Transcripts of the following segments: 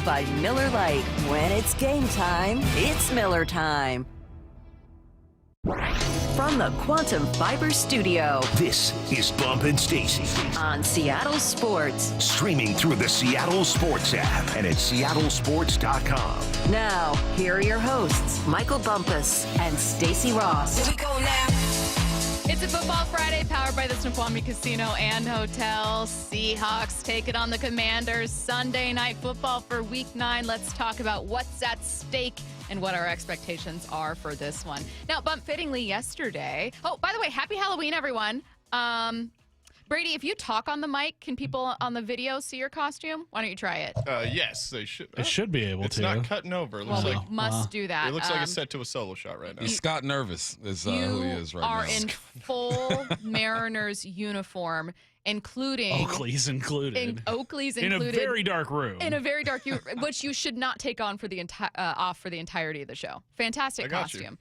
by Miller Lite. When it's game time, it's Miller time. From the Quantum Fiber Studio. This is Bump and Stacy On Seattle Sports. Streaming through the Seattle Sports app and at seattlesports.com. Now, here are your hosts, Michael Bumpus and Stacy Ross. Here we go now. It's a Football Friday powered by the Snoqualmie Casino and Hotel. Seahawks take it on the Commanders. Sunday night football for Week 9. Let's talk about what's at stake and what our expectations are for this one. Now, bump fittingly yesterday. Oh, by the way, happy Halloween, everyone. Brady, if you talk on the mic, can people on the video see your costume? Why don't you try it? Yes, they should. It should be able it's to. It's not cutting over. It Well, looks we like must do that. it looks like it's set to a solo shot right now. He's Scott Nervous is who he is right now. You are in full Mariners uniform, including Oakley's included. Oakley's in included. a very dark room. In a very dark, which you should not take on for the off for the entirety of the show. Fantastic costume.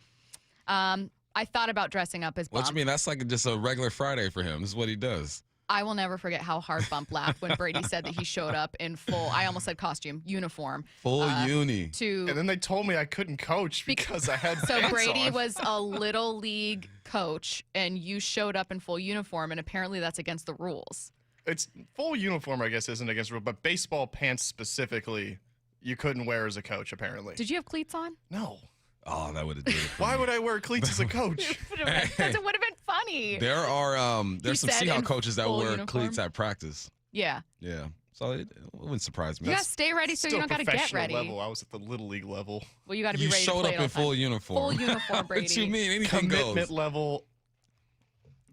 I thought about dressing up as Bump. What you mean? That's like just a regular Friday for him. This is what he does. I will never forget how hard Bump laughed when Brady said that he showed up in full, I almost said costume, uniform. Full uni. And then they told me I couldn't coach because I had So pants Brady on. was a little league coach, and you showed up in full uniform, and apparently that's against the rules. It's full uniform, I guess, isn't against rule, but baseball pants specifically, you couldn't wear as a coach, apparently. Did you have cleats on? No. Oh, that would have did it. For Why me. would I wear cleats as a coach? Because it would have been funny. There are there's some said in Seahawks coaches that full wear uniform? cleats at practice. Yeah. Yeah, so it wouldn't surprise me. You gotta stay ready so you Still don't gotta get professional ready. level. I was at the little league level. Well, you gotta be You ready to showed play up at all in full times. uniform. Full uniform, Brady. What you mean? Anything Commitment goes. level,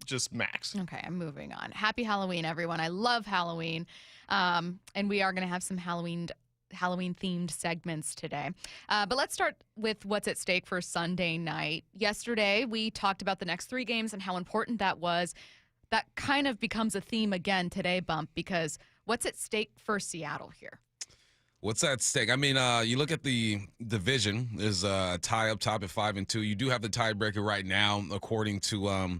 just max. Okay, I'm moving on. Happy Halloween, everyone. I love Halloween. And we are going to have some Halloween-themed segments today. But let's start with what's at stake for Sunday night. Yesterday, we talked about the next 3 games and how important that was. That kind of becomes a theme again today, Bump, because what's at stake for Seattle here? What's at stake? I mean, you look at the division. There's a tie up top at 5-2. You do have the tiebreaker right now, according to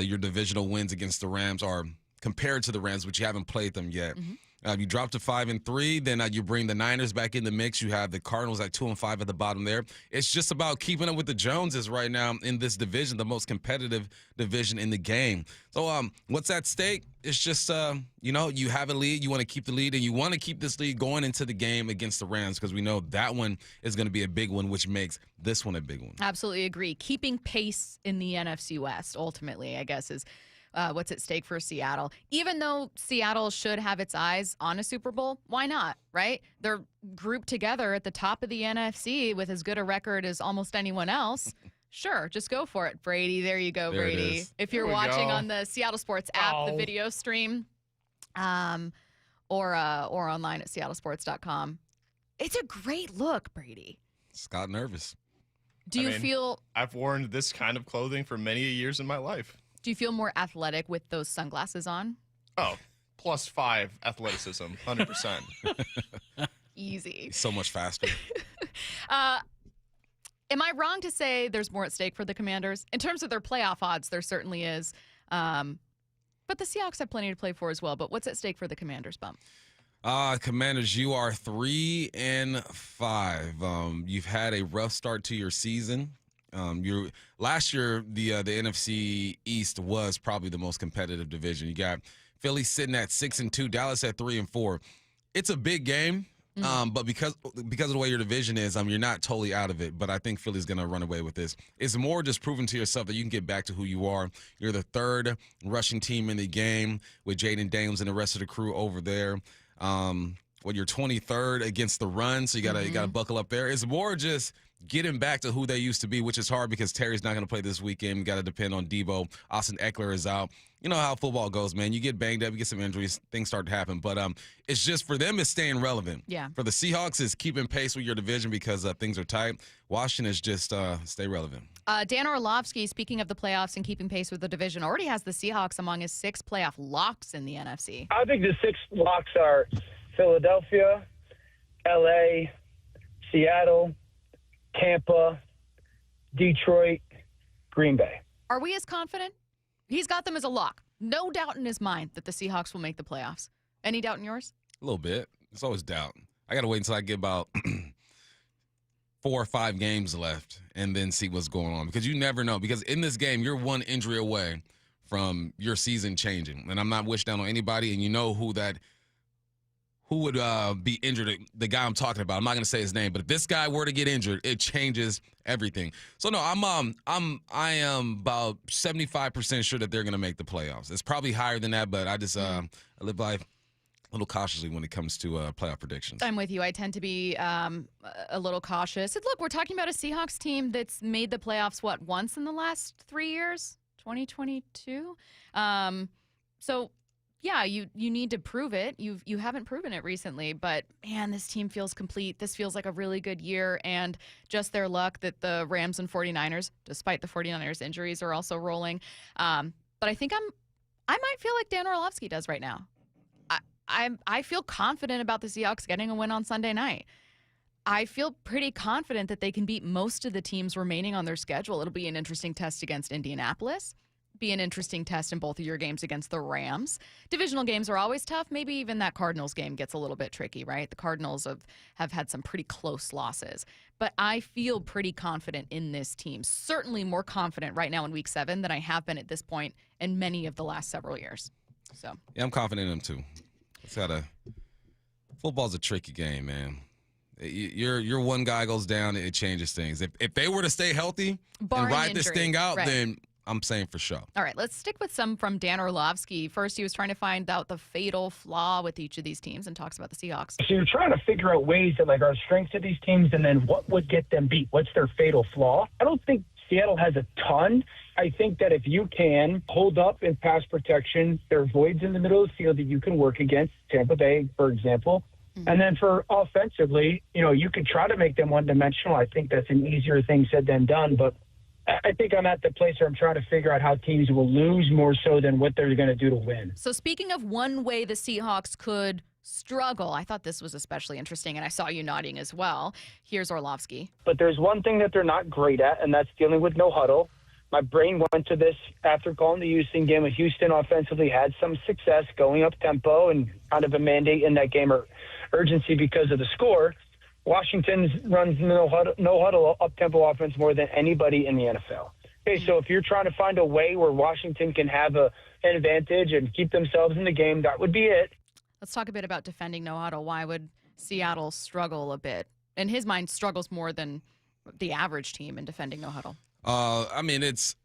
your divisional wins against the Rams, or compared to the Rams, which you haven't played them yet. Mm-hmm. You drop to 5-3, then you bring the Niners back in the mix. You have the Cardinals at 2-5 at the bottom there. It's just about keeping up with the Joneses right now in this division, the most competitive division in the game. So what's at stake? It's just, you have a lead. You want to keep the lead, and you want to keep this lead going into the game against the Rams because we know that one is going to be a big one, which makes this one a big one. Absolutely agree. Keeping pace in the NFC West, ultimately, I guess, is what's at stake for Seattle. Even though Seattle should have its eyes on a Super Bowl, why not, right? They're grouped together at the top of the NFC with as good a record as almost anyone else. Sure, just go for it, Brady. There you go, There it Brady. is. If you're There we watching go. on the Seattle Sports app, the video stream, or online at seattlesports.com, it's a great look, Brady. Scott Nervous. Do you I mean, feel I've worn this kind of clothing for many years in my life. more athletic with those sunglasses on? Oh, +5 athleticism, 100%. Easy. So much faster. Am I wrong to say there's more at stake for the Commanders? In terms of their playoff odds, there certainly is. But the Seahawks have plenty to play for as well. But what's at stake for the Commanders, Bump? Commanders, you are 3-5. You've had a rough start to your season. Last year, the NFC East was probably the most competitive division. You got Philly sitting at 6-2, Dallas at 3-4. It's a big game. But because of the way your division is, you're not totally out of it. But I think Philly's going to run away with this. It's more just proving to yourself that you can get back to who you are. You're the 3rd rushing team in the game with Jaden Daniels and the rest of the crew over there. You're 23rd against the run, so you gotta buckle up there. It's more just getting back to who they used to be, which is hard because Terry's not going to play this weekend. You got to depend on Debo. Austin Eckler is out. You know how football goes, man. You get banged up, you get some injuries, things start to happen. But it's just for them, it's staying relevant. Yeah. For the Seahawks, it's keeping pace with your division because things are tight. Washington is just stay relevant. Dan Orlovsky, speaking of the playoffs and keeping pace with the division, already has the Seahawks among his 6 playoff locks in the NFC. I think the 6 locks are Philadelphia, L.A., Seattle, Tampa, Detroit, Green Bay. Are we as confident? He's got them as a lock. No doubt in his mind that the Seahawks will make the playoffs. Any doubt in yours? A little bit. It's always doubt. I got to wait until I get about 4 or 5 games left and then see what's going on, because you never know. Because in this game, you're one injury away from your season changing. And I'm not wishing down on anybody, and you know who would be injured. The guy I'm talking about. I'm not going to say his name, but if this guy were to get injured, it changes everything. So no, I am about 75% sure that they're going to make the playoffs. It's probably higher than that, but I just I live life a little cautiously when it comes to playoff predictions. I'm with you. I tend to be a little cautious. And look, we're talking about a Seahawks team that's made the playoffs, once in the last 3 years? 2022? So, yeah, you need to prove it. You haven't proven it recently, but, man, this team feels complete. This feels like a really good year, and just their luck that the Rams and 49ers, despite the 49ers injuries, are also rolling. But I think I might feel like Dan Orlovsky does right now. I feel confident about the Seahawks getting a win on Sunday night. I feel pretty confident that they can beat most of the teams remaining on their schedule. It'll be an interesting test against Indianapolis, be an interesting test in both of your games against the Rams. Divisional games are always tough. Maybe even that Cardinals game gets a little bit tricky, right? The Cardinals have had some pretty close losses. But I feel pretty confident in this team. Certainly more confident right now in Week 7 than I have been at this point in many of the last several years. So yeah, I'm confident in them too. Football's a tricky game, man. Your one guy goes down, it changes things. If they were to stay healthy and ride this thing out, then I'm saying for sure. All right, let's stick with some from Dan Orlovsky. First, he was trying to find out the fatal flaw with each of these teams and talks about the Seahawks. So you're trying to figure out ways that are strengths of these teams, and then what would get them beat? What's their fatal flaw? I don't think Seattle has a ton. I think that if you can hold up in pass protection, there are voids in the middle of the field that you can work against, Tampa Bay, for example. Mm-hmm. And then for offensively, you could try to make them one-dimensional. I think that's an easier thing said than done. But I think I'm at the place where I'm trying to figure out how teams will lose more so than what they're going to do to win. So speaking of one way the Seahawks could struggle, I thought this was especially interesting, and I saw you nodding as well. Here's Orlovsky. But there's one thing that they're not great at, and that's dealing with no huddle. My brain went to this after calling the Houston game. Huuston offensively had some success going up tempo and kind of a mandate in that game or urgency because of the score. Washington runs no huddle up tempo offense more than anybody in the NFL. Okay, so if you're trying to find a way where Washington can have an advantage and keep themselves in the game, that would be it. Let's talk a bit about defending no huddle. Why would Seattle struggle a bit? In his mind, struggles more than the average team in defending no huddle. It's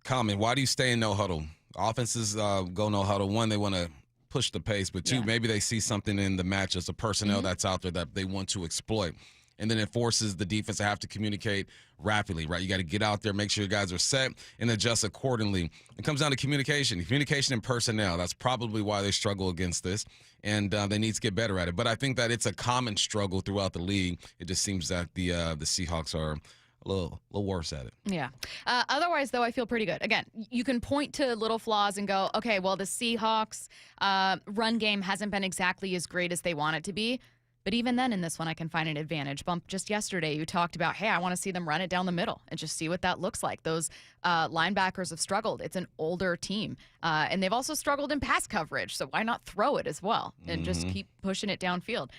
common. Why do you stay in no huddle? Offenses go no huddle. One, they want to push the pace, but two, maybe they see something in the matchups, the personnel that's out there that they want to exploit. And then it forces the defense to have to communicate rapidly, right? You got to get out there, make sure your guys are set, and adjust accordingly. It comes down to communication and personnel. That's probably why they struggle against this, and they need to get better at it. But I think that it's a common struggle throughout the league. It just seems that the Seahawks are a little worse at it. Yeah. Otherwise, though, I feel pretty good. Again, you can point to little flaws and go, okay, well, the Seahawks run game hasn't been exactly as great as they want it to be. But even then, in this one, I can find an advantage. Bump, just yesterday, you talked about, hey, I want to see them run it down the middle and just see what that looks like. Those linebackers have struggled. It's an older team. And they've also struggled in pass coverage. So why not throw it as well and just keep pushing it downfield?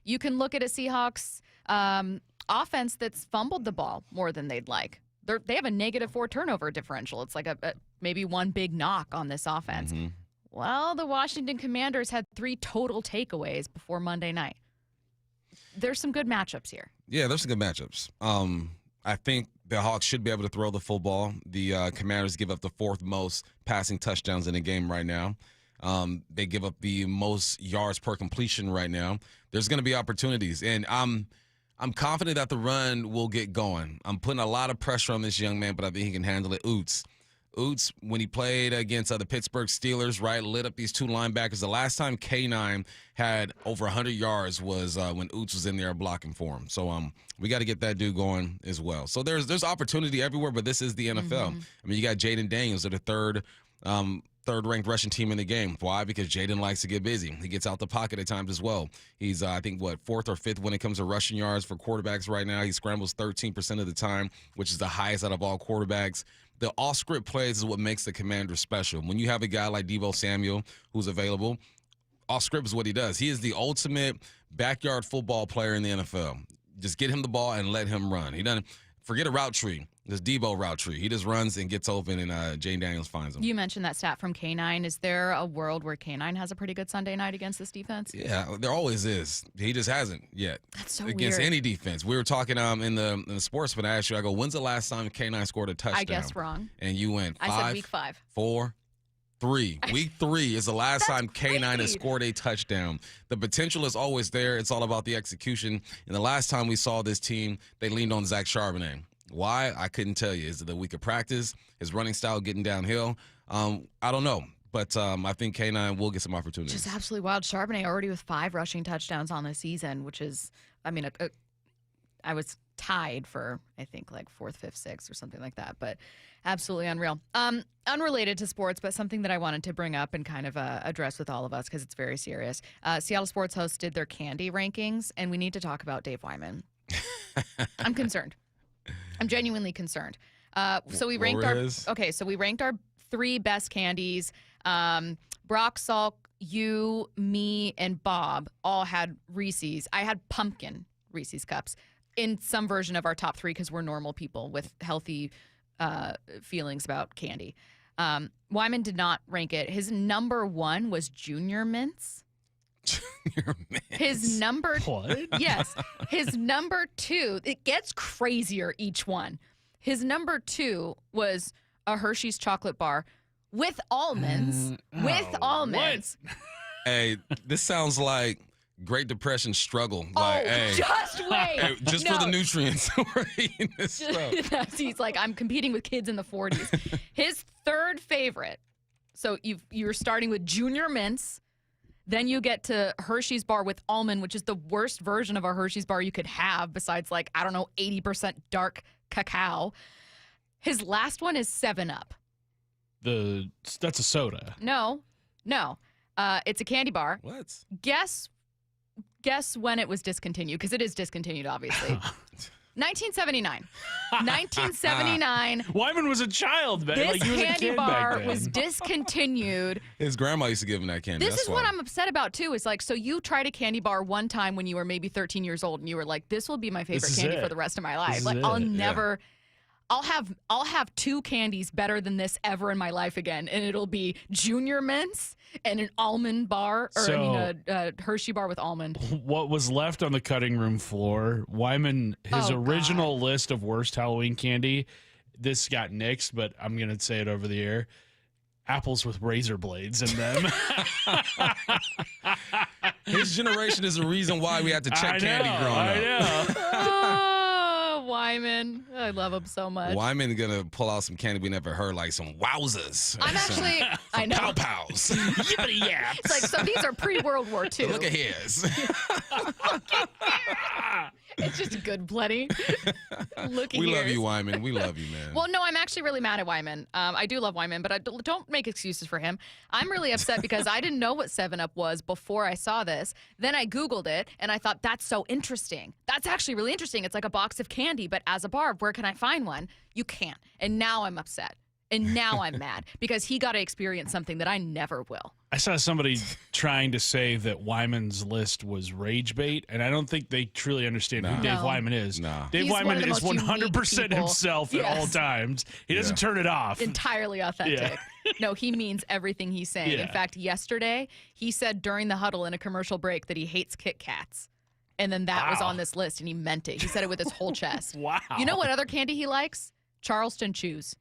You can look at a Seahawks offense that's fumbled the ball more than they'd like. They have a -4 turnover differential. It's like maybe one big knock on this offense. Mm-hmm. Well, the Washington Commanders had 3 total takeaways before Monday night. There's some good matchups here. Yeah, there's some good matchups. I think the Hawks should be able to throw the football. The Commanders give up the 4th most passing touchdowns in the game right now. They give up the most yards per completion right now. There's going to be opportunities, and I'm confident that the run will get going. I'm putting a lot of pressure on this young man, but I think he can handle it. Oots, when he played against the Pittsburgh Steelers, right, lit up these 2 linebackers. The last time K9 had over 100 yards was when Oots was in there blocking for him. So we got to get that dude going as well. So there's opportunity everywhere, but this is the NFL. Mm-hmm. I mean, you got Jaden Daniels at the third-ranked rushing team in the game. Why? Because Jaden likes to get busy. He gets out the pocket at times as well. He's, I think, 4th or 5th when it comes to rushing yards for quarterbacks right now. He scrambles 13% of the time, which is the highest out of all quarterbacks. The off-script plays is what makes the Commanders special. When you have a guy like Deebo Samuel who's available, off script is what he does. He is the ultimate backyard football player in the NFL. Just get him the ball and let him run. He doesn't forget a route tree. This Debo route tree. He just runs and gets open, and Jane Daniels finds him. You mentioned that stat from K9. Is there a world where K9 has a pretty good Sunday night against this defense? Yeah, there always is. He just hasn't yet. That's so against weird. any defense. We were talking in the sports, but I asked you, I go, when's the last time K9 scored a touchdown? I guessed wrong. And you went 5. I said week 5. 4, 3. Week 3 is the last time K9 has crazy. scored a touchdown. The potential is always there. It's all about the execution. And the last time we saw this team, they leaned on Zach Charbonnet. Why? I couldn't tell you. Is it the week of practice? His running style getting downhill? I don't know. But I think K9 will get some opportunities. Just absolutely wild. Charbonnet already with 5 rushing touchdowns on the season, which is, I mean, I was tied for, I think, like 4th, 5th, 6th or something like that. But absolutely unreal. Unrelated to sports, but something that I wanted to bring up and kind of address with all of us because it's very serious. Seattle Sports hosted their candy rankings, and we need to talk about Dave Wyman. I'm concerned. I'm genuinely concerned. So we ranked we ranked our 3 best candies. Brock, Salk, you, me, and Bob all had Reese's. I had pumpkin Reese's cups in some version of our top 3 because we're normal people with healthy feelings about candy. Wyman did not rank it. His number 1 was Junior Mints. His number What? Yes. His number 2, it gets crazier each one. His number 2 was a Hershey's chocolate bar with almonds. Hey, this sounds like Great Depression struggle. Like, hey, just wait. hey, just for the nutrients, we're eating this stuff. He's like, I'm competing with kids in the 40s. His 3rd favorite. So you're starting with Junior Mints. Then you get to Hershey's bar with almond, which is the worst version of a Hershey's bar you could have besides, like, I don't know, 80% dark cacao. His last one is 7-Up. That's a soda. No. It's a candy bar. What? Guess when it was discontinued, because it is discontinued, obviously. 1979. 1979. Wyman was a child, man. This Like, he was a candy kid back bar then. was discontinued. His grandma used to give him that candy. This That's is why. what I'm upset about, too. Is like, so you tried a candy bar one time when you were maybe 13 years old, and you were like, this will be my favorite This is candy it. for the rest of my life. This is Like, it. I'll never... I'll have 2 candies better than this ever in my life again, and it'll be Junior Mints and an almond bar, or a Hershey bar with almond. What was left on the cutting room floor, Wyman, his original list of worst Halloween candy, this got nixed, but I'm going to say it over the air. Apples with razor blades in them. His generation is the reason why we had to check candy growing up. Oh, Wyman. I love him so much. Wyman gonna pull out some candy we never heard, like some wowzers. I'm actually, I know. Pow pows. Yeah. It's like, so these are pre-World War II. Look at his. It's just good plenty. Look at We love yours. you, Wyman. We love you, man. Well, no, I'm actually really mad at Wyman. I do love Wyman, but don't make excuses for him. I'm really upset because I didn't know what 7-Up was before I saw this. Then I Googled it, and I thought, that's so interesting. That's actually really interesting. It's like a box of candy, but as a bar, where can I find one? You can't. And now I'm upset. And now I'm mad because he got to experience something that I never will. I saw somebody trying to say that Wyman's list was rage bait, and I don't think they truly understand who Dave No. Wyman is. No. Dave He's one Wyman of the is most unique 100% people. himself at all Yes. times. He doesn't turn it off. Entirely authentic. No, he means everything he's saying. In Yeah. fact, yesterday, he said during the huddle in a commercial break that he hates Kit Kats. And then that was Wow. on this list, and he meant it. He said it with his whole chest. Wow. You know what other candy he likes? Charleston Chews.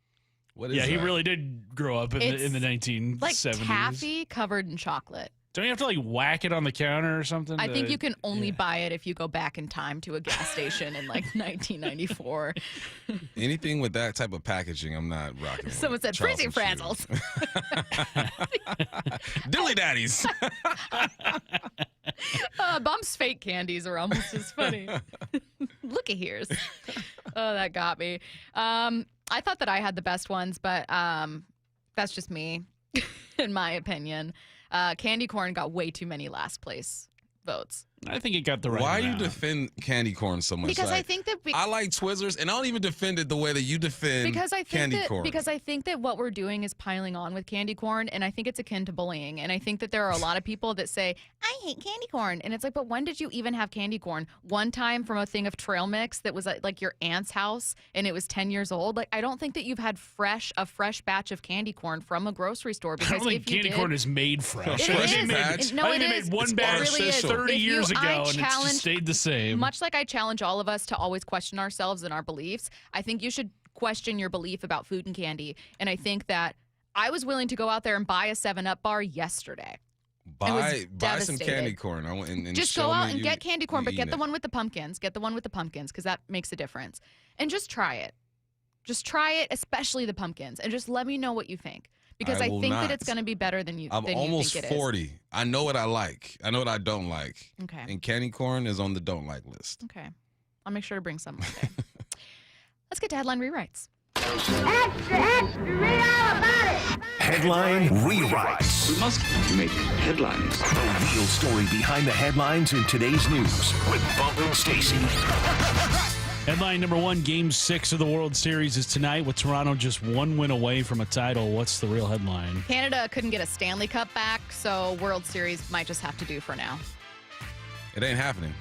What is Yeah, he that? really did grow up in the 1970s. Like taffy covered in chocolate. Don't you have to like whack it on the counter or something? I think to- you can only yeah. buy it if you go back in time to a gas station in like 1994. Anything with that type of packaging, I'm not rocking with. Someone said freezing Charleston frazzles. Chews. Dilly daddies. Bum's fake candies are almost as funny. Look at here's. Oh, that got me. I thought that I had the best ones, but that's just me, in my opinion. Candy corn got way too many last place votes. I think it got the right Why do you amount. defend candy corn so much? Because Like, I think that I like Twizzlers, and I don't even defend it the way that you defend candy corn. Because I think that what we're doing is piling on with candy corn, and I think it's akin to bullying. And I think that there are a lot of people that say, I hate candy corn. And it's like, but when did you even have candy corn? One time from a thing of trail mix that was at, like, your aunt's house, and it was 10 years old. Like, I don't think that you've had a fresh batch of candy corn from a grocery store. Because I don't think if you candy did, corn is made fresh. It I is. think they Batch? No, I it think they is. made one It batch really is. 30 If you- years ago, I and it's just challenge- stayed the same. Much like I challenge all of us to always question ourselves and our beliefs, I think you should question your belief about food and candy. And I think that I was willing to go out there and buy a 7-Up bar yesterday. Buy some devastated. candy corn. And Just show go out me and you- get candy corn, you but get eating the it. one with the pumpkins. Get the one with the pumpkins because that makes a difference. And just try it. Just try it, especially the pumpkins, and just let me know what you think. Because I I will think not. that it's going to be better than you. I'm than almost you think it is. 40. I know what I like. I know what I don't like. Okay. And candy corn is on the don't like list. Okay. I'll make sure to bring some one day. Let's get to headline rewrites. Headline rewrites. We must make headlines. The real story behind the headlines in today's news with Bubba and Stacy. Headline number 1, Game 6 of the World Series is tonight with Toronto just one win away from a title. What's the real headline? Canada couldn't get a Stanley Cup back, so World Series might just have to do for now. It ain't happening.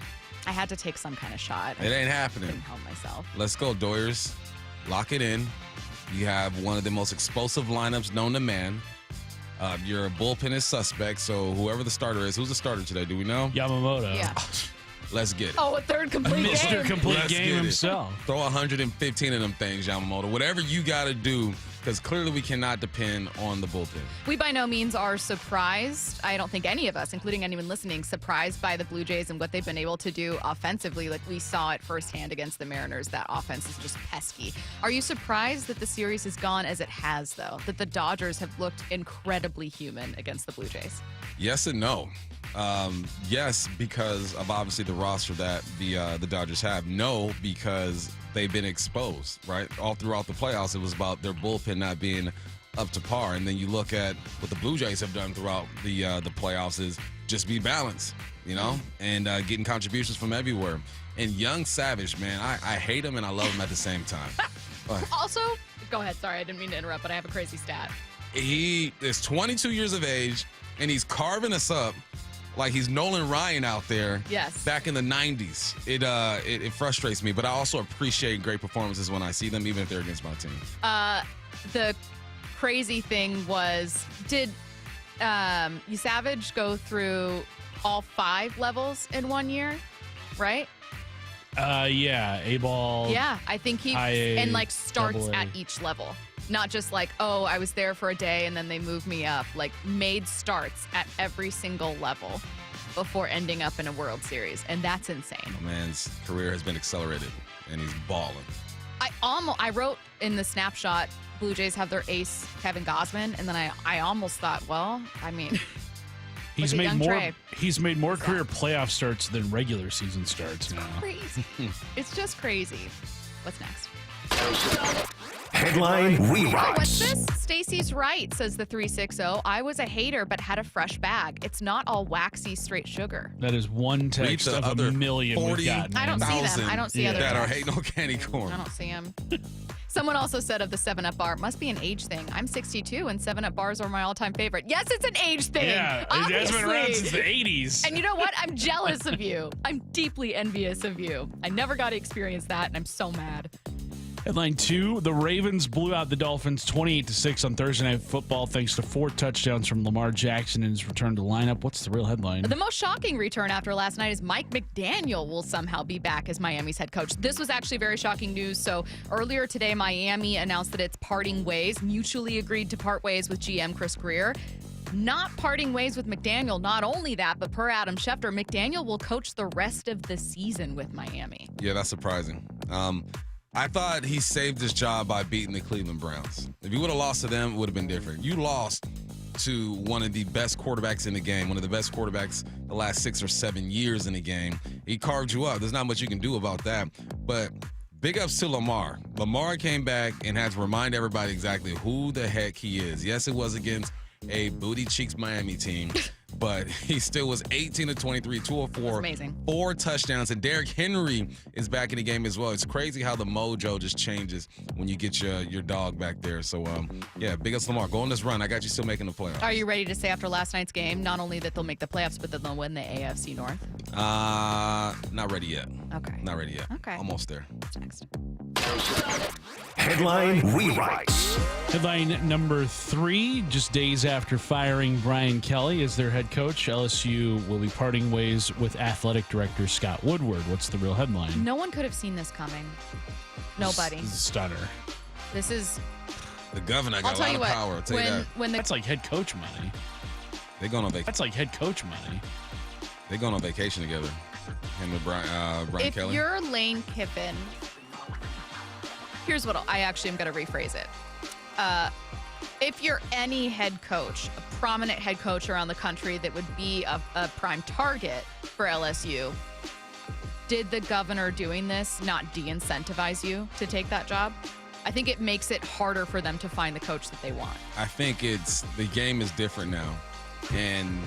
I had to take some kind of shot. It ain't I happening. couldn't help myself. Let's go, Doyers. Lock it in. You have one of the most explosive lineups known to man. Your bullpen is suspect, so whoever the starter is, who's the starter today? Do we know? Yamamoto. Yeah. Let's get it. Oh, a third complete Mr. game. Complete Let's Game get it. himself. Throw 115 of them things, Yamamoto. Whatever you got to do, because clearly we cannot depend on the bullpen. We by no means are surprised. I don't think any of us, including anyone listening, surprised by the Blue Jays and what they've been able to do offensively. Like we saw it firsthand against the Mariners. That offense is just pesky. Are you surprised that the series has gone as it has, though? That the Dodgers have looked incredibly human against the Blue Jays? Yes and no. Yes, because of obviously the roster that the Dodgers have. No, because they've been exposed, right? All throughout the playoffs, it was about their bullpen not being up to par. And then you look at what the Blue Jays have done throughout the playoffs is just be balanced, you know, and getting contributions from everywhere. And young Savage, man, I hate him and I love him at the same time. Also, go ahead. Sorry, I didn't mean to interrupt, but I have a crazy stat. He is 22 years of age, and he's carving us up like he's Nolan Ryan out there. Yes. Back in the 90s. It frustrates me, but I also appreciate great performances when I see them, even if they're against my team. The crazy thing was, did Savage go through all 5 levels in 1 year? Right? Yeah, A-ball. Yeah, I think he IA, and like starts AA. at each level. Not just like, oh, I was there for a day and then they moved me up. Like made starts at every single level before ending up in a World Series. And that's insane. My man's career has been accelerated, and he's balling. I wrote in the snapshot, Blue Jays have their ace, Kevin Gausman. And then I almost thought, well, I mean, He's look at made young more. Trey. He's made more career playoff starts than regular season starts now. crazy. It's just crazy. What's next? Headline What's rewrites. this? Stacy's right, says the 360. I was a hater, but had a fresh bag. It's not all waxy straight sugar. That is one text the of other a million we've 40 gotten. I don't see them. 1,000 I don't see other that are texts. hating on candy corn. I don't see them. Someone also said of the 7-Up bar, must be an age thing. I'm 62 and 7-Up bars are my all-time favorite. Yes, it's an age thing. Yeah, it has been around obviously. since the 80s. And you know what? I'm jealous of you. I'm deeply envious of you. I never got to experience that, and I'm so mad. Headline 2, the Ravens blew out the Dolphins 28-6 on Thursday Night Football thanks to 4 touchdowns from Lamar Jackson in his return to the lineup. What's the real headline? The most shocking return after last night is Mike McDaniel will somehow be back as Miami's head coach. This was actually very shocking news. So earlier today, Miami announced that it's parting ways, mutually agreed to part ways with GM Chris Greer. Not parting ways with McDaniel. Not only that, but per Adam Schefter, McDaniel will coach the rest of the season with Miami. Yeah, that's surprising. I thought he saved his job by beating the Cleveland Browns. If he would have lost to them, it would have been different. You lost to one of the best quarterbacks in the game, one of the best quarterbacks the last 6 or 7 years in the game. He carved you up. There's not much you can do about that. But big ups to Lamar. Lamar came back and had to remind everybody exactly who the heck he is. Yes, it was against a booty cheeks Miami team, but he still was 18 of 23, 2 of 4. That's amazing. 4 touchdowns, and Derrick Henry is back in the game as well. It's crazy how the mojo just changes when you get your dog back there. So, yeah, big ups Lamar. Go on this run. I got you still making the playoffs. Are you ready to say after last night's game, not only that they'll make the playoffs, but that they'll win the AFC North? Not ready yet. Okay. Not ready yet. Okay. Almost there. What's next? Headline rewrites. Headline number 3, just days after firing Brian Kelly as their head coach, LSU will be parting ways with athletic director Scott Woodward. What's the real headline? No one could have seen this coming. Nobody. This is a stunner. This is. The governor got I'll a tell lot you of power. I'll what. tell you that. When the That's like head coach money. They're going on vacation. That's like head coach money. They're going on vacation together. Him and Brian if Kelly. you're Lane Kiffin, here's what I actually am going to rephrase it. If you're any head coach, a prominent head coach around the country that would be a prime target for LSU, did the governor doing this not de-incentivize you to take that job? I think it makes it harder for them to find the coach that they want. I think the game is different now. And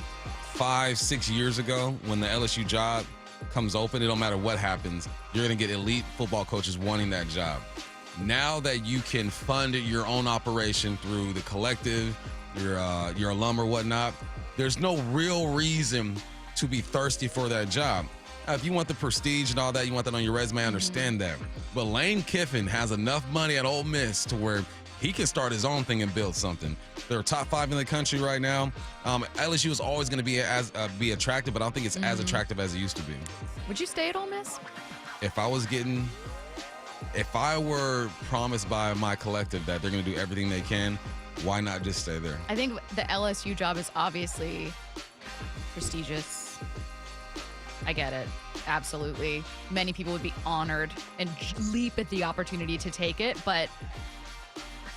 5-6 years ago, when the LSU job comes open, it don't matter what happens, you're going to get elite football coaches wanting that job. Now that you can fund your own operation through the collective, your alum or whatnot, there's no real reason to be thirsty for that job. If you want the prestige and all that, you want that on your resume, I understand that. But Lane Kiffin has enough money at Ole Miss to where he can start his own thing and build something. They're top 5 in the country right now. LSU is always going to be attractive, but I don't think it's as attractive as it used to be. Would you stay at Ole Miss? If I were promised by my collective that they're going to do everything they can, why not just stay there? I think the LSU job is obviously prestigious. I get it. Absolutely. Many people would be honored and leap at the opportunity to take it, but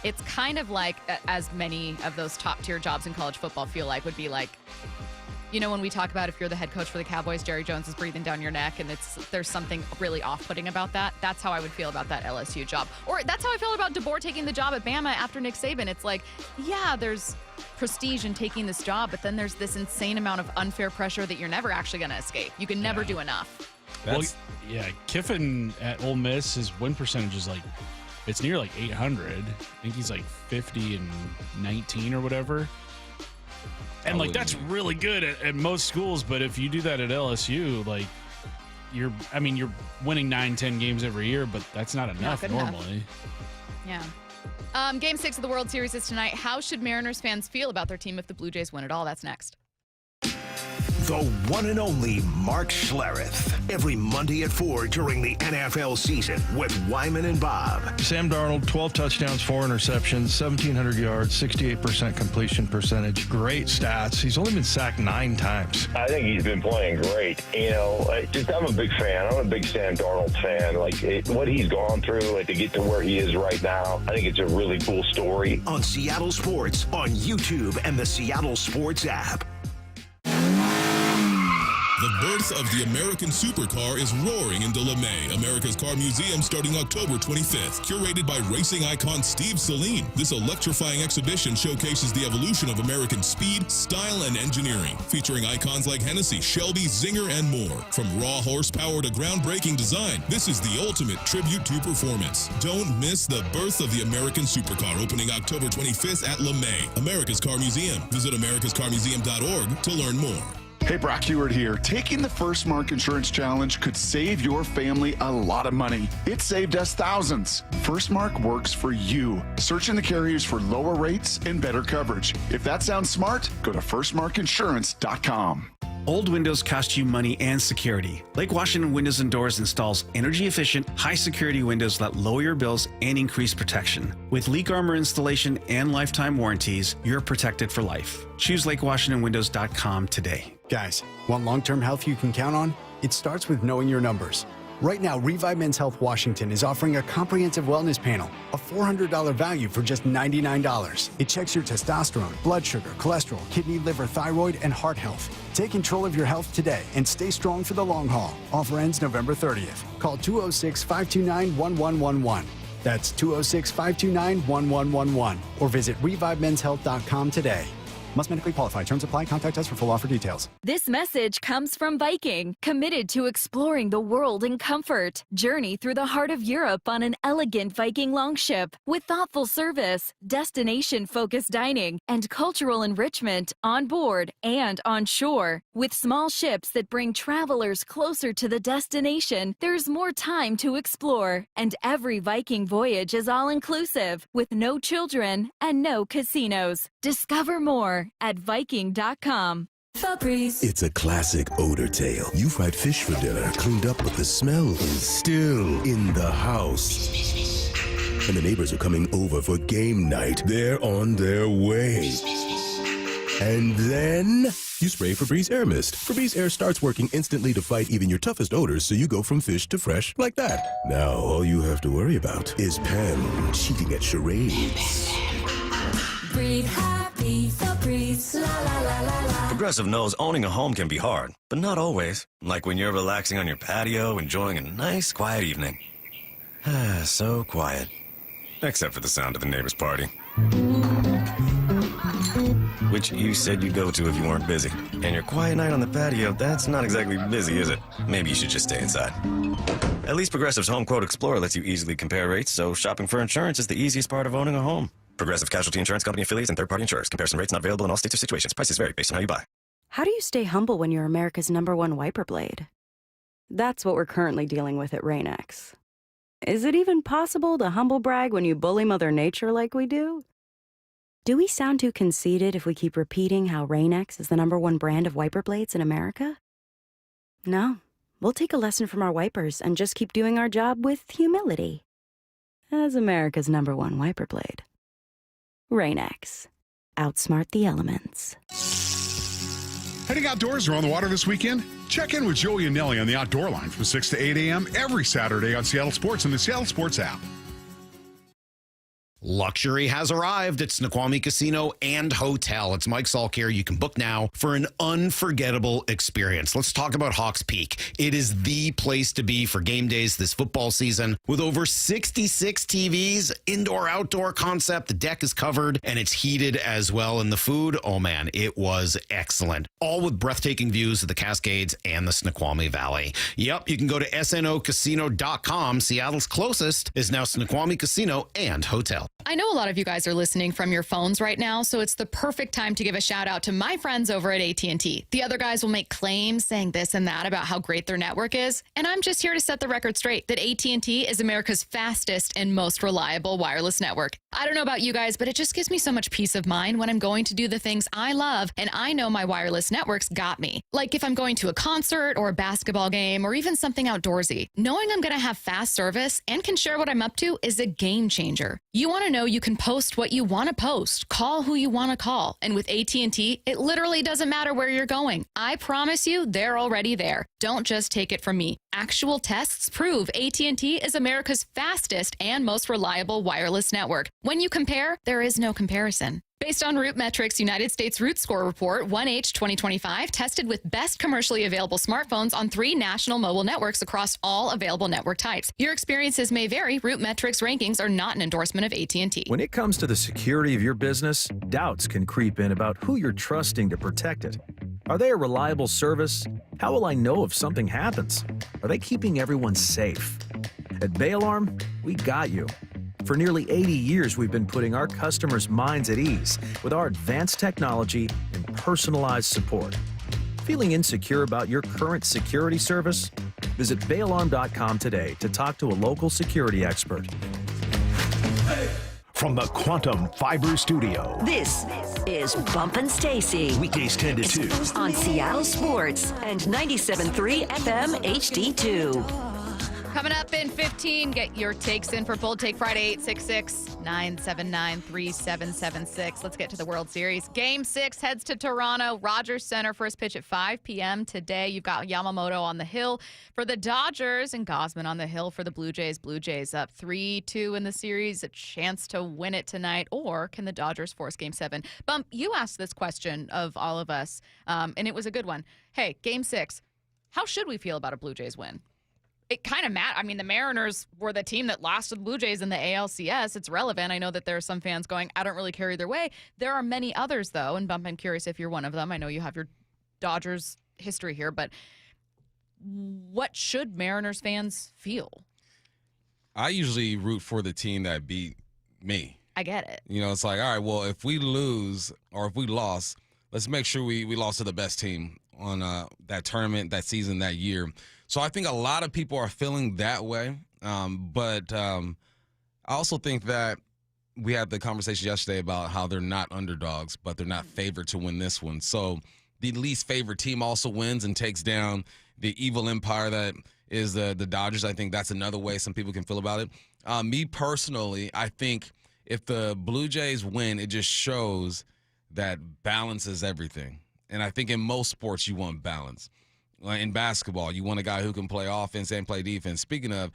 it's kind of like, as many of those top tier jobs in college football feel like, would be like, you know, when we talk about if you're the head coach for the Cowboys, Jerry Jones is breathing down your neck, and there's something really off-putting about that. That's how I would feel about that LSU job. Or that's how I feel about DeBoer taking the job at Bama after Nick Saban. It's like, yeah, there's prestige in taking this job, but then there's this insane amount of unfair pressure that you're never actually going to escape. You can never do enough. Well, yeah, Kiffin at Ole Miss, his win percentage is like, it's near like 800. I think he's like 50 and 19 or whatever. And like that's really good at most schools, but if you do that at LSU, like you're winning 9-10 games every year, but that's not enough normally. Yeah. Game 6 of the World Series is tonight. How should Mariners fans feel about their team if the Blue Jays win it all? That's next. The one and only Mark Schlereth. Every Monday at 4 during the NFL season with Wyman and Bob. Sam Darnold, 12 touchdowns, 4 interceptions, 1,700 yards, 68% completion percentage. Great stats. He's only been sacked 9 times. I think he's been playing great. You know, I'm a big fan. I'm a big Sam Darnold fan. What he's gone through, to get to where he is right now, I think it's a really cool story. On Seattle Sports, on YouTube, and the Seattle Sports app. The birth of the American supercar is roaring into LeMay, America's Car Museum, starting October 25th. Curated by racing icon Steve Saleen, this electrifying exhibition showcases the evolution of American speed, style, and engineering, featuring icons like Hennessy, Shelby, Zinger, and more. From raw horsepower to groundbreaking design, this is the ultimate tribute to performance. Don't miss the birth of the American supercar, opening October 25th at LeMay, America's Car Museum. Visit americascarmuseum.org to learn more. Hey, Brock Heward here. Taking the First Mark Insurance Challenge could save your family a lot of money. It saved us thousands. First Mark works for you. Search in the carriers for lower rates and better coverage. If that sounds smart, go to firstmarkinsurance.com. Old windows cost you money and security. Lake Washington Windows and Doors installs energy-efficient, high-security windows that lower your bills and increase protection. With leak armor installation and lifetime warranties, you're protected for life. Choose LakeWashingtonWindows.com today. Guys, want long-term health you can count on? It starts with knowing your numbers. Right now, Revive Men's Health Washington is offering a comprehensive wellness panel, a $400 value for just $99. It checks your testosterone, blood sugar, cholesterol, kidney, liver, thyroid, and heart health. Take control of your health today and stay strong for the long haul. Offer ends November 30th. Call 206-529-1111. That's 206-529-1111. Or visit ReviveMen'sHealth.com today. Must medically qualify. Terms apply. Contact us for full offer details. This message comes from Viking, committed to exploring the world in comfort. Journey through the heart of Europe on an elegant Viking longship with thoughtful service, destination-focused dining, and cultural enrichment on board and on shore. With small ships that bring travelers closer to the destination, there's more time to explore. And every Viking voyage is all-inclusive, with no children and no casinos. Discover more at Viking.com. It's a classic odor tale. You fried fish for dinner, cleaned up, but the smell is still in the house. And the neighbors are coming over for game night. They're on their way. And then you spray Febreze Air Mist. Febreze Air starts working instantly to fight even your toughest odors, so you go from fish to fresh like that. Now all you have to worry about is Pam cheating at charades. Breathe happy, Febreze, la la la la la. Progressive knows owning a home can be hard, but not always. Like when you're relaxing on your patio, enjoying a nice, quiet evening. So quiet. Except for the sound of the neighbor's party. Which you said you'd go to if you weren't busy. And your quiet night on the patio, that's not exactly busy, is it? Maybe you should just stay inside. At least Progressive's Home Quote Explorer lets you easily compare rates, so shopping for insurance is the easiest part of owning a home. Progressive Casualty Insurance Company affiliates and third-party insurers. Comparison rates not available in all states or situations. Prices vary based on how you buy. How do you stay humble when you're America's #1 wiper blade? That's what we're currently dealing with at Rain-X. Is it even possible to humble brag when you bully Mother Nature like we do? Do we sound too conceited if we keep repeating how Rain-X is the #1 brand of wiper blades in America? No, we'll take a lesson from our wipers and just keep doing our job with humility. As America's #1 wiper blade. Rain-X. Outsmart the elements. Heading outdoors or on the water this weekend? Check in with Joey and Nelly on the Outdoor Line from 6 to 8 a.m. every Saturday on Seattle Sports and the Seattle Sports app. Luxury has arrived at Snoqualmie Casino and Hotel. It's Mike Salk here. You can book now for an unforgettable experience. Let's talk about Hawks Peak. It is the place to be for game days this football season. With over 66 TVs, indoor-outdoor concept, the deck is covered and it's heated as well. And the food, oh man, it was excellent. All with breathtaking views of the Cascades and the Snoqualmie Valley. Yep, you can go to snocasino.com. Seattle's closest is now Snoqualmie Casino and Hotel. I know a lot of you guys are listening from your phones right now, so it's the perfect time to give a shout out to my friends over at AT&T. The other guys will make claims saying this and that about how great their network is, and I'm just here to set the record straight that AT&T is America's fastest and most reliable wireless network. I don't know about you guys, but it just gives me so much peace of mind when I'm going to do the things I love, and I know my wireless network's got me. Like if I'm going to a concert or a basketball game or even something outdoorsy. Knowing I'm going to have fast service and can share what I'm up to is a game changer. You want to know you can post what you want to post, call who you want to call. And with AT&T, it literally doesn't matter where you're going. I promise you, they're already there. Don't just take it from me. Actual tests prove AT&T is America's fastest and most reliable wireless network. When you compare, there is no comparison. Based on RootMetrics' United States Root Score Report, 1H 2025 tested with best commercially available smartphones on 3 national mobile networks across all available network types. Your experiences may vary. RootMetrics rankings are not an endorsement of AT&T. When it comes to the security of your business, doubts can creep in about who you're trusting to protect it. Are they a reliable service? How will I know if something happens? Are they keeping everyone safe? At Bay Alarm, we got you. For nearly 80 years, we've been putting our customers' minds at ease with our advanced technology and personalized support. Feeling insecure about your current security service? Visit bayalarm.com today to talk to a local security expert. From the Quantum Fiber Studio. This is Bumpin' Stacy. Weekdays 10 to 2. On Seattle Sports and 97.3 FM HD2. Coming up in 15, get your takes in for Bold Take Friday, 866-979-3776. Let's get to the World Series. Game 6 heads to Toronto. Rogers Center, first pitch at 5 p.m. today. You've got Yamamoto on the hill for the Dodgers and Gausman on the hill for the Blue Jays. Blue Jays up 3-2 in the series. A chance to win it tonight. Or can the Dodgers force Game 7? Bump, you asked this question of all of us, and it was a good one. Hey, Game 6, how should we feel about a Blue Jays win? it kind of matters. I mean, the Mariners were the team that lost to the Blue Jays in the ALCS. It's relevant. I know that there are some fans going, I don't really care either way. There are many others, though, and Bump, I'm curious if you're one of them. I know you have your Dodgers history here, but what should Mariners fans feel? I usually root for the team that beat me. I get it. You know, it's like, all right, well, if we lose or if we lost, let's make sure we lost to the best team on that tournament, that season, that year. So I think a lot of people are feeling that way. But I also think that we had the conversation yesterday about how they're not underdogs, but they're not favored to win this one. So the least favored team also wins and takes down the evil empire that is the Dodgers. I think that's another way some people can feel about it. Me personally, I think if the Blue Jays win, it just shows that balance is everything. And I think in most sports you want balance. In basketball, you want a guy who can play offense and play defense. Speaking of,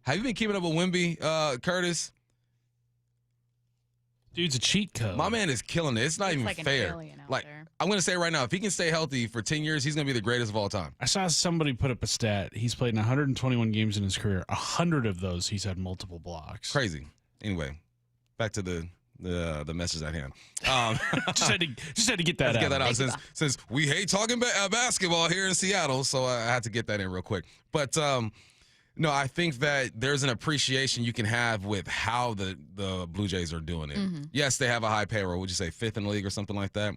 have you been keeping up with Wemby, Curtis? Dude's a cheat code. My man is killing it. It's not even like an fair. alien out Like there. I'm going to say right now, if he can stay healthy for 10 years, he's going to be the greatest of all time. I saw somebody put up a stat. He's played in 121 games in his career. 100 of those, he's had multiple blocks. Crazy. Anyway, back to the message at hand. just had to get that Let's out. get that out since we hate talking basketball here in Seattle, so I had to get that in real quick. But no, I think that there's an appreciation you can have with how the Blue Jays are doing it. Mm-hmm. Yes, they have a high payroll. Would you say 5th in the league or something like that?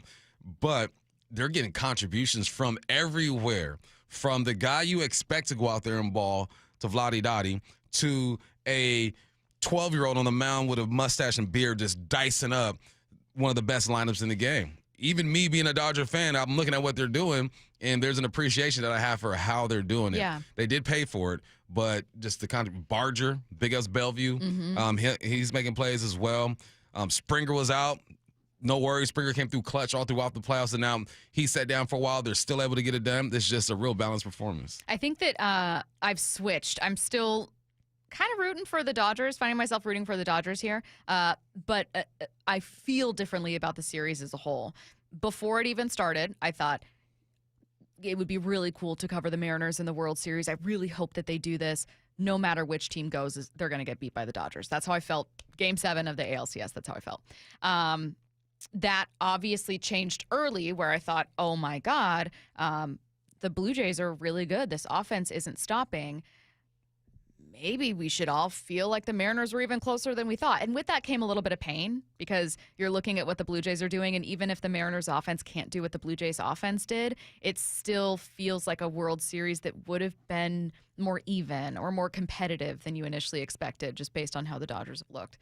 But they're getting contributions from everywhere, from the guy you expect to go out there and ball to Vladdy Dottie to a 12-year-old on the mound with a mustache and beard just dicing up one of the best lineups in the game. Even me being a Dodger fan, I'm looking at what they're doing, and there's an appreciation that I have for how they're doing it. Yeah. They did pay for it, but just the kind of Barger, Big Us Bellevue, he's making plays as well. Springer was out. No worries. Springer came through clutch all throughout the playoffs, and now he sat down for a while. They're still able to get it done. It's just a real balanced performance. I think that I've switched. I'm still kind of rooting for the Dodgers, finding myself rooting for the Dodgers here. But I feel differently about the series as a whole. Before it even started, I thought it would be really cool to cover the Mariners in the World Series. I really hope that they do this. No matter which team goes, they're going to get beat by the Dodgers. That's how I felt. Game 7 of the ALCS, that's how I felt. That obviously changed early where I thought, oh my God, the Blue Jays are really good. This offense isn't stopping. Maybe we should all feel like the Mariners were even closer than we thought. And with that came a little bit of pain because you're looking at what the Blue Jays are doing. And even if the Mariners offense can't do what the Blue Jays offense did, it still feels like a World Series that would have been more even or more competitive than you initially expected, just based on how the Dodgers have looked.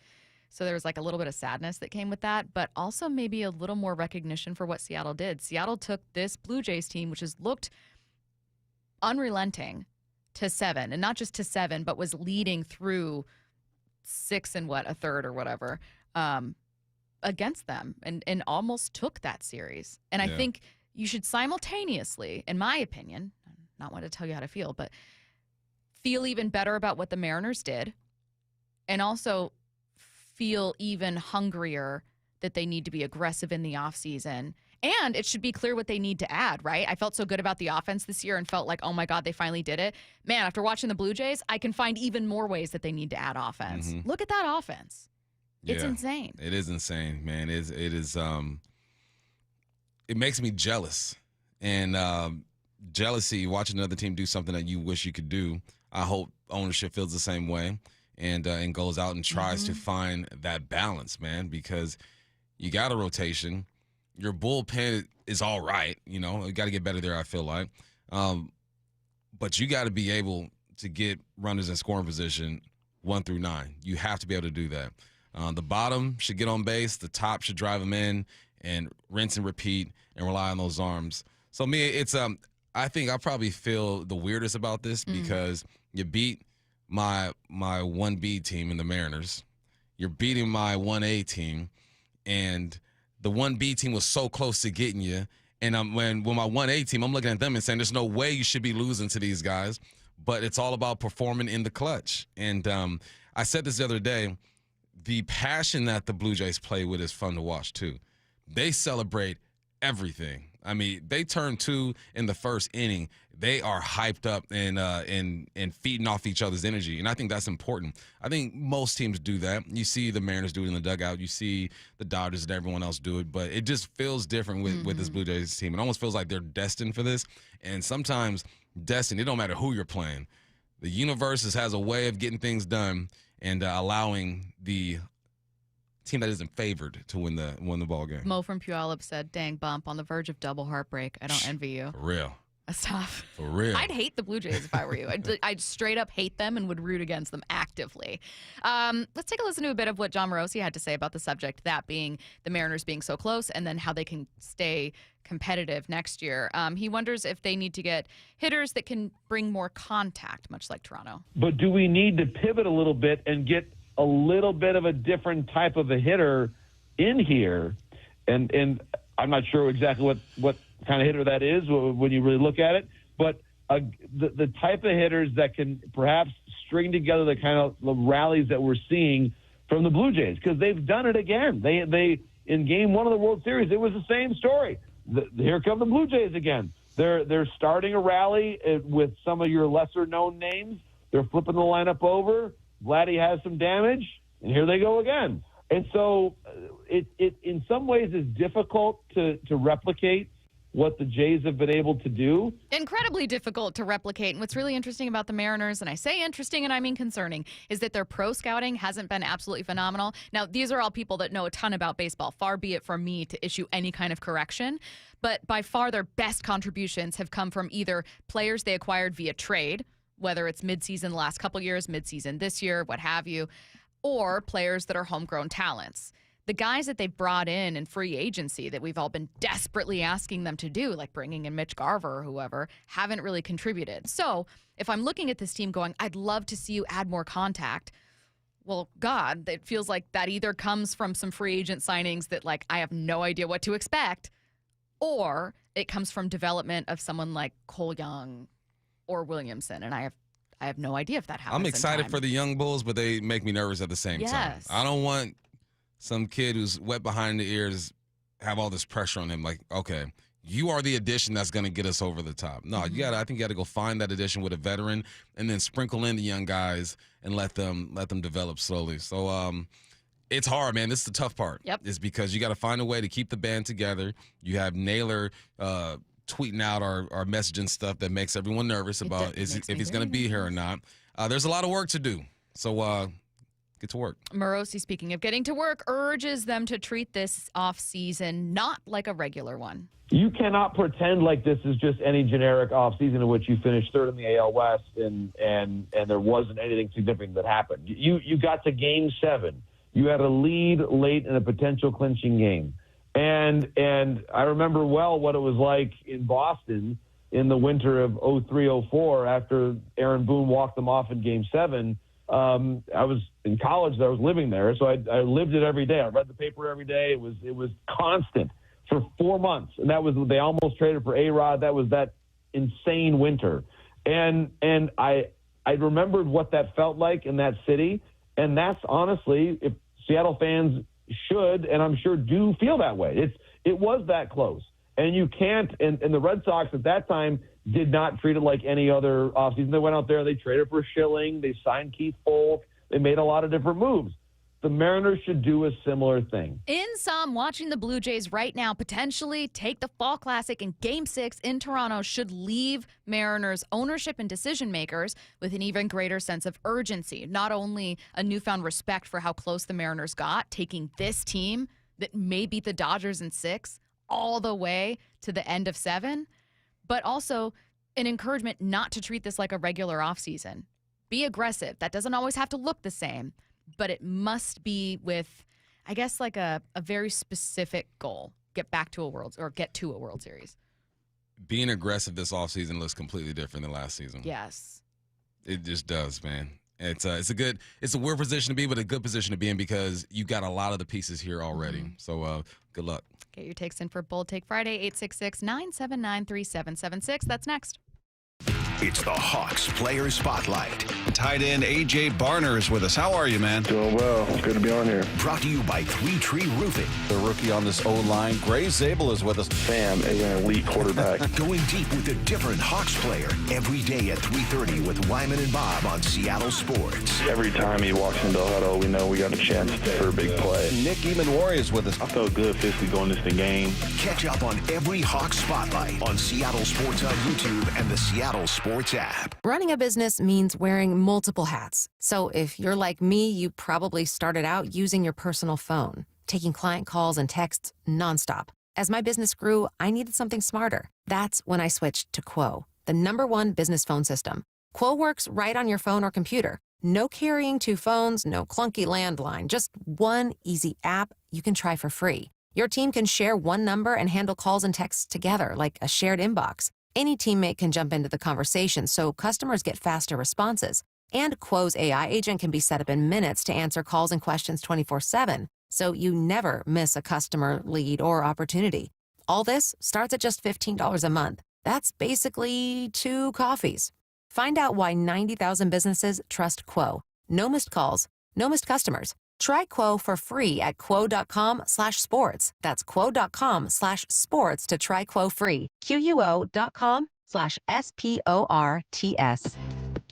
So there was like a little bit of sadness that came with that, but also maybe a little more recognition for what Seattle did. Seattle took this Blue Jays team, which has looked unrelenting, to 7, and not just to 7, but was leading through 6 and a third or whatever against them and almost took that series. And I think you should simultaneously, in my opinion, not want to tell you how to feel, but feel even better about what the Mariners did and also feel even hungrier that they need to be aggressive in the offseason. And it should be clear what they need to add, right? I felt so good about the offense this year and felt like, oh my God, they finally did it. Man, after watching the Blue Jays, I can find even more ways that they need to add offense. Mm-hmm. Look at that offense. It's insane. It is insane, man. It is it makes me jealous. And jealousy, watching another team do something that you wish you could do. I hope ownership feels the same way and goes out and tries to find that balance, man, because you got a rotation. Your bullpen is all right. You know, you got to get better there, I feel like. But you got to be able to get runners in scoring position 1 through 9. You have to be able to do that. The bottom should get on base. The top should drive them in and rinse and repeat and rely on those arms. So, me, it's I think I probably feel the weirdest about this because you beat my 1B team in the Mariners. You're beating my 1A team, and the 1B team was so close to getting you. And when my 1A team, I'm looking at them and saying, there's no way you should be losing to these guys. But it's all about performing in the clutch. And I said this the other day, the passion that the Blue Jays play with is fun to watch, too. They celebrate everything. I mean, they turned 2 in the first inning. They are hyped up and feeding off each other's energy, and I think that's important. I think most teams do that. You see the Mariners do it in the dugout. You see the Dodgers and everyone else do it, but it just feels different with this Blue Jays team. It almost feels like they're destined for this, and sometimes destined, it don't matter who you're playing. The universe has a way of getting things done and allowing the team that isn't favored to win the ball game. Mo from Puyallup said, "Dang bump, on the verge of double heartbreak. I don't envy you." For real. That's tough. For real. I'd hate the Blue Jays if I were you. I'd straight up hate them and would root against them actively. Let's take a listen to a bit of what John Morosi had to say about the subject, that being the Mariners being so close and then how they can stay competitive next year. He wonders if they need to get hitters that can bring more contact, much like Toronto. But do we need to pivot a little bit and get a little bit of a different type of a hitter in here? And I'm not sure exactly what kind of hitter that is when you really look at it, but the type of hitters that can perhaps string together the kind of the rallies that we're seeing from the Blue Jays, because they've done it again. They in Game 1 of the World Series, it was the same story. Here come the Blue Jays again. They're starting a rally with some of your lesser known names. They're flipping the lineup over. Vladdy has some damage, and here they go again. And so it in some ways is difficult to replicate what the Jays have been able to do. Incredibly difficult to replicate. And what's really interesting about the Mariners, and I say interesting and I mean concerning, is that their pro scouting hasn't been absolutely phenomenal. Now, these are all people that know a ton about baseball. Far be it from me to issue any kind of correction. But by far their best contributions have come from either players they acquired via trade, whether it's midseason the last couple years, midseason this year, what have you, or players that are homegrown talents. The guys that they've brought in free agency that we've all been desperately asking them to do, like bringing in Mitch Garver or whoever, haven't really contributed. So if I'm looking at this team going, I'd love to see you add more contact, well, God, it feels like that either comes from some free agent signings that, like, I have no idea what to expect, or it comes from development of someone like Cole Young or Williamson, and I have no idea if that happens. I'm excited for the young Bulls, but they make me nervous at the same time. I don't want some kid who's wet behind the ears have all this pressure on him. Like, okay, you are the addition that's going to get us over the top. No, I think you got to go find that addition with a veteran and then sprinkle in the young guys and let them develop slowly. So it's hard, man. This is the tough part. Yep. Is because you got to find a way to keep the band together. You have Naylor tweeting out our messaging stuff that makes everyone nervous about if he's going to be here or not. There's a lot of work to do. So get to work. Morosi, speaking of getting to work, urges them to treat this offseason not like a regular one. You cannot pretend like this is just any generic offseason in which you finished third in the AL West and there wasn't anything significant that happened. You got to Game 7. You had a lead late in a potential clinching game. And I remember well what it was like in Boston in the winter of 03-04 after Aaron Boone walked them off in Game 7. I was in college. I was living there, so I lived it every day. I read the paper every day. It was constant for 4 months, and they almost traded for A-Rod. That was that insane winter, and I remembered what that felt like in that city, and that's honestly, if Seattle fans should, and I'm sure do feel that way. It was that close, and you can't. And the Red Sox at that time did not treat it like any other offseason. They went out there, they traded for Schilling, they signed Keith Folk, they made a lot of different moves. The Mariners should do a similar thing. In sum, watching the Blue Jays right now potentially take the Fall Classic in Game 6 in Toronto should leave Mariners ownership and decision makers with an even greater sense of urgency. Not only a newfound respect for how close the Mariners got, taking this team that may beat the Dodgers in 6 all the way to the end of 7, but also an encouragement not to treat this like a regular offseason. Be aggressive. That doesn't always have to look the same, but it must be with, I guess, like a very specific goal. Get to a World Series. Being aggressive this offseason looks completely different than last season. Yes. It just does, man. It's a weird position to be, but a good position to be in because you got a lot of the pieces here already. So good luck. Get your takes in for Bold Take Friday, 866-979-3776. That's next. It's the Hawks Player Spotlight. Tight end A.J. Barner is with us. How are you, man? Doing well. It's good to be on here. Brought to you by Three Tree Roofing. The rookie on this O-line, Gray Zabel, is with us. Sam is an elite quarterback. Going deep with a different Hawks player every day at 3:30 with Wyman and Bob on Seattle Sports. Every time he walks into the huddle, we know we got a chance for a big play. Nick Emanwari is with us. I felt good physically going into the game. Catch up on every Hawks Spotlight on Seattle Sports on YouTube and the Seattle Sports app. Running a business means wearing multiple hats. So if you're like me, you probably started out using your personal phone, taking client calls and texts nonstop. As my business grew, I needed something smarter. That's when I switched to Quo, the #1 business phone system. Quo works right on your phone or computer. No carrying 2 phones, no clunky landline, just one easy app you can try for free. Your team can share one number and handle calls and texts together like a shared inbox. Any teammate can jump into the conversation, so customers get faster responses. And Quo's AI agent can be set up in minutes to answer calls and questions 24/7, so you never miss a customer, lead, or opportunity. All this starts at just $15 a month. That's basically 2 coffees. Find out why 90,000 businesses trust Quo. No missed calls, no missed customers. Try Quo for free at quo.com/sports. That's quo.com/sports to try Quo free. QUO.com/SPORTS.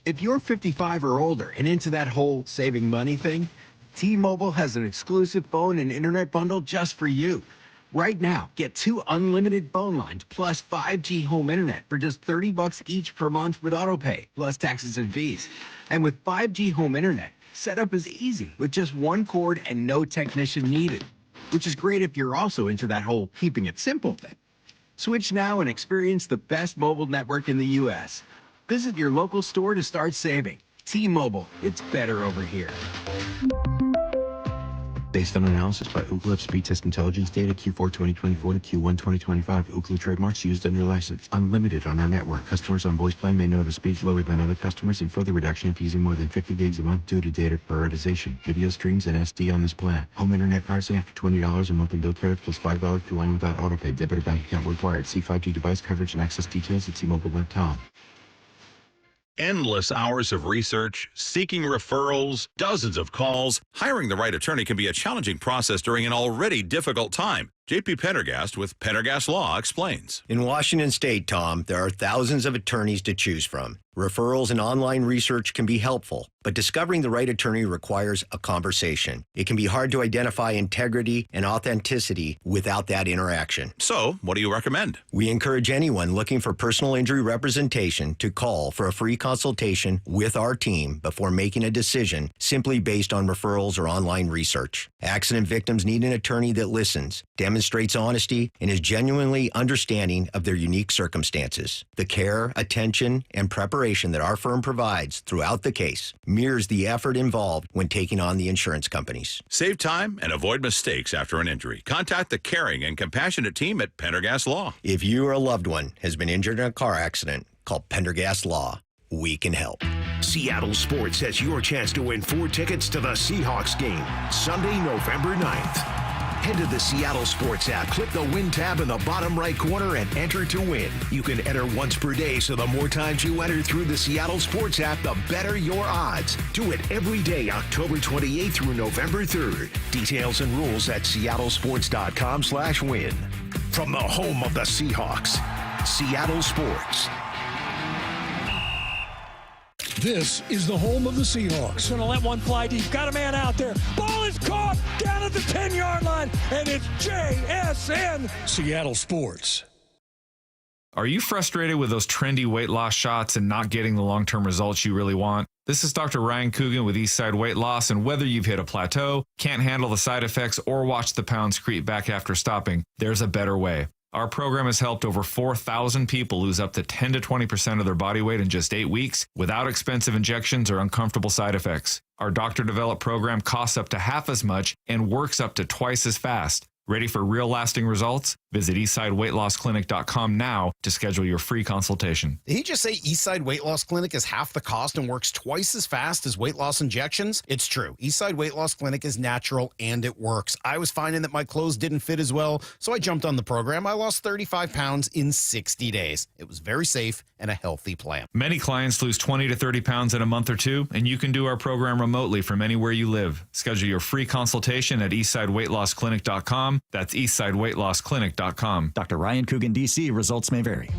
If you're 55 or older and into that whole saving money thing, T-Mobile has an exclusive phone and internet bundle just for you. Right now, get 2 unlimited phone lines plus 5G home internet for just $30 each per month with autopay, plus taxes and fees. And with 5G home internet, setup is easy with just 1 cord and no technician needed, which is great if you're also into that whole keeping it simple thing. Switch now and experience the best mobile network in the U.S. Visit your local store to start saving. T-Mobile, it's better over here. Based on analysis by Ookla Speed Test Intelligence data Q4 2024 to Q1 2025, Ookla trademarks used under license. Unlimited on our network. Customers on voice plan may notice speeds lower than other customers and further reduction if using more than 50 gigs a month due to data prioritization. Video streams and SD on this plan. Home internet pricing after $20 a monthly bill credit plus $5 to line without autopay. Debit or bank account required. See 5G device coverage and access details at T-Mobile.com. Endless hours of research, seeking referrals, dozens of calls. Hiring the right attorney can be a challenging process during an already difficult time. J.P. Pendergast with Pendergast Law explains. In Washington State, Tom, there are thousands of attorneys to choose from. Referrals and online research can be helpful, but discovering the right attorney requires a conversation. It can be hard to identify integrity and authenticity without that interaction. So, what do you recommend? We encourage anyone looking for personal injury representation to call for a free consultation with our team before making a decision simply based on referrals or online research. Accident victims need an attorney that listens, demonstrates honesty, and is genuinely understanding of their unique circumstances. The care, attention, and preparation that our firm provides throughout the case mirrors the effort involved when taking on the insurance companies. Save time and avoid mistakes after an injury. Contact the caring and compassionate team at Pendergast Law. If you or a loved one has been injured in a car accident, call Pendergast Law. We can help. Seattle Sports has your chance to win 4 tickets to the Seahawks game, Sunday, November 9th. Head to the Seattle Sports app, click the Win tab in the bottom right corner, and enter to win. You can enter once per day, so the more times you enter through the Seattle Sports app, the better your odds. Do it every day, October 28th through November 3rd. Details and rules at seattlesport.com/win. From the home of the Seahawks, Seattle Sports. This is the home of the Seahawks. Going to let one fly deep. Got a man out there. Ball is caught down at the 10-yard line, and it's JSN. Seattle Sports. Are you frustrated with those trendy weight loss shots and not getting the long-term results you really want? This is Dr. Ryan Coogan with Eastside Weight Loss, and whether you've hit a plateau, can't handle the side effects, or watch the pounds creep back after stopping, there's a better way. Our program has helped over 4,000 people lose up to 10 to 20% of their body weight in just 8 weeks without expensive injections or uncomfortable side effects. Our doctor-developed program costs up to half as much and works up to twice as fast. Ready for real lasting results? Visit eastsideweightlossclinic.com now to schedule your free consultation. Did he just say Eastside Weight Loss Clinic is half the cost and works twice as fast as weight loss injections? It's true. Eastside Weight Loss Clinic is natural and it works. I was finding that my clothes didn't fit as well, so I jumped on the program. I lost 35 pounds in 60 days. It was very safe and a healthy plan. Many clients lose 20 to 30 pounds in a month or two, and you can do our program remotely from anywhere you live. Schedule your free consultation at eastsideweightlossclinic.com. That's eastsideweightlossclinic.com. Dr. Ryan Coogan, D.C. Results may vary.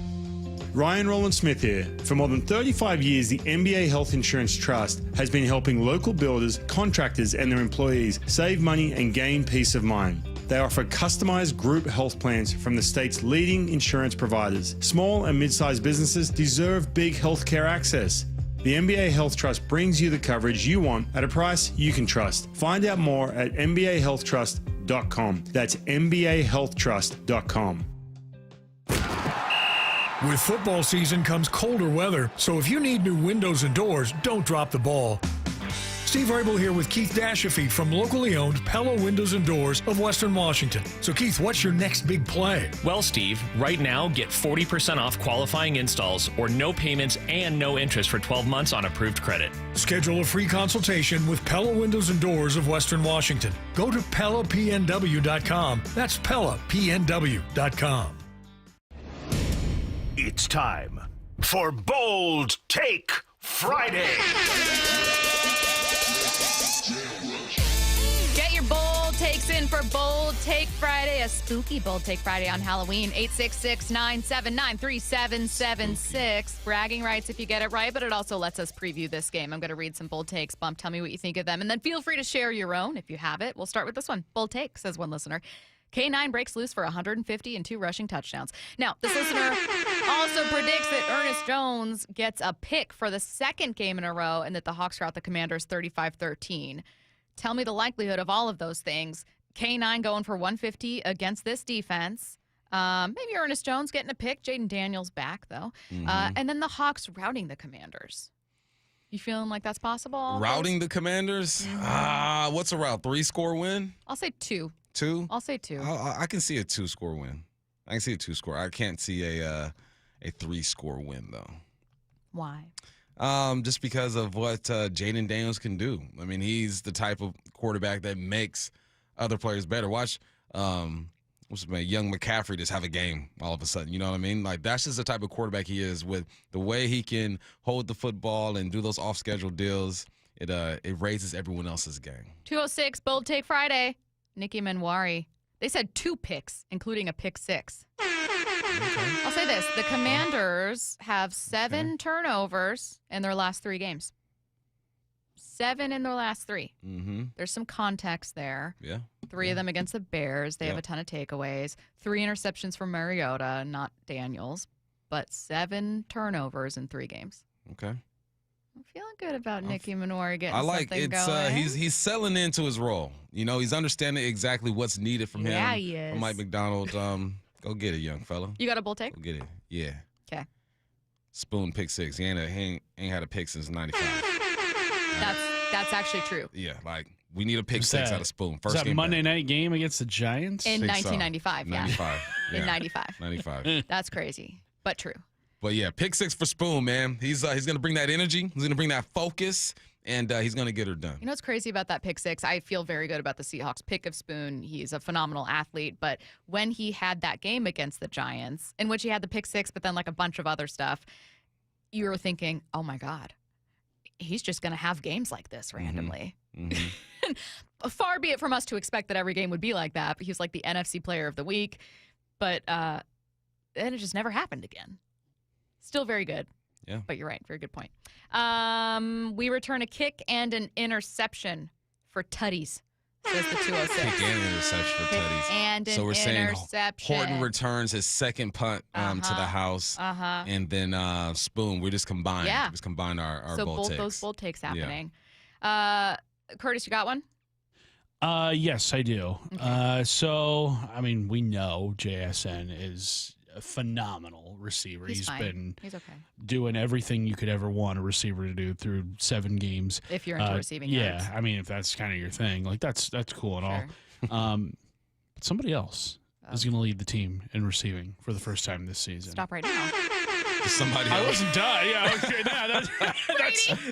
Ryan Rowland-Smith here. For more than 35 years, the NBA Health Insurance Trust has been helping local builders, contractors, and their employees save money and gain peace of mind. They offer customized group health plans from the state's leading insurance providers. Small and mid-sized businesses deserve big healthcare access. The NBA Health Trust brings you the coverage you want at a price you can trust. Find out more at mbahealthtrust.com. That's mbahealthtrust.com. With football season comes colder weather, so if you need new windows and doors, don't drop the ball. Steve Rabel here with Keith Dashafee from locally owned Pella Windows and Doors of Western Washington. So Keith, what's your next big play? Well, Steve, right now get 40% off qualifying installs or no payments and no interest for 12 months on approved credit. Schedule a free consultation with Pella Windows and Doors of Western Washington. Go to PellaPNW.com. That's PellaPNW.com. It's time for Bold Take Friday. Get your bold takes in for Bold Take Friday, a spooky Bold Take Friday on Halloween. 866-979-3776. Bragging rights if you get it right, but it also lets us preview this game. I'm going to read some bold takes. Bump, tell me what you think of them, and then feel free to share your own if you have it. We'll start with this one. Bold take, says one listener. K9 breaks loose for 150 and 2 rushing touchdowns. Now, this listener also predicts that Ernest Jones gets a pick for the second game in a row and that the Hawks rout the Commanders 35-13. Tell me the likelihood of all of those things. K9 going for 150 against this defense. Maybe Ernest Jones getting a pick. Jaden Daniels back, though. And then the Hawks routing the Commanders. You feeling like that's possible? Routing the Commanders? What's a route? 3-score win? I'll say 2. 2? I'll say 2. I can see a 2-score win. I can see a 2-score. I can't see a 3-score win, though. Why? Just because of what Jaden Daniels can do. I mean, he's the type of quarterback that makes other players better. Watch young McCaffrey just have a game all of a sudden. You know what I mean? Like, that's just the type of quarterback he is with the way he can hold the football and do those off-schedule deals. It raises everyone else's game. 206, Bold Take Friday. Nikki Manwari. They said 2 picks, including a pick 6. Okay. I'll say this. The Commanders have 7 turnovers in their last 3 games. 7 in their last 3. There's some context there. Yeah. 3 of them against the Bears. They have a ton of takeaways. 3 interceptions from Mariota, not Daniels, but 7 turnovers in 3 games. Okay. I'm feeling good about Nikki Manwari getting something going. He's selling into his role. You know, he's understanding exactly what's needed from him. Yeah, he is. From Mike Macdonald. Go get it, young fella. You got a bold take? Go get it. Yeah. Okay. Spoon pick 6. He ain't had a pick since 95. That's actually true. Yeah, like we need a pick 6 out of Spoon. First that game Monday night game against the Giants? In 1995, yeah. 95. Yeah. In 95. 95. That's crazy, but true. But yeah, pick 6 for Spoon, man. He's gonna bring that energy. He's gonna bring that focus, and he's gonna get her done. You know what's crazy about that pick 6? I feel very good about the Seahawks pick of Spoon. He's a phenomenal athlete, but when he had that game against the Giants, in which he had the pick 6, but then like a bunch of other stuff, you were thinking, oh my God, he's just gonna have games like this randomly. Far be it from us to expect that every game would be like that, but he was like the NFC Player of the Week, but then it just never happened again. Still very good. Yeah. But you're right. Very good point. We return a kick and an interception for Tutties, says the 206. Kick and an interception for Tutties. And an so we're saying interception. Horton returns his second punt to the house. And then Spoon, we just combined. Yeah. Just combined our so bold both takes. those bold takes happening. Yeah. Curtis, you got one? Yes, I do. Okay. So, I mean, we know JSN is a phenomenal receiver. He's been okay. Doing everything you could ever want a receiver to do through 7 games. If you're into receiving yards. Yeah, I mean, if that's kind of your thing, like that's cool and all. Somebody else. is going to lead the team in receiving for the first time this season. Stop right now. Somebody I else. wasn't done. Yeah, okay.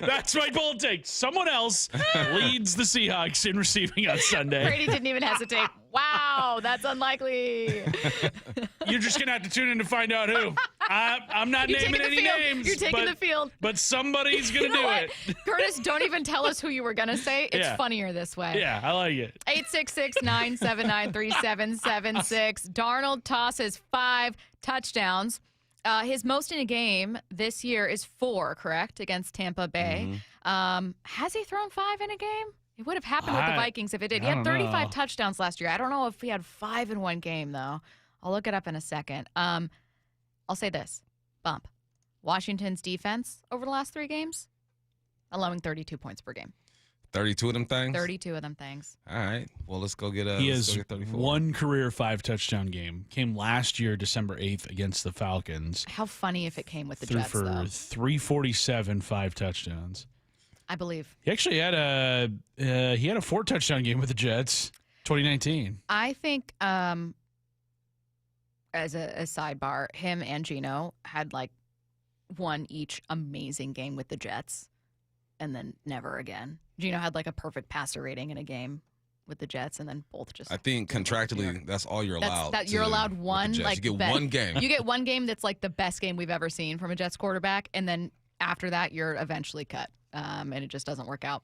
That's my bold take. Someone else leads the Seahawks in receiving on Sunday. Brady didn't even hesitate. Wow, that's unlikely. You're just going to have to tune in to find out who. I'm not naming any names. You're taking the field. But somebody's going to do it. Curtis, don't even tell us who you were going to say. It's funnier this way. Yeah, I like it. 866-979-3776. Darnold tosses 5 touchdowns. His most in a game this year is 4, correct, against Tampa Bay. Has he thrown 5 in a game? It would have happened with the Vikings if it did. He had 35 touchdowns last year. I don't know if he had 5 in one game, though. I'll look it up in a second. I'll say this. Bump. Washington's defense over the last 3 games, allowing 32 points per game. 32 of them things? 32 of them things. All right. Well, let's go get He has one career 5-touchdown game. Came last year, December 8th, against the Falcons. How funny if it came with the Threw Jets, for though. 347, 5 touchdowns. I believe. He actually had a 4-touchdown game with the Jets, 2019. I think, as a sidebar, him and Gino had like one each amazing game with the Jets, and then never again. Gino had like a perfect passer rating in a game with the Jets, and then both just. I think contractually, that's all you're allowed. You're allowed one. Like you get one game. You get one game that's like the best game we've ever seen from a Jets quarterback, and then after that, you're eventually cut, and it just doesn't work out.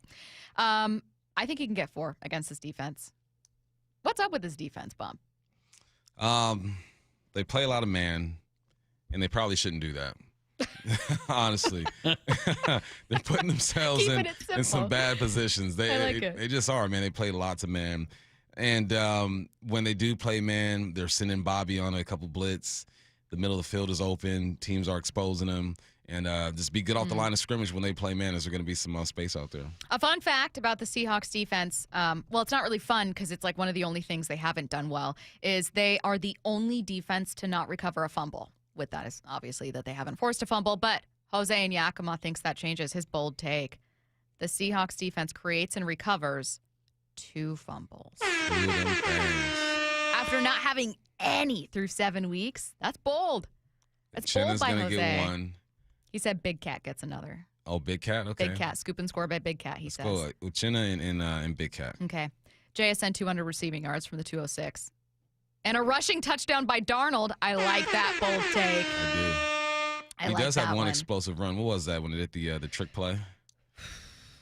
I think he can get 4 against this defense. What's up with this defense, Bump? They play a lot of man, and they probably shouldn't do that. Honestly, they're putting themselves in some bad positions. They just are, man. They play lots of man, and when they do play man, they're sending Bobby on a couple blitz. The middle of the field is open. Teams are exposing them, and just be good off the line of scrimmage when they play man. Is there going to be some space out there? A fun fact about the Seahawks defense, well, it's not really fun because it's like one of the only things they haven't done well, is they are the only defense to not recover a fumble. With that is obviously that they haven't forced a fumble, but Jose and Yakima thinks that changes. His bold take. The Seahawks defense creates and recovers 2 fumbles. After not having any through 7 weeks. That's bold. That's bold by Jose. Get one. He said Big Cat gets another. Oh, Big Cat? Okay. Big Cat. Scoop and score by Big Cat, he says. Let's go Uchenna and Big Cat. Okay. JSN 200 receiving yards from the 206. And a rushing touchdown by Darnold. I like that bold take. I do. He does have one explosive run. What was that when it hit the trick play?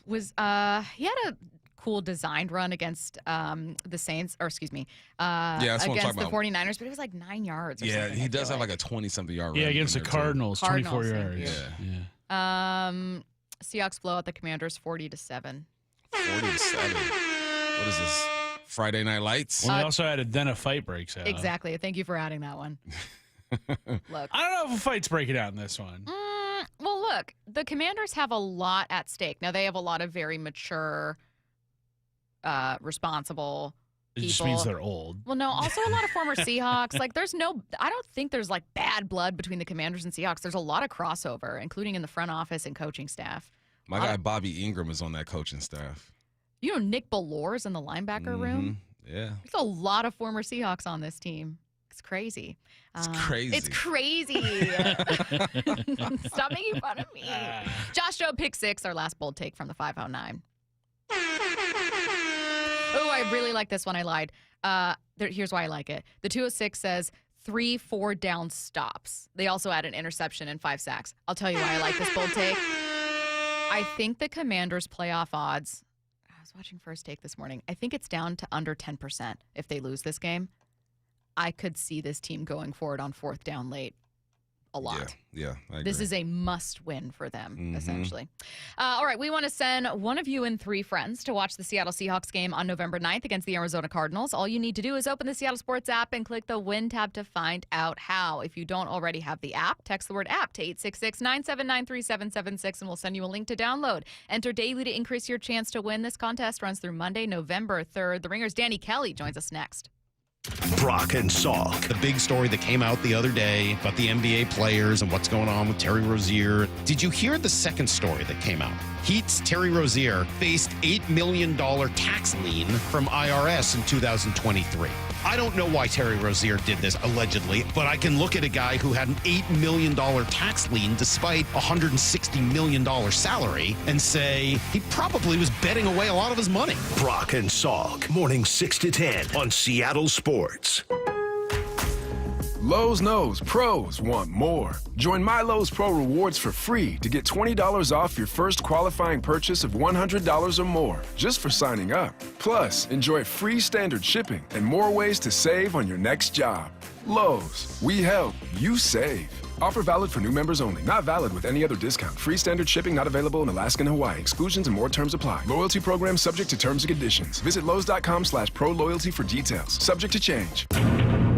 He had a cool designed run against the Saints, or excuse me, against the 49ers, but it was like 9 yards. Or something, he does have like a 20-something yard run. Yeah, against the Cardinals, 24 yards. Yeah. Seahawks blow out the Commanders 40-7. 40-7. What is this? Friday Night Lights? Well, they also added then a fight breaks out. Exactly. Thank you for adding that one. Look, I don't know if a fight's breaking out in this one. Well, look, the Commanders have a lot at stake. Now, they have a lot of very mature, responsible people. It just means they're old. Well, no, also a lot of former Seahawks. Like, I don't think there's like bad blood between the Commanders and Seahawks. There's a lot of crossover, including in the front office and coaching staff. My guy Bobby Ingram is on that coaching staff. You know, Nick Ballor's in the linebacker room. Yeah. There's a lot of former Seahawks on this team. It's crazy. It's crazy. It's crazy. Stop making fun of me. Josh Jobe, pick 6, our last bold take from the 509. Oh, I really like this one. I lied. Here's why I like it. The 206 says 3 4-down stops. They also add an interception and 5 sacks. I'll tell you why I like this bold take. I think the Commanders' playoff odds, I was watching First Take this morning, I think it's down to under 10% if they lose this game. I could see this team going forward on 4th down late a lot. Yeah, I agree. This is a must win for them, essentially. All right, we want to send one of you and 3 friends to watch the Seattle Seahawks game on November 9th against the Arizona Cardinals. All you need to do is open the Seattle Sports app and click the Win tab to find out how. If you don't already have the app, text the word app to 866-979-3776 and we'll send you a link to download. Enter daily to increase your chance to win. This contest runs through Monday, November 3rd. The Ringer's Danny Kelly joins us next. Brock and Salk. The big story that came out the other day about the NBA players and what's going on with Terry Rozier. Did you hear the second story that came out? Heat's Terry Rozier faced $8 million tax lien from IRS in 2023. I don't know why Terry Rozier did this, allegedly, but I can look at a guy who had an $8 million tax lien despite $160 million salary and say he probably was betting away a lot of his money. Brock and Salk, morning 6 to 10 on Seattle Sports. Lowe's knows pros want more. Join My Lowe's Pro Rewards for free to get $20 off your first qualifying purchase of $100 or more just for signing up. Plus, enjoy free standard shipping and more ways to save on your next job. Lowe's, we help, you save. Offer valid for new members only. Not valid with any other discount. Free standard shipping not available in Alaska and Hawaii. Exclusions and more terms apply. Loyalty program subject to terms and conditions. Visit Lowe's.com/pro loyalty for details. Subject to change.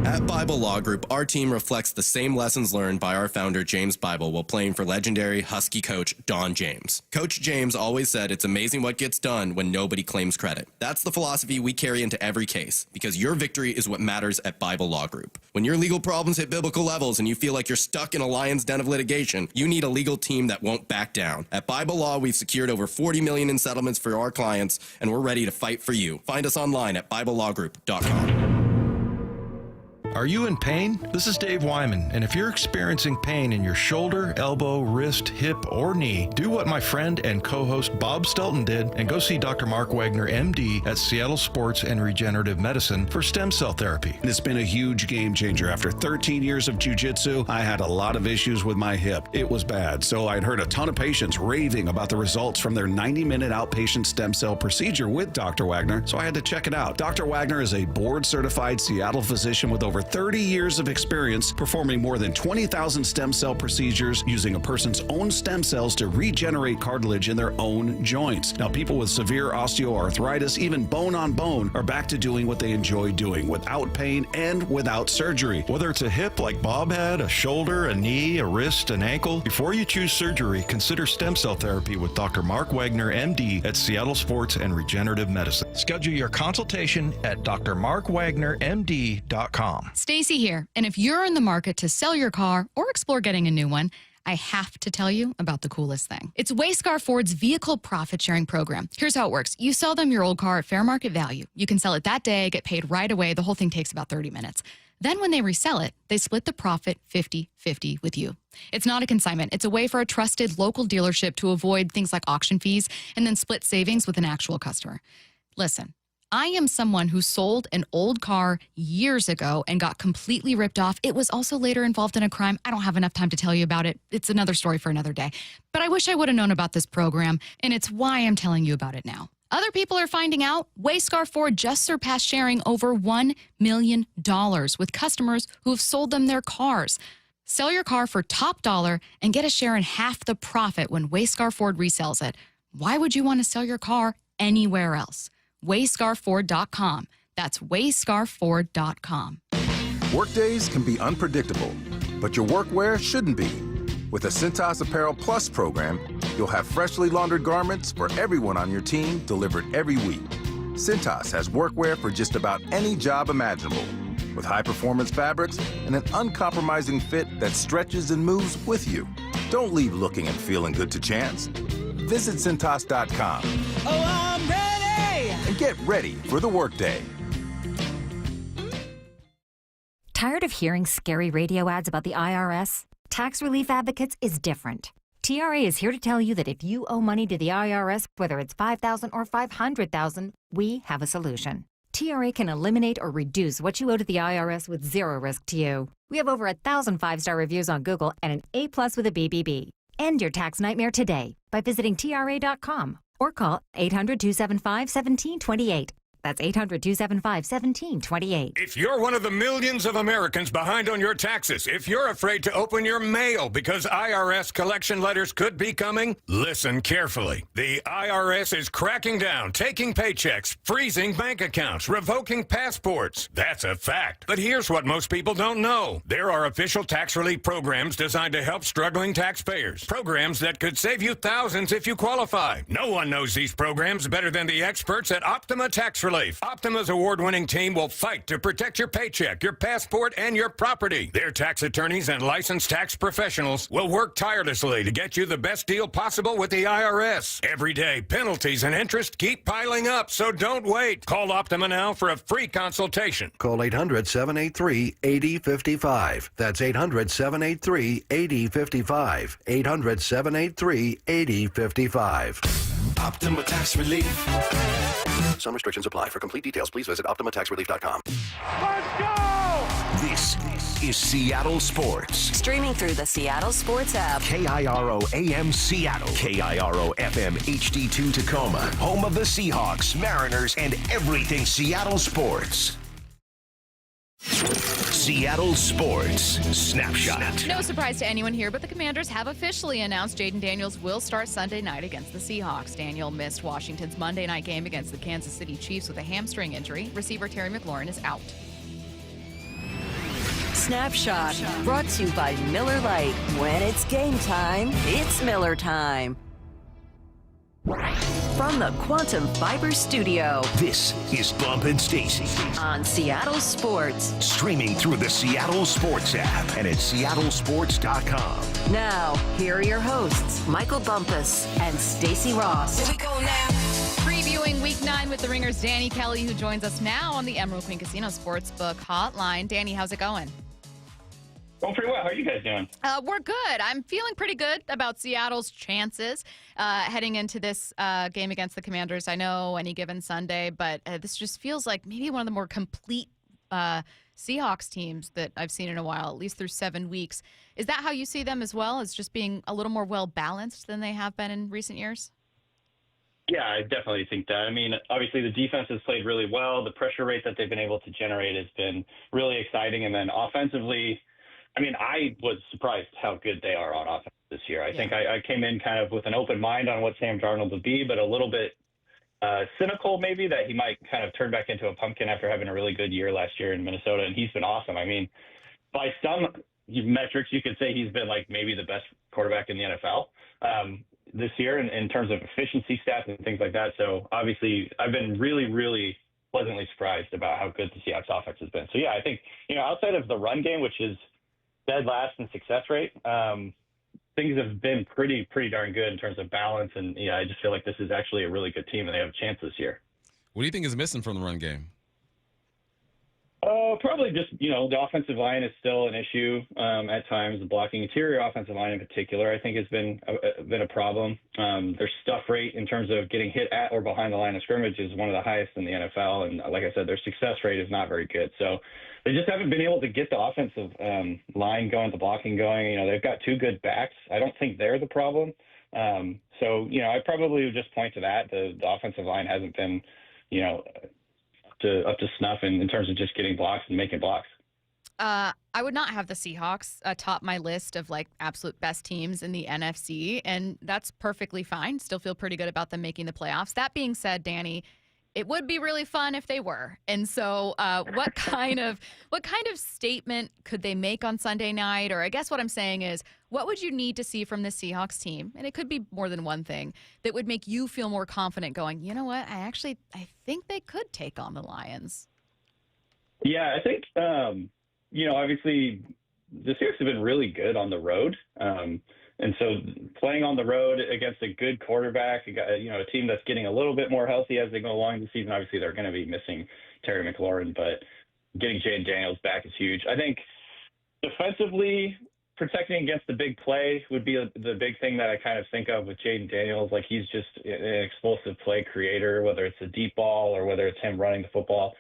At Bible Law Group, our team reflects the same lessons learned by our founder, James Bible, while playing for legendary Husky coach Don James. Coach James always said it's amazing what gets done when nobody claims credit. That's the philosophy we carry into every case, because your victory is what matters at Bible Law Group. When your legal problems hit biblical levels and you feel like you're stuck in a lion's den of litigation, you need a legal team that won't back down. At Bible Law, we've secured over $40 million in settlements for our clients, and we're ready to fight for you. Find us online at BibleLawGroup.com. Are you in pain? This is Dave Wyman, and if you're experiencing pain in your shoulder, elbow, wrist, hip, or knee, do what my friend and co-host Bob Stelton did and go see Dr. Mark Wagner, MD, at Seattle Sports and Regenerative Medicine for stem cell therapy. It's been a huge game changer. After 13 years of jiu-jitsu, I had a lot of issues with my hip. It was bad, so I'd heard a ton of patients raving about the results from their 90-minute outpatient stem cell procedure with Dr. Wagner, so I had to check it out. Dr. Wagner is a board-certified Seattle physician with over 30 years of experience performing more than 20,000 stem cell procedures using a person's own stem cells to regenerate cartilage in their own joints. Now, people with severe osteoarthritis, even bone on bone, are back to doing what they enjoy doing without pain and without surgery. Whether it's a hip like Bob had, a shoulder, a knee, a wrist, an ankle, before you choose surgery, consider stem cell therapy with Dr. Mark Wagner, MD, at Seattle Sports and Regenerative Medicine. Schedule your consultation at drmarkwagnermd.com. Stacy here, and if you're in the market to sell your car or explore getting a new one, I have to tell you about the coolest thing. It's Wayscar Ford's vehicle profit sharing program. Here's how it works. You sell them your old car at fair market value. You can sell it that day, get paid right away. The whole thing takes about 30 minutes. Then when they resell it, they split the profit 50-50 with you. It's not a consignment. It's a way for a trusted local dealership to avoid things like auction fees and then split savings with an actual customer. Listen. I am someone who sold an old car years ago and got completely ripped off. It was also later involved in a crime. I don't have enough time to tell you about it. It's another story for another day. But I wish I would have known about this program, and it's why I'm telling you about it now. Other people are finding out Wayscar Ford just surpassed sharing over $1 million with customers who have sold them their cars. Sell your car for top dollar and get a share in half the profit when Wayscar Ford resells it. Why would you want to sell your car anywhere else? Wayscarford.com. That's Wayscarford.com. Workdays can be unpredictable, but your workwear shouldn't be. With the Cintas Apparel Plus program, you'll have freshly laundered garments for everyone on your team delivered every week. Cintas has workwear for just about any job imaginable, with high-performance fabrics and an uncompromising fit that stretches and moves with you. Don't leave looking and feeling good to chance. Visit Cintas.com. Oh, I'm ready! And get ready for the workday. Tired of hearing scary radio ads about the IRS? Tax Relief Advocates is different. TRA is here to tell you that if you owe money to the IRS, whether it's $5,000 or $500,000, we have a solution. TRA can eliminate or reduce what you owe to the IRS with zero risk to you. We have over 1,000 5-star reviews on Google and an A+ with a BBB. End your tax nightmare today by visiting TRA.com or call 800-275-1728. That's 800-275-1728. If you're one of the millions of Americans behind on your taxes, if you're afraid to open your mail because IRS collection letters could be coming, listen carefully. The IRS is cracking down, taking paychecks, freezing bank accounts, revoking passports. That's a fact. But here's what most people don't know. There are official tax relief programs designed to help struggling taxpayers. Programs that could save you thousands if you qualify. No one knows these programs better than the experts at Optima Tax Relief. relief. Optima's award-winning team will fight to protect your paycheck, your passport, and your property. Their tax attorneys and licensed tax professionals will work tirelessly to get you the best deal possible with the IRS. Every day, penalties and interest keep piling up, so don't wait. Call Optima now for a free consultation. Call 800-783-8055. That's 800-783-8055. 800-783-8055. Optima Tax Relief. Some restrictions apply. For complete details, please visit OptimaTaxRelief.com. Let's go! This is Seattle Sports. Streaming through the Seattle Sports app. KIRO AM Seattle. KIRO FM HD2 Tacoma. Home of the Seahawks, Mariners, and everything Seattle sports. Seattle Sports Snapshot. No surprise to anyone here, but the Commanders have officially announced Jaden Daniels will start Sunday night against the Seahawks. Daniel missed Washington's Monday night game against the Kansas City Chiefs with a hamstring injury. Receiver Terry McLaurin is out. Snapshot, brought to you by Miller Lite. When it's game time, it's Miller time. From the Quantum Fiber Studio, this is Bump and Stacy on Seattle Sports. Streaming through the Seattle Sports app and at seattlesports.com. Now, here are your hosts, Michael Bumpus and Stacy Ross. Here we go now. Previewing Week 9 with the Ringers' Danny Kelly, who joins us now on the Emerald Queen Casino Sportsbook Hotline. Danny, how's it going? Going pretty well. How are you guys doing? We're good. I'm feeling pretty good about Seattle's chances heading into this game against the Commanders. I know any given Sunday, but this just feels like maybe one of the more complete Seahawks teams that I've seen in a while, at least through 7 weeks. Is that how you see them as well, as just being a little more well-balanced than they have been in recent years? Yeah, I definitely think that. I mean, obviously the defense has played really well. The pressure rate that they've been able to generate has been really exciting. And then offensively, I mean, I was surprised how good they are on offense this year. I think I came in kind of with an open mind on what Sam Darnold would be, but a little bit cynical maybe that he might kind of turn back into a pumpkin after having a really good year last year in Minnesota, and he's been awesome. I mean, by some metrics, you could say he's been like maybe the best quarterback in the NFL this year in terms of efficiency stats and things like that. So obviously I've been really, really pleasantly surprised about how good the Seahawks offense has been. So yeah, I think, outside of the run game, which is dead last in success rate, things have been pretty darn good in terms of balance. And I just feel like this is actually a really good team and they have a chance this year. What do you think is missing from the run game? Probably just, the offensive line is still an issue at times. The blocking interior offensive line in particular, I think, has been a problem. Their stuff rate in terms of getting hit at or behind the line of scrimmage is one of the highest in the NFL. And like I said, their success rate is not very good. So they just haven't been able to get the offensive line going, the blocking going. They've got two good backs. I don't think they're the problem. So I probably would just point to that. The offensive line hasn't been, up to snuff in terms of just getting blocks and making blocks. I would not have the Seahawks atop my list of absolute best teams in the NFC, and that's perfectly fine. Still feel pretty good about them making the playoffs. That being said, Danny, it would be really fun if they were. And so what kind of statement could they make on Sunday night? Or I guess what I'm saying is, what would you need to see from the Seahawks team? And it could be more than one thing that would make you feel more confident going, you know what, I think they could take on the Lions. Yeah, I think, obviously the Seahawks have been really good on the road. And so playing on the road against a good quarterback, a team that's getting a little bit more healthy as they go along the season, obviously they're going to be missing Terry McLaurin, but getting Jaden Daniels back is huge. I think defensively, protecting against the big play would be the big thing that I kind of think of with Jaden Daniels. Like, he's just an explosive play creator, whether it's a deep ball or whether it's him running the football.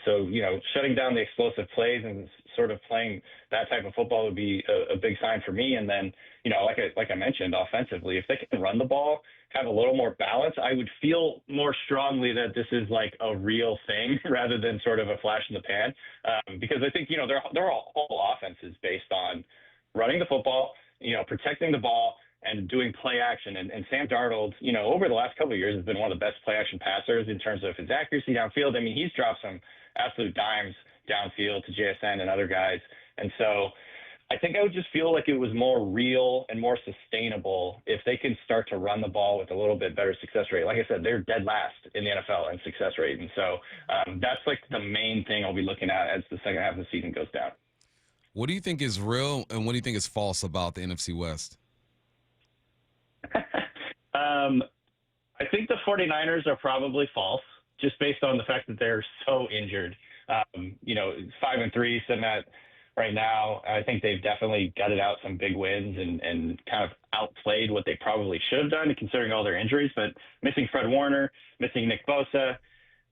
So, shutting down the explosive plays and sort of playing that type of football would be a big sign for me. And then, like I mentioned, offensively, if they can run the ball, have a little more balance, I would feel more strongly that this is like a real thing rather than sort of a flash in the pan. Because I think, their whole offense is based on running the football, protecting the ball, and doing play action. And Sam Darnold, over the last couple of years has been one of the best play action passers in terms of his accuracy downfield. I mean, he's dropped some absolute dimes downfield to JSN and other guys. And so I think I would just feel like it was more real and more sustainable if they can start to run the ball with a little bit better success rate. Like I said, they're dead last in the NFL in success rate. And so that's like the main thing I'll be looking at as the second half of the season goes down. What do you think is real and what do you think is false about the NFC West? I think the 49ers are probably false, just based on the fact that they're so injured. 5-3 sitting at right now. I think they've definitely gutted out some big wins and kind of outplayed what they probably should have done, considering all their injuries. But missing Fred Warner, missing Nick Bosa,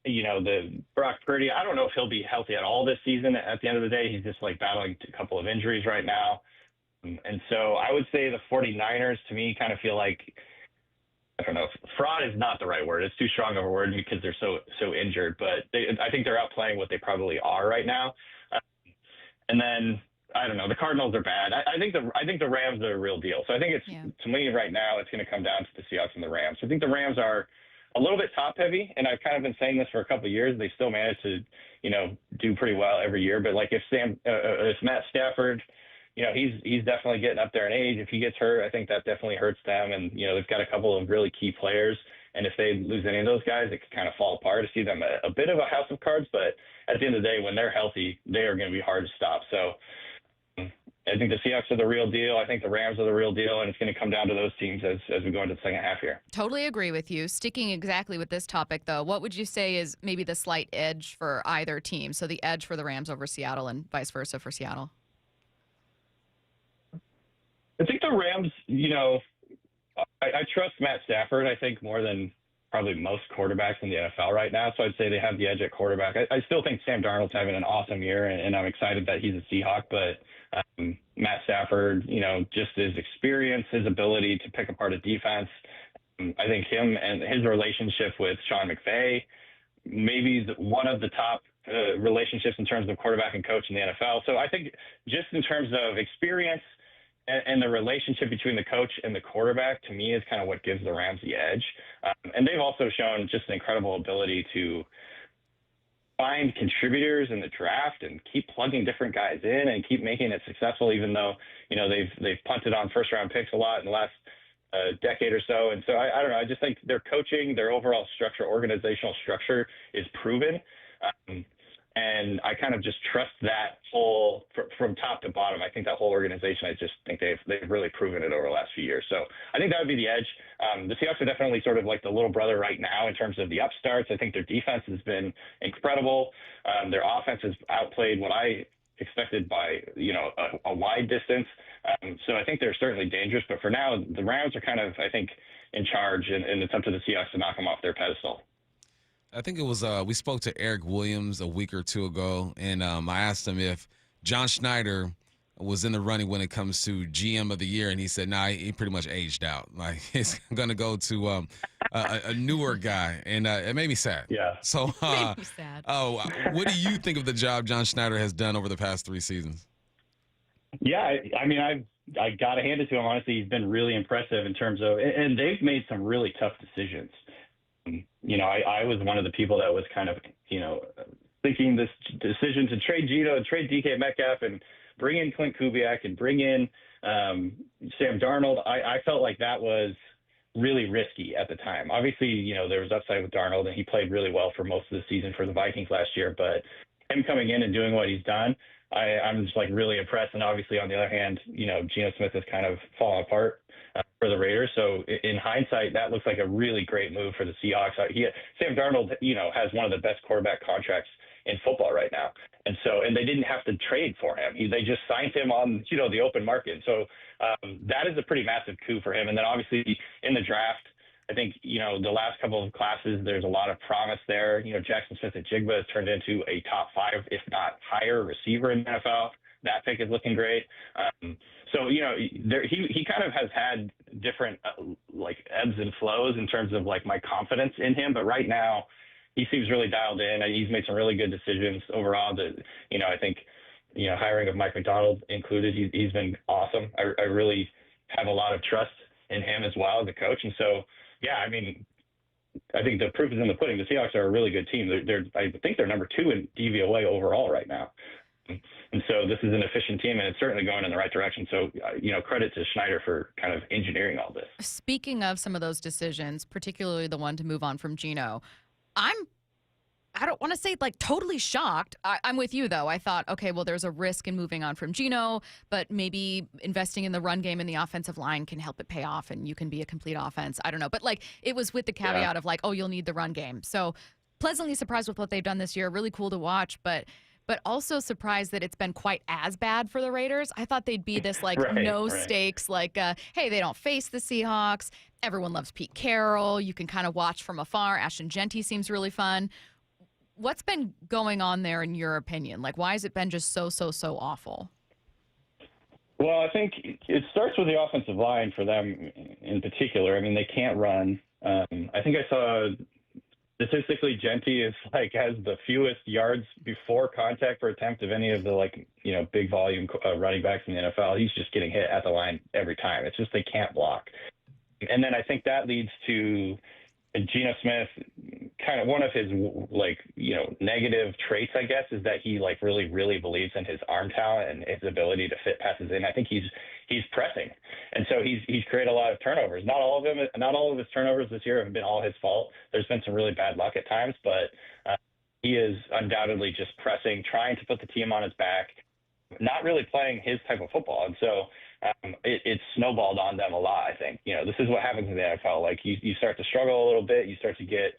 the Brock Purdy, I don't know if he'll be healthy at all this season. At the end of the day, he's just like battling a couple of injuries right now. And so I would say the 49ers, to me, kind of feel like, I don't know, fraud is not the right word. It's too strong of a word because they're so injured. But I think they're outplaying what they probably are right now. And then, I don't know, the Cardinals are bad. I think the Rams are a real deal. So I think to me right now, it's going to come down to the Seahawks and the Rams. I think the Rams are a little bit top heavy, and I've kind of been saying this for a couple of years. They still manage to, do pretty well every year. But like if Matt Stafford, he's definitely getting up there in age. If he gets hurt, I think that definitely hurts them. And, they've got a couple of really key players. And if they lose any of those guys, it could kind of fall apart. To see them a bit of a house of cards. But at the end of the day, when they're healthy, they are going to be hard to stop. So I think the Seahawks are the real deal. I think the Rams are the real deal. And it's going to come down to those teams as we go into the second half here. Totally agree with you. Sticking exactly with this topic, though, what would you say is maybe the slight edge for either team? So the edge for the Rams over Seattle and vice versa for Seattle. I think the Rams, I trust Matt Stafford, I think, more than probably most quarterbacks in the NFL right now. So I'd say they have the edge at quarterback. I still think Sam Darnold's having an awesome year, and I'm excited that he's a Seahawk. But Matt Stafford, just his experience, his ability to pick apart a defense, I think him and his relationship with Sean McVay, maybe one of the top relationships in terms of quarterback and coach in the NFL. So I think just in terms of experience, and the relationship between the coach and the quarterback, to me, is kind of what gives the Rams the edge. And they've also shown just an incredible ability to find contributors in the draft and keep plugging different guys in and keep making it successful, even though, they've punted on first-round picks a lot in the last decade or so. And so I don't know. I just think their coaching, their overall structure, organizational structure is proven. And I kind of just trust that whole from top to bottom. I think that whole organization, I just think they've really proven it over the last few years. So I think that would be the edge. The Seahawks are definitely sort of like the little brother right now in terms of the upstarts. I think their defense has been incredible. Their offense has outplayed what I expected by, a wide distance. So I think they're certainly dangerous. But for now, the Rams are kind of, I think, in charge, and it's up to the Seahawks to knock them off their pedestal. I think it was we spoke to Riq Williams a week or two ago, and I asked him if John Schneider was in the running when it comes to GM of the year, and he said, nah, he pretty much aged out. Like, he's going to go to a newer guy, and it made me sad. Yeah. So made me sad. What do you think of the job John Schneider has done over the past 3 seasons? Yeah, I mean, I got to hand it to him. Honestly, he's been really impressive in terms of – and they've made some really tough decisions. I was one of the people that was kind of, thinking this decision to trade Gino and trade DK Metcalf and bring in Clint Kubiak and bring in Sam Darnold. I felt like that was really risky at the time. Obviously, there was upside with Darnold, and he played really well for most of the season for the Vikings last year. But him coming in and doing what he's done, I'm just like really impressed. And obviously, on the other hand, Geno Smith has kind of fallen apart for the Raiders. So in hindsight, that looks like a really great move for the Seahawks. Sam Darnold, has one of the best quarterback contracts in football right now. And they didn't have to trade for him. They just signed him on, the open market. So that is a pretty massive coup for him. And then obviously in the draft, I think, the last couple of classes, there's a lot of promise there. Jackson Smith-Njigba has turned into a top 5, if not higher, receiver in the NFL. That pick is looking great. So, he kind of has had different ebbs and flows in terms of my confidence in him. But right now he seems really dialed in. He's made some really good decisions overall. I think, hiring of Mike Macdonald included, he's been awesome. I really have a lot of trust in him as well as a coach. And so, yeah, I mean, I think the proof is in the pudding. The Seahawks are a really good team. I think they're number 2 in DVOA overall right now. And so this is an efficient team, and it's certainly going in the right direction. So, credit to Schneider for kind of engineering all this. Speaking of some of those decisions, particularly the one to move on from Geno, I don't want to say like totally shocked. I'm with you, though. I thought, okay, well, there's a risk in moving on from Geno, but maybe investing in the run game and the offensive line can help it pay off and you can be a complete offense. I don't know. But like it was with the caveat of like, oh, you'll need the run game. So pleasantly surprised with what they've done this year. Really cool to watch, but also surprised that it's been quite as bad for the Raiders. I thought they'd be this like stakes, like, hey, they don't face the Seahawks. Everyone loves Pete Carroll. You can kind of watch from afar. Ashton Genty seems really fun. What's been going on there in your opinion? Like, why has it been just so awful? Well, I think it starts with the offensive line for them in particular. I mean, they can't run. I think I saw statistically Genty has the fewest yards before contact per attempt of any of the big volume running backs in the NFL. He's just getting hit at the line every time. It's just they can't block. And then I think that leads to Geno Smith, kind of one of his negative traits, I guess, is that he really believes in his arm talent and his ability to fit passes in. I think he's pressing, and so he's created a lot of turnovers. Not all of his turnovers this year have been all his fault. There's been some really bad luck at times, but he is undoubtedly just pressing, trying to put the team on his back, not really playing his type of football, and so. It's snowballed on them a lot, I think. This is what happens in the NFL. Like, you start to struggle a little bit. You start to get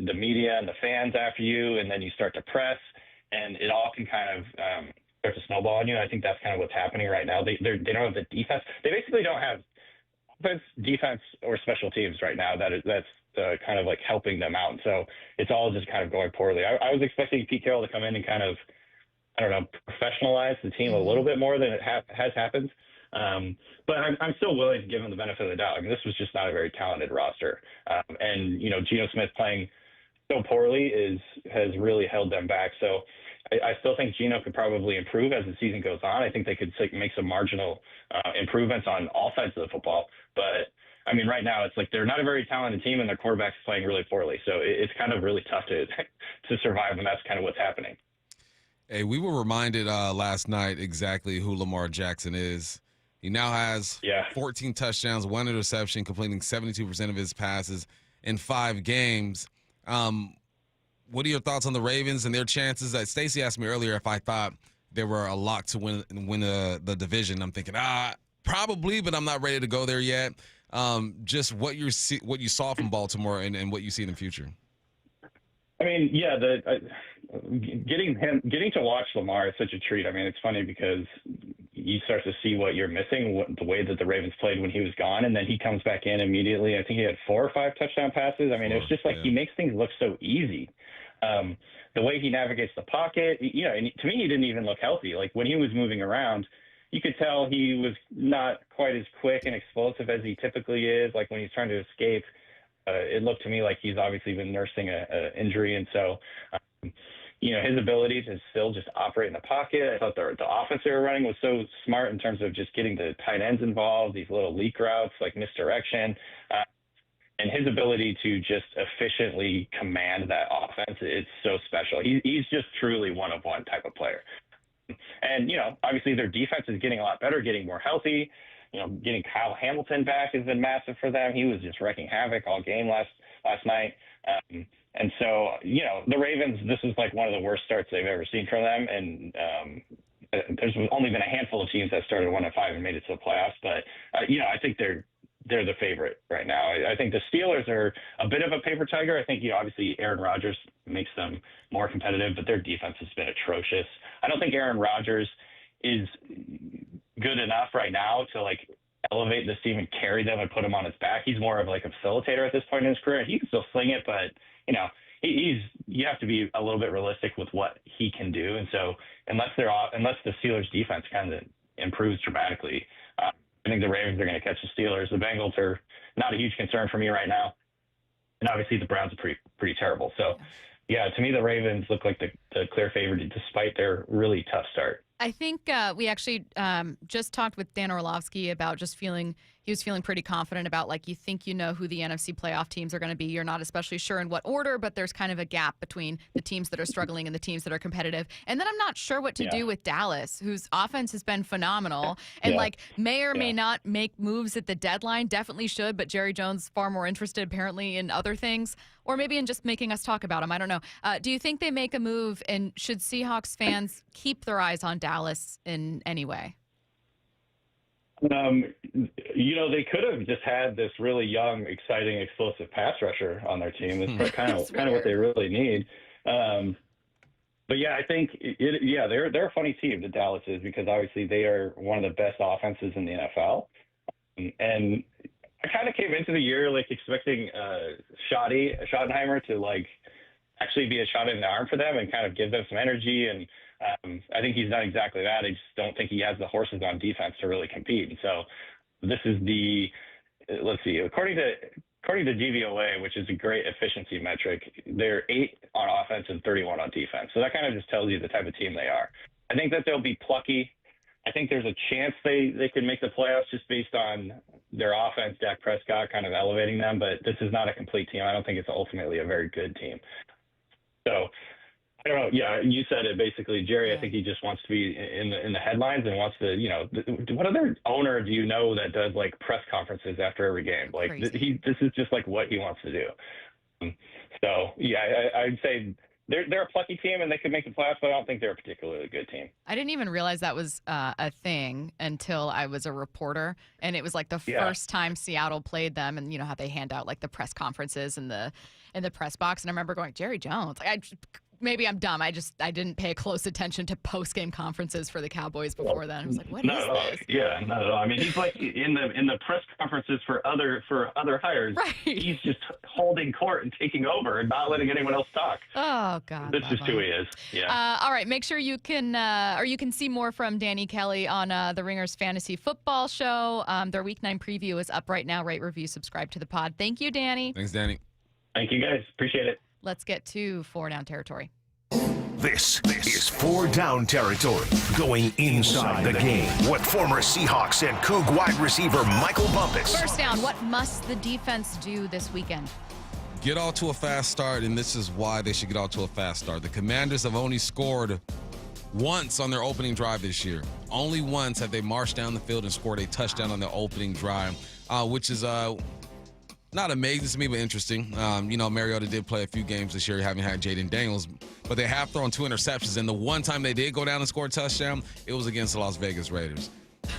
the media and the fans after you, and then you start to press, and it all can kind of start to snowball on you. I think that's kind of what's happening right now. They don't have the defense. They basically don't have offense, defense, or special teams right now. That's kind of like helping them out. So it's all just kind of going poorly. I was expecting Pete Carroll to come in and kind of, professionalize the team a little bit more than it has happened. But I'm still willing to give him the benefit of the doubt. I mean, this was just not a very talented roster. And Geno Smith playing so poorly has really held them back. So I still think Geno could probably improve as the season goes on. I think they could make some marginal improvements on all sides of the football. But I mean, right now it's like they're not a very talented team and their quarterback's playing really poorly. So it's kind of really tough to survive, and that's kind of what's happening. Hey, we were reminded last night exactly who Lamar Jackson is. He now has 14 touchdowns, 1 interception, completing 72% of his passes in 5 games. What are your thoughts on the Ravens and their chances? Stacy asked me earlier if I thought they were a lock to win the division. I'm thinking, probably, but I'm not ready to go there yet. Just what you saw from Baltimore and what you see in the future. I mean, getting to watch Lamar is such a treat. I mean, it's funny because you start to see what you're missing, the way that the Ravens played when he was gone, and then he comes back in immediately. I think he had 4 or 5 touchdown passes. I mean, it's just like he makes things look so easy. The way he navigates the pocket, and to me, he didn't even look healthy. Like when he was moving around, you could tell he was not quite as quick and explosive as he typically is. Like when he's trying to escape. It looked to me like he's obviously been nursing an injury. And so, his ability to still just operate in the pocket. I thought the offense they were running was so smart in terms of just getting the tight ends involved, these little leak routes, like misdirection. And his ability to just efficiently command that offense, it's so special. He's just truly one-of-one type of player. And, obviously their defense is getting a lot better, getting more healthy. Getting Kyle Hamilton back has been massive for them. He was just wrecking havoc all game last night. And so, the Ravens, this is like one of the worst starts they've ever seen from them. And there's only been a handful of teams that started 1-5 and made it to the playoffs. But, I think they're the favorite right now. I think the Steelers are a bit of a paper tiger. I think, obviously Aaron Rodgers makes them more competitive, but their defense has been atrocious. I don't think Aaron Rodgers is good enough right now to elevate this team and carry them and put them on his back. He's more of a facilitator at this point in his career. He can still sling it, but you have to be a little bit realistic with what he can do. And so unless the Steelers defense kind of improves dramatically, I think the Ravens are going to catch the Steelers. The Bengals are not a huge concern for me right now. And obviously the Browns are pretty terrible. So yeah, to me, the Ravens look like the clear favorite despite their really tough start. I think we actually just talked with Dan Orlovsky about just feeling he was feeling pretty confident about, like, you think you know who the NFC playoff teams are going to be. You're not especially sure in what order, but there's kind of a gap between the teams that are struggling and the teams that are competitive. And then I'm not sure what to do with Dallas, whose offense has been phenomenal and may or may not make moves at the deadline. Definitely should, but Jerry Jones far more interested apparently in other things, or maybe in just making us talk about him. I don't know. Do you think they make a move, and should Seahawks fans keep their eyes on Dallas in any way? They could have just had this really young, exciting, explosive pass rusher on their team. That's kind of what they really need. But yeah, I think they're a funny team, the Dallas is, because obviously they are one of the best offenses in the NFL. And I kind of came into the year expecting Schottenheimer to actually be a shot in the arm for them and kind of give them some energy. And I think he's done exactly that. I just don't think he has the horses on defense to really compete. And so this is let's see, according to DVOA, which is a great efficiency metric, they're 8 on offense and 31 on defense. So that kind of just tells you the type of team they are. I think that they'll be plucky. I think there's a chance they could make the playoffs just based on their offense, Dak Prescott kind of elevating them, but this is not a complete team. I don't think it's ultimately a very good team. So I don't know. Yeah, you said it basically, Jerry. I think he just wants to be in the headlines and wants to, what other owner do you know that does press conferences after every game? This is just what he wants to do. So yeah, I'd say they're a plucky team and they could make the playoffs, but I don't think they're a particularly good team. I didn't even realize that was a thing until I was a reporter, and it was the first time Seattle played them, and you know how they hand out the press conferences in the press box, and I remember going, Jerry Jones. Maybe I'm dumb. I didn't pay close attention to post-game conferences for the Cowboys before then. I was like, what is this? Yeah, not at all. I mean, he's in the press conferences for other hires. Right. He's just holding court and taking over and not letting anyone else talk. Oh God. That's just who he is. Yeah. All right. Make sure you can see more from Danny Kelly on the Ringers Fantasy Football Show. Their Week 9 preview is up right now. Rate, review, subscribe to the pod. Thank you, Danny. Thanks, Danny. Thank you, guys. Appreciate it. Let's get to 4 down territory. This is 4 down territory, going inside the game with former Seahawks and Coug wide receiver Michael Bumpus. First down, what must the defense do this weekend? Get off to a fast start, and this is why they should get off to a fast start. The Commanders have only scored once on their opening drive this year. Only once have they marched down the field and scored a touchdown on their opening drive, which is not amazing to me, but interesting. Mariota did play a few games this year, having had Jaden Daniels, but they have thrown 2 interceptions. And the one time they did go down and score a touchdown, it was against the Las Vegas Raiders.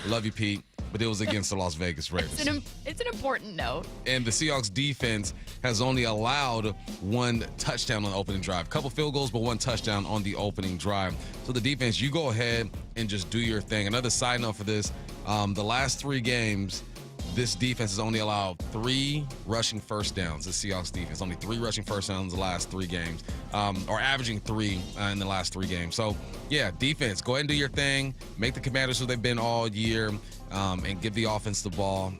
Love you, Pete, but it was against the Las Vegas Raiders. It's an important note. And the Seahawks defense has only allowed 1 touchdown on the opening drive. Couple field goals, but 1 touchdown on the opening drive. So the defense, you go ahead and just do your thing. Another side note for this, the last 3 games, this defense has only allowed 3 rushing first downs. The Seahawks defense, only 3 rushing first downs in the last 3 games, or averaging 3 in the last 3 games. So, yeah, defense, go ahead and do your thing. Make the Commanders who they've been all year, and give the offense the ball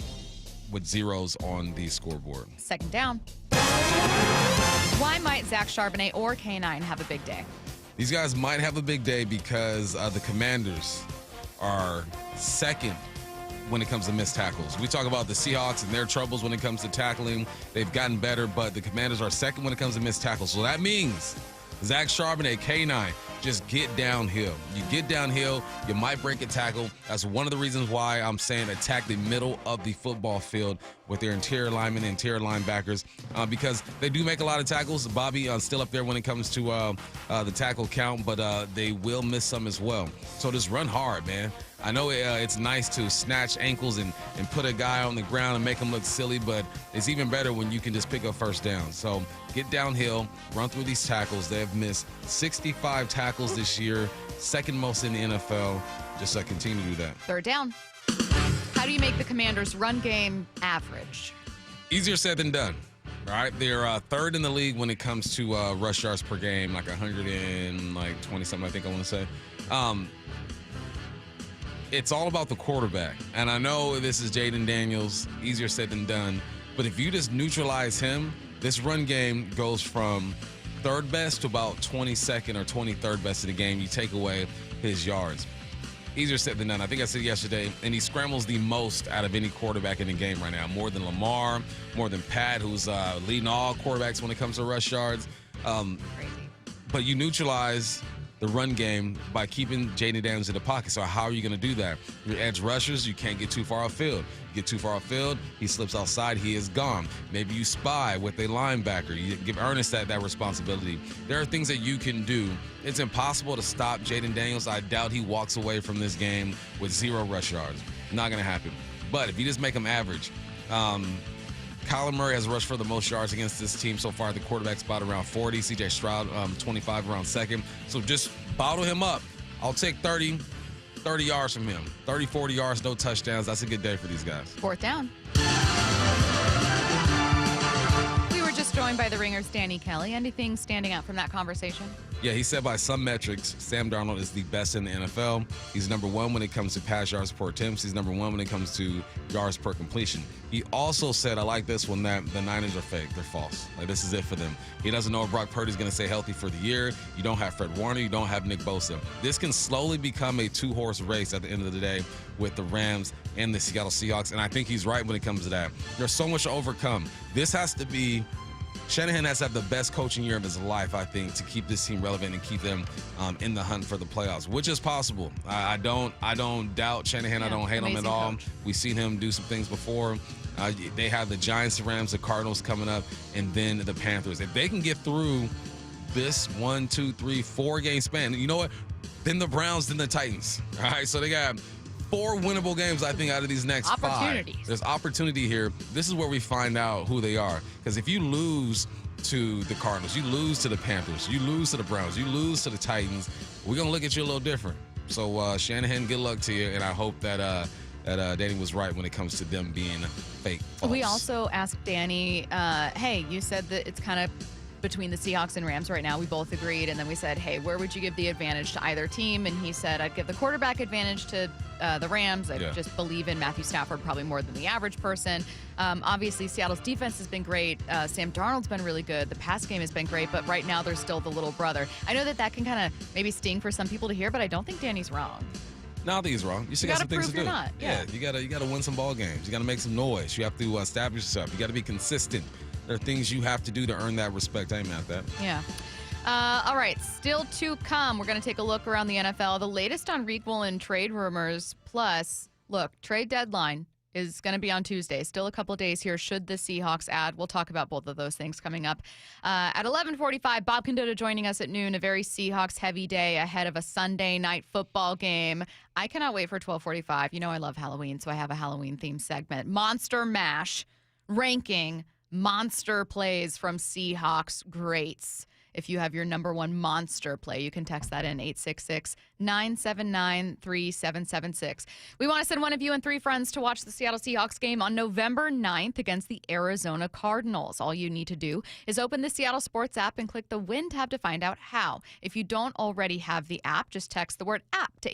with zeros on the scoreboard. Second down. Why might Zach Charbonnet or K9 have a big day? These guys might have a big day because the Commanders are second when it comes to missed tackles. We talk about the Seahawks and their troubles when it comes to tackling. They've gotten better, but the Commanders are second when it comes to missed tackles. So that means Zach Charbonnet, K9, just get downhill. You get downhill, you might break a tackle. That's one of the reasons why I'm saying attack the middle of the football field with their interior linemen and interior linebackers, because they do make a lot of tackles. Bobby still up there when it comes to the tackle count, but they will miss some as well. So just run hard, man. I know it's nice to snatch ankles and put a guy on the ground and make him look silly, but it's even better when you can just pick up first down. So get downhill, run through these tackles. They have missed 65 tackles this year, second most in the NFL. Just continue to do that. Third down. How do you make the Commanders' run game average? Easier said than done. All right, they're third in the league when it comes to rush yards per game, like 120 something, I think I want to say. It's all about the quarterback. And I know this is Jaden Daniels, easier said than done. But if you just neutralize him, this run game goes from third best to about 22nd or 23rd best in the game. You take away his yards. easier said than done. I think I said yesterday, and he scrambles the most out of any quarterback in the game right now. More than Lamar, more than Pat, who's leading all quarterbacks when it comes to rush yards. But you neutralize the run game by keeping Jaden Daniels in the pocket. So how are you going to do that? Your edge rushers, you can't get too far off field. You get too far off field, he slips outside, he is gone. Maybe you spy with a linebacker. You give Ernest that responsibility. There are things that you can do. It's impossible to stop Jaden Daniels. I doubt he walks away from this game with 0 rush yards. Not going to happen. But if you just make him average, Kyler Murray has rushed for the most yards against this team so far. The quarterback spot around 40. C.J. Stroud, 25 around second. So just bottle him up. I'll take 30 yards from him. 30, 40 yards, no touchdowns. That's a good day for these guys. 4th down. We were just joined by the Ringer's Danny Kelly. Anything standing out from that conversation? Yeah, he said by some metrics, Sam Darnold is the best in the NFL. He's number 1 when it comes to pass yards per attempts. He's number 1 when it comes to yards per completion. He also said, I like this one, that the Niners are fake. They're false. Like, this is it for them. He doesn't know if Brock Purdy's going to stay healthy for the year. You don't have Fred Warner. You don't have Nick Bosa. This can slowly become a 2-horse race at the end of the day with the Rams and the Seattle Seahawks, and I think he's right when it comes to that. There's so much to overcome. This has to be Shanahan has to have the best coaching year of his life, I think, to keep this team relevant and keep them in the hunt for the playoffs, which is possible. I don't doubt Shanahan. I don't hate him at all. Coach. We've seen him do some things before. They have the Giants, the Rams, the Cardinals coming up, and then the Panthers. If they can get through this 1, 2, 3, 4 game span, you know what? Then the Browns, then the Titans. All right, so they got 4 winnable games, I think, out of these next 5. There's opportunity here. This is where we find out who they are. Because if you lose to the Cardinals, you lose to the Panthers, you lose to the Browns, you lose to the Titans, we're going to look at you a little different. So, Shanahan, good luck to you, and I hope that Danny was right when it comes to them being fake. False. We also asked Danny, hey, you said that it's kind of between the Seahawks and Rams right now. We both agreed, and then we said, hey, where would you give the advantage to either team? And he said, I'd give the quarterback advantage to the Rams. I just believe in Matthew Stafford probably more than the average person. Obviously, Seattle's defense has been great. Sam Darnold's been really good. The pass game has been great, but right now they're still the little brother. I know that can kind of maybe sting for some people to hear, but I don't think Danny's wrong. No, I think he's wrong. You still got some things to do. Not. Yeah, you gotta win some ball games. You gotta make some noise. You have to establish yourself. You gotta be consistent. There are things you have to do to earn that respect. I ain't mad at that. Yeah. All right, still to come. We're going to take a look around the NFL. The latest on Riq Woolen trade rumors. Plus, look, trade deadline is going to be on Tuesday. Still a couple days here should the Seahawks add. We'll talk about both of those things coming up. At 11:45, Bob Condotta joining us at noon. A very Seahawks-heavy day ahead of a Sunday night football game. I cannot wait for 12:45. You know I love Halloween, so I have a Halloween-themed segment. Monster Mash, ranking monster plays from Seahawks greats. If you have your number 1 monster play, you can text that in 866-979-3776. We want to send one of you and 3 friends to watch the Seattle Seahawks game on November 9th against the Arizona Cardinals. All you need to do is open the Seattle Sports app and click the Win tab to find out how. If you don't already have the app, just text the word app to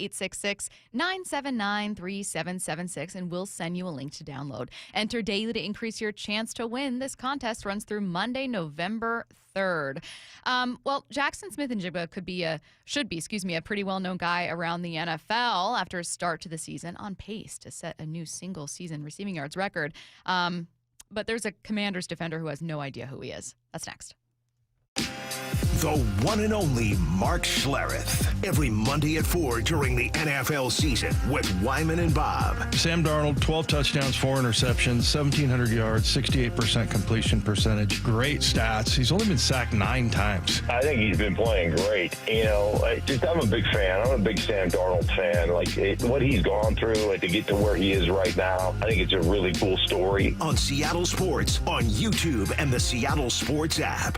866-979-3776 and we'll send you a link to download. Enter daily to increase your chance to win. This contest runs through Monday, November 3rd. Well, Jackson Smith-Njigba should be a pretty well-known guy around the NFL after a start to the season, on pace to set a new single-season receiving yards record. But there's a Commanders defender who has no idea who he is. That's next. The one and only Mark Schlereth. Every Monday at 4 during the NFL season with Wyman and Bob. Sam Darnold, 12 touchdowns, 4 interceptions, 1,700 yards, 68% completion percentage. Great stats. He's only been sacked 9 times. I think he's been playing great. You know, I'm a big fan. I'm a big Sam Darnold fan. What he's gone through to get to where he is right now, I think it's a really cool story. On Seattle Sports, on YouTube, and the Seattle Sports app.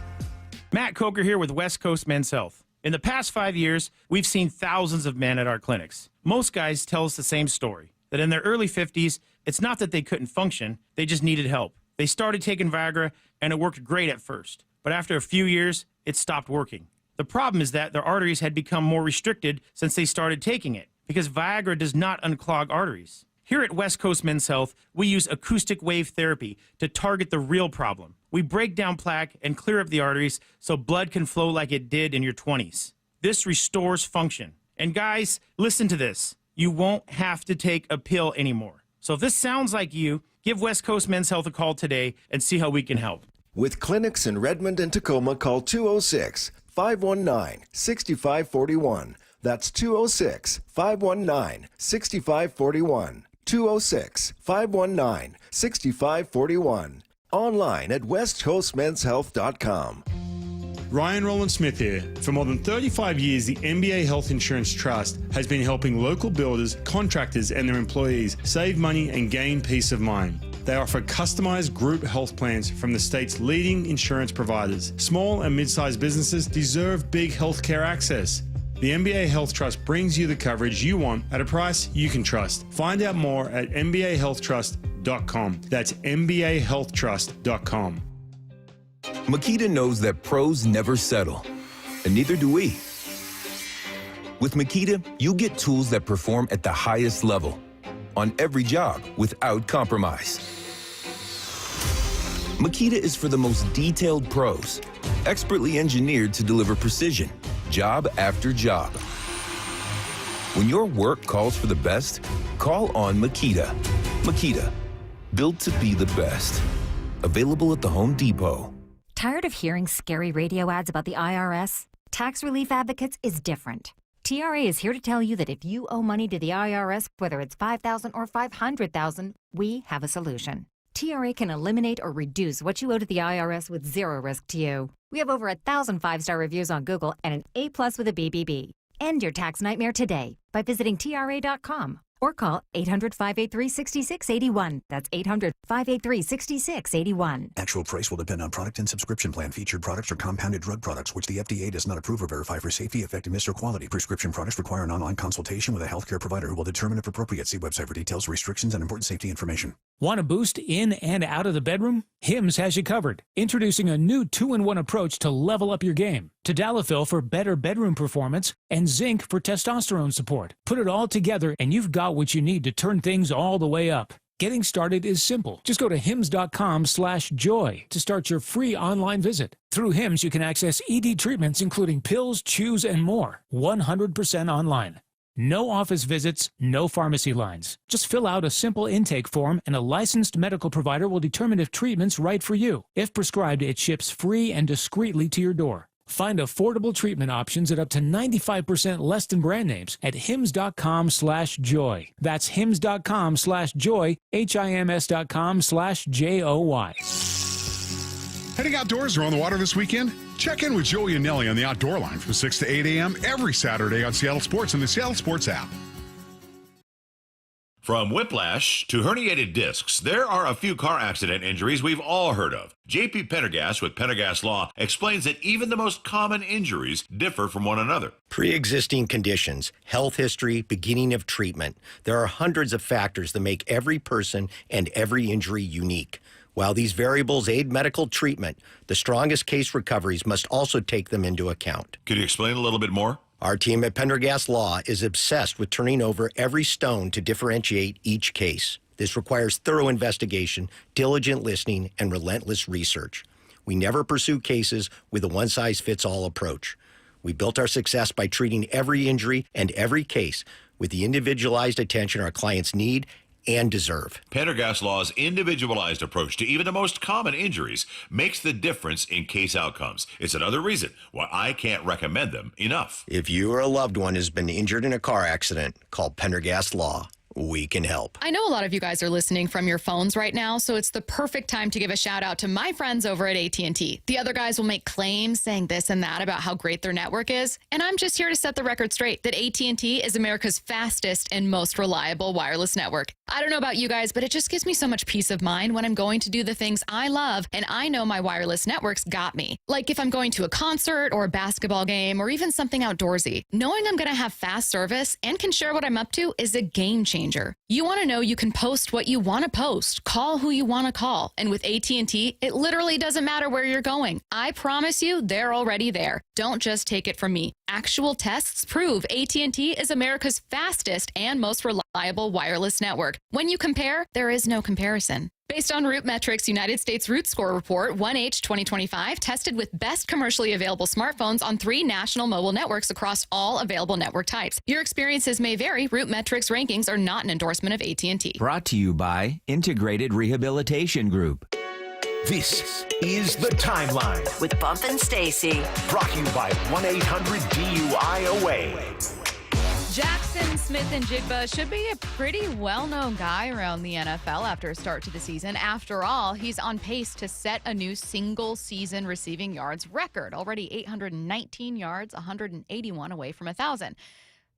Matt Coker here with West Coast Men's Health. In the past 5 years, we've seen thousands of men at our clinics. Most guys tell us the same story, that in their early 50s, it's not that they couldn't function, they just needed help. They started taking Viagra, and it worked great at first. But after a few years, it stopped working. The problem is that their arteries had become more restricted since they started taking it, because Viagra does not unclog arteries. Here at West Coast Men's Health, we use acoustic wave therapy to target the real problem. We break down plaque and clear up the arteries so blood can flow like it did in your 20s. This restores function. And guys, listen to this. you won't have to take a pill anymore. So if this sounds like you, give West Coast Men's Health a call today and see how we can help. With clinics in Redmond and Tacoma, call 206-519-6541. That's 206-519-6541. 206-519-6541. Online at westcoastmenshealth.com. Ryan Roland Smith here. For more than 35 years, the NBA Health Insurance Trust has been helping local builders, contractors, and their employees save money and gain peace of mind. They offer customized group health plans from the state's leading insurance providers. Small and mid-sized businesses deserve big healthcare access. The NBA Health Trust brings you the coverage you want at a price you can trust. Find out more at mbahealthtrust.com. That's mbahealthtrust.com. Makita knows that pros never settle, and neither do we. With Makita, you get tools that perform at the highest level on every job without compromise. Makita is for the most detailed pros, expertly engineered to deliver precision, job after job. When your work calls for the best, call on Makita. Makita, built to be the best. Available at the Home Depot. Tired of hearing scary radio ads about the IRS? Tax Relief Advocates is different. TRA is here to tell you that if you owe money to the IRS, whether it's $5,000 or $500,000, we have a solution. TRA can eliminate or reduce what you owe to the IRS with zero risk to you. We have over 1,000 5-star reviews on Google and an A+ with a BBB. End your tax nightmare today by visiting TRA.com or call 800-583-6681. That's 800-583-6681. Actual price will depend on product and subscription plan. Featured products are compounded drug products, which the FDA does not approve or verify for safety, effectiveness, or quality. Prescription products require an online consultation with a healthcare provider who will determine if appropriate. See website for details, restrictions, and important safety information. Want a boost in and out of the bedroom? Hims has you covered. Introducing a new 2-in-1 approach to level up your game. Tadalafil for better bedroom performance and zinc for testosterone support. Put it all together and you've got what you need to turn things all the way up. Getting started is simple. Just go to hims.com/joy to start your free online visit. Through Hims, you can access ED treatments including pills, chews, and more. 100% online. No office visits, no pharmacy lines. Just fill out a simple intake form and a licensed medical provider will determine if treatment's right for you. If prescribed, it ships free and discreetly to your door. Find affordable treatment options at up to 95% less than brand names at hims.com/joy. That's hims.com/joy, hims.com/joy. Heading outdoors or on the water this weekend? Check in with Joey and Nelly on the Outdoor Line from 6 to 8 a.m. every Saturday on Seattle Sports and the Seattle Sports app. From whiplash to herniated discs, there are a few car accident injuries we've all heard of. JP Pendergast with Pendergast Law explains that even the most common injuries differ from one another. Pre-existing conditions, health history, beginning of treatment. There are hundreds of factors that make every person and every injury unique. While these variables aid medical treatment, the strongest case recoveries must also take them into account. Could you explain a little bit more? Our team at Pendergast Law is obsessed with turning over every stone to differentiate each case. This requires thorough investigation, diligent listening, and relentless research. We never pursue cases with a one-size-fits-all approach. We built our success by treating every injury and every case with the individualized attention our clients need and deserve. Pendergast Law's individualized approach to even the most common injuries makes the difference in case outcomes. It's another reason why I can't recommend them enough. If you or a loved one has been injured in a car accident, call Pendergast Law. We can help. I know a lot of you guys are listening from your phones right now, so it's the perfect time to give a shout out to my friends over at AT&T. The other guys will make claims saying this and that about how great their network is, and I'm just here to set the record straight that AT&T is America's fastest and most reliable wireless network. I don't know about you guys, but it just gives me so much peace of mind when I'm going to do the things I love, and I know my wireless network's got me. Like if I'm going to a concert or a basketball game or even something outdoorsy, knowing I'm going to have fast service and can share what I'm up to is a game changer. You want to know you can post what you want to post, call who you want to call, and with AT&T, it literally doesn't matter where you're going. I promise you, they're already there. Don't just take it from me. Actual tests prove AT&T is America's fastest and most reliable wireless network. When you compare, there is no comparison. Based on Root Metrics' United States Root Score Report, 1H 2025 tested with best commercially available smartphones on 3 national mobile networks across all available network types. Your experiences may vary. Root Metrics rankings are not an endorsement of AT&T. Brought to you by Integrated Rehabilitation Group. This is The Timeline with Bump and Stacy. Brought to you by 1-800-DUI-AWAY. Jackson Smith-Njigba should be a pretty well-known guy around the NFL after a start to the season. After all, he's on pace to set a new single-season receiving yards record. Already 819 yards, 181 away from 1,000.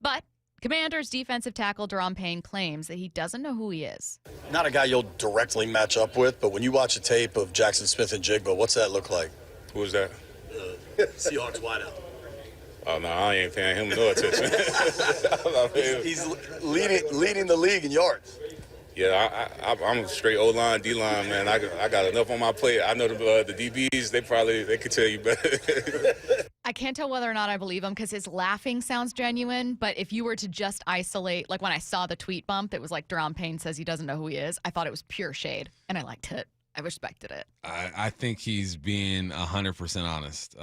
But Commanders defensive tackle Daron Payne claims that he doesn't know who he is. Not a guy you'll directly match up with, but when you watch a tape of Jackson Smith-Njigba, what's that look like? Who's that? Seahawks wideout. Oh, no, I ain't paying him no attention. He's leading the league in yards. Yeah, I'm a straight O-line, D-line, man. I got enough on my plate. I know the DBs, they could tell you better. I can't tell whether or not I believe him because his laughing sounds genuine, but if you were to just isolate, like when I saw the tweet bump, it was like Daron Payne says he doesn't know who he is. I thought it was pure shade, and I liked it. I respected it. I think he's being 100% honest.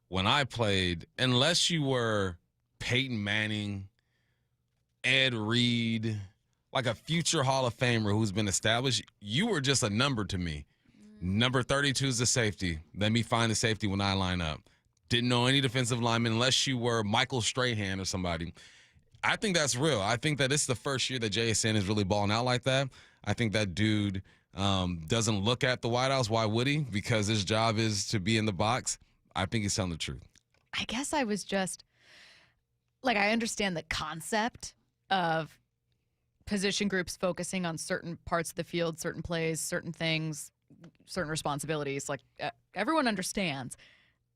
When I played, unless you were Peyton Manning, Ed Reed, like a future Hall of Famer who's been established, you were just a number to me. Number 32 is the safety. Let me find the safety when I line up. Didn't know any defensive linemen unless you were Michael Strahan or somebody. I think that's real. I think that it's the first year that JSN is really balling out like that. I think that dude doesn't look at the wideouts. Why would he? Because his job is to be in the box. I think he's telling the truth. I guess I was just, like, I understand the concept of position groups focusing on certain parts of the field, certain plays, certain things, certain responsibilities. Like, everyone understands.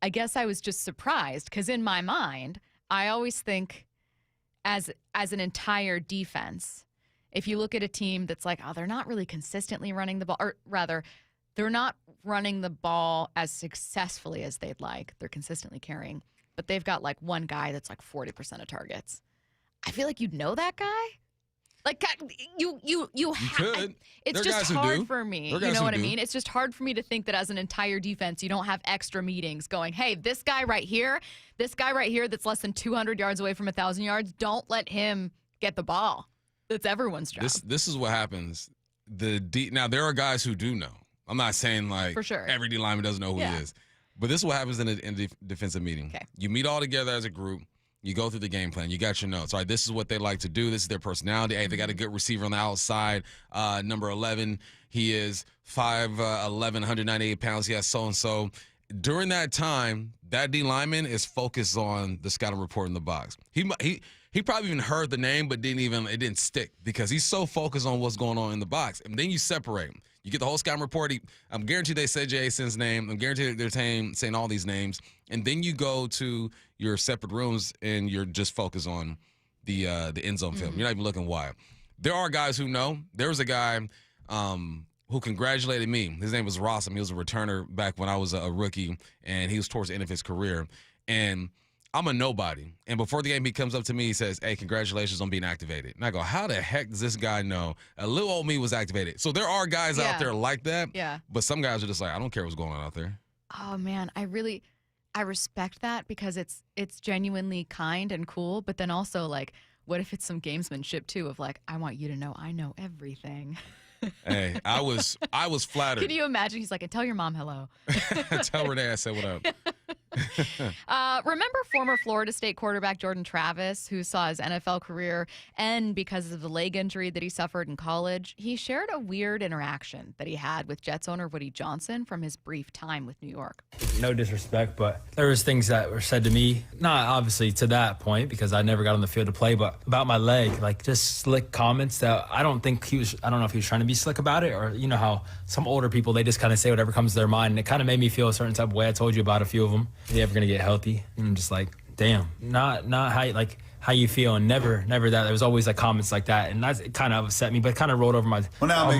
I guess I was just surprised because in my mind, I always think as an entire defense, if you look at a team that's like, oh, they're not really consistently running the ball, or rather, they're not running the ball as successfully as they'd like. They're consistently carrying, but they've got like one guy that's like 40% of targets. I feel like you'd know that guy. Like you could. It's there just hard for me. You know what I mean? It's just hard for me to think that as an entire defense, you don't have extra meetings going, hey, this guy right here that's less than 200 yards away from 1,000 yards, don't let him get the ball. That's everyone's job. This is what happens. Now, there are guys who do know. I'm not saying like for sure every D lineman doesn't know who he is. But this is what happens in a defensive meeting. Okay. You meet all together as a group. You go through the game plan. You got your notes. All right, this is what they like to do. This is their personality. Hey, they got a good receiver on the outside. Number 11, he is 5'11", 198 pounds. He has so-and-so. During that time, that D lineman is focused on the scouting report in the box. He probably even heard the name, but it didn't stick because he's so focused on what's going on in the box. And then you separate. You get the whole scouting report. I'm guaranteed they said Jason's name. I'm guaranteed they're saying all these names. And then you go to your separate rooms and you're just focused on the end zone film. You're not even looking wide. There are guys who know. There was a guy who congratulated me. His name was Rossum. He was a returner back when I was a rookie, and he was towards the end of his career. And I'm a nobody. And before the game, he comes up to me, he says, hey, congratulations on being activated. And I go, how the heck does this guy know a little old me was activated? So there are guys out there like that. Yeah. But some guys are just like, I don't care what's going on out there. Oh, man, I respect that because it's genuinely kind and cool. But then also, like, what if it's some gamesmanship, too, of like, I want you to know I know everything. Hey, I was flattered. Can you imagine? He's like, and tell your mom hello. Tell Renee I said what up. Remember former Florida State quarterback Jordan Travis, who saw his NFL career end because of the leg injury that he suffered in college? He shared a weird interaction that he had with Jets owner Woody Johnson from his brief time with New York. No disrespect, but there was things that were said to me, not obviously to that point because I never got on the field to play, but about my leg, like just slick comments that I don't know if he was trying to be slick about it, or you know how some older people, they just kind of say whatever comes to their mind, and it kind of made me feel a certain type of way. I told you about a few of them. Are they ever gonna get healthy? And I'm just like, damn, not how, like, how you feel, and never that. There was always like comments like that, and that kind of upset me, but it kind of rolled over my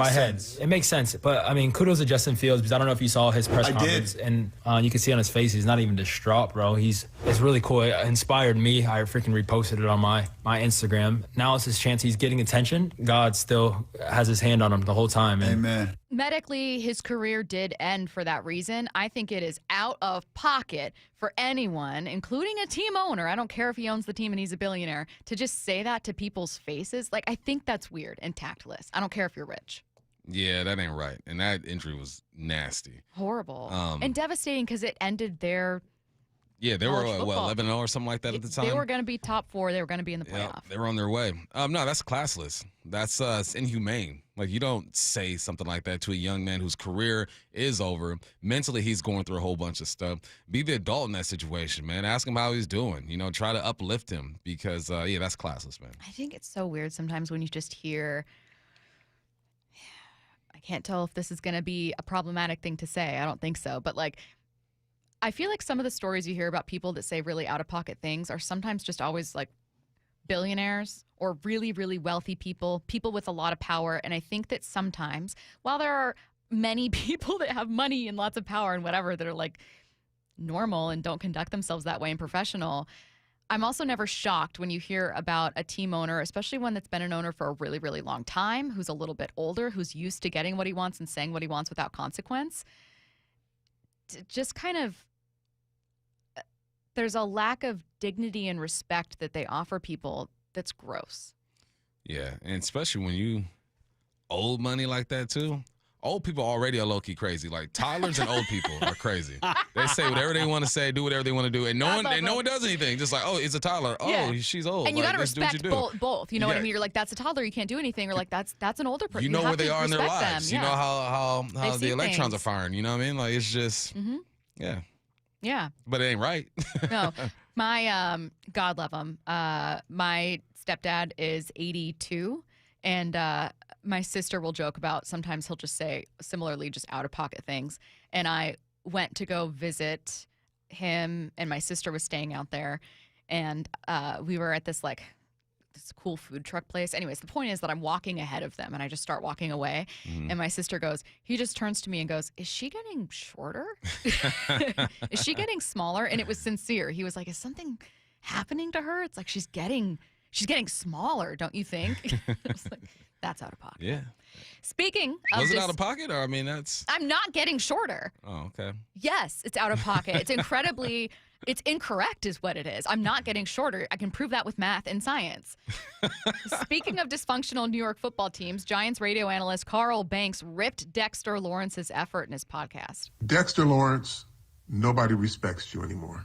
head. It makes sense. But I mean, kudos to Justin Fields, because I don't know if you saw his press conference, and you can see on his face he's not even distraught, bro. It's really cool. It inspired me. I freaking reposted it on my Instagram. Now it's his chance. He's getting attention. God still has his hand on him the whole time. Amen. Medically, his career did end for that reason. I think it is out of pocket for anyone, including a team owner. I don't care if he owns the team and he's a billionaire, to just say that to people's faces. Like, I think that's weird and tactless. I don't care if you're rich. Yeah, that ain't right. And that injury was nasty. Horrible. And devastating, because it ended their Yeah, they were, 11-0 or something like that at the time? They were going to be top 4. They were going to be in the playoff. Yeah, they were on their way. No, that's classless. That's inhumane. Like, you don't say something like that to a young man whose career is over. Mentally, he's going through a whole bunch of stuff. Be the adult in that situation, man. Ask him how he's doing. You know, try to uplift him because, that's classless, man. I think it's so weird sometimes when you just hear, I can't tell if this is going to be a problematic thing to say. I don't think so. But, like, I feel like some of the stories you hear about people that say really out-of-pocket things are sometimes just always, like, billionaires or really, really wealthy people with a lot of power. And I think that sometimes, while there are many people that have money and lots of power and whatever that are, like, normal and don't conduct themselves that way and professional, I'm also never shocked when you hear about a team owner, especially one that's been an owner for a really, really long time, who's a little bit older, who's used to getting what he wants and saying what he wants without consequence. Just kind of, there's a lack of dignity and respect that they offer people that's gross. Yeah, and especially when you owe money like that, too. Old people already are low-key crazy. Like, toddlers and old people are crazy. They say whatever they want to say, do whatever they want to do, and no one does anything. Just like, oh, it's a toddler. Oh, she's old. And you like, got to respect both. You know what I mean? You're like, that's a toddler. You can't do anything. Or like, that's an older person. You know where they are in their lives. Them. You know how the electrons things. Are firing. You know what I mean? Like, it's just, Yeah. But it ain't right. No. My, God love him, my stepdad is 82, and my sister will joke about, sometimes he'll just say similarly just out-of-pocket things. And I went to go visit him, and my sister was staying out there, and we were at this, like, this cool food truck place. Anyways, the point is that I'm walking ahead of them, and I just start walking away. And my sister goes, he just turns to me and goes, is she getting shorter? Is she getting smaller? And it was sincere. He was like, is something happening to her? It's like she's getting smaller, don't you think? I was like, that's out of pocket. Yeah. Speaking of Was it out of pocket? Or, I mean, that's... I'm not getting shorter. Oh, okay. Yes, it's out of pocket. It's incredibly... It's incorrect is what it is. I'm not getting shorter. I can prove that with math and science. Speaking of dysfunctional New York football teams, Giants radio analyst Carl Banks ripped Dexter Lawrence's effort in his podcast. Dexter Lawrence, nobody respects you anymore.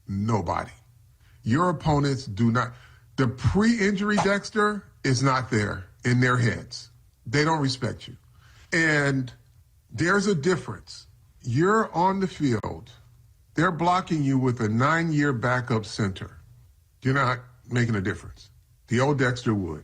Nobody. Your opponents do not. The pre-injury Dexter is not there in their heads. They don't respect you. And there's a difference. You're on the field. They're blocking you with a 9-year backup center. You're not making a difference. The old Dexter would,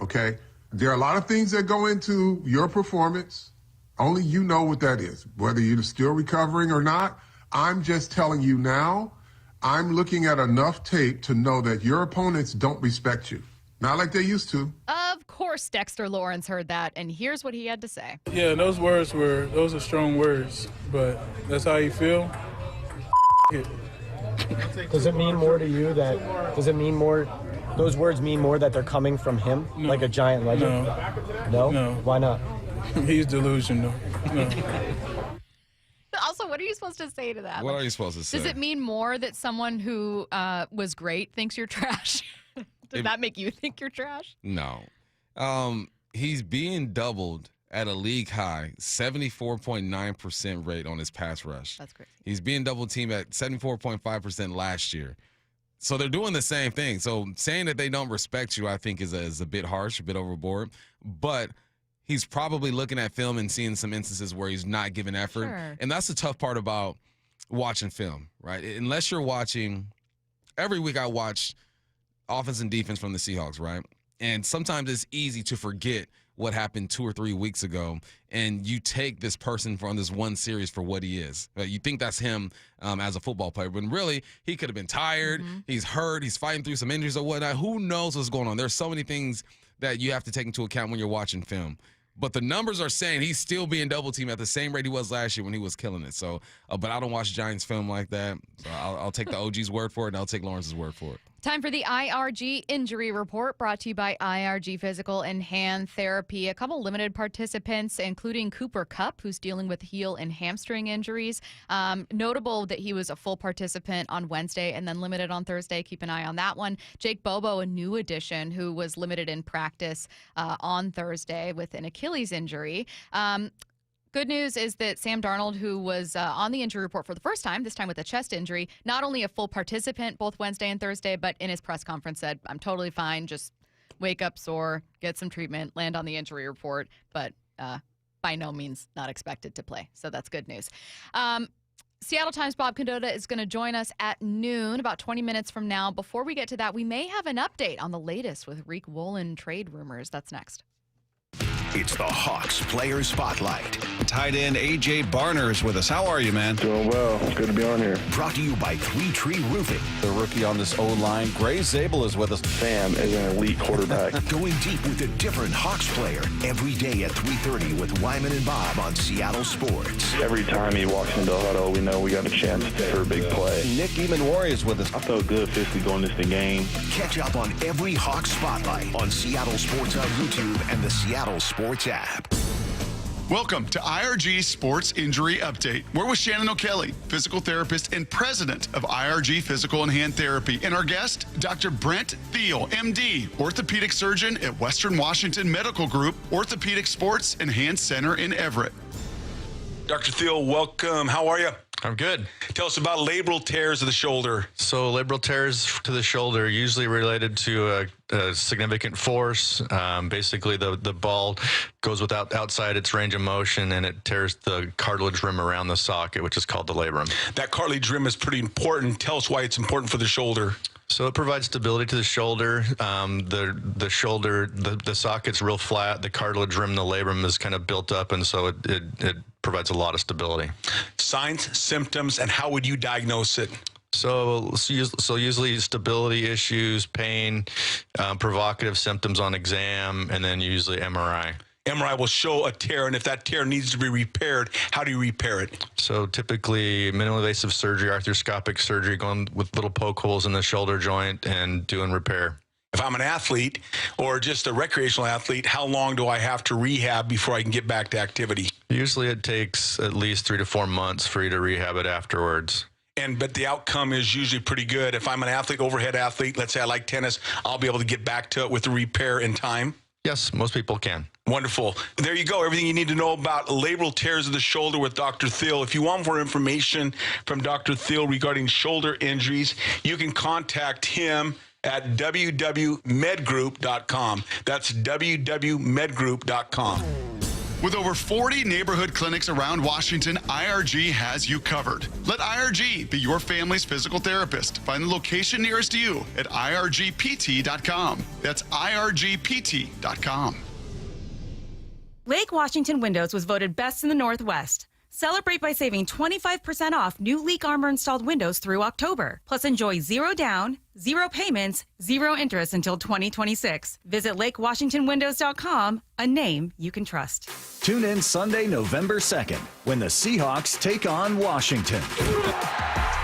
okay? There are a lot of things that go into your performance. Only you know what that is, whether you're still recovering or not. I'm just telling you now, I'm looking at enough tape to know that your opponents don't respect you. Not like they used to. Of course, Dexter Lawrence heard that, and here's what he had to say. Yeah, those are strong words, but that's how you feel. Does it mean more to you those words mean more that they're coming from him, no. Like a giant legend? No? No? Why not? He's delusional. No. Also, what are you supposed to say to that? What are you supposed to say? Does it mean more that someone who was great thinks you're trash? Does that make you think you're trash? No. He's being doubled at a league high 74.9% rate on his pass rush. That's crazy. He's being double teamed at 74.5% last year. So they're doing the same thing. So saying that they don't respect you, I think, is a bit harsh, a bit overboard. But he's probably looking at film and seeing some instances where he's not giving effort. Sure. And that's the tough part about watching film, right? Unless you're watching – every week I watch offense and defense from the Seahawks, right? And sometimes it's easy to forget what happened 2 or 3 weeks ago, and you take this person from this one series for what he is. You think that's him as a football player, but really, he could have been tired, he's hurt, he's fighting through some injuries or whatnot. Who knows what's going on? There's so many things that you have to take into account when you're watching film. But the numbers are saying he's still being double-teamed at the same rate he was last year when he was killing it. So, but I don't watch Giants film like that. So I'll take the OG's word for it, and I'll take Lawrence's word for it. Time for the IRG Injury Report, brought to you by IRG Physical and Hand Therapy. A couple limited participants, including Cooper Kupp, who's dealing with heel and hamstring injuries. Notable that he was a full participant on Wednesday and then limited on Thursday. Keep an eye on that one. Jake Bobo, a new addition, who was limited in practice on Thursday with an Achilles injury. Good news is that Sam Darnold, who was on the injury report for the first time, this time with a chest injury, not only a full participant both Wednesday and Thursday, but in his press conference said, I'm totally fine, just wake up sore, get some treatment, land on the injury report, but by no means not expected to play. So that's good news. Seattle Times' Bob Condotta is going to join us at noon, about 20 minutes from now. Before we get to that, we may have an update on the latest with Riq Woolen trade rumors. That's next. It's the Hawks Player Spotlight. Tight end A.J. Barner is with us. How are you, man? Doing well. It's good to be on here. Brought to you by Three Tree Roofing. The rookie on this O-line, Gray Zabel, is with us. Sam is an elite quarterback. Going deep with a different Hawks player every day at 3:30 with Wyman and Bob on Seattle Sports. Every time he walks into the huddle, we know we got a chance for a big play. Nick Eamon-Wari is with us. I felt good physically going into the game. Catch up on every Hawks Spotlight on Seattle Sports on YouTube and the Seattle Sports app. Welcome to IRG Sports Injury Update. We're with Shannon O'Kelly, physical therapist and president of IRG Physical and Hand Therapy. And our guest, Dr. Brent Thiel, MD, orthopedic surgeon at Western Washington Medical Group, Orthopedic Sports and Hand Center in Everett. Dr. Thiel, welcome. How are you? I'm good. Tell us about labral tears of the shoulder. So labral tears to the shoulder, usually related to a significant force. Basically, the ball goes outside its range of motion, and it tears the cartilage rim around the socket, which is called the labrum. That cartilage rim is pretty important. Tell us why it's important for the shoulder. So it provides stability to the shoulder. The shoulder, the socket's real flat. The cartilage rim, the labrum is kind of built up, and so it provides a lot of stability. Signs, symptoms, and how would you diagnose it? So usually stability issues, pain, provocative symptoms on exam, and then usually MRI. MRI will show a tear, and if that tear needs to be repaired, how do you repair it? So typically minimally invasive surgery, arthroscopic surgery, going with little poke holes in the shoulder joint and doing repair. If I'm an athlete or just a recreational athlete, how long do I have to rehab before I can get back to activity? Usually it takes at least 3 to 4 months for you to rehab it afterwards. But the outcome is usually pretty good. If I'm an athlete, overhead athlete, let's say I like tennis, I'll be able to get back to it with the repair in time? Yes, most people can. Wonderful. There you go. Everything you need to know about labral tears of the shoulder with Dr. Thiel. If you want more information from Dr. Thiel regarding shoulder injuries, you can contact him at www.medgroup.com. That's www.medgroup.com. With over 40 neighborhood clinics around Washington, IRG has you covered. Let IRG be your family's physical therapist. Find the location nearest you at irgpt.com. That's irgpt.com. Lake Washington Windows was voted best in the Northwest. Celebrate by saving 25% off new Leak Armor installed windows through October. Plus enjoy 0 down, 0 payments, 0 interest until 2026. Visit LakeWashingtonWindows.com, a name you can trust. Tune in Sunday, November 2nd, when the Seahawks take on Washington.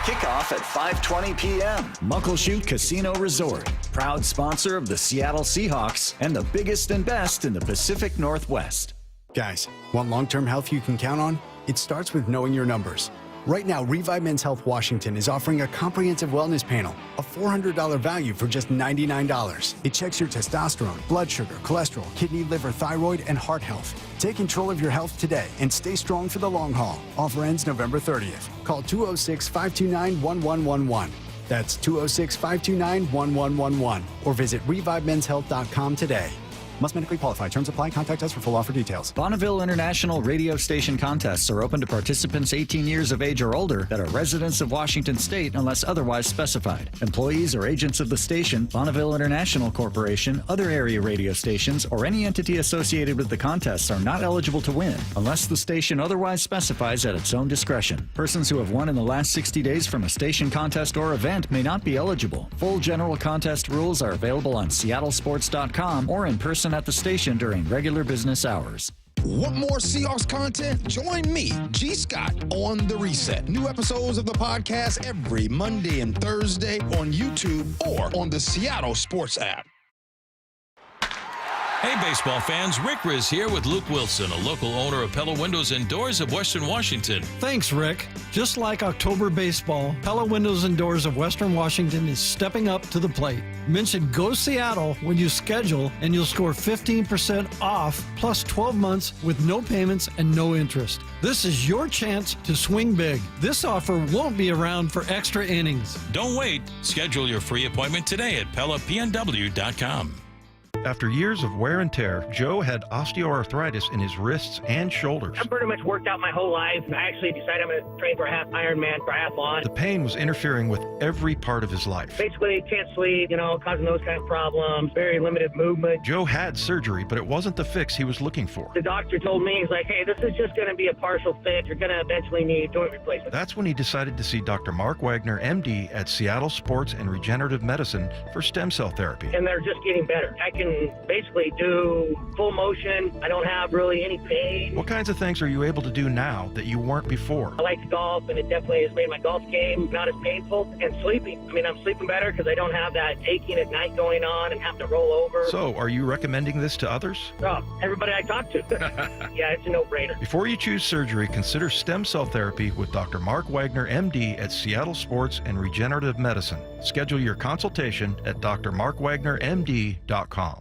Kickoff at 5:20 p.m. Muckleshoot Casino Resort, proud sponsor of the Seattle Seahawks and the biggest and best in the Pacific Northwest. Guys, want long-term health you can count on? It starts with knowing your numbers. Right now, Revive Men's Health Washington is offering a comprehensive wellness panel, a $400 value for just $99. It checks your testosterone, blood sugar, cholesterol, kidney, liver, thyroid, and heart health. Take control of your health today and stay strong for the long haul. Offer ends November 30th. Call 206-529-1111. That's 206-529-1111. Or visit ReviveMen'sHealth.com today. Must medically qualify. Terms apply. Contact us for full offer details. Bonneville International radio station contests are open to participants 18 years of age or older that are residents of Washington State unless otherwise specified. Employees or agents of the station, Bonneville International Corporation, other area radio stations, or any entity associated with the contests are not eligible to win unless the station otherwise specifies at its own discretion. Persons who have won in the last 60 days from a station contest or event may not be eligible. Full general contest rules are available on seattlesports.com or in person at the station during regular business hours. Want more Seahawks content? Join me, G. Scott, on The Reset. New episodes of the podcast every Monday and Thursday on YouTube or on the Seattle Sports app. Hey, baseball fans, Rick Riz here with Luke Wilson, a local owner of Pella Windows and Doors of Western Washington. Thanks, Rick. Just like October baseball, Pella Windows and Doors of Western Washington is stepping up to the plate. Mention Go Seattle when you schedule, and you'll score 15% off plus 12 months with no payments and no interest. This is your chance to swing big. This offer won't be around for extra innings. Don't wait. Schedule your free appointment today at PellaPNW.com. After years of wear and tear, Joe had osteoarthritis in his wrists and shoulders. I've pretty much worked out my whole life. I actually decided I'm going to train for a half Ironman triathlon. The pain was interfering with every part of his life. Basically, can't sleep, causing those kind of problems, very limited movement. Joe had surgery, but it wasn't the fix he was looking for. The doctor told me, he's like, hey, this is just going to be a partial fix. You're going to eventually need joint replacement. That's when he decided to see Dr. Mark Wagner, MD, at Seattle Sports and Regenerative Medicine for stem cell therapy. And they're just getting better. I can basically do full motion. I don't have really any pain. What kinds of things are you able to do now that you weren't before? I like to golf, and it definitely has made my golf game not as painful. And sleeping. I'm sleeping better because I don't have that aching at night going on and having to roll over. So, are you recommending this to others? Oh, everybody I talk to. Yeah, it's a no-brainer. Before you choose surgery, consider stem cell therapy with Dr. Mark Wagner, MD, at Seattle Sports and Regenerative Medicine. Schedule your consultation at drmarkwagnermd.com.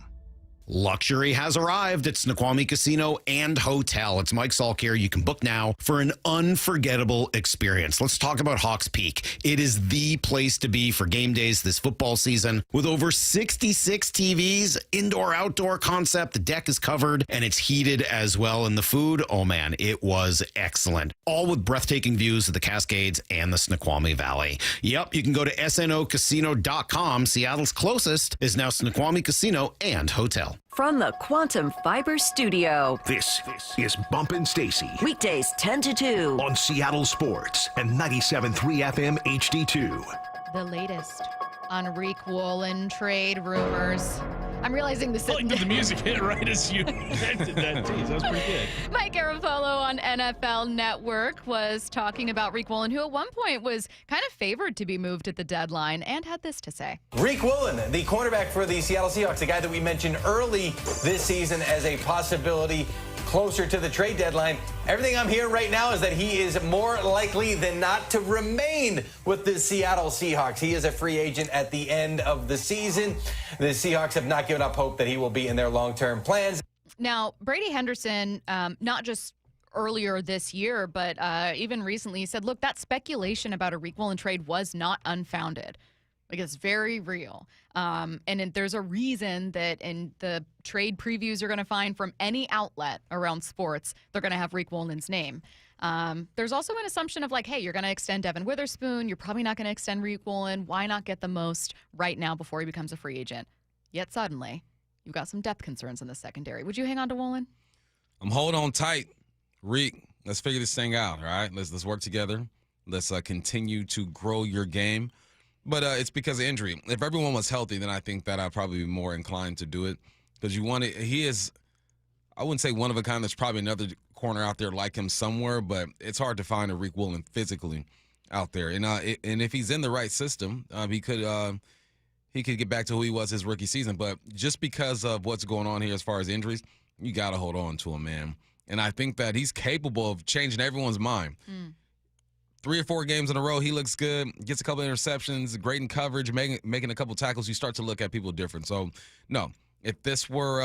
Luxury has arrived at Snoqualmie Casino and Hotel. It's Mike Salk here. You can book now for an unforgettable experience. Let's talk about Hawks Peak. It is the place to be for game days this football season. With over 66 TVs, indoor-outdoor concept, the deck is covered and it's heated as well. And the food, oh man, it was excellent. All with breathtaking views of the Cascades and the Snoqualmie Valley. Yep, you can go to snocasino.com. Seattle's closest is now Snoqualmie Casino and Hotel. From the Quantum Fiber Studio. This is Bumpin' Stacy. Weekdays 10 to 2. On Seattle Sports and 97.3 FM HD2. The latest on Riq Woolen trade rumors. I'm realizing this Like the music hit right as you mentioned that. Jeez, that was pretty good. Mike Garafolo on NFL Network was talking about Riq Woolen, who at one point was kind of favored to be moved at the deadline, and had this to say. Riq Woolen, the cornerback for the Seattle Seahawks, the guy that we mentioned early this season as a possibility closer to the trade deadline. Everything I'm hearing right now is that he is more likely than not to remain with the Seattle Seahawks. He is a free agent at the end of the season. The Seahawks have not given up hope that he will be in their long-term plans. Now, Brady Henderson, not just earlier this year, but even recently, said, look, that speculation about a Riq Woolen trade was not unfounded. Like, it's very real. And there's a reason that in the trade previews you're going to find from any outlet around sports, they're going to have Riq Woolen's name. There's also an assumption of like, hey, you're going to extend Devin Witherspoon. You're probably not going to extend Riq Woolen. Why not get the most right now before he becomes a free agent? Yet suddenly, you've got some depth concerns in the secondary. Would you hang on to Woolen? I'm holding on tight. Riq, let's figure this thing out, all right? Let's work together. Let's continue to grow your game. But it's because of injury. If everyone was healthy, then I think that I'd probably be more inclined to do it. Because he is, I wouldn't say one of a kind. There's probably another corner out there like him somewhere, but it's hard to find a Riq Woolen physically out there. And if he's in the right system, he could get back to who he was his rookie season. But just because of what's going on here as far as injuries, you got to hold on to him, man. And I think that he's capable of changing everyone's mind. 3 or 4 games in a row, he looks good, gets a couple of interceptions, great in coverage, making a couple tackles. You start to look at people different. So, no, if this were,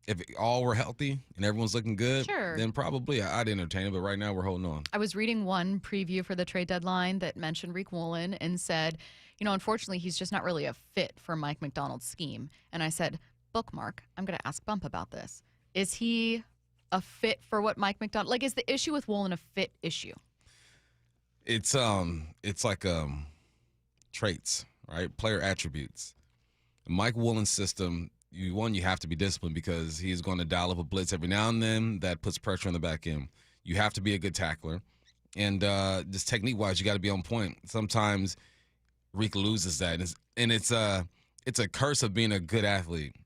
if all were healthy and everyone's looking good, then probably I'd entertain it. But right now, we're holding on. I was reading one preview for the trade deadline that mentioned Riq Woolen and said, unfortunately, he's just not really a fit for Mike Macdonald's scheme. And I said, bookmark. I'm going to ask Bump about this. Is he a fit for what Mike Macdonald? Like, is the issue with Woolen a fit issue? It's like traits, right? Player attributes. Mike Woolen's system, you have to be disciplined because he is going to dial up a blitz every now and then that puts pressure on the back end. You have to be a good tackler. And just technique-wise, you got to be on point. Sometimes Riq loses that. And it's a curse of being a good athlete.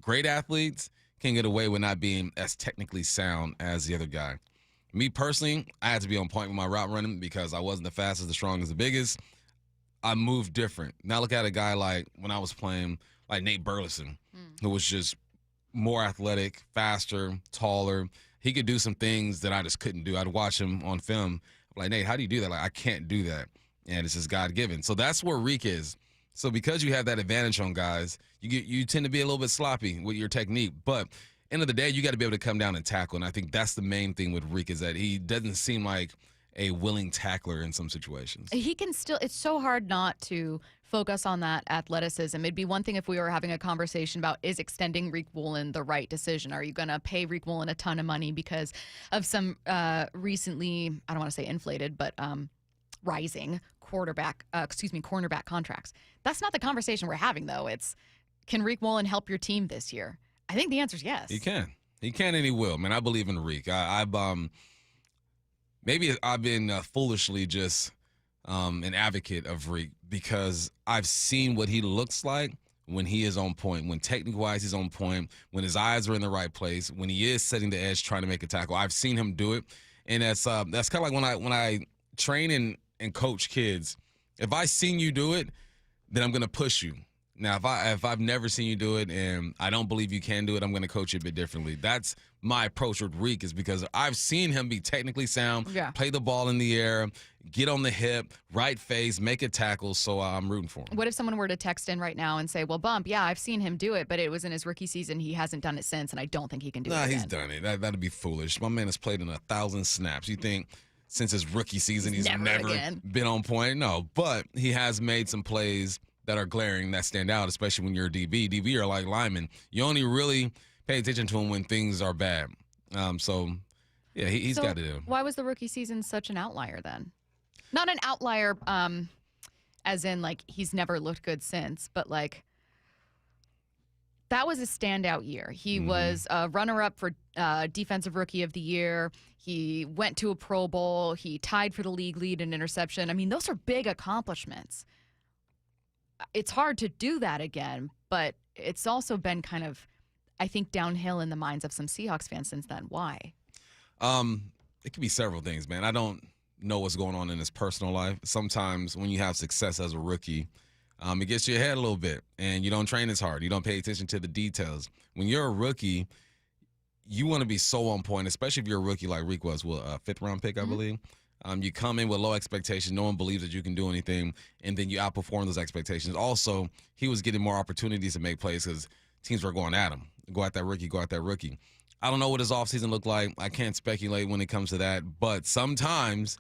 Great athletes can get away with not being as technically sound as the other guy. Me personally, I had to be on point with my route running because I wasn't the fastest, the strongest, the biggest. I moved different. Now look at a guy like when I was playing like Nate Burleson, who was just more athletic, faster, taller. He could do some things that I just couldn't do. I'd watch him on film. I'm like, Nate, how do you do that? Like, I can't do that. And it's just God-given. So that's where Riq is. So because you have that advantage on guys, you tend to be a little bit sloppy with your technique. But end of the day, you got to be able to come down and tackle. And I think that's the main thing with Riq is that he doesn't seem like a willing tackler in some situations. He can still, it's so hard not to focus on that athleticism. It'd be one thing if we were having a conversation about, is extending Riq Woolen the right decision? Are you going to pay Riq Woolen a ton of money because of some recently, I don't want to say inflated, but rising cornerback contracts? That's not the conversation we're having, though. It's, can Riq Woolen help your team this year? I think the answer is yes. He can. He can and he will. Man, I believe in Riq. Maybe I've been foolishly just an advocate of Riq because I've seen what he looks like when he is on point, when technique-wise he's on point, when his eyes are in the right place, when he is setting the edge trying to make a tackle. I've seen him do it, and that's kind of like when I train and coach kids. If I seen you do it, then I'm going to push you. Now, if I've never seen you do it and I don't believe you can do it, I'm going to coach you a bit differently. That's my approach with Riq is because I've seen him be technically sound, play the ball in the air, get on the hip, right face, make a tackle, so I'm rooting for him. What if someone were to text in right now and say, well, Bump, yeah, I've seen him do it, but it was in his rookie season. He hasn't done it since, and I don't think he can do it again. He's done it. That'd be foolish. My man has played in 1,000 snaps. You think since his rookie season he's never been on point? No, but he has made some plays that are glaring, that stand out, especially when you're a DB. DB are like linemen. You only really pay attention to him when things are bad. He's got to do. Why was the rookie season such an outlier then? Not an outlier as in, like, he's never looked good since, but, like, that was a standout year. He was a runner-up for Defensive Rookie of the Year. He went to a Pro Bowl. He tied for the league lead in interception. I mean, those are big accomplishments. It's hard to do that again, but it's also been kind of, I think, downhill in the minds of some Seahawks fans since then. Why? It could be several things, man. I don't know what's going on in his personal life. Sometimes when you have success as a rookie, it gets you ahead a little bit, and you don't train as hard. You don't pay attention to the details. When you're a rookie, you want to be so on point, especially if you're a rookie like Riq was, a fifth-round pick, I believe. You come in with low expectations. No one believes that you can do anything, and then you outperform those expectations. Also, he was getting more opportunities to make plays because teams were going at him. Go at that rookie. I don't know what his offseason looked like. I can't speculate when it comes to that. But sometimes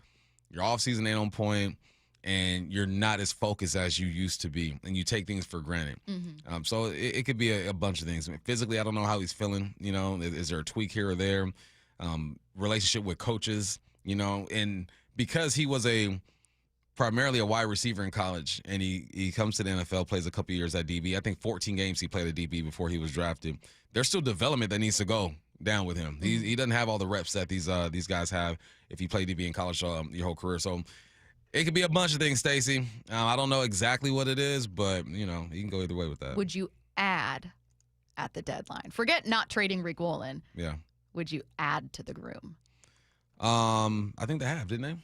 your offseason ain't on point, and you're not as focused as you used to be, and you take things for granted. So it could be a bunch of things. I mean, physically, I don't know how he's feeling. You know, is there a tweak here or there? Relationship with coaches. You know, and because he was primarily a wide receiver in college, and he comes to the NFL, plays a couple years at DB. I think 14 games he played at DB before he was drafted. There's still development that needs to go down with him. He doesn't have all the reps that these guys have if he played DB in college your whole career. So it could be a bunch of things, Stacy. I don't know exactly what it is, but, you know, you can go either way with that. Would you add at the deadline? Forget not trading Riq Woolen. Yeah. Would you add to the groom? I think they have, didn't they?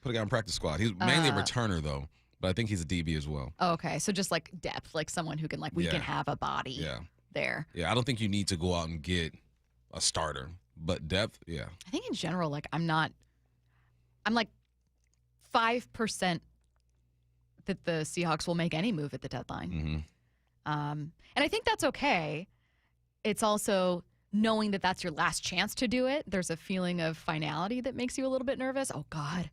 Put a guy on practice squad. He's mainly a returner, though, but I think he's a DB as well. Okay, so just like depth, like someone who can, like, we can have a body there. Yeah, I don't think you need to go out and get a starter, but depth, yeah. I think in general, like, I'm like 5% that the Seahawks will make any move at the deadline. And I think that's okay. It's also knowing that that's your last chance to do it. There's a feeling of finality that makes you a little bit nervous. Oh, God,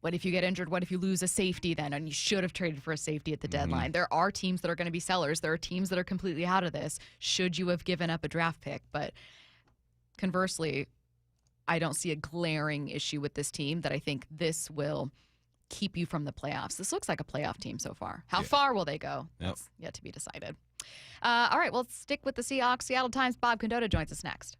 What if you get injured? What if you lose a safety then? And you should have traded for a safety at the deadline. There are teams that are going to be sellers. There are teams that are completely out of this. Should you have given up a draft pick? But conversely, I don't see a glaring issue with this team that I think this will keep you from the playoffs. This looks like a playoff team so far. How far will they go? That's yet to be decided. All right, well, let's stick with the Seahawks. Seattle Times' Bob Condotta joins us next.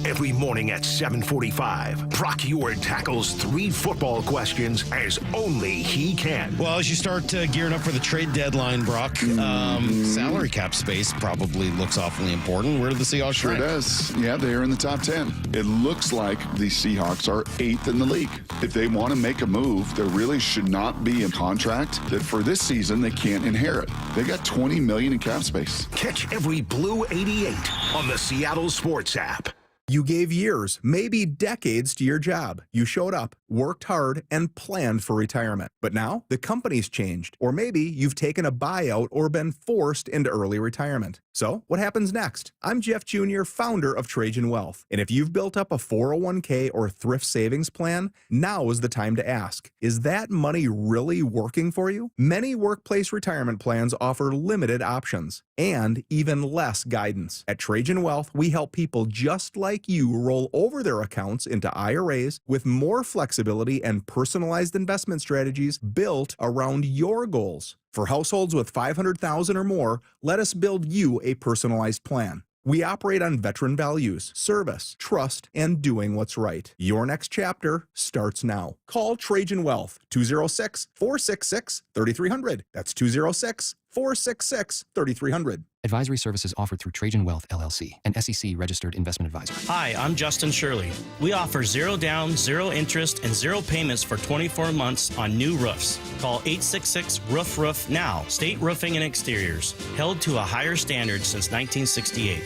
Every morning at 7:45, Brock Ewart tackles 3 football questions as only he can. Well, as you start gearing up for the trade deadline, Brock, salary cap space probably looks awfully important. Where do the Seahawks Sure rank? does. Yeah, they are in the top 10. It looks like the Seahawks are 8th in the league. If they want to make a move, there really should not be a contract that for this season they can't inherit. They got $20 million in cap space. Catch every Blue 88 on the Seattle Sports app. You gave years, maybe decades to your job. You showed up, worked hard, and planned for retirement. But now the company's changed, or maybe you've taken a buyout or been forced into early retirement. So what happens next? I'm Jeff Jr., founder of Trajan Wealth. And if you've built up a 401k or thrift savings plan, now is the time to ask, is that money really working for you? Many workplace retirement plans offer limited options and even less guidance. At Trajan Wealth, we help people just like you roll over their accounts into IRAs with more flexibility and personalized investment strategies built around your goals. For households with $500,000 or more, let us build you a personalized plan. We operate on veteran values, service, trust, and doing what's right. Your next chapter starts now. Call Trajan Wealth, 206-466-3300. That's 206-466-3300. Advisory services offered through Trajan Wealth, LLC, an SEC-registered investment advisor. Hi, I'm Justin Shirley. We offer 0 down, 0 interest, and 0 payments for 24 months on new roofs. Call 866-ROOF-ROOF now. State Roofing and Exteriors, held to a higher standard since 1968.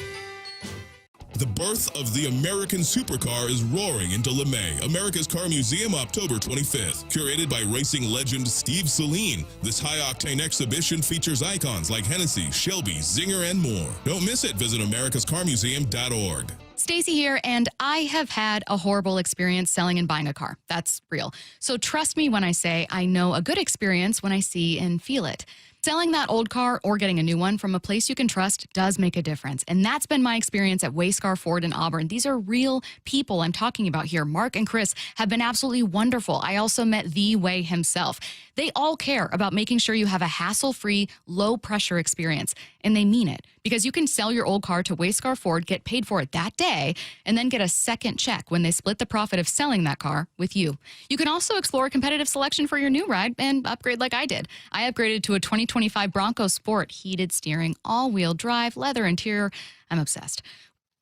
The birth of the American supercar is roaring into LeMay, America's Car Museum, October 25th. Curated by racing legend Steve Saleen, this high-octane exhibition features icons like Hennessy, Shelby, Zinger, and more. Don't miss it. Visit americascarmuseum.org. Stacy here, and I have had a horrible experience selling and buying a car. That's real. So trust me when I say I know a good experience when I see and feel it. Selling that old car or getting a new one from a place you can trust does make a difference. And that's been my experience at Wayscar Ford in Auburn. These are real people I'm talking about here. Mark and Chris have been absolutely wonderful. I also met The Way himself. They all care about making sure you have a hassle-free, low-pressure experience. And they mean it, because you can sell your old car to Wayscar Ford, get paid for it that day, and then get a second check when they split the profit of selling that car with you. You can also explore a competitive selection for your new ride and upgrade like I did. I upgraded to a 2025 Bronco Sport, heated steering, all-wheel drive, leather interior. I'm obsessed.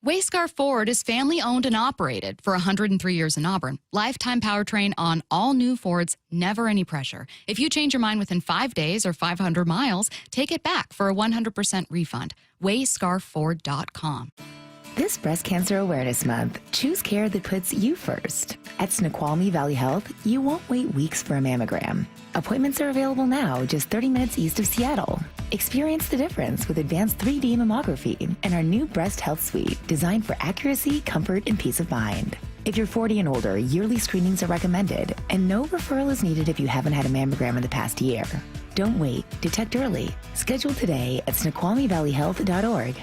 Wayscar Ford is family-owned and operated for 103 years in Auburn. Lifetime powertrain on all new Fords, never any pressure. If you change your mind within 5 days or 500 miles, take it back for a 100% refund. WayscarFord.com. This Breast Cancer Awareness Month, choose care that puts you first. At Snoqualmie Valley Health, you won't wait weeks for a mammogram. Appointments are available now, just 30 minutes east of Seattle. Experience the difference with advanced 3D mammography and our new Breast Health Suite, designed for accuracy, comfort, and peace of mind. If you're 40 and older, yearly screenings are recommended, and no referral is needed if you haven't had a mammogram in the past year. Don't wait. Detect early. Schedule today at SnoqualmieValleyHealth.org.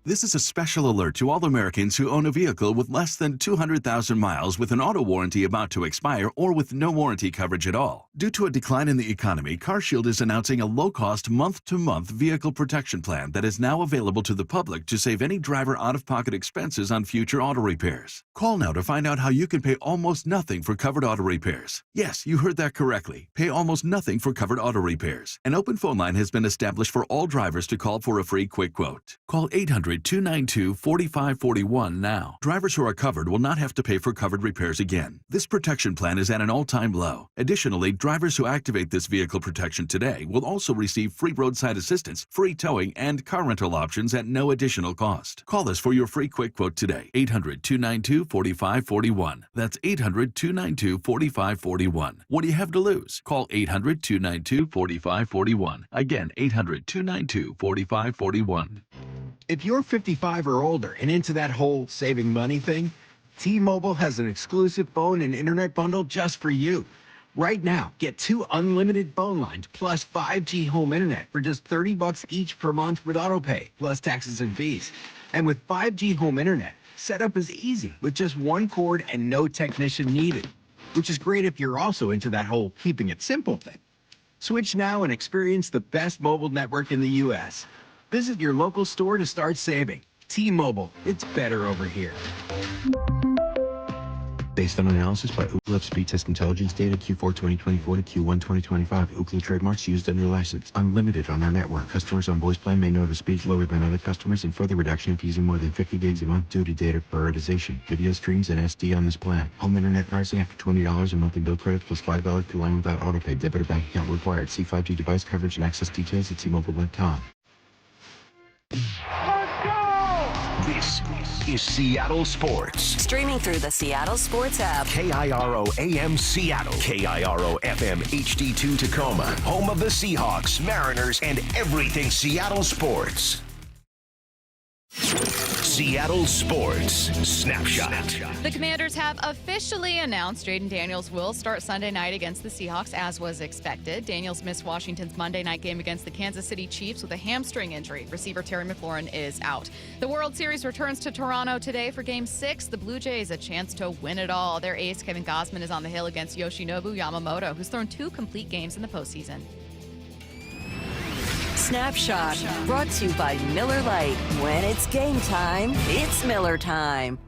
This is a special alert to all Americans who own a vehicle with less than 200,000 miles with an auto warranty about to expire or with no warranty coverage at all. Due to a decline in the economy, CarShield is announcing a low-cost month-to-month vehicle protection plan that is now available to the public to save any driver out-of-pocket expenses on future auto repairs. Call now to find out how you can pay almost nothing for covered auto repairs. Yes, you heard that correctly. Pay almost nothing for covered auto repairs. An open phone line has been established for all drivers to call for a free quick quote. Call 800-292-4541 now. Drivers who are covered will not have to pay for covered repairs again. This protection plan is at an all-time low. Additionally, drivers who activate this vehicle protection today will also receive free roadside assistance, free towing, and car rental options at no additional cost. Call us for your free quick quote today. 800-292-4541. That's 800-292-4541. What do you have to lose? Call 800-292-4541. Again, 800-292-4541. If you're 55 or older and into that whole saving money thing, T-Mobile has an exclusive phone and internet bundle just for you. Right now, get 2 unlimited phone lines plus 5G home internet for just $30 each per month with autopay, plus taxes and fees. And with 5G home internet, setup is easy with just 1 cord and no technician needed, which is great if you're also into that whole keeping it simple thing. Switch now and experience the best mobile network in the U.S. Visit your local store to start saving. T-Mobile, it's better over here. Based on analysis by Ookla speed test intelligence data Q4 2024 to Q1 2025, Ookla trademarks used under license unlimited on our network. Customers on voice plan may notice speeds lower than other customers and further reduction if using more than 50 gigs a month due to data prioritization, video streams, and SD on this plan. Home internet pricing after $20 a monthly bill credits plus $5 per line without autopay. Debit or bank account required. See 5G device coverage and access details at T-Mobile.com. This is Seattle Sports. Streaming through the Seattle Sports app. KIRO AM Seattle. KIRO FM HD2 Tacoma. Home of the Seahawks, Mariners, and everything Seattle sports. Seattle Sports Snapshot. The Commanders have officially announced Jaden Daniels will start Sunday night against the Seahawks, as was expected. Daniels missed Washington's Monday night game against the Kansas City Chiefs with a hamstring injury. Receiver Terry McLaurin is out. The World Series returns to Toronto today for Game 6. The Blue Jays a chance to win it all. Their ace, Kevin Gausman, is on the hill against Yoshinobu Yamamoto, who's thrown 2 complete games in the postseason. Snapshot, brought to you by Miller Lite. When it's game time, it's Miller time.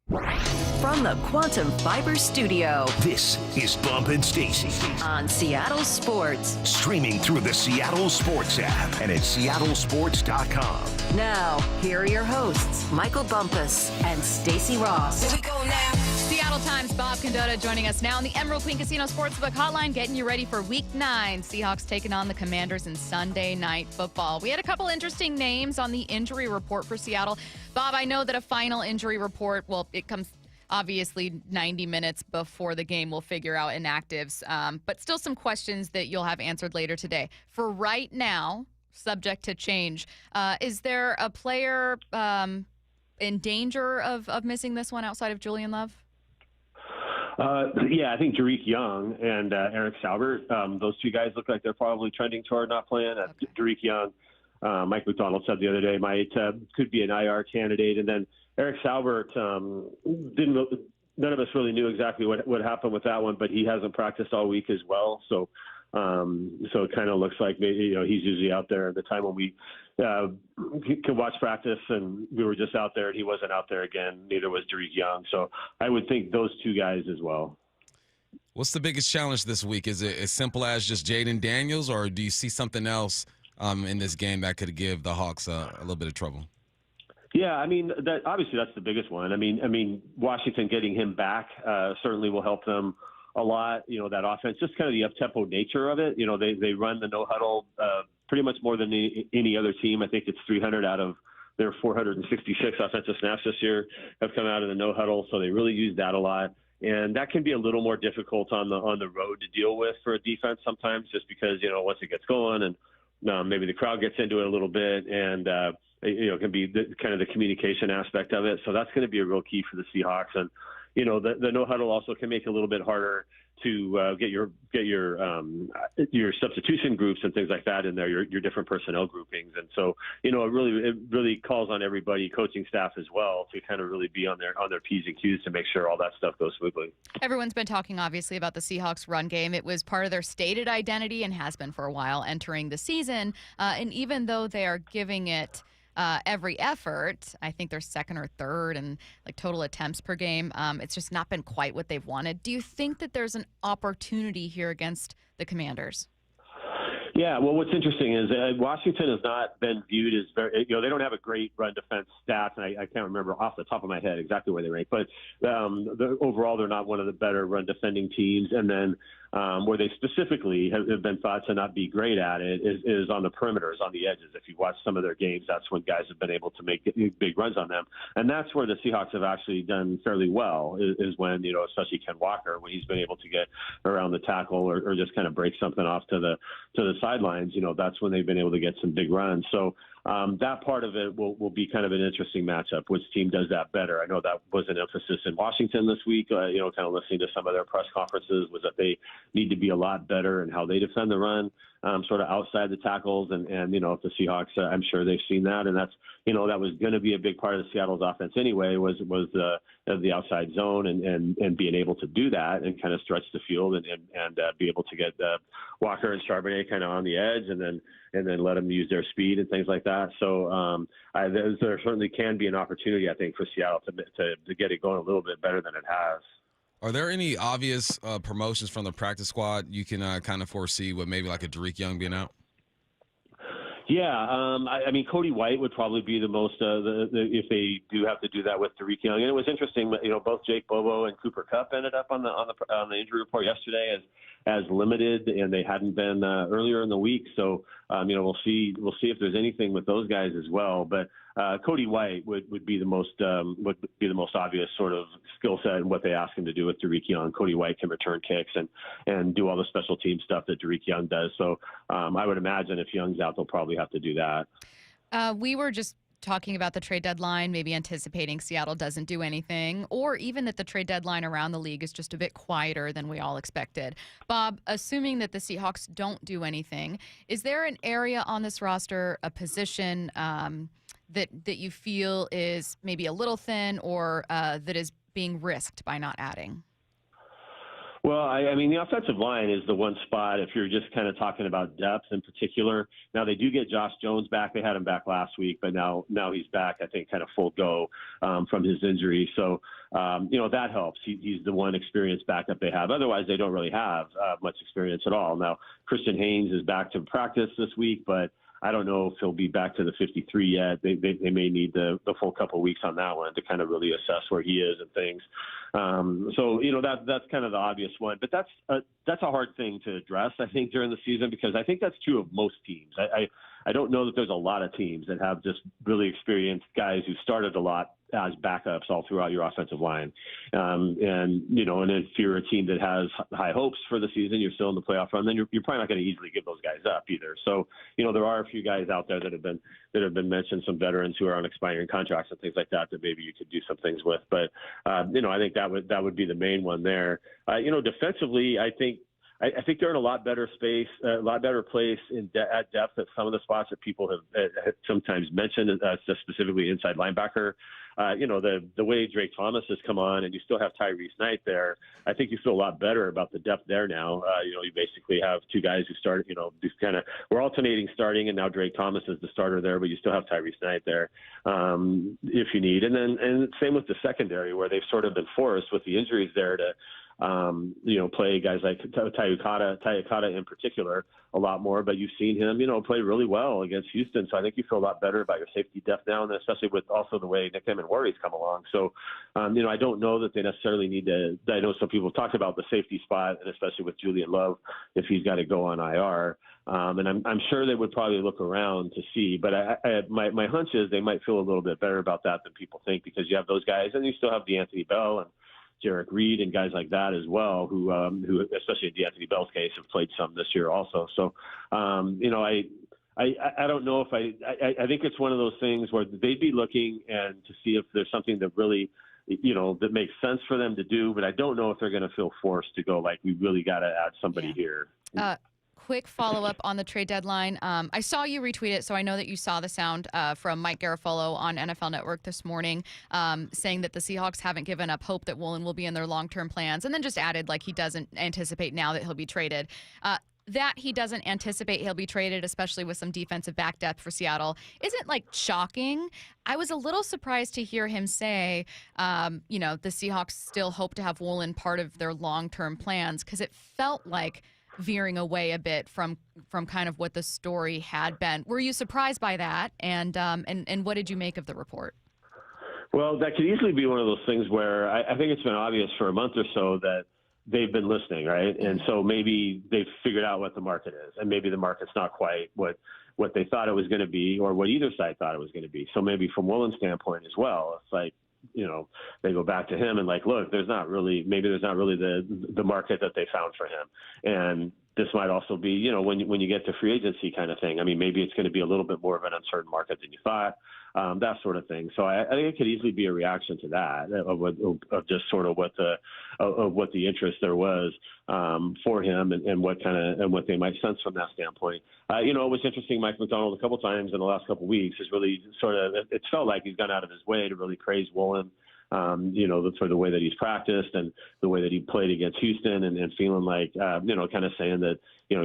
From the Quantum Fiber Studio, this is Bump and Stacy on Seattle Sports. Streaming through the Seattle Sports app and at seattlesports.com. Now, here are your hosts, Michael Bumpus and Stacy Ross. Here we go now. Seattle Times' Bob Condotta joining us now on the Emerald Queen Casino Sportsbook Hotline, getting you ready for Week 9. Seahawks taking on the Commanders in Sunday Night Football. We had a couple interesting names on the injury report for Seattle. Bob, I know that a final injury report, well, it comes obviously 90 minutes before the game. We'll figure out inactives, but still some questions that you'll have answered later today. For right now, subject to change, is there a player in danger of missing this one outside of Julian Love? Yeah, I think Riq Woolen and Eric Sauber, those 2 guys look like they're probably trending toward not playing. Riq Woolen, Mike Macdonald said the other day, could be an IR candidate. And then Eric Sauber, none of us really knew exactly what happened with that one, but he hasn't practiced all week as well. So it kind of looks like maybe, he's usually out there at the time when we can watch practice, and we were just out there and he wasn't out there again. Neither was Riq Woolen. So I would think those 2 guys as well. What's the biggest challenge this week? Is it as simple as just Jaden Daniels, or do you see something else in this game that could give the Hawks a little bit of trouble? Yeah, I mean, obviously that's the biggest one. I mean, Washington getting him back certainly will help them a lot. That offense, just kind of the up-tempo nature of it. They run the no-huddle pretty much more than any other team. I think it's 300 out of their 466 offensive snaps this year have come out of the no-huddle, so they really use that a lot. And that can be a little more difficult on the road to deal with for a defense sometimes, just because, once it gets going and maybe the crowd gets into it a little bit, and it can be kind of the communication aspect of it. So that's going to be a real key for the Seahawks. And the no huddle also can make it a little bit harder to get your substitution groups and things like that in there, your different personnel groupings. And so, it really calls on everybody, coaching staff as well, to kind of really be on their P's and Q's to make sure all that stuff goes smoothly. Everyone's been talking, obviously, about the Seahawks run game. It was part of their stated identity and has been for a while entering the season. And even though they are giving it every effort, I think they're second or third in total attempts per game. It's just not been quite what they've wanted. Do you think that there's an opportunity here against the Commanders? Yeah, well, what's interesting is Washington has not been viewed as very, they don't have a great run defense stats, and I can't remember off the top of my head exactly where they rank, but overall they're not one of the better run defending teams. And then where they specifically have been thought to not be great at it is on the perimeters, on the edges. If you watch some of their games, that's when guys have been able to make big runs on them. And that's where the Seahawks have actually done fairly well, is when, especially Ken Walker, when he's been able to get around the tackle or just kind of break something off to the sidelines, that's when they've been able to get some big runs. So that part of it will be kind of an interesting matchup. Which team does that better? I know that was an emphasis in Washington this week. Kind of listening to some of their press conferences was that they need to be a lot better in how they defend the run, sort of outside the tackles. And if the Seahawks, I'm sure they've seen that, and that's that was going to be a big part of Seattle's offense anyway. Was the outside zone and being able to do that and kind of stretch the field and be able to get Walker and Charbonnet kind of on the edge and then let them use their speed and things like that. So there certainly can be an opportunity, I think, for Seattle to get it going a little bit better than it has. Are there any obvious promotions from the practice squad you can kind of foresee with maybe like a Riq Woolen being out? Yeah, I mean, Cody White would probably be the most if they do have to do that with Riq Woolen. And it was interesting, both Jake Bobo and Cooper Kupp ended up on the injury report yesterday as limited, and they hadn't been earlier in the week. So we'll see if there's anything with those guys as well. But Cody White would be the most obvious sort of skill set and what they ask him to do with Riq Woolen. Cody White can return kicks and do all the special team stuff that Riq Woolen does. So I would imagine if Young's out, they'll probably have to do that. We were just talking about the trade deadline, maybe anticipating Seattle doesn't do anything, or even that the trade deadline around the league is just a bit quieter than we all expected. Bob, assuming that the Seahawks don't do anything, is there an area on this roster, a position that you feel is maybe a little thin or that is being risked by not adding? Well, I mean, the offensive line is the one spot if you're just kind of talking about depth in particular. Now, they do get Josh Jones back. They had him back last week, but now he's back, I think, kind of full go from his injury. So, that helps. He's the one experienced backup they have. Otherwise, they don't really have much experience at all. Now, Christian Haynes is back to practice this week, but I don't know if he'll be back to the 53 yet. They may need the full couple of weeks on that one to kind of really assess where he is and things. So that's kind of the obvious one. But that's a hard thing to address, I think, during the season, because I think that's true of most teams. I don't know that there's a lot of teams that have just really experienced guys who started a lot as backups all throughout your offensive line. And if you're a team that has high hopes for the season, you're still in the playoff run, then you're probably not going to easily give those guys up either. So, there are a few guys out there that have been mentioned, some veterans who are on expiring contracts and things like that maybe you could do some things with. But, I think that would be the main one there. Defensively, I think they're in a lot better space, a lot better place at depth at some of the spots that people have sometimes mentioned, specifically inside linebacker. The way Drake Thomas has come on, and you still have Tyrese Knight there, I think you feel a lot better about the depth there now. You basically have two guys who started, we're alternating starting, and now Drake Thomas is the starter there, but you still have Tyrese Knight there if you need. And same with the secondary, where they've sort of been forced with the injuries there to play guys like Tayakata in particular a lot more, but you've seen him, play really well against Houston. So I think you feel a lot better about your safety depth now, and especially with also the way Nick Emmanwori's come along. So, I don't know that they necessarily need to. I know some people talked about the safety spot, and especially with Julian Love, if he's got to go on IR. And I'm sure they would probably look around to see, but my hunch is they might feel a little bit better about that than people think, because you have those guys, and you still have DeAnthony Bell and Jarek Reed and guys like that as well, who especially in DeAnthony Bell's case, have played some this year also. So, I don't know if I think it's one of those things where they'd be looking and to see if there's something that really, that makes sense for them to do, but I don't know if they're going to feel forced to go like, we really got to add somebody here. Quick follow-up on the trade deadline. I saw you retweet it, so I know that you saw the sound from Mike Garafolo on NFL Network this morning saying that the Seahawks haven't given up hope that Woolen will be in their long-term plans, and then just added like he doesn't anticipate now that he'll be traded. That he doesn't anticipate he'll be traded, especially with some defensive back depth for Seattle, isn't shocking. I was a little surprised to hear him say, the Seahawks still hope to have Woolen part of their long-term plans, because it felt like veering away a bit from kind of what the story had been. Were you surprised by that? And what did you make of the report? Well, that could easily be one of those things where I think it's been obvious for a month or so that they've been listening, right? And so maybe they've figured out what the market is, and maybe the market's not quite what they thought it was going to be, or what either side thought it was going to be. So maybe from Woolen's standpoint as well, it's like, they go back to him and like, look, there's not really the market that they found for him. And this might also be, you know, when you get to free agency kind of thing. I mean, maybe it's going to be a little bit more of an uncertain market than you thought, that sort of thing. So I think it could easily be a reaction to that, of just sort of what the interest there was for him, and what they might sense from that standpoint. You know, it was interesting. Mike Macdonald a couple times in the last couple of weeks has really sort of, it's felt like he's gone out of his way to really praise Woolen. You know, for the way that he's practiced and the way that he played against Houston, and feeling like, you know, kind of saying that, you know,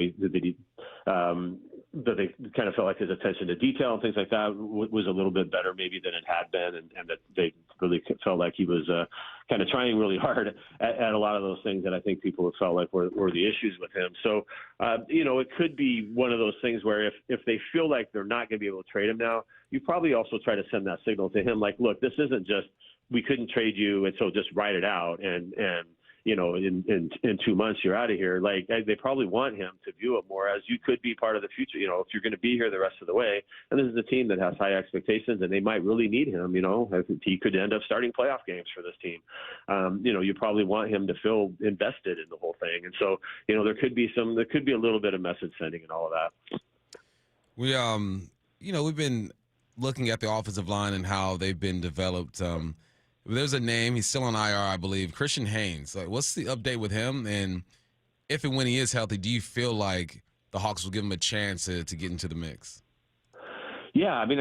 that they kind of felt like his attention to detail and things like that was a little bit better maybe than it had been, and that they really felt like he was kind of trying really hard at a lot of those things that I think people have felt like were the issues with him. So, you know, it could be one of those things where if they feel like they're not going to be able to trade him now, you probably also try to send that signal to him, like, look, this isn't just, we couldn't trade you, and so just write it out, and you know, in 2 months you're out of here. Like, they probably want him to view it more as you could be part of the future. You know, if you're going to be here the rest of the way, and this is a team that has high expectations, and they might really need him. You know, I think he could end up starting playoff games for this team. You know, you probably want him to feel invested in the whole thing, and so, you know, there could be a little bit of message sending and all of that. We you know, we've been looking at the offensive line and how they've been developed. There's a name. He's still on IR, I believe. Christian Haynes. Like, what's the update with him? And if and when he is healthy, do you feel like the Hawks will give him a chance to get into the mix? Yeah, I mean,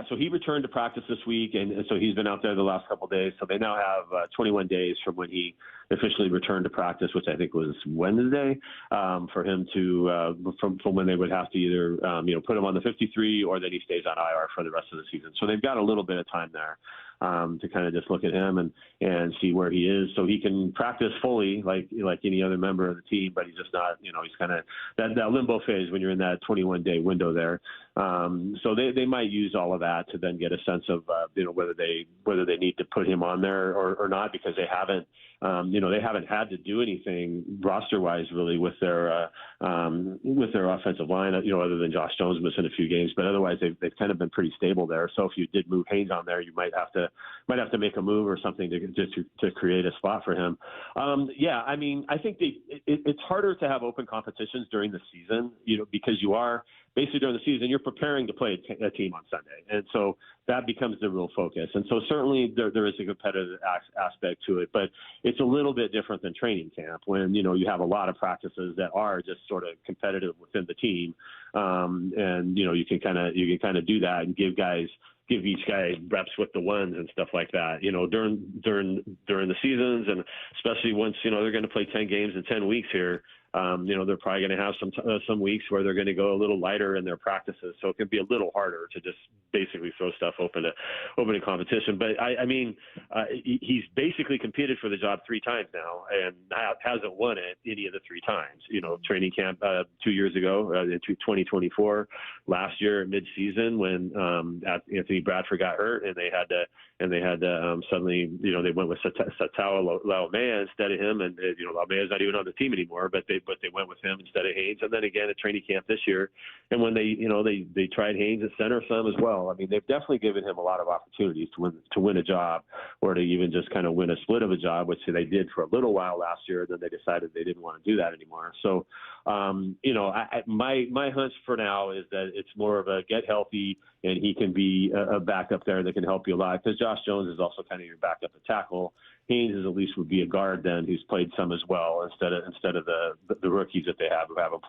so he returned to practice this week, and so he's been out there the last couple of days. So they now have 21 days from when he officially returned to practice, which I think was Wednesday, for him to from when they would have to either you know, put him on the 53, or then he stays on IR for the rest of the season. So they've got a little bit of time there to kind of just look at him and see where he is, so he can practice fully like any other member of the team. But he's just not, you know, he's kind of that limbo phase when you're in that 21-day window there. So they might use all of that to then get a sense of you know, whether they need to put him on there or not, because they haven't. You know, they haven't had to do anything roster-wise really with their offensive line, you know, other than Josh Jones missing a few games. But otherwise, they've kind of been pretty stable there. So if you did move Haynes on there, you might have to make a move or something to create a spot for him. Yeah, I mean, I think it's harder to have open competitions during the season, you know, because you are basically during the season, you're preparing to play a team on Sunday. And so that becomes the real focus. And so certainly there is a competitive aspect to it, but it's a little bit different than training camp when, you know, you have a lot of practices that are just sort of competitive within the team. And, you know, you can kind of do that and give each guy reps with the ones and stuff like that, you know, during the seasons, and especially once, you know, they're going to play 10 games in 10 weeks here. You know, they're probably going to have some weeks where they're going to go a little lighter in their practices, so it can be a little harder to just basically throw stuff open to competition. But I mean, he's basically competed for the job 3 times now, and hasn't won it any of the 3 times. You know, training camp 2 years ago, in 2024, last year mid-season when Anthony Bradford got hurt, and they had to suddenly, you know, they went with Satawa Laumea instead of him, and you know, Laumea's not even on the team anymore, but they went with him instead of Haynes. And then again at training camp this year, and when they tried Haynes at center some as well. I mean, they've definitely given him a lot of opportunities to win a job, or to even just kind of win a split of a job, which they did for a little while last year. Then they decided they didn't want to do that anymore. So, you know, my hunch for now is that it's more of a get healthy, and he can be a backup there that can help you a lot, because Josh Jones is also kind of your backup at tackle. Haynes is at least would be a guard then, who's played some as well, instead of the rookies that they have who haven't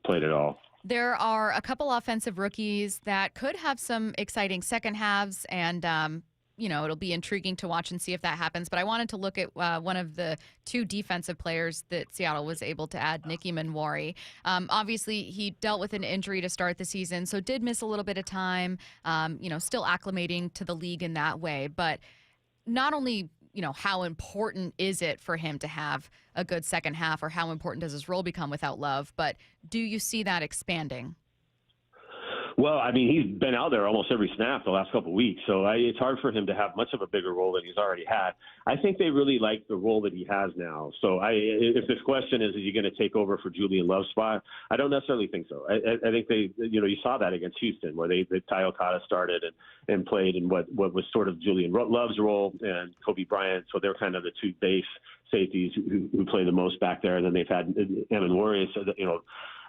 played at all. There are a couple offensive rookies that could have some exciting second halves, and you know, it'll be intriguing to watch and see if that happens. But I wanted to look at one of the 2 defensive players that Seattle was able to add, Nicky Manwari. Obviously, he dealt with an injury to start the season, so did miss a little bit of time, you know, still acclimating to the league in that way. But not only, you know, how important is it for him to have a good second half, or how important does his role become without Love, but do you see that expanding? Well, I mean, he's been out there almost every snap the last couple of weeks, so it's hard for him to have much of a bigger role than he's already had. I think they really like the role that he has now. So if this question is he going to take over for Julian Love's spot, I don't necessarily think so. I think you saw that against Houston where Ty Okada started and played in what was sort of Julian Love's role and Kobe Bryant. So they're kind of the two base safeties who play the most back there. And then they've had Emin Worry, so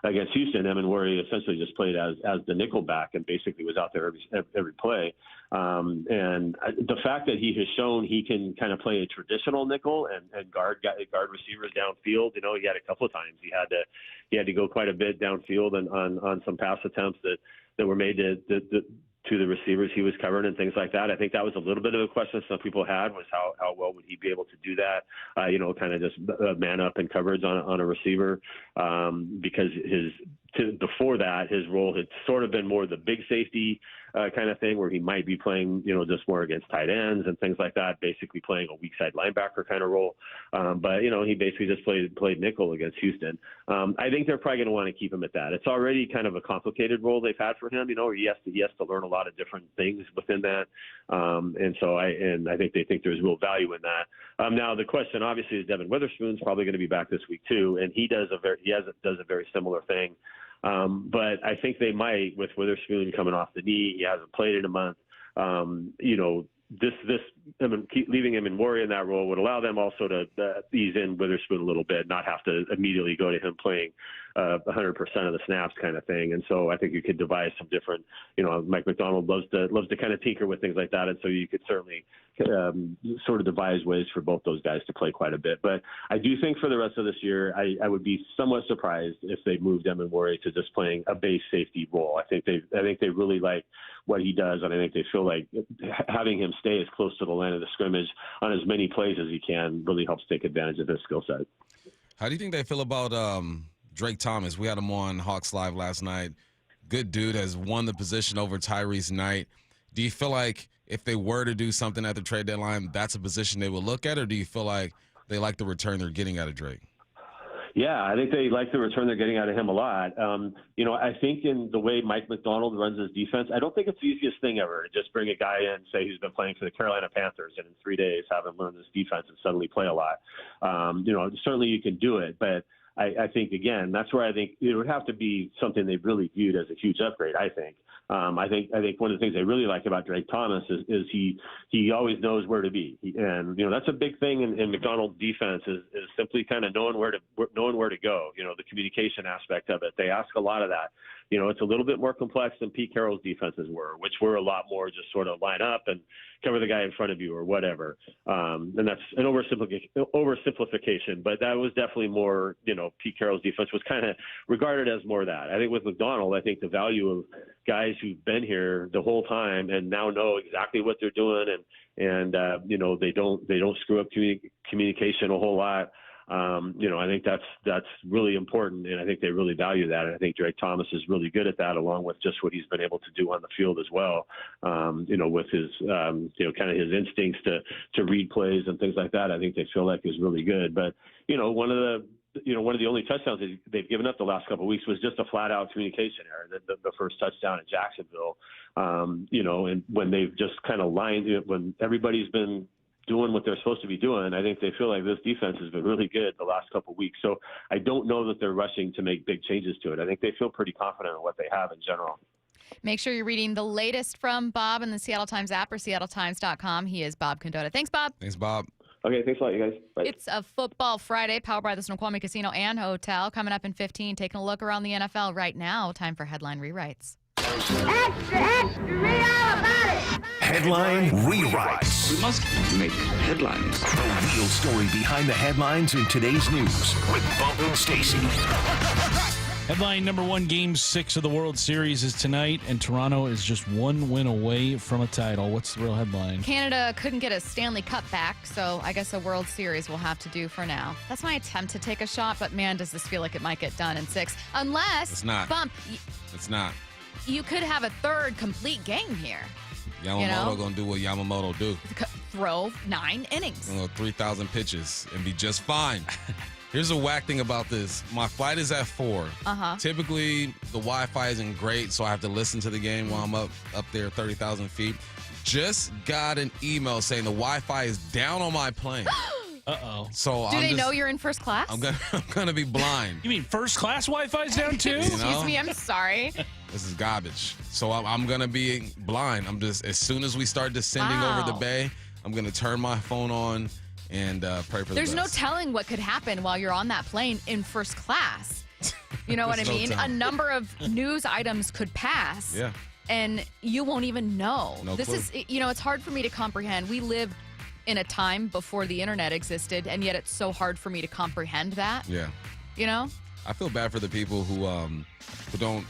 against Houston, Emin Worry essentially just played as the nickel back and basically was out there every play. And the fact that he has shown he can kind of play a traditional nickel and guard receivers downfield. He had a couple of times he had to go quite a bit downfield and on some pass attempts that were made to the receivers he was covering and things like that. I think that was a little bit of a question some people had was how well would he be able to do that, kind of just man up in coverage on a receiver because before that, his role had sort of been more the big safety kind of thing where he might be playing, just more against tight ends and things like that, basically playing a weak side linebacker kind of role. But he basically just played nickel against Houston. I think they're probably going to want to keep him at that. It's already kind of a complicated role they've had for him, where he has to learn a lot of different things within that. And I think they think there's real value in that. Now the question obviously is Devin Witherspoon's probably going to be back this week too, and he does a very similar thing. But I think they might, with Witherspoon coming off the knee, he hasn't played in a month. Leaving him in Worry in that role would allow them also to ease in Witherspoon a little bit, not have to immediately go to him playing 100% of the snaps kind of thing. And so I think you could devise some different, Mike Macdonald loves to kind of tinker with things like that. And so you could certainly sort of devise ways for both those guys to play quite a bit. But I do think for the rest of this year, I would be somewhat surprised if they moved Emin Worry to just playing a base safety role. I think they really like what he does, and I think they feel like having him stay as close to the line of the scrimmage on as many plays as he can really helps take advantage of his skill set. How do you think they feel about Drake Thomas? We had him on Hawks Live last night. Good dude, has won the position over Tyrese Knight. Do you feel like if they were to do something at the trade deadline, that's a position they would look at, or do you feel like they like the return they're getting out of Drake? Yeah, I think they like the return they're getting out of him a lot. I think in the way Mike Macdonald runs his defense, I don't think it's the easiest thing ever to just bring a guy in, say he's been playing for the Carolina Panthers, and in 3 days have him learn this defense and suddenly play a lot. Certainly you can do it, but I think, again, that's where I think it would have to be something they really viewed as a huge upgrade, I think. I think one of the things I really like about Drake Thomas is he always knows where to be, and that's a big thing in Macdonald's defense is simply kind of knowing where to go. The communication aspect of it. They ask a lot of that. It's a little bit more complex than Pete Carroll's defenses were, which were a lot more just sort of line up and cover the guy in front of you or whatever. And that's an oversimplification, but that was definitely more. Pete Carroll's defense was kind of regarded as more of that. I think with Macdonald, I think the value of guys who've been here the whole time and now know exactly what they're doing and they don't screw up communication a whole lot. I think that's really important, and I think they really value that. And I think Drake Thomas is really good at that, along with just what he's been able to do on the field as well. With his kind of his instincts to read plays and things like that. I think they feel like is really good. But one of the only touchdowns they've given up the last couple of weeks was just a flat out communication error. The first touchdown in Jacksonville, and when they've just kind of when everybody's been doing what they're supposed to be doing, I think they feel like this defense has been really good the last couple of weeks. So I don't know that they're rushing to make big changes to it. I think they feel pretty confident in what they have in general. Make sure you're reading the latest from Bob in the Seattle Times app or seattletimes.com. He is Bob Condotta. Thanks, Bob. Thanks, Bob. Okay, thanks a lot, you guys. Bye. It's a Football Friday powered by the Snoqualmie Casino and Hotel. Coming up in 15, taking a look around the NFL right now. Time for Headline Rewrites. Extra, extra, read all about it. Headline Rewrites. We must make headlines. The real story behind the headlines in today's news with Bump and Stacy. Headline number one, Game 6 of the World Series is tonight, and Toronto is just one win away from a title. What's the real headline? Canada couldn't get a Stanley Cup back, so I guess a World Series will have to do for now. That's my attempt to take a shot, but man, does this feel like it might get done in 6. Unless, it's not. Bump, it's not. You could have a third complete game here. Yamamoto gonna do what Yamamoto do. Throw 9 innings. 3,000 pitches and be just fine. Here's a whack thing about this. My flight is at 4. Uh-huh. Typically, the Wi-Fi isn't great, so I have to listen to the game while I'm up there 30,000 feet. Just got an email saying the Wi-Fi is down on my plane. Uh-oh. So Do they know you're in first class? I'm gonna be blind. You mean first class Wi-Fi's down too? Excuse me, I'm sorry. This is garbage. So I'm gonna be blind. I'm just, as soon as we start descending over the bay, I'm gonna turn my phone on and pray for the There's no best. telling what could happen while you're on that plane in first class. You know what I There's no mean? A telling. number of news items could pass. Yeah. And you won't even know. No This clue. is, it's hard for me to comprehend. We lived in a time before the internet existed, and yet it's so hard for me to comprehend that. Yeah. You know? I feel bad for the people who don't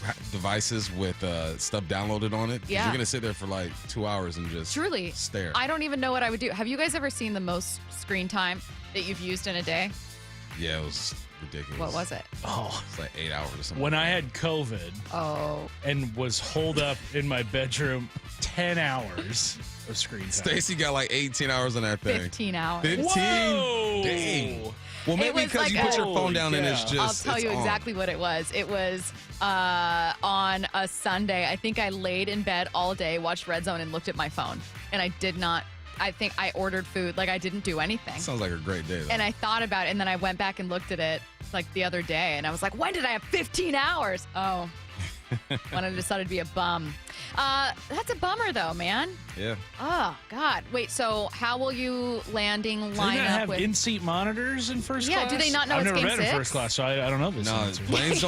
have devices with stuff downloaded on it. 'Cause Yeah. You're gonna sit there for like 2 hours and just Truly. stare. I don't even know what I would do. Have you guys ever seen the most screen time that you've used in a day? Yeah, it was ridiculous. What was it? Oh, it's like 8 hours or something. When I had COVID and was holed up in my bedroom 10 hours of screen time. Stacy got like 18 hours on that thing. 15 hours. 15? Whoa! Dang. Well, maybe It was because like you put your phone down and it's just. I'll tell you it's on. exactly what it was. It was on a Sunday. I think I laid in bed all day, watched Red Zone, and looked at my phone. And I did not. I think I ordered food. Like, I didn't do anything. Sounds like a great day, though. And I thought about it, and then I went back and looked at it like the other day, and I was like, when did I have 15 hours? Oh, when I decided to be a bum. That's a bummer, though, man. Yeah. Oh, God. Wait, so how will you landing Do they line not up have with... in-seat monitors in first Yeah, class? do they not know I've it's never game been in 6? first class, so I don't know this. No, answer. planes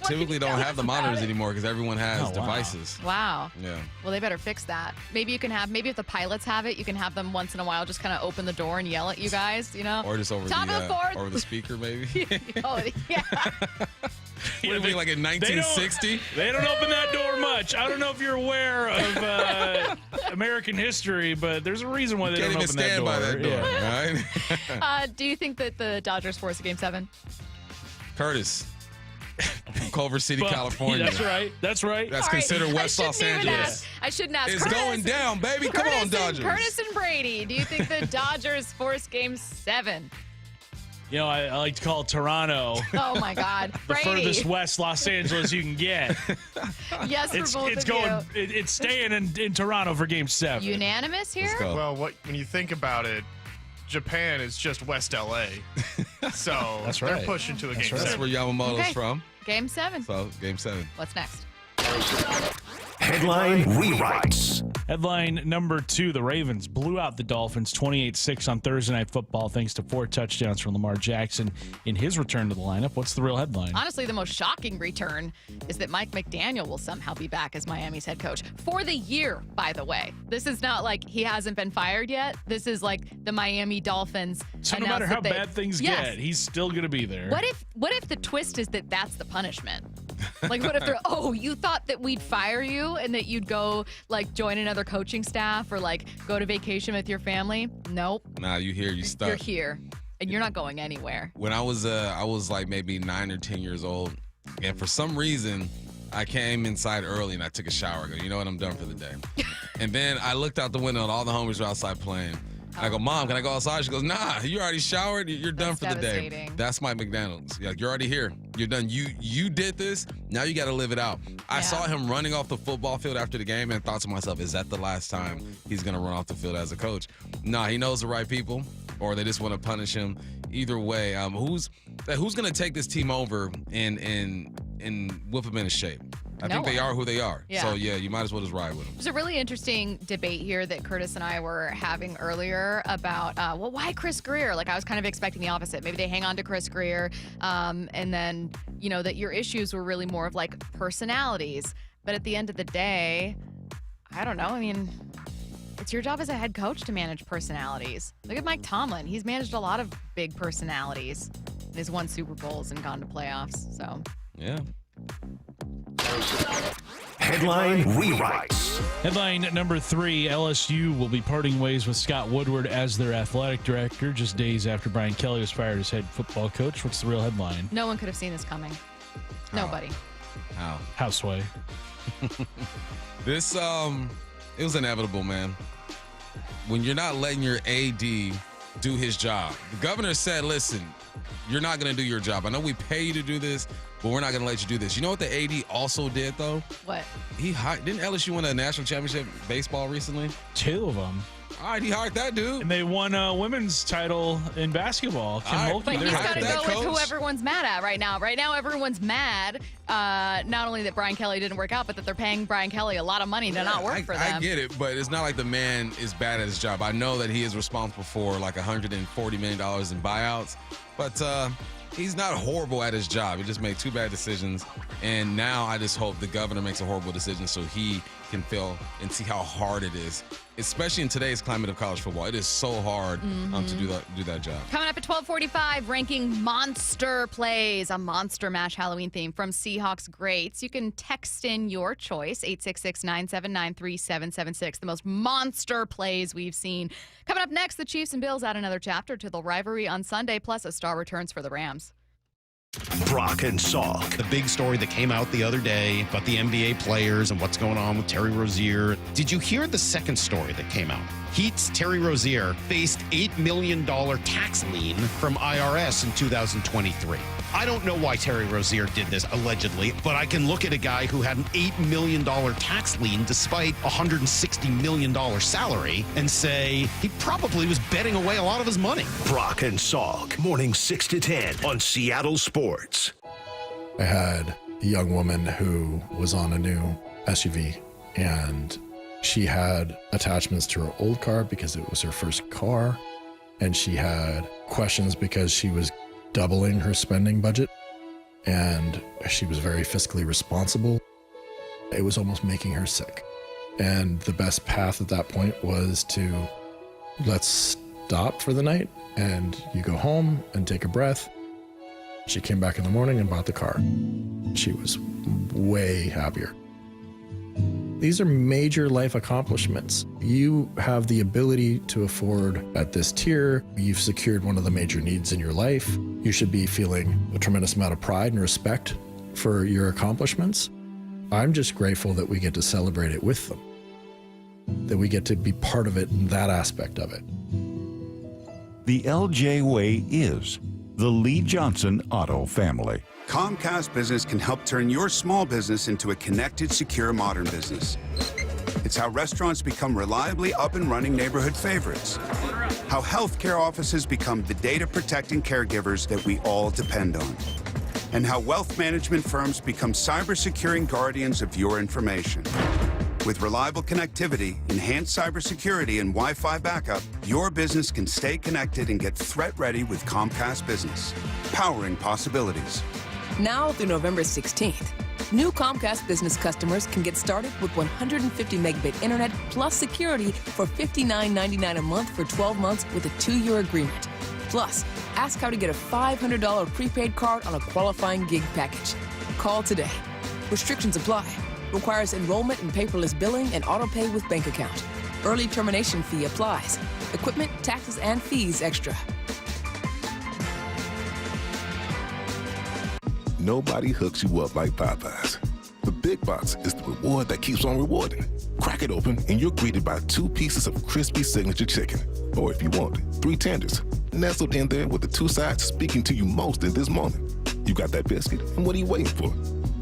typically don't have the monitors anymore because everyone has Oh, wow. devices. Wow. Yeah. Well, they better fix that. Maybe if the pilots have it, you can have them once in a while just kind of open the door and yell at you guys, Or just over Top of the fourth. over the speaker, maybe. Oh, yeah. What do you mean, like in 1960? They don't open that door much. I don't know if you're aware of American history, but there's a reason why they Can't don't even open that stand door. by that door, Yeah. right? Do you think that the Dodgers force a game 7? Curtis, from Culver City, But- California. That's right. That's right. That's All right, considered West I Los shouldn't even Angeles. ask. I shouldn't ask. It's Curtis, going down, baby. Come Curtis on, Dodgers. Curtis and Brady. Do you think the Dodgers force game 7? You know, I like to call Toronto Oh my God, the Brady. furthest west Los Angeles you can get. Yes, for it's both it's of going. you. It's staying in Toronto for Game 7. Unanimous here? Well, when you think about it, Japan is just West LA, so That's they're right. pushing to a That's game right. 7. That's where Yamamoto's Okay. from. Game 7. So, game 7. What's next? Headline rewrites. Headline number 2, the Ravens blew out the Dolphins 28-6 on Thursday Night Football thanks to 4 touchdowns from Lamar Jackson in his return to the lineup. What's the real headline? Honestly, the most shocking return is that Mike McDaniel will somehow be back as Miami's head coach for the year, by the way. This is not like he hasn't been fired yet. This is like the Miami Dolphins. So no announced matter how that they- bad things Yes. get, he's still going to be there. What if the twist is that that's the punishment? Like, what if they're, oh, you thought that we'd fire you and that you'd go, like, join another coaching staff or, like, go to vacation with your family? Nope. Nah, you here, you stuck. You're here, and you're not going anywhere. When I was like maybe 9 or 10 years old, and for some reason, I came inside early and I took a shower. I go, you know what, I'm done for the day. And then I looked out the window and all the homies were outside playing. I go, Mom, can I go outside? She goes, nah, you already showered. You're done for the day. devastating. That's Mike McDonald's. You're already here. You're done. You did this. Now you got to live it out. I saw him running off the football field after the game and thought to myself, is that the last time he's going to run off the field as a coach? Nah, he knows the right people, or they just want to punish him. Either way, who's going to take this team over and whip him into shape? I think they are who they are. Yeah. So, yeah, you might as well just ride with them. There's a really interesting debate here that Curtis and I were having earlier about, why Chris Greer? Like, I was kind of expecting the opposite. Maybe they hang on to Chris Greer, and then, that your issues were really more of, like, personalities. But at the end of the day, I don't know. I mean, it's your job as a head coach to manage personalities. Look at Mike Tomlin. He's managed a lot of big personalities. And he's won Super Bowls and gone to playoffs, so. Yeah. Headline rewrites. Headline number 3, LSU will be parting ways with Scott Woodward as their athletic director just days after Brian Kelly was fired as head football coach. What's the real headline? No one could have seen this coming. Nobody. How? Houseway. This, it was inevitable, man. When you're not letting your AD do his job. The governor said, listen, you're not going to do your job. I know we pay you to do this, but we're not going to let you do this. You know what the AD also did, though? What? Didn't LSU win a national championship baseball recently? 2 of them. All right, he hired that dude. And they won a women's title in basketball. Kim Mulkey. But he's got to go coach. with who everyone's mad at right now. Right now, everyone's mad, not only that Brian Kelly didn't work out, but that they're paying Brian Kelly a lot of money to not work for them. I get it, but it's not like the man is bad at his job. I know that he is responsible for like $140 million in buyouts, but he's not horrible at his job. He just made 2 bad decisions, and now I just hope the governor makes a horrible decision so he can feel and see how hard it is, especially in today's climate of college football. It is so hard to do that job. Coming up at 12:45, ranking monster plays, a monster mash Halloween theme from Seahawks greats. You can text in your choice, 866-979-3776, the most monster plays we've seen. Coming up next, the Chiefs and Bills add another chapter to the rivalry on Sunday, plus a star returns for the Rams. Brock and Salk. The big story that came out the other day about the NBA players and what's going on with Terry Rozier. Did you hear the second story that came out? Heat's Terry Rozier faced $8 million tax lien from IRS in 2023. I don't know why Terry Rozier did this, allegedly, but I can look at a guy who had an $8 million tax lien despite a $160 million salary and say he probably was betting away a lot of his money. Brock and Salk, morning 6 to 10 on Seattle Sports. I had a young woman who was on a new SUV, and she had attachments to her old car because it was her first car, and she had questions because she was doubling her spending budget, and she was very fiscally responsible. It was almost making her sick. And the best path at that point was to, let's stop for the night, and you go home and take a breath. She came back in the morning and bought the car. She was way happier. These are major life accomplishments. You have the ability to afford at this tier. You've secured one of the major needs in your life. You should be feeling a tremendous amount of pride and respect for your accomplishments. I'm just grateful that we get to celebrate it with them, that we get to be part of it in that aspect of it. The LJ way is the Lee Johnson Auto family. Comcast Business can help turn your small business into a connected, secure, modern business. It's how restaurants become reliably up and running neighborhood favorites. How healthcare offices become the data-protecting caregivers that we all depend on. And how wealth management firms become cyber-securing guardians of your information. With reliable connectivity, enhanced cybersecurity, and Wi-Fi backup, your business can stay connected and get threat-ready with Comcast Business. Powering possibilities. Now through November 16th, new Comcast Business customers can get started with 150 megabit internet plus security for $59.99 a month for 12 months with a 2-year agreement. Plus, ask how to get a $500 prepaid card on a qualifying gig package. Call today. Restrictions apply. Requires enrollment in paperless billing and auto pay with bank account. Early termination fee applies. Equipment, taxes, and fees extra. Nobody hooks you up like Popeyes. The Big Box is the reward that keeps on rewarding. Crack it open and you're greeted by 2 pieces of crispy signature chicken. Or if you want, 3 tenders, nestled in there with the 2 sides speaking to you most in this moment. You got that biscuit, and what are you waiting for?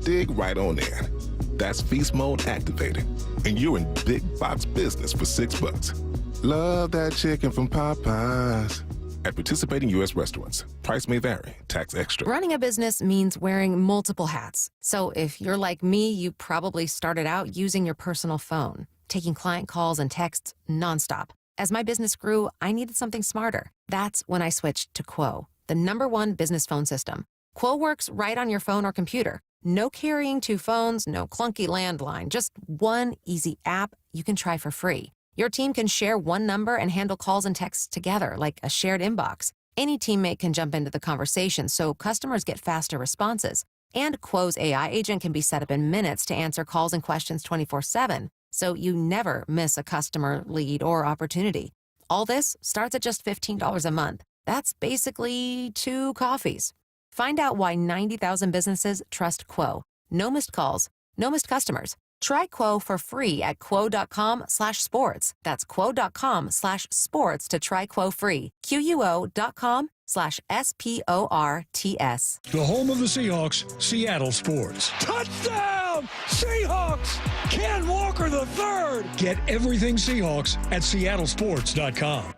Dig right on in. That's feast mode activated, and you're in big box business for $6. Love that chicken from Popeyes. At participating U.S. restaurants, price may vary, tax extra. Running a business means wearing multiple hats. So if you're like me, you probably started out using your personal phone, taking client calls and texts nonstop. As my business grew, I needed something smarter. That's when I switched to Quo, the #1 business phone system. Quo works right on your phone or computer. No carrying 2 phones, no clunky landline, just one easy app you can try for free. Your team can share one number and handle calls and texts together like a shared inbox. Any teammate can jump into the conversation so customers get faster responses. And Quo's AI agent can be set up in minutes to answer calls and questions 24/7, so you never miss a customer, lead, or opportunity. All this starts at just $15 a month. That's basically 2 coffees. Find out why 90,000 businesses trust Quo. No missed calls, no missed customers. Try Quo for free at quo.com/sports. That's quo.com/sports to try Quo free. QUO.com Seahawks.com/SPORTS. The home of the Seahawks, Seattle Sports. Touchdown! Seahawks! Ken Walker III! Get everything Seahawks at seattlesports.com.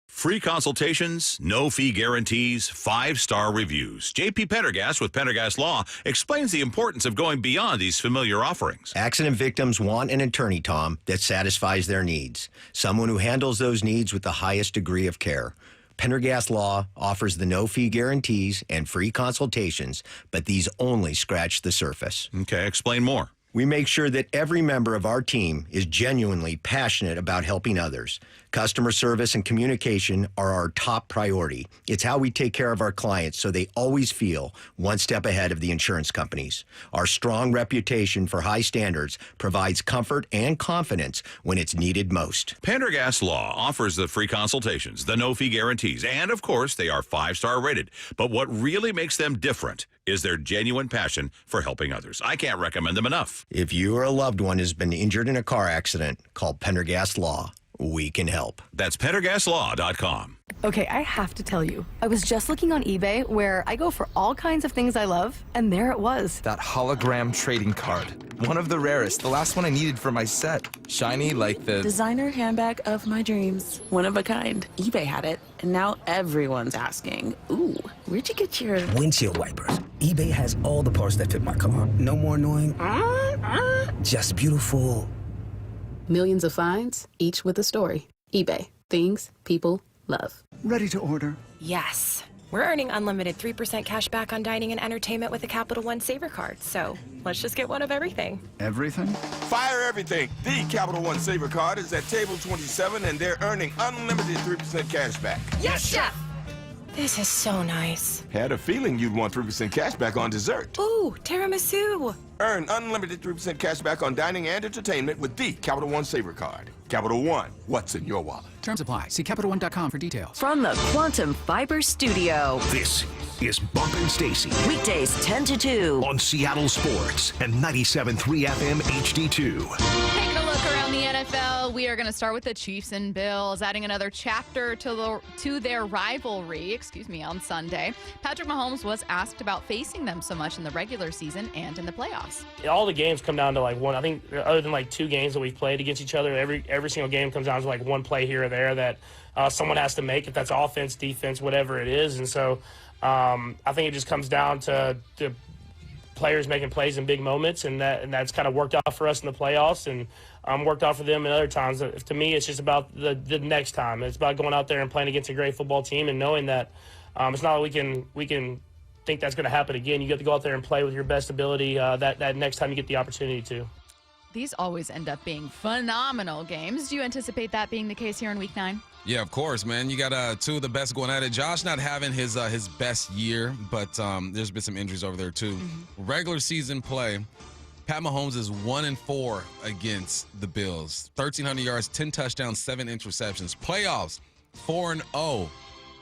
Free consultations, no fee guarantees, 5-star reviews. J.P. Pendergast with Pendergast Law explains the importance of going beyond these familiar offerings. Accident victims want an attorney, Tom, that satisfies their needs. Someone who handles those needs with the highest degree of care. Pendergast Law offers the no-fee guarantees and free consultations, but these only scratch the surface. Okay, explain more. We make sure that every member of our team is genuinely passionate about helping others. Customer service and communication are our top priority. It's how we take care of our clients so they always feel one step ahead of the insurance companies. Our strong reputation for high standards provides comfort and confidence when it's needed most. Pendergast Law offers the free consultations, the no-fee guarantees, and, of course, they are 5-star rated. But what really makes them different is their genuine passion for helping others. I can't recommend them enough. If you or a loved one has been injured in a car accident, call Pendergast Law. We can help. That's PendergastLaw.com. Okay, I have to tell you, I was just looking on eBay where I go for all kinds of things I love, and there it was. That hologram trading card. One of the rarest, the last one I needed for my set. Shiny like the designer handbag of my dreams. One of a kind. eBay had it, and now everyone's asking, ooh, where'd you get your windshield wipers? eBay has all the parts that fit my car. No more annoying, just beautiful. Millions of finds, each with a story. eBay. Things people love. Ready to order? Yes. We're earning unlimited 3% cash back on dining and entertainment with the Capital One Saver Card, so let's just get one of everything. Everything? Fire everything. The Capital One Saver Card is at table 27, and they're earning unlimited 3% cash back. Yes, Chef! This is so nice. Had a feeling you'd want 3% cash back on dessert. Ooh, tiramisu. Earn unlimited 3% cash back on dining and entertainment with the Capital One Saver Card. Capital One, what's in your wallet? Terms apply. See CapitalOne.com for details. From the Quantum Fiber Studio. This is Bumpin' Stacy. Weekdays 10 to 2. On Seattle Sports and 97.3 FM HD2. Taking a look around the NFL, we are going to start with the Chiefs and Bills, adding another chapter to their rivalry, on Sunday. Patrick Mahomes was asked about facing them so much in the regular season and in the playoffs. All the games come down to like one. I think other than like 2 games that we've played against each other, every single game comes down to like one play here or there that someone has to make, if that's offense, defense, whatever it is. And so I think it just comes down to the players making plays in big moments, and that's kind of worked out for us in the playoffs and worked out for them in other times. To me, it's just about the next time. It's about going out there and playing against a great football team and knowing that it's not like we can think that's going to happen again. You get to go out there and play with your best ability that next time you get the opportunity to. These always end up being phenomenal games. Do you anticipate that being the case here in Week 9? Yeah, of course, man. You got 2 of the best going at it. Josh not having his best year, but there's been some injuries over there too. Regular season play, Pat Mahomes is 1-4 against the Bills. 1,300 yards, 10 touchdowns, 7 interceptions. Playoffs, 4-0.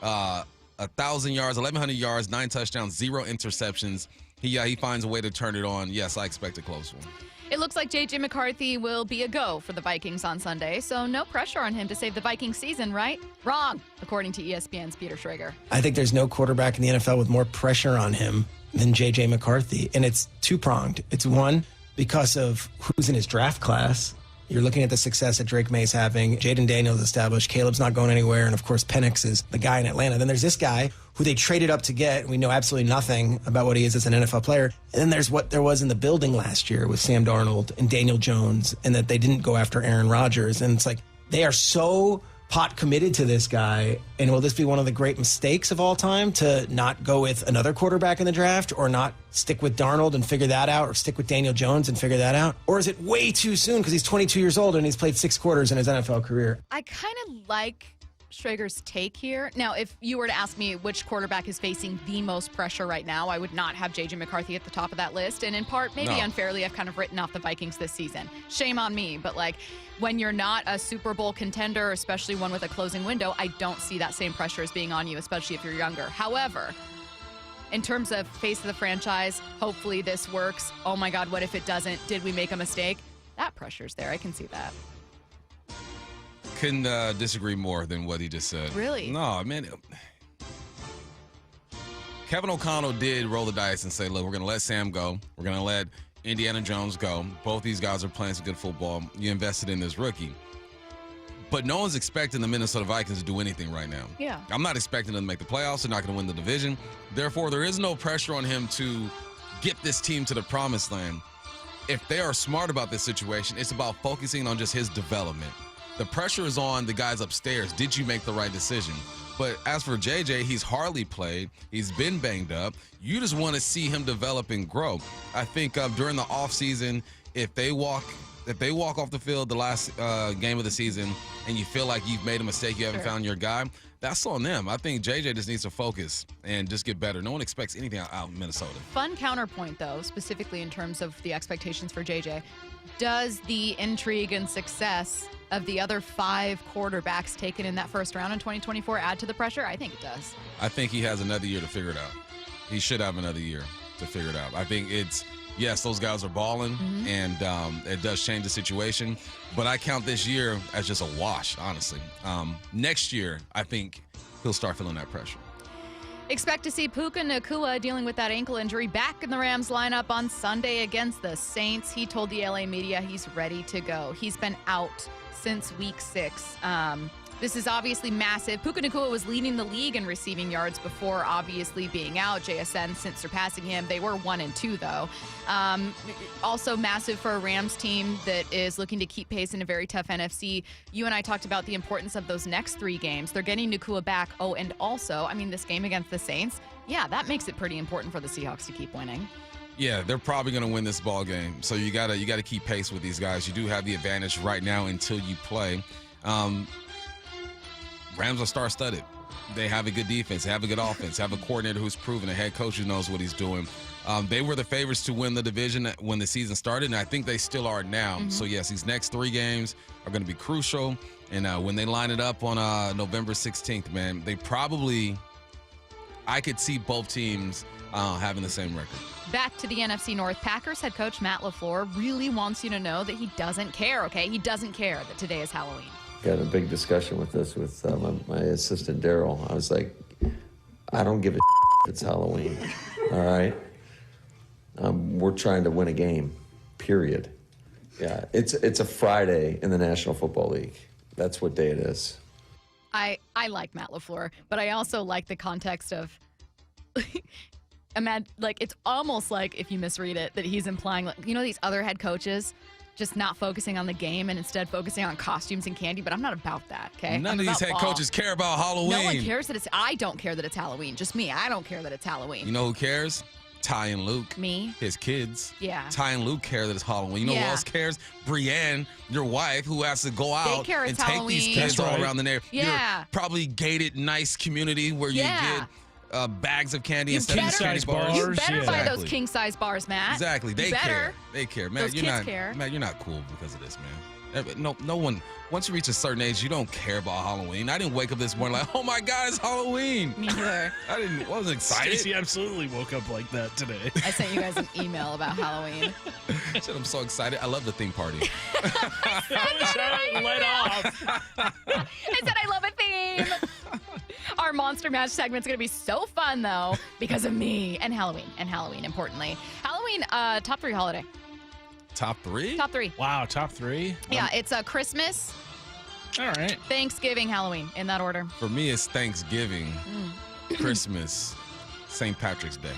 1,000 yards, 1,100 yards, 9 touchdowns, 0 interceptions. He finds a way to turn it on. Yes, I expect a close one. It looks like J.J. McCarthy will be a go for the Vikings on Sunday, so no pressure on him to save the Vikings season, right? Wrong, according to ESPN's Peter Schrager. I think there's no quarterback in the NFL with more pressure on him than J.J. McCarthy, and it's two-pronged. It's one, because of who's in his draft class. You're looking at the success that Drake May's having. Jaden Daniels established. Caleb's not going anywhere. And, of course, Penix is the guy in Atlanta. Then there's this guy who they traded up to get. We know absolutely nothing about what he is as an NFL player. And then there's what there was in the building last year with Sam Darnold and Daniel Jones, and that they didn't go after Aaron Rodgers. And it's like they are so pot committed to this guy. And will this be one of the great mistakes of all time to not go with another quarterback in the draft, or not stick with Darnold and figure that out, or stick with Daniel Jones and figure that out? Or is it way too soon because he's 22 years old and he's played 6 quarters in his NFL career? I kind of like Schrager's take here. Now, if you were to ask me which quarterback is facing the most pressure right now, I would not have J.J. McCarthy at the top of that list. And in part, maybe unfairly, I've kind of written off the Vikings this season. Shame on me. But like, when you're not a Super Bowl contender, especially one with a closing window, I don't see that same pressure as being on you, especially if you're younger. However, in terms of face of the franchise, hopefully this works. Oh my God, what if it doesn't? Did we make a mistake? That pressure's there. I can see that. Couldn't disagree more than what he just said. Really? No, man. Kevin O'Connell did roll the dice and say, look, we're going to let Sam go. We're going to let Indiana Jones go. Both these guys are playing some good football. You invested in this rookie. But no one's expecting the Minnesota Vikings to do anything right now. Yeah. I'm not expecting them to make the playoffs. They're not going to win the division. Therefore, there is no pressure on him to get this team to the promised land. If they are smart about this situation, it's about focusing on just his development. The pressure is on the guys upstairs. Did you make the right decision? But as for JJ, he's hardly played. He's been banged up. You just want to see him develop and grow. I think during the offseason, if they walk off the field the last game of the season and you feel like you've made a mistake, you haven't found your guy, that's on them. I think JJ just needs to focus and just get better. No one expects anything out in Minnesota. Fun counterpoint, though, specifically in terms of the expectations for JJ. Does the intrigue and success of the other 5 quarterbacks taken in that first round in 2024 add to the pressure? I think it does. I think he has another year to figure it out. He should have another year to figure it out. I think yes, those guys are balling, and it does change the situation. But I count this year as just a wash, honestly. Next year, I think he'll start feeling that pressure. Expect to see Puka Nacua dealing with that ankle injury back in the Rams lineup on Sunday against the Saints. He told the LA media he's ready to go. He's been out since week 6. This is obviously massive. Puka Nacua was leading the league in receiving yards before obviously being out. JSN since surpassing him. They were 1 and 2 though. Also massive for a Rams team that is looking to keep pace in a very tough NFC. You and I talked about the importance of those next 3 games. They're getting Nacua back. Oh, and also, I mean, this game against the Saints, yeah, that makes it pretty important for the Seahawks to keep winning. Yeah, they're probably going to win this ball game. So you gotta keep pace with these guys. You do have the advantage right now until you play. Rams are star-studded. They have a good defense. They have a good offense. They have a coordinator who's proven, a head coach who knows what he's doing. They were the favorites to win the division when the season started, and I think they still are now. So, yes, these next 3 games are going to be crucial. And when they line it up on November 16th, man, I could see both teams having the same record. Back to the NFC North, Packers head coach Matt LaFleur really wants you to know that he doesn't care, okay? He doesn't care that today is Halloween. Got a big discussion with this with my assistant Daryl. I was like, I don't give a if it's Halloween, all right? We're trying to win a game, period. Yeah, it's a Friday in the National Football League. That's what day it is. I like Matt LaFleur, but I also like the context of it's almost like, if you misread it, that he's implying, like, these other head coaches just not focusing on the game and instead focusing on costumes and candy, but I'm not about that, okay? None of these head coaches care about Halloween. No one cares that I don't care that it's Halloween. Just me. I don't care that it's Halloween. You know who cares? Ty and Luke. Me? His kids. Yeah. Ty and Luke care that it's Halloween. You know who else cares? Brienne, your wife, who has to go out and take these kids all around the neighborhood. Yeah. You're probably gated, nice community where you get bags of candy instead of candy bars. You better buy those king-size bars, Matt. Exactly. They care. They care. Matt, those kids care. Matt, you're not cool because of this, man. No one, once you reach a certain age, you don't care about Halloween. I didn't wake up this morning like, oh my God, it's Halloween. Me neither. I wasn't excited. Stacy absolutely woke up like that today. I sent you guys an email about Halloween. I said I'm so excited. I love the theme party. I let off. I said I love a theme. Our Monster Match segment's going to be so fun, though, because of me and Halloween, importantly. Halloween, top 3 holiday. Top 3? Top 3. Wow, top 3? Yeah, it's Christmas, all right, Thanksgiving, Halloween, in that order. For me, it's Thanksgiving, Christmas, St. Patrick's Day.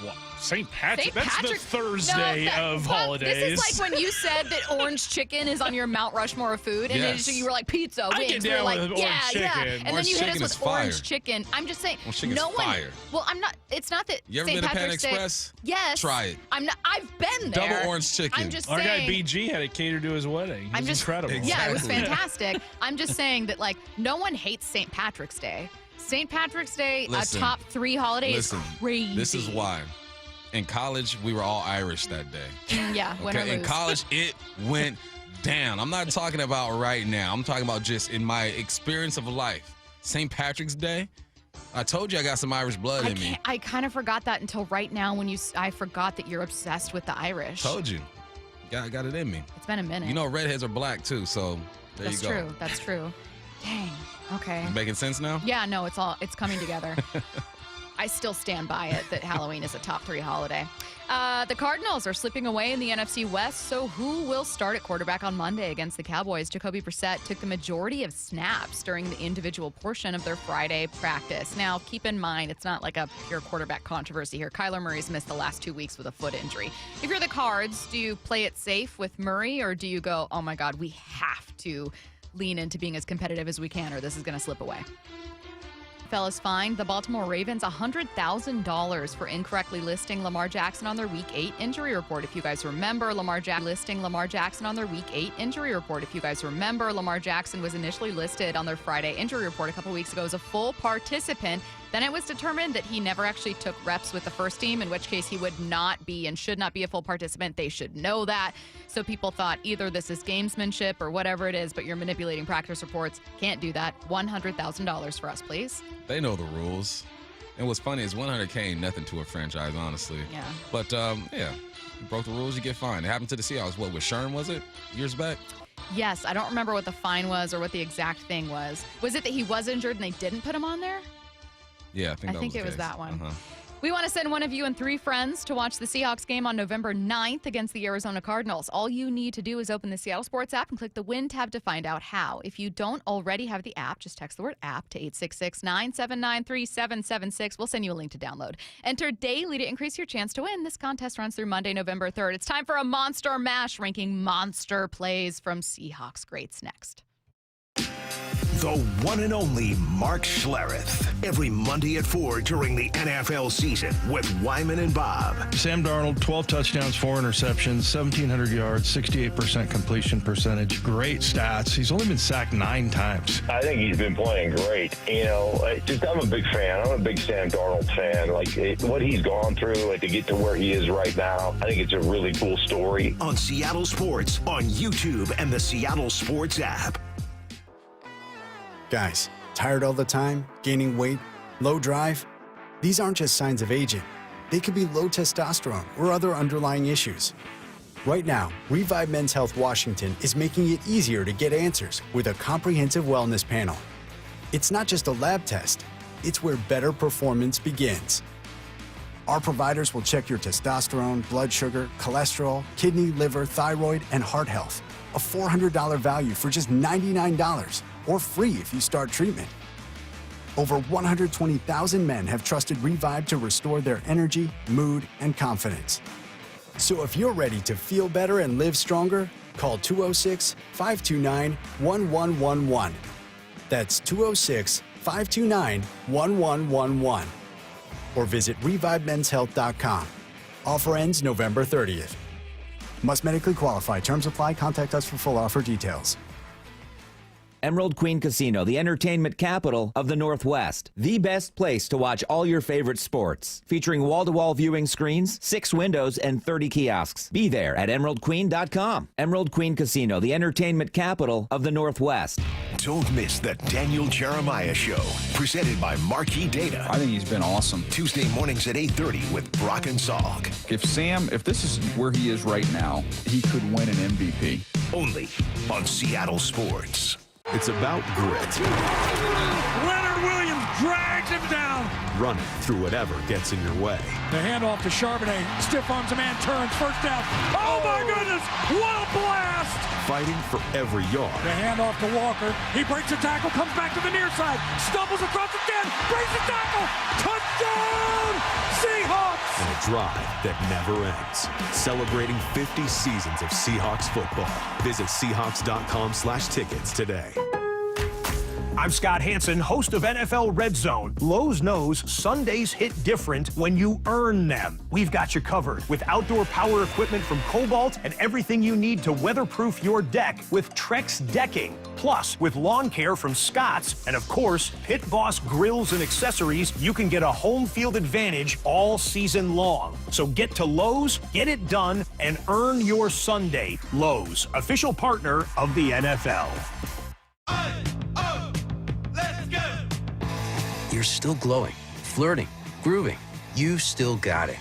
What? St. Patrick? That's the Thursday of holidays. This is like when you said that orange chicken is on your Mount Rushmore of food, and then you were like, pizza, wings. I get down with orange chicken. Yeah. And then you hit us with orange chicken. I'm just saying, no one. Fire. Well, I'm not. It's not that. You ever St. been to Patrick's Panda Express? Yes. Try it. I'm not. I've been there. Double orange chicken. I'm just Our saying. guy BG had it catered to his wedding. It was incredible. Exactly. Yeah, it was fantastic. I'm just saying that, like, no one hates St. Patrick's Day. St. Patrick's Day, a top 3 holiday, is crazy. This is why. In college, we were all Irish that day. Yeah, win or lose. In college, it went down. I'm not talking about right now. I'm talking about just in my experience of life. St. Patrick's Day, I told you I got some Irish blood in me. I kind of forgot that until right now when I forgot that you're obsessed with the Irish. Told you. Got it in me. It's been a minute. You know, redheads are black too, so there you go. That's true. Dang. Okay. Making sense now? Yeah, no, it's coming together. I still stand by it that Halloween is a top 3 holiday. The Cardinals are slipping away in the NFC West, so who will start at quarterback on Monday against the Cowboys? Jacoby Brissett took the majority of snaps during the individual portion of their Friday practice. Now, keep in mind, it's not like a pure quarterback controversy here. Kyler Murray's missed the last 2 weeks with a foot injury. If you're the Cards, do you play it safe with Murray, or do you go, oh my God, we have to lean into being as competitive as we can, or this is going to slip away? Fellas fined the Baltimore Ravens $100,000 for incorrectly listing Lamar Jackson on their Week 8 injury report. If you guys remember, Lamar Jackson on their Week 8 injury report. If you guys remember, Lamar Jackson was initially listed on their Friday injury report a couple weeks ago as a full participant. Then it was determined that he never actually took reps with the first team, in which case he would not be and should not be a full participant. They should know that. So people thought either this is gamesmanship or whatever it is, but you're manipulating practice reports. Can't do that. $100,000 for us, please. They know the rules. And what's funny is $100K ain't nothing to a franchise, honestly. Yeah. But, you broke the rules, you get fined. It happened to the Seahawks. What, with Sherm, was it? Years back? Yes, I don't remember what the fine was or what the exact thing was. Was it that he was injured and they didn't put him on there? Yeah, I think it was that one. Uh-huh. We want to send one of you and 3 friends to watch the Seahawks game on November 9th against the Arizona Cardinals. All you need to do is open the Seattle Sports app and click the Win tab to find out how. If you don't already have the app, just text the word app to 866-979-3776. We'll send you a link to download. Enter daily to increase your chance to win. This contest runs through Monday, November 3rd. It's time for a Monster Mash, ranking monster plays from Seahawks greats next. The one and only Mark Schlereth. Every Monday at 4 during the NFL season with Wyman and Bob. Sam Darnold, 12 touchdowns, 4 interceptions, 1,700 yards, 68% completion percentage. Great stats. He's only been sacked 9 times. I think he's been playing great. I'm a big fan. I'm a big Sam Darnold fan. What he's gone through to get to where he is right now, I think it's a really cool story. On Seattle Sports, on YouTube, and the Seattle Sports app. Guys, tired all the time, gaining weight, low drive? These aren't just signs of aging. They could be low testosterone or other underlying issues. Right now, Revive Men's Health Washington is making it easier to get answers with a comprehensive wellness panel. It's not just a lab test, it's where better performance begins. Our providers will check your testosterone, blood sugar, cholesterol, kidney, liver, thyroid, and heart health. A $400 value for just $99. Or free if you start treatment. Over 120,000 men have trusted Revive to restore their energy, mood, and confidence. So if you're ready to feel better and live stronger, call 206-529-1111. That's 206-529-1111. Or visit ReviveMen'sHealth.com. Offer ends November 30th. Must medically qualify. Terms apply. Contact us for full offer details. Emerald Queen Casino, the entertainment capital of the Northwest. The best place to watch all your favorite sports. Featuring wall-to-wall viewing screens, 6 windows, and 30 kiosks. Be there at emeraldqueen.com. Emerald Queen Casino, the entertainment capital of the Northwest. Don't miss the Daniel Jeremiah Show, presented by Marquee Data. I think he's been awesome. Tuesday mornings at 8:30 with Brock and Salk. If this is where he is right now, he could win an MVP. Only on Seattle Sports. It's about grit. Leonard Williams drags him down. Running through whatever gets in your way. The handoff to Charbonnet. Stiff arms a man, turns, first down. Oh my goodness, what a blast! Fighting for every yard. The handoff to Walker. He breaks a tackle, comes back to the near side, stumbles across the 10, breaks the tackle. Touchdown, Seahawks! And a drive that never ends. Celebrating 50 seasons of Seahawks football. Visit Seahawks.com/tickets today. I'm Scott Hansen, host of NFL Red Zone. Lowe's knows Sundays hit different when you earn them. We've got you covered with outdoor power equipment from Cobalt and everything you need to weatherproof your deck with Trex decking. Plus, with lawn care from Scott's and, of course, Pit Boss grills and accessories, you can get a home field advantage all season long. So get to Lowe's, get it done, and earn your Sunday. Lowe's, official partner of the NFL. You're still glowing, flirting, grooving. You still got it.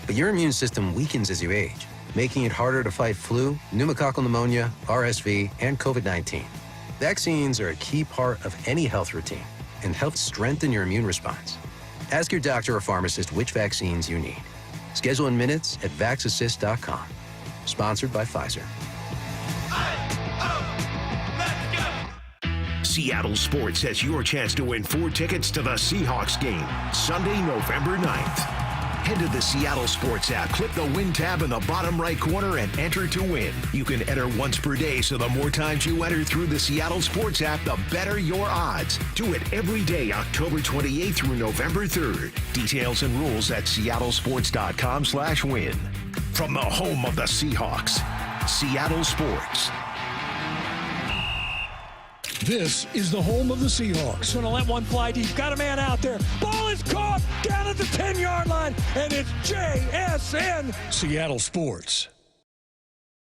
But your immune system weakens as you age, making it harder to fight flu, pneumococcal pneumonia, RSV, and COVID-19. Vaccines are a key part of any health routine and help strengthen your immune response. Ask your doctor or pharmacist which vaccines you need. Schedule in minutes at vaxassist.com. Sponsored by Pfizer. Seattle Sports has your chance to win 4 tickets to the Seahawks game, Sunday, November 9th. Head to the Seattle Sports app, click the Win tab in the bottom right corner, and enter to win. You can enter once per day, so the more times you enter through the Seattle Sports app, the better your odds. Do it every day, October 28th through November 3rd. Details and rules at seattlesports.com/win. From the home of the Seahawks, Seattle Sports. This is the home of the Seahawks. Going to let one fly deep. Got a man out there. Ball is caught down at the 10-yard line, and it's JSN. Seattle Sports.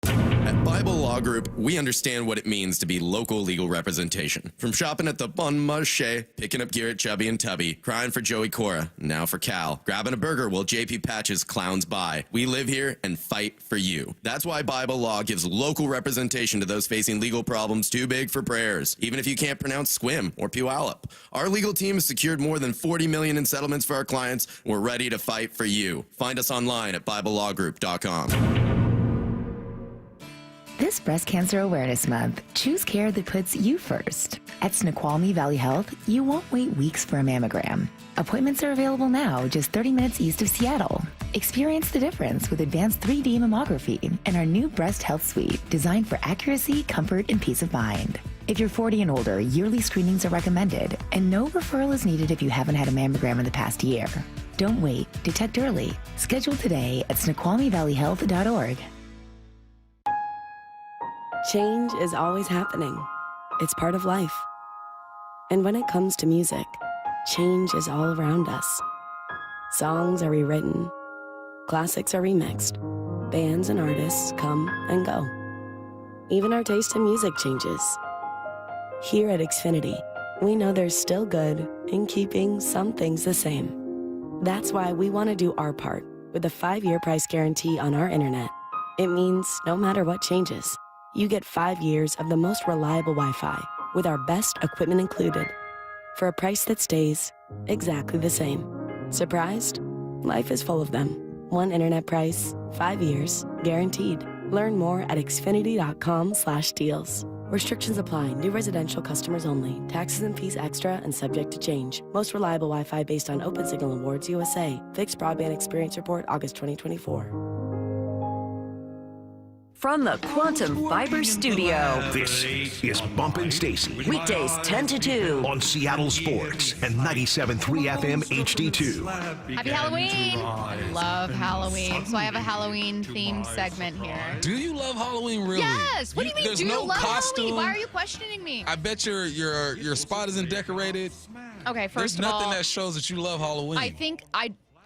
At Bible Law Group, we understand what it means to be local legal representation. From shopping at the Bon Marché, picking up gear at Chubby and Tubby, crying for Joey Cora, now for Cal, grabbing a burger while JP Patches clowns by. We live here and fight for you. That's why Bible Law gives local representation to those facing legal problems too big for prayers, even if you can't pronounce Squim or Puyallup. Our legal team has secured more than $40 million in settlements for our clients. We're ready to fight for you. Find us online at BibleLawGroup.com. This Breast Cancer Awareness Month, choose care that puts you first. At Snoqualmie Valley Health, you won't wait weeks for a mammogram. Appointments are available now, just 30 minutes east of Seattle. Experience the difference with advanced 3D mammography and our new Breast Health Suite, designed for accuracy, comfort, and peace of mind. If you're 40 and older, yearly screenings are recommended, and no referral is needed if you haven't had a mammogram in the past year. Don't wait. Detect early. Schedule today at SnoqualmieValleyHealth.org. Change is always happening. It's part of life. And when it comes to music, change is all around us. Songs are rewritten. Classics are remixed. Bands and artists come and go. Even our taste in music changes. Here at Xfinity, we know there's still good in keeping some things the same. That's why we want to do our part with a 5-year price guarantee on our internet. It means no matter what changes, you get 5 years of the most reliable Wi-Fi with our best equipment included for a price that stays exactly the same. Surprised? Life is full of them. One internet price, 5 years, guaranteed. Learn more at xfinity.com/deals. Restrictions apply. New residential customers only. Taxes and fees extra and subject to change. Most reliable Wi-Fi based on Open Signal Awards USA. Fixed Broadband Experience Report, August 2024. From the Quantum Fiber Studio, This is Bumpin' Stacy. Weekdays 10 to 2 on Seattle Sports and 97.3 FM HD2. Happy Halloween! I love Halloween. So I have a Halloween themed segment here. Do you love Halloween, really? Yes! What do you mean, There's do you no love costume. Halloween? Why are you questioning me? I bet your spot isn't decorated. Okay, first There's of all, nothing that shows that you love Halloween. I think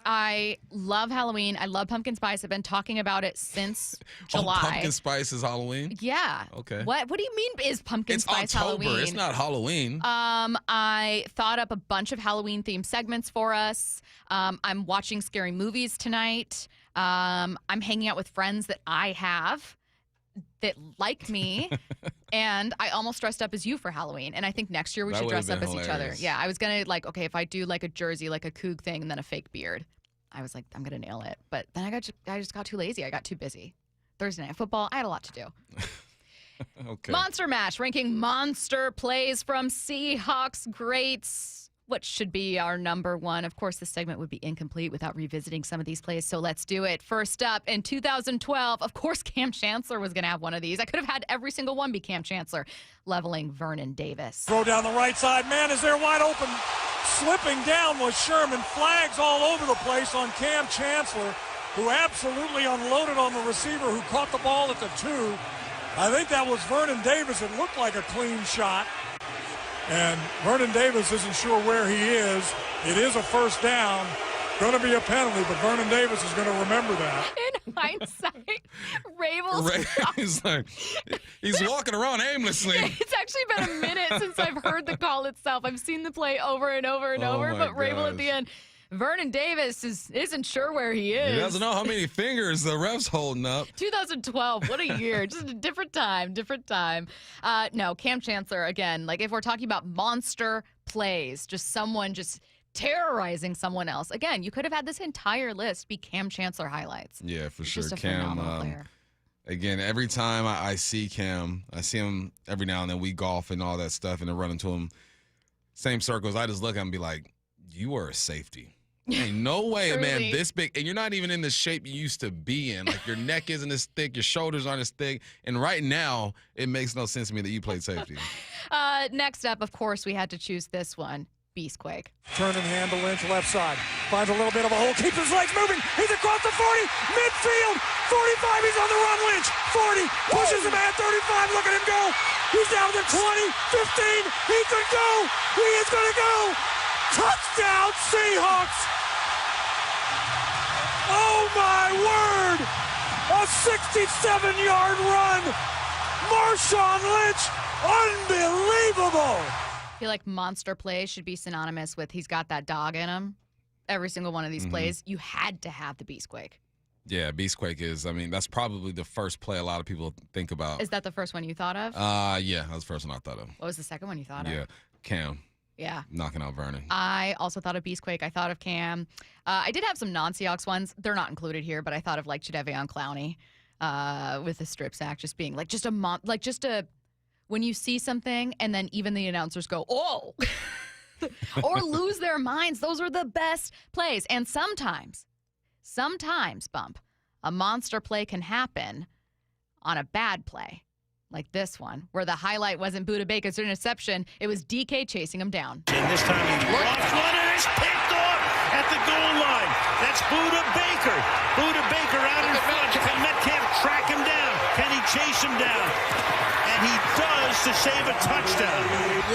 I love Halloween. I love pumpkin spice. I've been talking about it since July. Pumpkin spice is Halloween? Yeah. Okay. What do you mean is pumpkin spice October. Halloween? It's not Halloween. I thought up a bunch of Halloween themed segments for us. I'm watching scary movies tonight. I'm hanging out with friends that I have that like me. And I almost dressed up as you for Halloween. And I think next year we should dress up as each other. Yeah, I was going to okay, if I do like a jersey, like a Coug thing, and then a fake beard. I was like, I'm going to nail it. But then I just got too lazy. I got too busy. Thursday Night Football, I had a lot to do. Okay. Monster Mash, ranking monster plays from Seahawks greats. What should be our number one? Of course, this segment would be incomplete without revisiting some of these plays, so let's do it. First up, in 2012, of course, Cam Chancellor was going to have one of these. I could have had every single one be Cam Chancellor, leveling Vernon Davis. Throw down the right side. Man is there wide open. Slipping down was Sherman. Flags all over the place on Cam Chancellor, who absolutely unloaded on the receiver who caught the ball at the 2. I think that was Vernon Davis. It looked like a clean shot. And Vernon Davis isn't sure where he is. It is a first down. Going to be a penalty, but Vernon Davis is going to remember that. In hindsight, Rabel's he's walking around aimlessly. It's actually been a minute since I've heard the call itself. I've seen the play over and over and over, but Rabel at the end. Vernon Davis isn't sure where he is. He doesn't know how many fingers the ref's holding up. 2012, what a year. Just a different time. No, Cam Chancellor, again, if we're talking about monster plays, just someone just terrorizing someone else. Again, you could have had this entire list be Cam Chancellor highlights. Yeah, for He's sure. just a Cam, phenomenal player. again, every time I see Cam, I see him every now and then. We golf and all that stuff, and then run into him, same circles. I just look at him and be like, you are a safety. Ain't no way, man, this big. And you're not even in the shape you used to be in. Like, your neck isn't as thick, your shoulders aren't as thick. And right now, it makes no sense to me that you played safety. Next up, of course, we had to choose this one. Beastquake. Turn and hand to Lynch, left side. Finds a little bit of a hole, keeps his legs moving. He's across the 40, midfield, 45, he's on the run, Lynch. 40, pushes him at 35, look at him go. He's down to 20, 15, he could go. He is going to go. Touchdown, Seahawks. Oh, my word. A 67-yard run. Marshawn Lynch, unbelievable. I feel like monster plays should be synonymous with he's got that dog in him. Every single one of these plays, you had to have the Beastquake. Yeah, Beastquake is, I mean, that's probably the first play a lot of people think about. Is that the first one you thought of? Yeah, that was the first one I thought of. What was the second one you thought of? Yeah, Cam. Yeah. Knocking out Vernon. I also thought of Beastquake. I thought of Cam. I did have some non-Seahawks ones. They're not included here, but I thought of like Jadeveon Clowney with the strip sack, just being like when you see something and then even the announcers go, oh, or lose their minds. Those are the best plays. And sometimes, Bump, a monster play can happen on a bad play. Like this one, where the highlight wasn't Budda Baker's interception. It was DK chasing him down. And this time he drops one and it's picked off at the goal line. That's Budda Baker. Budda Baker out in front. Can Metcalf track him down? Can he chase him down? And he does to save a touchdown.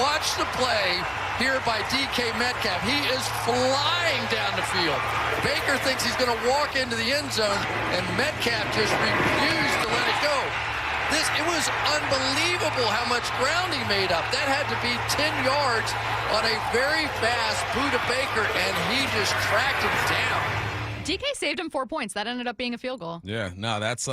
Watch the play here by DK Metcalf. He is flying down the field. Baker thinks he's going to walk into the end zone, and Metcalf just refused to let it go. It was unbelievable how much ground he made up. That had to be 10 yards on a very fast Budda Baker, and he just tracked him down. DK saved him 4 points. That ended up being a field goal. Yeah, no, that's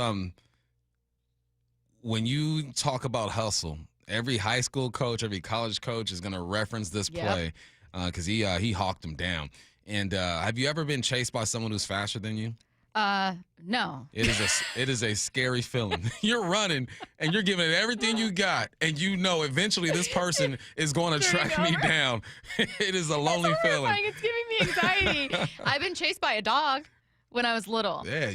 when you talk about hustle, every high school coach, every college coach is going to reference this play because he hawked him down. And have you ever been chased by someone who's faster than you? No. It is a scary feeling. You're running and you're giving it everything you got, and you know eventually this person is going to track me down. It is a lonely feeling. It's giving me anxiety. I've been chased by a dog when I was little. Yeah,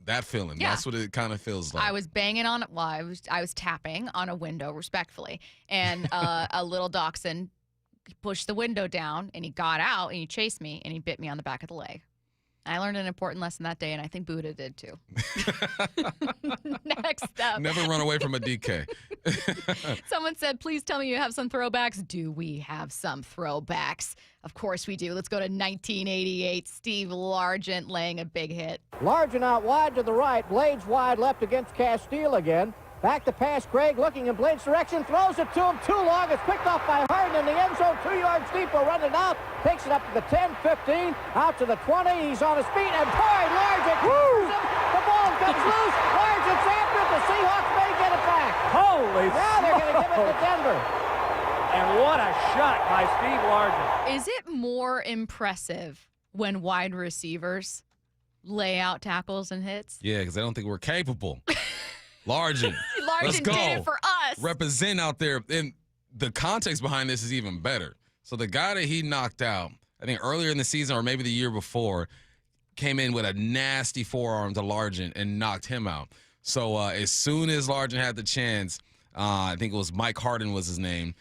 that feeling. Yeah. That's what it kind of feels like. I was banging on it. Well, I was tapping on a window respectfully, and a little dachshund pushed the window down, and he got out and he chased me and he bit me on the back of the leg. I learned an important lesson that day, and I think Budda did too. Next up. Never run away from a DK. Someone said, please tell me you have some throwbacks. Do we have some throwbacks? Of course we do. Let's go to 1988. Steve Largent laying a big hit. Largent out wide to the right. Blades wide left against Castile again. Back to pass, Craig looking in Blade's direction, throws it to him too long. It's picked off by Harden in the end zone, 2 yards deep. Will run it out, takes it up to the 10, 15, out to the 20. He's on his feet, and boy, Largent him. The ball comes loose. Largent's after it. The Seahawks may get it back. Holy Now they're going to give it to Denver. And what a shot by Steve Largent. Is it more impressive when wide receivers lay out tackles and hits? Yeah, because I don't think we're capable. Largent. Let's go. Did it for us. Represent out there. And the context behind this is even better. So the guy that he knocked out, I think earlier in the season or maybe the year before, came in with a nasty forearm to Largent and knocked him out. So as soon as Largent had the chance, I think it was Mike Harden was his name,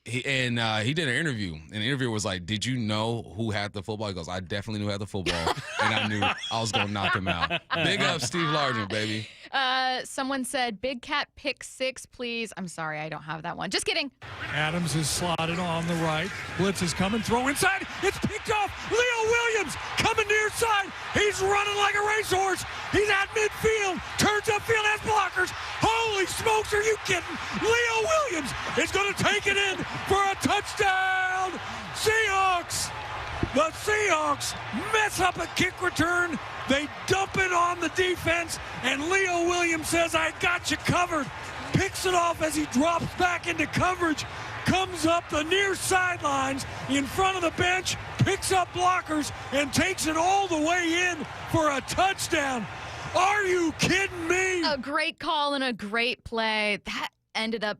he did an interview, and the interviewer was like, did you know who had the football? He goes, I definitely knew who had the football, and I knew I was going to knock him out. Big up Steve Largent, baby. Someone said, Big Cat pick 6, please. I'm sorry, I don't have that one. Just kidding. Adams is slotted on the right. Blitz is coming, throw inside. It's picked off. Leo Williams coming near side. He's running like a racehorse. He's at midfield. Turns upfield, has blockers. Holy smokes, are you kidding? Leo Williams is going to take it in for a touchdown. Seahawks. The Seahawks mess up a kick return. They dump it on the defense, and Leo Williams says, I got you covered. Picks it off as he drops back into coverage. comes up the near sidelines in front of the bench, picks up blockers, and takes it all the way in for a touchdown. Are you kidding me? A great call and a great play. That ended up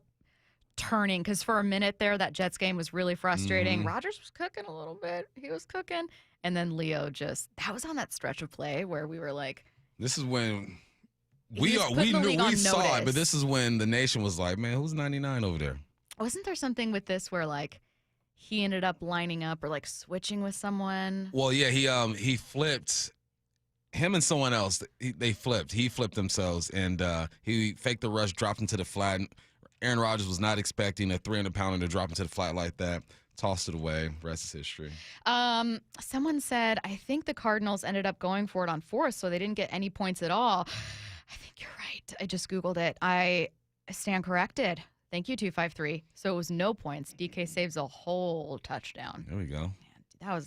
turning because for a minute there, that Jets game was really frustrating. Rodgers was cooking a little bit. He was cooking. And then Leo that was on that stretch of play where we were like. This is when we saw it, but this is when the nation was like, man, who's 99 over there? Wasn't there something with this where like he ended up lining up or like switching with someone? Well, yeah, he flipped. Him and someone else, they flipped. He flipped themselves, and he faked the rush, dropped into the flat. Aaron Rodgers was not expecting a 300-pounder to drop into the flat like that. Tossed it away. Rest is history. Someone said, I think the Cardinals ended up going for it on fourth, so they didn't get any points at all. I think you're right. I just Googled it. I stand corrected. Thank you, 253. So it was no points. DK saves a whole touchdown. There we go. Man,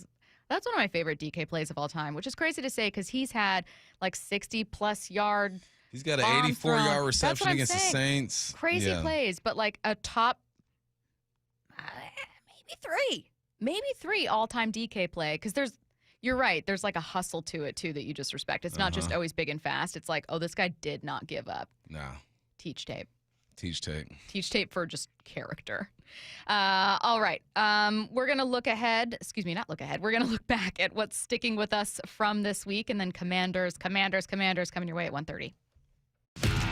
that's one of my favorite DK plays of all time, which is crazy to say because he's had like 60-plus yard. He's got an 84-yard reception against the Saints. Crazy plays, but like a top maybe three all-time DK play because you're right. There's like a hustle to it too that you just respect. It's not just always big and fast. It's like, oh, this guy did not give up. No. Teach tape. Teach tape for just character. All right. We're going to look ahead. Excuse me, not look ahead. We're going to look back at what's sticking with us from this week, and then Commanders coming your way at 1:30.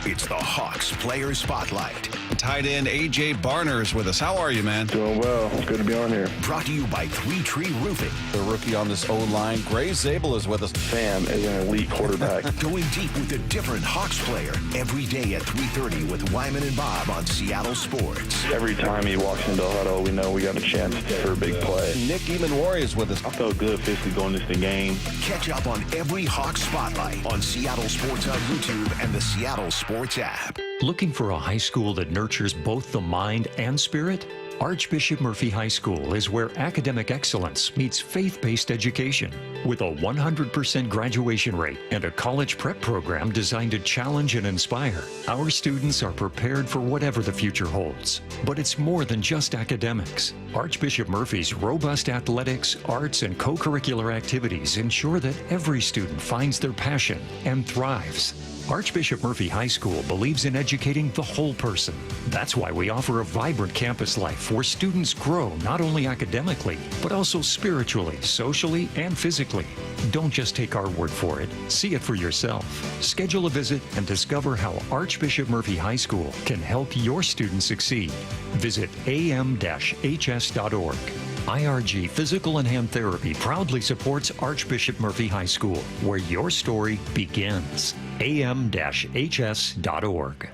It's the Hawks Player Spotlight. Tight end A.J. Barner's with us. How are you, man? Doing well. It's good to be on here. Brought to you by Three Tree Roofing. The rookie on this O-line, Gray Zabel, is with us. Sam is an elite quarterback. Going deep with a different Hawks player every day at 3:30 with Wyman and Bob on Seattle Sports. Every time he walks into the huddle, we know we got a chance for a big play. Nick Eamon-Wari is with us. I felt good physically going into the game. Catch up on every Hawks Spotlight on Seattle Sports on YouTube and the Seattle Sports app. Looking for a high school that nurtures both the mind and spirit? Archbishop Murphy High School is where academic excellence meets faith-based education. With a 100% graduation rate and a college prep program designed to challenge and inspire, our students are prepared for whatever the future holds. But it's more than just academics. Archbishop Murphy's robust athletics, arts, and co-curricular activities ensure that every student finds their passion and thrives. Archbishop Murphy High School believes in educating the whole person. That's why we offer a vibrant campus life where students grow not only academically, but also spiritually, socially, and physically. Don't just take our word for it. See it for yourself. Schedule a visit and discover how Archbishop Murphy High School can help your students succeed. Visit am-hs.org. IRG Physical and Hand Therapy proudly supports Archbishop Murphy High School, where your story begins. am-hs.org.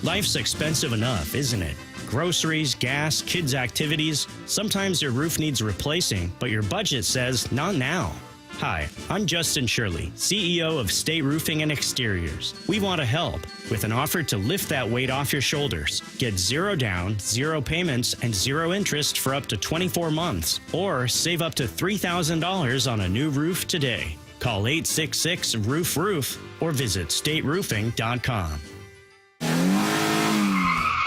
Life's expensive enough, isn't it? Groceries, gas, kids' activities. Sometimes your roof needs replacing, but your budget says not now. Hi, I'm Justin Shirley, CEO of State Roofing and Exteriors. We want to help with an offer to lift that weight off your shoulders. Get 0 down, 0 payments, and 0 interest for up to 24 months. Or save up to $3,000 on a new roof today. Call 866-ROOF-ROOF or visit stateroofing.com.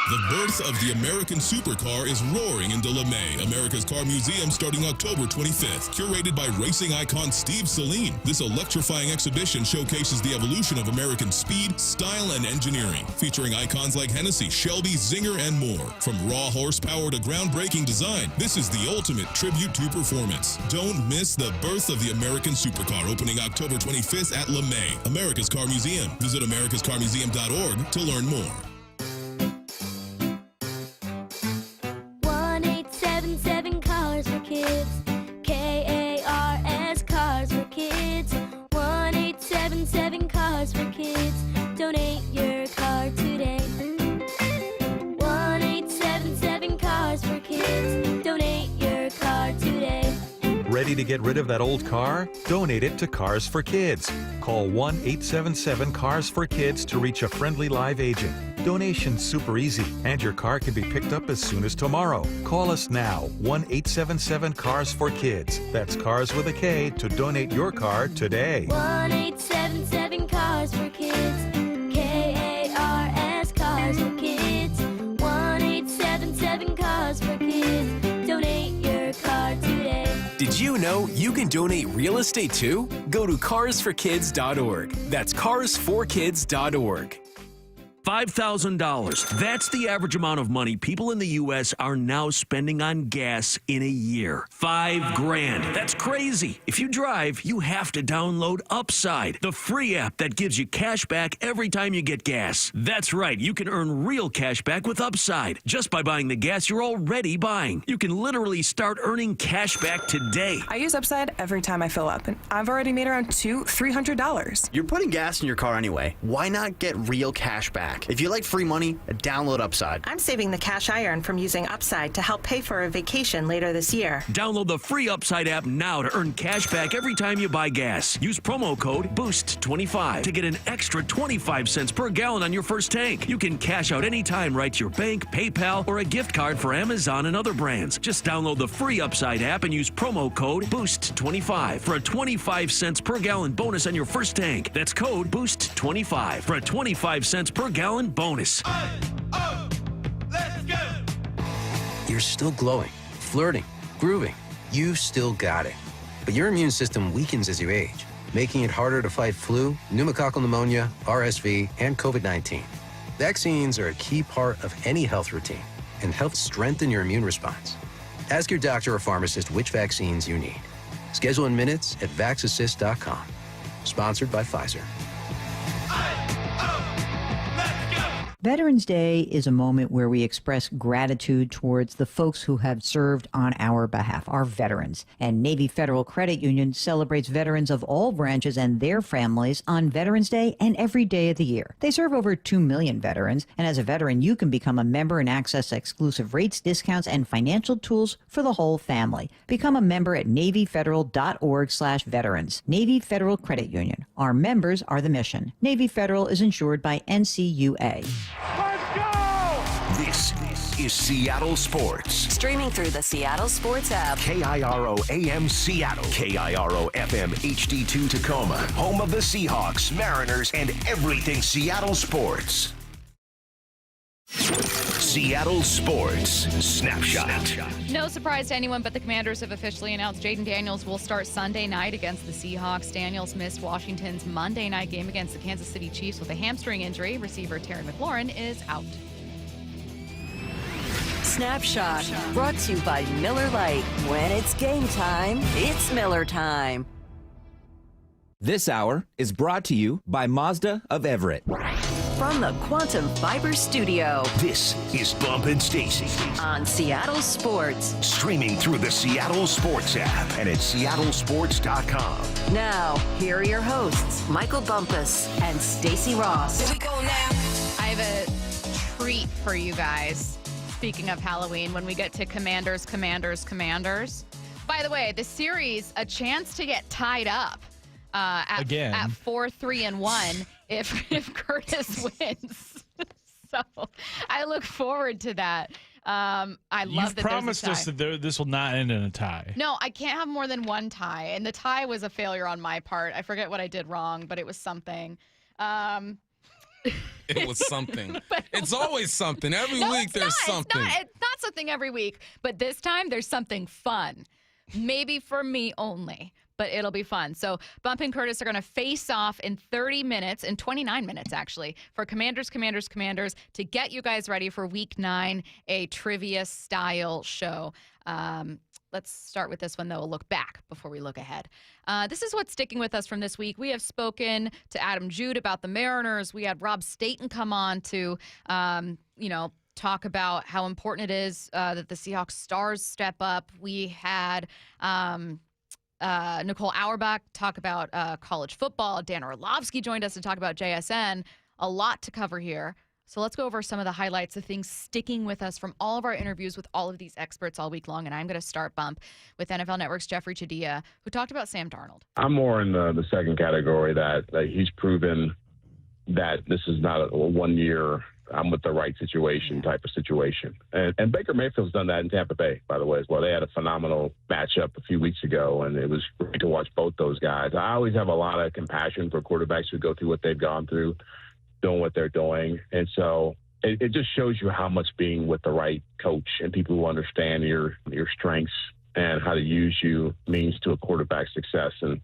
The birth of the American supercar is roaring into LeMay, America's Car Museum, starting October 25th. Curated by racing icon Steve Saleen, this electrifying exhibition showcases the evolution of American speed, style, and engineering, featuring icons like Hennessy, Shelby, Zinger, and more. From raw horsepower to groundbreaking design, this is the ultimate tribute to performance. Don't miss the birth of the American supercar, opening October 25th at LeMay, America's Car Museum. Visit americascarmuseum.org to learn more. 1-877 Cars for Kids. K-A-R-S Cars for Kids. 1-877 Cars for Kids. Donate your car today. 1-877 Cars for Kids. Donate your car today. Ready to get rid of that old car? Donate it to Cars for Kids. Call 1-877-CARS-FOR-KIDS to reach a friendly live agent. Donation's super easy, and your car can be picked up as soon as tomorrow. Call us now, 1-877-CARS-FOR-KIDS. That's Cars with a K to donate your car today. 1-877 Cars for Kids. K-A-R-S Cars for Kids. 1-877 Cars for know you can donate real estate too? Go to carsforkids.org. That's carsforkids.org. $5,000. That's the average amount of money people in the U.S. are now spending on gas in a year. $5,000. That's crazy. If you drive, you have to download Upside, the free app that gives you cash back every time you get gas. That's right. You can earn real cash back with Upside just by buying the gas you're already buying. You can literally start earning cash back today. I use Upside every time I fill up, and I've already made around $300. You're putting gas in your car anyway. Why not get real cash back? If you like free money, download Upside. I'm saving the cash I earn from using Upside to help pay for a vacation later this year. Download the free Upside app now to earn cash back every time you buy gas. Use promo code BOOST25 to get an extra 25 cents per gallon on your first tank. You can cash out anytime right to your bank, PayPal, or a gift card for Amazon and other brands. Just download the free Upside app and use promo code BOOST25 for a 25 cents per gallon bonus on your first tank. That's code BOOST25 for a 25 cents per gallon bonus. Let's go! You're still glowing, flirting, grooving. You've still got it. But your immune system weakens as you age, making it harder to fight flu, pneumococcal pneumonia, RSV, and COVID-19. Vaccines are a key part of any health routine and help strengthen your immune response. Ask your doctor or pharmacist which vaccines you need. Schedule in minutes at vaxassist.com. Sponsored by Pfizer. Veterans Day is a moment where we express gratitude towards the folks who have served on our behalf, our veterans. And Navy Federal Credit Union celebrates veterans of all branches and their families on Veterans Day and every day of the year. They serve over 2 million veterans, and as a veteran, you can become a member and access exclusive rates, discounts, and financial tools for the whole family. Become a member at NavyFederal.org/veterans. Navy Federal Credit Union. Our members are the mission. Navy Federal is insured by NCUA. This is Seattle Sports. Streaming through the Seattle Sports app. KIRO AM Seattle. KIRO FM HD2 Tacoma. Home of the Seahawks, Mariners, and everything Seattle sports. Seattle Sports Snapshot. No surprise to anyone, but the Commanders have officially announced Jaden Daniels will start Sunday night against the Seahawks. Daniels missed Washington's Monday night game against the Kansas City Chiefs with a hamstring injury. Receiver Terry McLaurin is out. Snapshot, brought to you by Miller Lite. When it's game time, it's Miller time. This hour is brought to you by Mazda of Everett. From the Quantum Fiber Studio, this is Bump and Stacy on Seattle Sports. Streaming through the Seattle Sports app and at seattlesports.com. Now, here are your hosts, Michael Bumpus and Stacy Ross. Here we go now. I have a treat for you guys. Speaking of Halloween, when we get to Commanders. By the way, the series, a chance to get tied up at 4-3-1 if Curtis wins. So I look forward to that. I love You've that promised there's a tie. us that this will not end in a tie. No, I can't have more than one tie. And the tie was a failure on my part. I forget what I did wrong, but it was something. It was something. It's always something. Every week there's something. It's not something every week, but this time there's something fun. Maybe for me only, but it'll be fun. So Bump and Curtis are going to face off in 30 minutes, in 29 minutes actually, for Commanders to get you guys ready for Week 9, a trivia-style show. Let's start with this one, though. We'll look back before we look ahead. This is what's sticking with us from this week. We have spoken to Adam Jude about the Mariners. We had Rob Staten come on to, talk about how important it is that the Seahawks stars step up. We had Nicole Auerbach talk about college football. Dan Orlovsky joined us to talk about JSN. A lot to cover here. So let's go over some of the highlights, the things sticking with us from all of our interviews with all of these experts all week long. And I'm going to start, Bump, with NFL Network's Jeffrey Chadilla, who talked about Sam Darnold. I'm more in the second category that he's proven that this is not a 1 year, I'm with the right situation type of situation. And Baker Mayfield's done that in Tampa Bay, by the way, as well. They had a phenomenal matchup a few weeks ago, and it was great to watch both those guys. I always have a lot of compassion for quarterbacks who go through what they've gone through, doing what they're doing. And so it just shows you how much being with the right coach and people who understand your strengths and how to use you means to a quarterback's success. And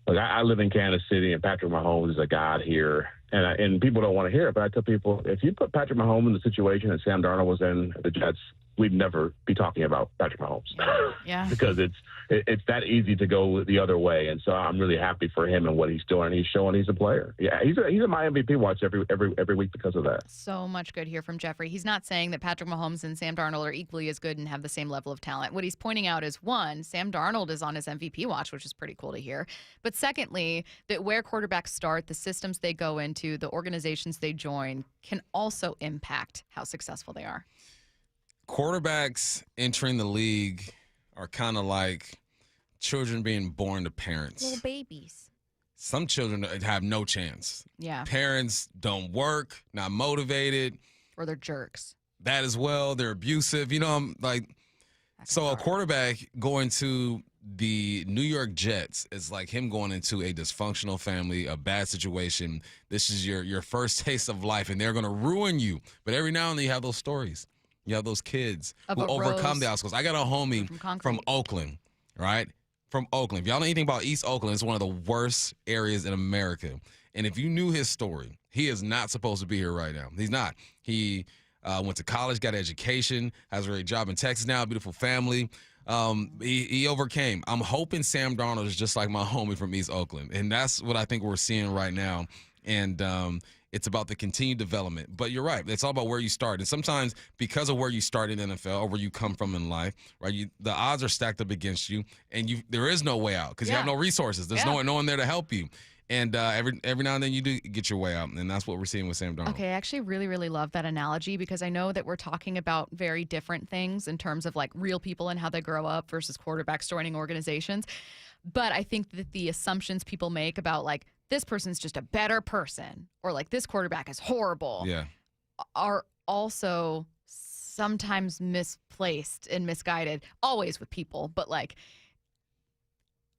look, I live in Kansas City, and Patrick Mahomes is a god here. And people don't want to hear it, but I tell people, if you put Patrick Mahomes in the situation that Sam Darnold was in the Jets, we'd never be talking about Patrick Mahomes. Yeah. Because it's that easy to go the other way. And so I'm really happy for him and what he's doing. He's showing he's a player. Yeah, he's in my MVP watch every week because of that. So much good here from Jeffrey. He's not saying that Patrick Mahomes and Sam Darnold are equally as good and have the same level of talent. What he's pointing out is, one, Sam Darnold is on his MVP watch, which is pretty cool to hear. But secondly, that where quarterbacks start, the systems they go into, the organizations they join can also impact how successful they are. Quarterbacks entering the league are kind of like children being born to parents. Little babies. Some children have no chance. Yeah. Parents don't work, not motivated. Or they're jerks. That as well. They're abusive. You know, I'm like, so a quarterback going to the New York Jets is like him going into a dysfunctional family, a bad situation. This is your first taste of life, and they're going to ruin you. But every now and then you have those stories. You have those kids who overcome the obstacles. I got a homie from Oakland, right? From Oakland. If y'all know anything about East Oakland, it's one of the worst areas in America. And if you knew his story, he is not supposed to be here right now. He's not. He went to college, got an education, has a great job in Texas now, a beautiful family. He overcame. I'm hoping Sam Darnold is just like my homie from East Oakland. And that's what I think we're seeing right now. And it's about the continued development. But you're right. It's all about where you start. And sometimes because of where you start in the NFL or where you come from in life, right, the odds are stacked up against you, and there is no way out because you have no resources. There's no one there to help you. And every now and then you do get your way out, and that's what we're seeing with Sam Darnold. Okay, I actually really, really love that analogy because I know that we're talking about very different things in terms of like real people and how they grow up versus quarterbacks joining organizations. But I think that the assumptions people make about like this person's just a better person or like this quarterback is horrible are also sometimes misplaced and misguided, always with people, but like,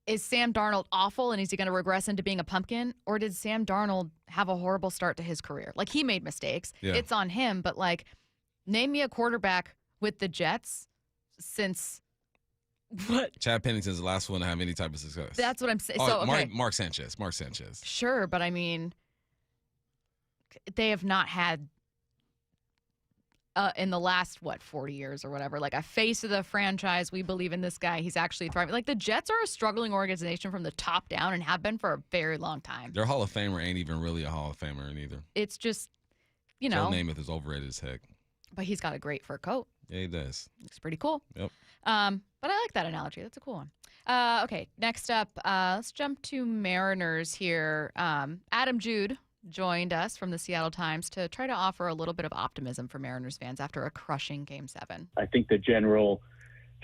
is Sam Darnold awful and is he going to regress into being a pumpkin? Or did Sam Darnold have a horrible start to his career? Like, he made mistakes. Yeah. It's on him. But, like, name me a quarterback with the Jets since what? Chad Pennington's the last one to have any type of success. That's what I'm saying. Oh, so, okay. Mark Sanchez. Sure, but, I mean, they have not had in the last, 40 years or whatever, like a face of the franchise. We believe in this guy. He's actually thriving. Like the Jets are a struggling organization from the top down and have been for a very long time. Their Hall of Famer ain't even really a Hall of Famer either. It's just, Joe Namath is overrated as heck. But he's got a great fur coat. Yeah, he does. Looks pretty cool. Yep. But I like that analogy. That's a cool one. Okay, next up, let's jump to Mariners here. Adam Jude joined us from the Seattle Times to try to offer a little bit of optimism for Mariners fans after a crushing Game 7. I think the general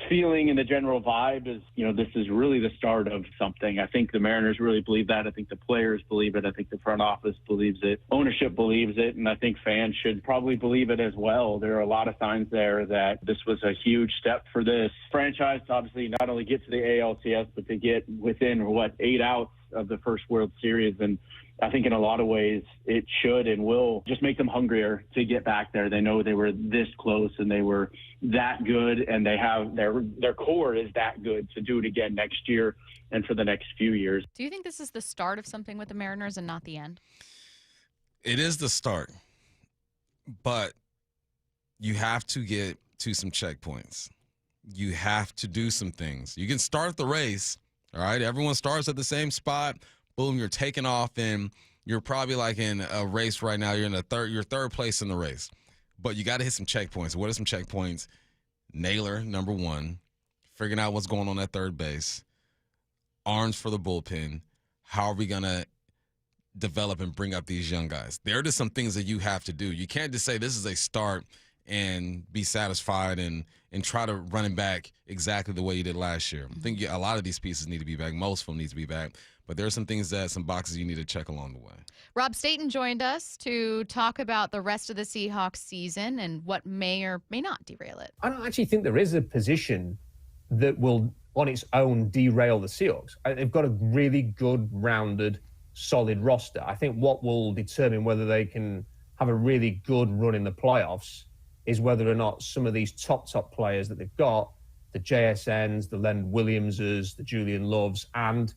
feeling and the general vibe is, this is really the start of something. I think the Mariners really believe that. I think the players believe it. I think the front office believes it. Ownership believes it. And I think fans should probably believe it as well. There are a lot of signs there that this was a huge step for this franchise to obviously not only get to the ALCS, but to get within, 8 outs of the first World Series. And I think in a lot of ways it should and will just make them hungrier to get back there. They know they were this close and they were that good, and they have their core is that good to do it again next year and for the next few years. Do you think this is the start of something with the Mariners and not the end? It is the start, but you have to get to some checkpoints. You have to do some things. You can start the race, all right? Everyone starts at the same spot. Boom, you're taking off, and you're probably like in a race right now. You're in you're third place in the race, but you got to hit some checkpoints. What are some checkpoints? Naylor, number one, figuring out what's going on at third base, arms for the bullpen. How are we gonna develop and bring up these young guys? There are just some things that you have to do. You can't just say this is a start and be satisfied and try to run it back exactly the way you did last year. I think a lot of these pieces need to be back. Most of them need to be back. But there are some things some boxes you need to check along the way. Rob Staten joined us to talk about the rest of the Seahawks season and what may or may not derail it. I don't actually think there is a position that will, on its own, derail the Seahawks. They've got a really good, rounded, solid roster. I think what will determine whether they can have a really good run in the playoffs is whether or not some of these top players that they've got the JSNs, the Len Williamses, the Julian Loves, and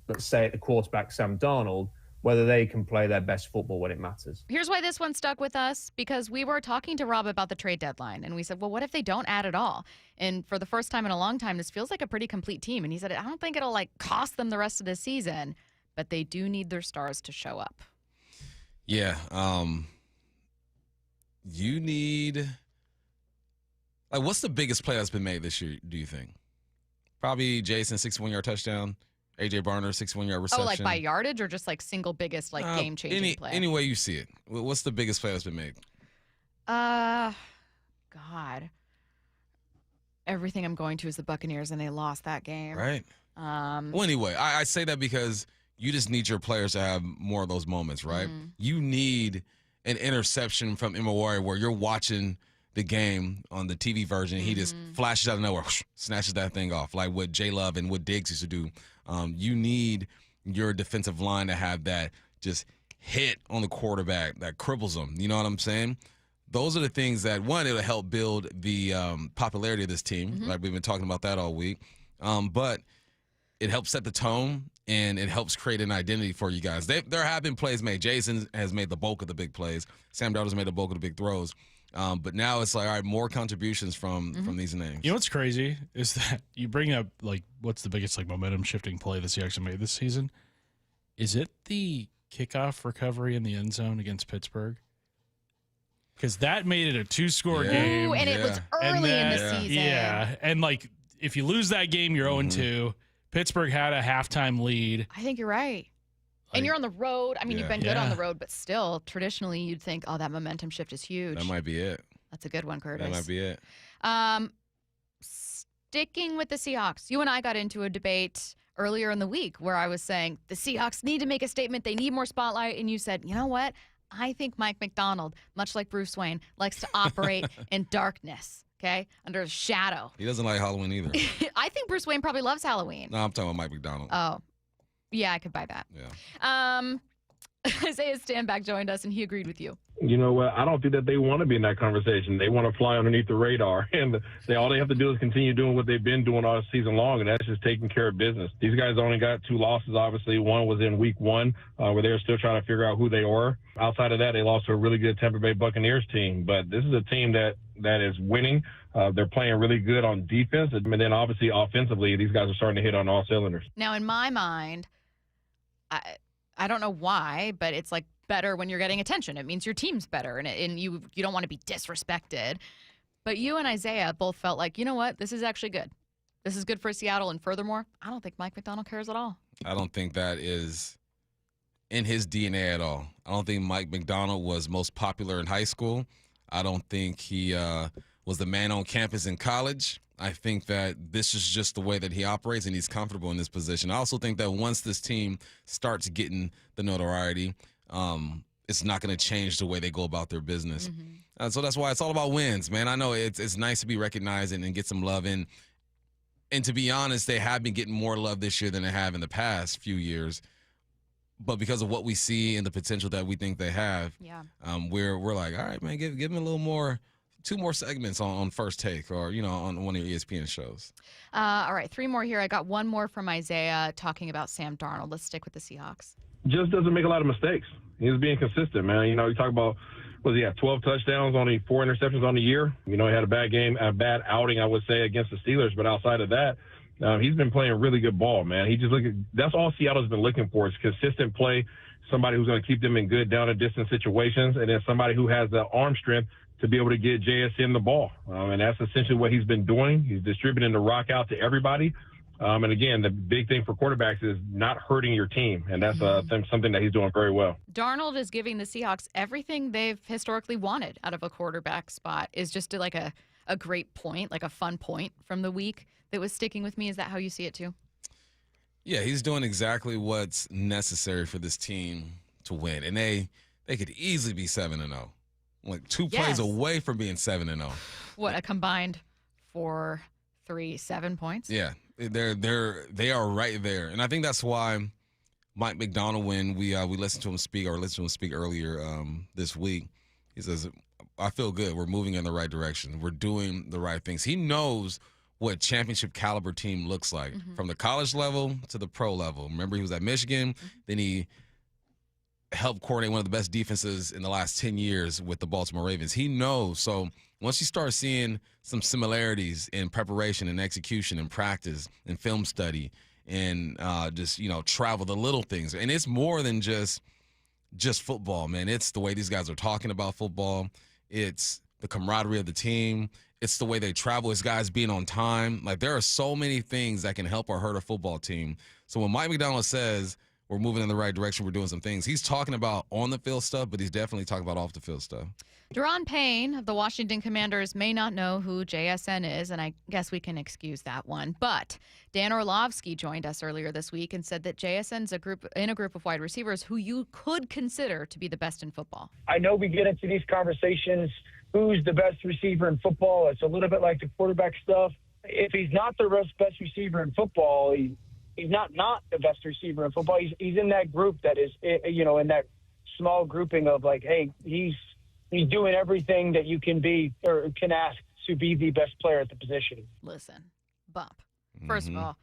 let's say at the quarterback, Sam Darnold, whether they can play their best football when it matters. Here's why this one stuck with us, because we were talking to Rob about the trade deadline, and we said, well, what if they don't add at all? And for the first time in a long time, this feels like a pretty complete team. And he said, I don't think it'll cost them the rest of the season, but they do need their stars to show up. Yeah. You need, what's the biggest play that's been made this year, do you think? Probably Jason, 61-yard touchdown. A.J. Barner, 61-yard reception. Oh, by yardage or just single biggest game-changing play? Any way you see it. What's the biggest play that's been made? God. Everything I'm going to is the Buccaneers, and they lost that game. Right. Well, anyway, I say that because you just need your players to have more of those moments, right? Mm-hmm. You need an interception from Imawari where you're watching the game on the TV version, and he just flashes out of nowhere, snatches that thing off, like what J. Love and what Diggs used to do. You need your defensive line to have that just hit on the quarterback that cripples them. You know what I'm saying? Those are the things that, one, it'll help build the popularity of this team. Like we've been talking about that all week. But it helps set the tone, and it helps create an identity for you guys. There have been plays made. Jason has made the bulk of the big plays. Sam Darnold has made the bulk of the big throws. But now it's all right, more contributions from these names. You know what's crazy is that you bring up, what's the biggest, momentum shifting play the Seahawks have made this season? Is it the kickoff recovery in the end zone against Pittsburgh? Because that made it a 2-score game. Ooh, and it was early in the season. Yeah, and if you lose that game, you're 0-2. Pittsburgh had a halftime lead. I think you're right. And you're on the road. I mean, you've been good on the road, but still, traditionally, you'd think, oh, that momentum shift is huge. That might be it. That's a good one, Curtis. That might be it. Sticking with the Seahawks, you and I got into a debate earlier in the week where I was saying the Seahawks need to make a statement. They need more spotlight. And you said, you know what? I think Mike Macdonald, much like Bruce Wayne, likes to operate in darkness, okay, under a shadow. He doesn't like Halloween either. I think Bruce Wayne probably loves Halloween. No, I'm talking about Mike Macdonald. Oh. Yeah, I could buy that. Yeah. Isaiah Stanback joined us, and he agreed with you. You know what? I don't think that they want to be in that conversation. They want to fly underneath the radar, and all they have to do is continue doing what they've been doing all season long, and that's just taking care of business. These guys only got 2 losses, obviously. One was in week 1, where they were still trying to figure out who they were. Outside of that, they lost to a really good Tampa Bay Buccaneers team. But this is a team that is winning. They're playing really good on defense, and then obviously offensively, these guys are starting to hit on all cylinders. Now, in my mind, I don't know why, but it's better when you're getting attention. It means your team's better, and you don't want to be disrespected. But you and Isaiah both felt like, you know what, this is actually good. This is good for Seattle, and furthermore, I don't think Mike Macdonald cares at all. I don't think that is in his DNA at all. I don't think Mike Macdonald was most popular in high school. I don't think he was the man on campus in college. I think that this is just the way that he operates, and he's comfortable in this position. I also think that once this team starts getting the notoriety, it's not going to change the way they go about their business. So that's why it's all about wins, man. I know it's nice to be recognized and get some love. And to be honest, they have been getting more love this year than they have in the past few years. But because of what we see and the potential that we think they have, we're like, all right, man, give them a little more. 2 more segments on First Take or, on one of your ESPN shows. All right, 3 more here. I got 1 more from Isaiah talking about Sam Darnold. Let's stick with the Seahawks. Just doesn't make a lot of mistakes. He's being consistent, man. You talk about, 12 touchdowns, only 4 interceptions on the year. He had a bad outing, I would say, against the Steelers. But outside of that, he's been playing really good ball, man. That's all Seattle's been looking for is consistent play, somebody who's going to keep them in good down and distance situations, and then somebody who has the arm strength to be able to get JSN the ball. And that's essentially what he's been doing. He's distributing the rock out to everybody. And again, the big thing for quarterbacks is not hurting your team. And that's something that he's doing very well. Darnold is giving the Seahawks everything they've historically wanted out of a quarterback spot, is just like a great point, like a fun point from the week that was sticking with me. Is that how you see it too? Yeah, he's doing exactly what's necessary for this team to win. And they could easily be 7-0. 2 plays away from being 7-0. What, a combined 4, 3, 7 points? Yeah, they are right there, and I think that's why Mike Macdonald, when we listened to him speak earlier this week, he says, "I feel good. We're moving in the right direction. We're doing the right things." He knows what championship caliber team looks like from the college level to the pro level. Remember, he was at Michigan. Then he helped coordinate one of the best defenses in the last 10 years with the Baltimore Ravens. He knows. So once you start seeing some similarities in preparation and execution and practice and film study and just, travel, the little things. And it's more than just football, man. It's the way these guys are talking about football. It's the camaraderie of the team. It's the way they travel. It's guys being on time. Like, there are so many things that can help or hurt a football team. So when Mike Macdonald says we're moving in the right direction, we're doing some things, he's talking about on-the-field stuff, but he's definitely talking about off-the-field stuff. Deron Payne of the Washington Commanders may not know who JSN is, and I guess we can excuse that one. But Dan Orlovsky joined us earlier this week and said that JSN's in a group of wide receivers who you could consider to be the best in football. I know we get into these conversations, who's the best receiver in football. It's a little bit like the quarterback stuff. If he's not the best receiver in football, he's not the best receiver in football. He's in that group that is, in that small grouping of like, hey, he's doing everything that you can be or can ask to be the best player at the position. Listen, Bump. First of all,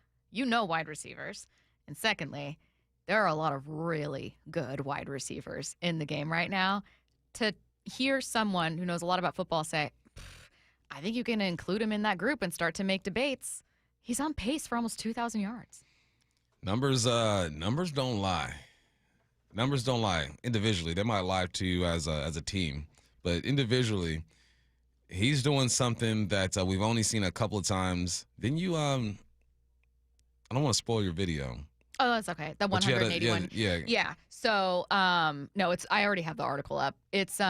wide receivers. And secondly, there are a lot of really good wide receivers in the game right now. To hear someone who knows a lot about football say, I think you can include him in that group and start to make debates. He's on pace for almost 2,000 yards. Numbers don't lie. Numbers don't lie. Individually, they might lie to you as a team, but individually, he's doing something that we've only seen a couple of times. Then you, I don't want to spoil your video. Oh, that's okay. The 181. Yeah. So, no, I already have the article up. It's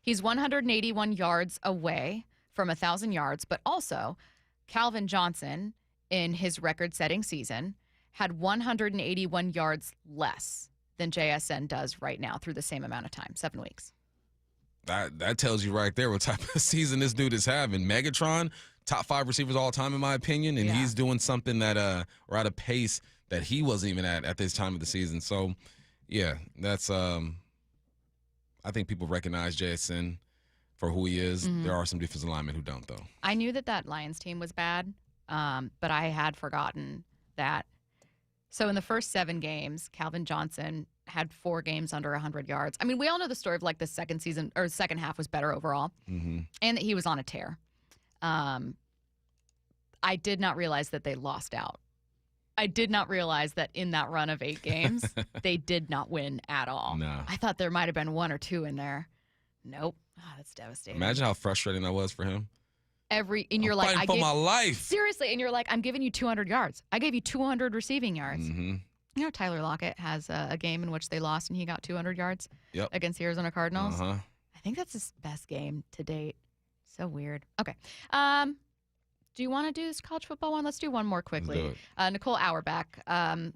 he's 181 yards away from 1,000 yards, but also Calvin Johnson in his record-setting season had 181 yards less than JSN does right now through the same amount of time, 7 weeks. That tells you right there what type of season this dude is having. Megatron, top 5 receivers all time in my opinion, and he's doing something that or at a pace that he wasn't even at this time of the season. So, yeah, that's I think people recognize JSN for who he is. There are some defensive linemen who don't, though. I knew that Lions team was bad, but I had forgotten that. So in the first 7 games, Calvin Johnson had 4 games under 100 yards. I mean, we all know the story of like the second half was better overall, and that he was on a tear. I did not realize that they lost out. I did not realize that in that run of 8 games, they did not win at all. No. I thought there might have been 1 or 2 in there. Nope. Oh, that's devastating. Imagine how frustrating that was for him. You're like, fighting for my life. Seriously, and you're like, I'm giving you 200 yards. I gave you 200 receiving yards. Tyler Lockett has a game in which they lost and he got 200 yards against the Arizona Cardinals. I think that's his best game to date. So weird. Okay. Do you want to do this college football one? Let's do one more quickly. Let's do it. Nicole Auerbach,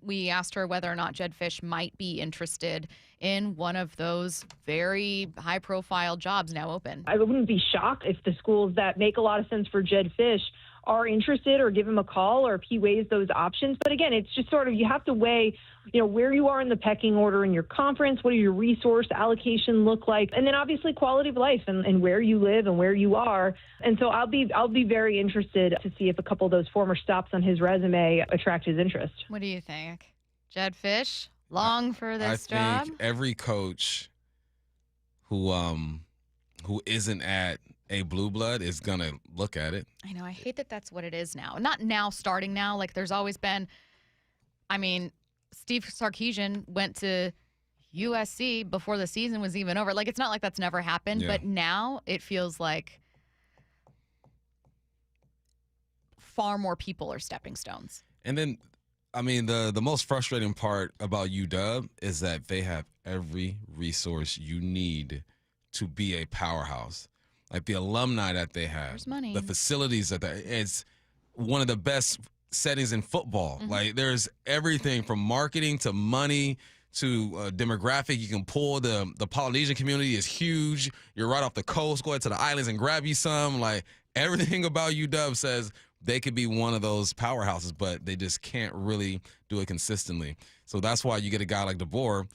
we asked her whether or not Jedd Fisch might be interested in one of those very high-profile jobs now open. I wouldn't be shocked if the schools that make a lot of sense for Jedd Fisch are interested or give him a call or if he weighs those options. But again, it's just sort of, you have to weigh, where you are in the pecking order in your conference, what do your resource allocation look like, and then obviously quality of life and where you live and where you are. And so I'll be very interested to see if a couple of those former stops on his resume attract his interest. What do you think? Jedd Fisch, long for this job? I think every coach who isn't at a blue blood is going to look at it. I know. I hate that that's what it is now. Not now, starting now. Like, there's always been, Steve Sarkisian went to USC before the season was even over. Like, it's not like that's never happened, but now it feels like far more people are stepping stones. And then, the most frustrating part about UW is that they have every resource you need to be a powerhouse. Like the alumni that they have, there's money. The facilities it's one of the best settings in football. Like there's everything from marketing to money to demographic. You can pull the Polynesian community is huge. You're right off the coast. Go ahead to the islands and grab you some. Like everything about UW says they could be one of those powerhouses, but they just can't really do it consistently. So that's why you get a guy like DeBoer.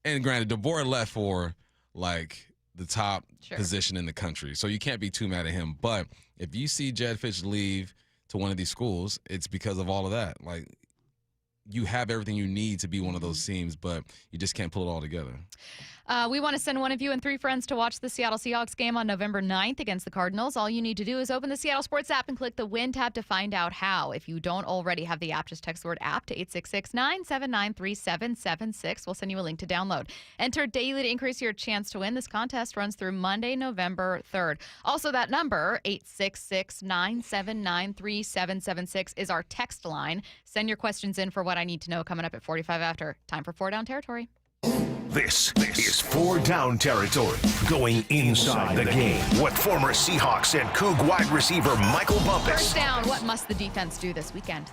And granted, DeBoer left for like the top position in the country. So you can't be too mad at him. But if you see Jedd Fisch leave to one of these schools, it's because of all of that. Like, you have everything you need to be one of those teams, but you just can't pull it all together. We want to send one of you and 3 friends to watch the Seattle Seahawks game on November 9th against the Cardinals. All you need to do is open the Seattle Sports app and click the Win tab to find out how. If you don't already have the app, just text the word app to 866-979-3776. We'll send you a link to download. Enter daily to increase your chance to win. This contest runs through Monday, November 3rd. Also, that number, 866-979-3776, is our text line. Send your questions in for what I need to know coming up at 45 after. Time for 4 Down Territory. This is 4 Down Territory, going inside the game with former Seahawks and Coug wide receiver Michael Bumpus. First down, what must the defense do this weekend?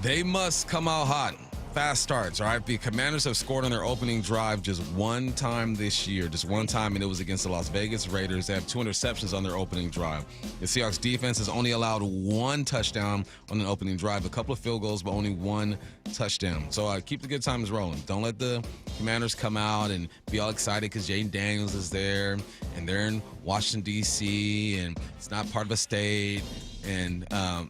They must come out hot. Fast starts, all right? The Commanders have scored on their opening drive just one time this year, just one time, and it was against the Las Vegas Raiders. They have 2 interceptions on their opening drive. The Seahawks defense has only allowed 1 touchdown on an opening drive, a couple of field goals, but only 1 touchdown. So keep the good times rolling. Don't let the Commanders come out and be all excited because Jaden Daniels is there, and they're in Washington, D.C., and it's not part of a state. And Wow.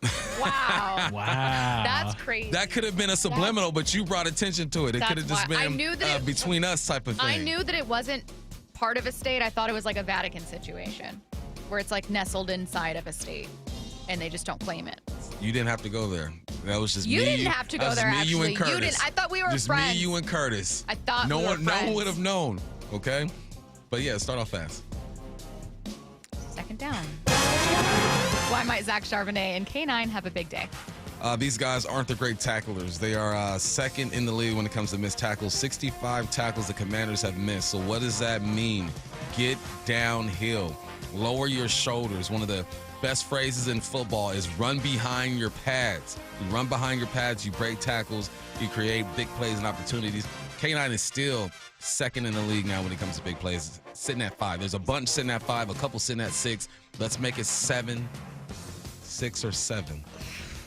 That's crazy. That could have been a subliminal, but you brought attention to it. It could have just been between us type of thing. I knew that it wasn't part of a state. I thought it was like a Vatican situation where it's like nestled inside of a state and they just don't claim it. You didn't have to go there. That was just me. You didn't have to go there, me, actually. You and Curtis. You didn't. I thought we were just friends. Just me, you, and Curtis. I thought no we were one, friends. No one would have known, okay? But yeah, start off fast. Second down. Why might Zach Charbonnet and K9 have a big day? These guys aren't the great tacklers. They are second in the league when it comes to missed tackles. 65 tackles the Commanders have missed. So what does that mean? Get downhill. Lower your shoulders. One of the best phrases in football is run behind your pads. You run behind your pads, you break tackles, you create big plays and opportunities. K9 is still second in the league now when it comes to big plays, sitting at 5. There's a bunch sitting at 5, a couple sitting at 6. Let's make it 7, 6 or 7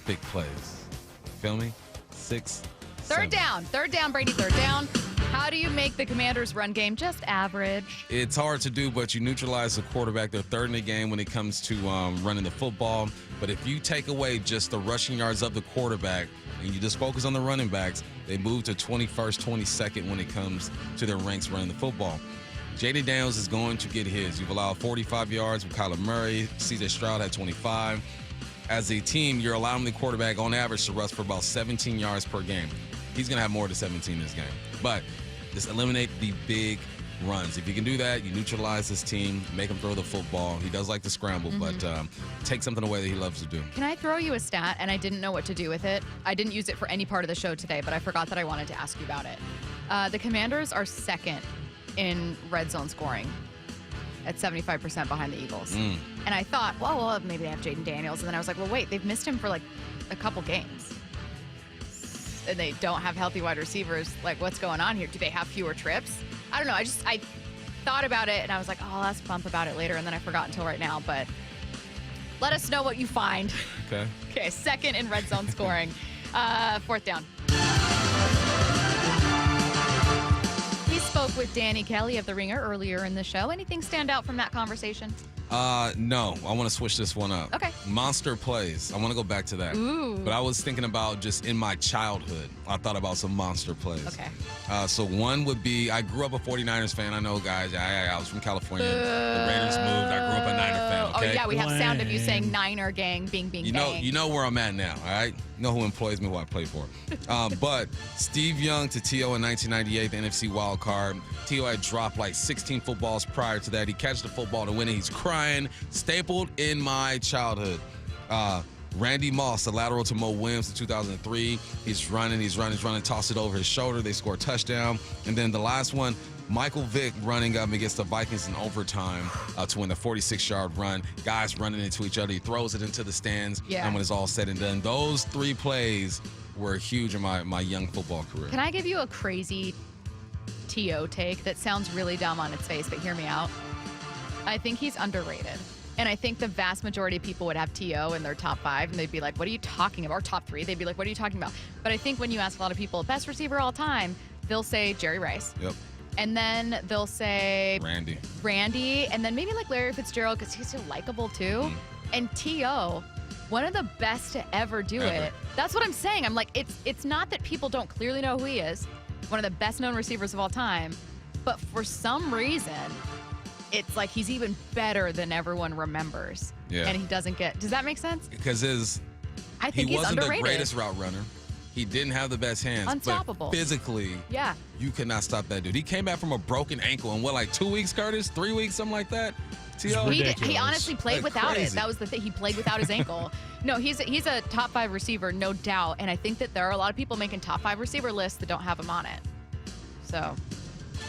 big plays. Feel me? 6. Third down, Brady, third down. How do you make the Commanders' run game just average? It's hard to do, but you neutralize the quarterback. They're third in the game when it comes to running the football. But if you take away just the rushing yards of the quarterback and you just focus on the running backs, they move to 21st, 22nd when it comes to their ranks running the football. Jaden Daniels is going to get his. You've allowed 45 yards with Kyler Murray. C.J. Stroud had 25. As a team, you're allowing the quarterback on average to rush for about 17 yards per game. He's going to have more than 17 this game. But just eliminate the big runs. If you can do that, you neutralize this team, make him throw the football. He does like to scramble, but take something away that he loves to do. Can I throw you a stat? And I didn't know what to do with it. I didn't use it for any part of the show today, but I forgot that I wanted to ask you about it. The Commanders are second in red zone scoring at 75% behind the Eagles. And I thought, well, maybe they have Jaden Daniels. And then I was like, well, wait, they've missed him for like a couple games. And they don't have healthy wide receivers. Like, what's going on here? Do they have fewer trips? I don't know. I thought about it, and I was like, oh, I'll ask Bump about it later. And then I forgot until right now. But let us know what you find. Okay. Okay, second in red zone scoring. Fourth down. We spoke with Danny Kelly of The Ringer earlier in the show. Anything stand out from that conversation? No. I want to switch this one up. Okay. Monster plays. I want to go back to that. Ooh. But I was thinking about just in my childhood, I thought about some monster plays. Okay. So one would be, I grew up a 49ers fan. I know, guys. I was from California. The Raiders moved. I grew up a Niner fan, okay? Oh, yeah, we have sound of you saying Niner gang, bing, bing, bang. You know where I'm at now, all right? You know who employs me, who I play for. But Steve Young to T.O. in 1998, the NFC wild card. T.O. had dropped like 16 footballs prior to that. He catches the football to win it. He's crying. Stapled in my childhood. Randy Moss, the lateral to Mo Williams in 2003. He's running, toss it over his shoulder. They score a touchdown. And then the last one, Michael Vick running up against the Vikings in overtime to win the 46-yard run. Guys running into each other. He throws it into the stands. Yeah. And when it's all said and done, those 3 plays were huge in my young football career. Can I give you a crazy T.O. take that sounds really dumb on its face, but hear me out? I think he's underrated. And I think the vast majority of people would have T.O. in their top 5, and they'd be like, what are you talking about? Or top 3, they'd be like, what are you talking about? But I think when you ask a lot of people, best receiver all time, they'll say Jerry Rice. Yep. And then they'll say Randy. And then maybe like Larry Fitzgerald because he's so likable too. And T.O., One of the best to ever do it. That's what I'm saying. I'm like, it's not that people don't clearly know who he is. One of the best known receivers of all time. But for some reason, it's like he's even better than everyone remembers. Yeah. And he doesn't get. Does that make sense? Because I think he he's wasn't underrated. the greatest route runner. He didn't have the best hands. Unstoppable. But physically, yeah, you could not stop that dude. He came back from a broken ankle in like 2 weeks, Curtis? 3 weeks, something like that? He honestly played without crazy. it. That was the thing. He played without his ankle. No, he's a top 5 receiver, no doubt. And I think that there are a lot of people making top 5 receiver lists that don't have him on it. So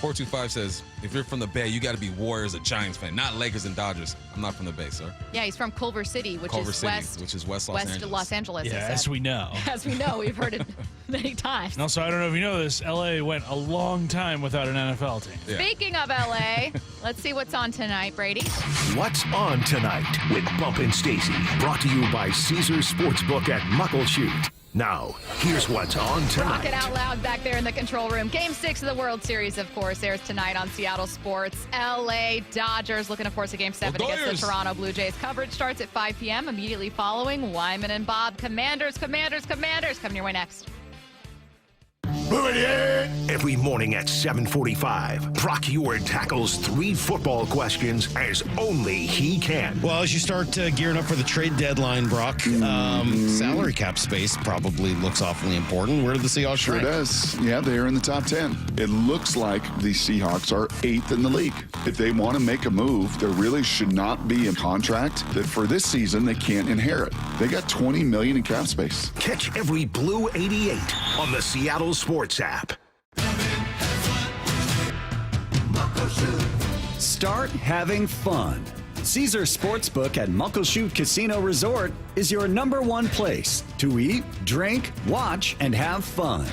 425 says, if you're from the Bay, you got to be Warriors or Giants fan, not Lakers and Dodgers. I'm not from the Bay, sir. yeah, he's from Culver City, which is West Los Angeles. it Yeah, said. as we know. As we know, we've heard it many times. And also, I don't know if you know this, LA went a long time without an NFL team. Speaking of LA, let's see what's on tonight, Brady. What's on tonight with Bump and Stacy, brought to you by Caesars Sportsbook at Muckleshoot. Now, here's what's on tonight. Rock it out loud back there in the control room. Game 6 of the World Series, of course, airs tonight on Seattle Sports. LA Dodgers looking, of course, at Game 7 against the Toronto Blue Jays. Coverage starts at 5 p.m. immediately following Wyman and Bob. Commanders coming your way next. Every morning at 7:45, Brock Eward tackles 3 football questions as only he can. Well, as you start gearing up for the trade deadline, Brock, salary cap space probably looks awfully important. Where do the Seahawks Sure rank? does. Yeah, they are in the top 10. It looks like the Seahawks are 8th in the league. If they want to make a move, there really should not be a contract that for this season they can't inherit. They got $20 million in cap space. Catch every Blue 88 on the Seattle Sports app. Start having fun. Caesars Sportsbook at Muckleshoot Casino Resort is your #1 place to eat, drink, watch, and have fun.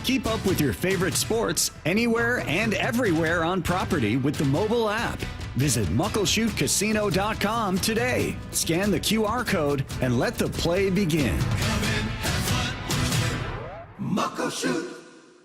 Keep up with your favorite sports anywhere and everywhere on property with the mobile app. Visit muckleshootcasino.com today. Scan the QR code and let the play begin. Muckleshoot.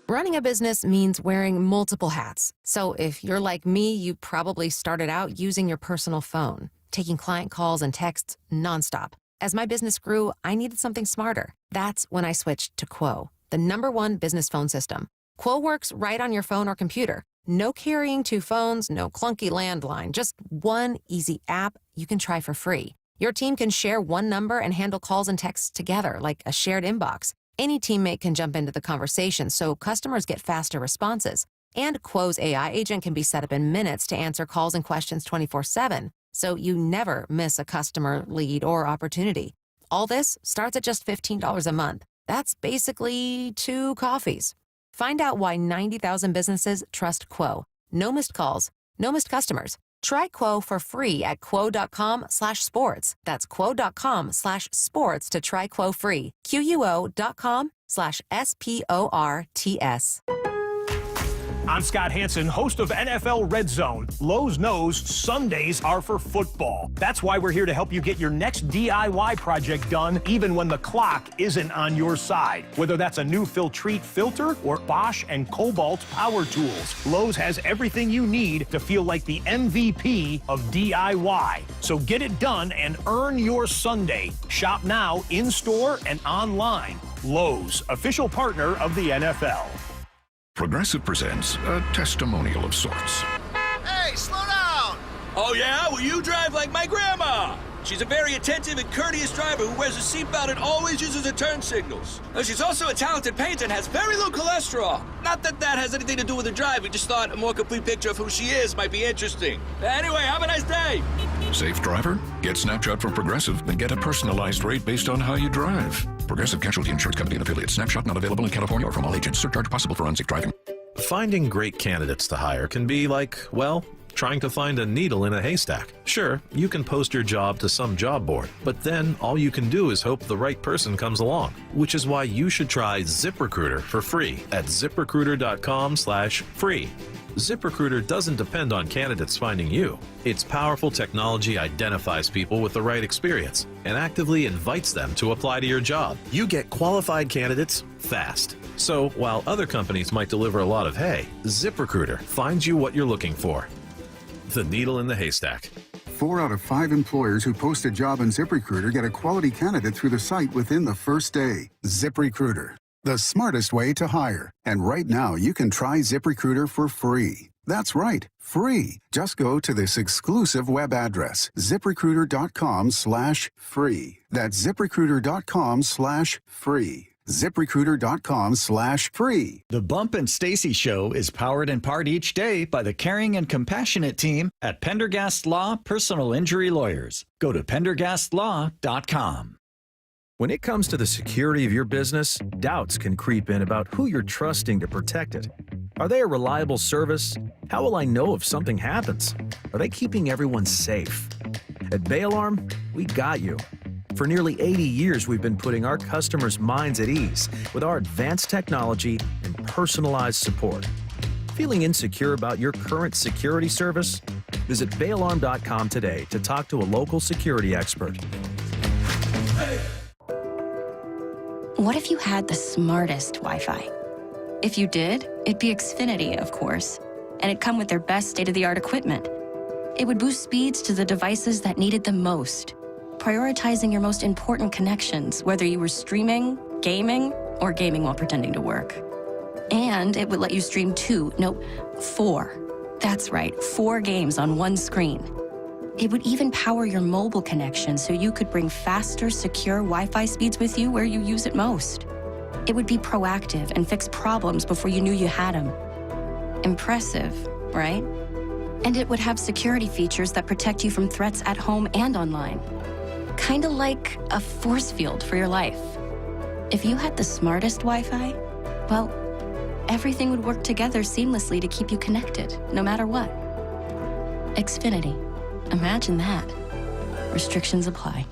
Running a business means wearing multiple hats. So if you're like me, you probably started out using your personal phone, taking client calls and texts nonstop. As my business grew, I needed something smarter. That's when I switched to Quo, the #1 business phone system. Quo works right on your phone or computer. No carrying 2 phones, no clunky landline, just one easy app you can try for free. Your team can share one number and handle calls and texts together like a shared inbox. Any teammate can jump into the conversation, so customers get faster responses. And Quo's AI agent can be set up in minutes to answer calls and questions 24/7, so you never miss a customer, lead, or opportunity. All this starts at just $15 a month. That's basically 2 coffees. Find out why 90,000 businesses trust Quo. No missed calls, no missed customers. Try Quo for free at quo.com/sports. That's quo.com/sports to try Quo free. QUO.com/SPORTS. I'm Scott Hansen, host of NFL Red Zone. Lowe's knows Sundays are for football. That's why we're here to help you get your next DIY project done, even when the clock isn't on your side. Whether that's a new Filtrete filter or Bosch and Cobalt power tools, Lowe's has everything you need to feel like the MVP of DIY. So get it done and earn your Sunday. Shop now, in-store and online. Lowe's, official partner of the NFL. Progressive presents a testimonial of sorts. Hey, slow down! Oh, yeah? Well, you drive like my grandma. She's a very attentive and courteous driver who wears a seatbelt and always uses her turn signals. She's also a talented painter and has very low cholesterol. Not that that has anything to do with her driving, just thought a more complete picture of who she is might be interesting. Anyway, have a nice day. Safe driver? Get Snapshot from Progressive and get a personalized rate based on how you drive. Progressive Casualty Insurance Company and affiliates. Snapshot not available in California or from all agents. Surcharge possible for unsafe driving. Finding great candidates to hire can be like, well, trying to find a needle in a haystack. Sure, you can post your job to some job board, but then all you can do is hope the right person comes along, which is why you should try ZipRecruiter for free at ziprecruiter.com/free. ZipRecruiter doesn't depend on candidates finding you. Its powerful technology identifies people with the right experience and actively invites them to apply to your job. You get qualified candidates fast. So while other companies might deliver a lot of hay, ZipRecruiter finds you what you're looking for. The needle in the haystack. 4 out of 5 employers who post a job on ZipRecruiter get a quality candidate through the site within the first day. ZipRecruiter, the smartest way to hire. And right now, you can try ZipRecruiter for free. That's right, free. Just go to this exclusive web address, ZipRecruiter.com/free. That's ZipRecruiter.com/free. ZipRecruiter.com/free. The Bump and Stacy Show is powered in part each day by the caring and compassionate team at Pendergast Law Personal Injury Lawyers. Go to PendergastLaw.com. When it comes to the security of your business, doubts can creep in about who you're trusting to protect it. Are they a reliable service? How will I know if something happens? Are they keeping everyone safe? At Bay Alarm, we got you. For nearly 80 years, we've been putting our customers' minds at ease with our advanced technology and personalized support. Feeling insecure about your current security service? Visit bayalarm.com today to talk to a local security expert. What if you had the smartest Wi-Fi? If you did, it'd be Xfinity, of course, and it'd come with their best state-of-the-art equipment. It would boost speeds to the devices that needed them most, prioritizing your most important connections, whether you were streaming, gaming, or gaming while pretending to work. And it would let you stream 4. That's right, 4 games on one screen. It would even power your mobile connection so you could bring faster, secure Wi-Fi speeds with you where you use it most. It would be proactive and fix problems before you knew you had them. Impressive, right? And it would have security features that protect you from threats at home and online. Kinda like a force field for your life. If you had the smartest Wi-Fi, well, everything would work together seamlessly to keep you connected, no matter what. Xfinity. Imagine that. Restrictions apply.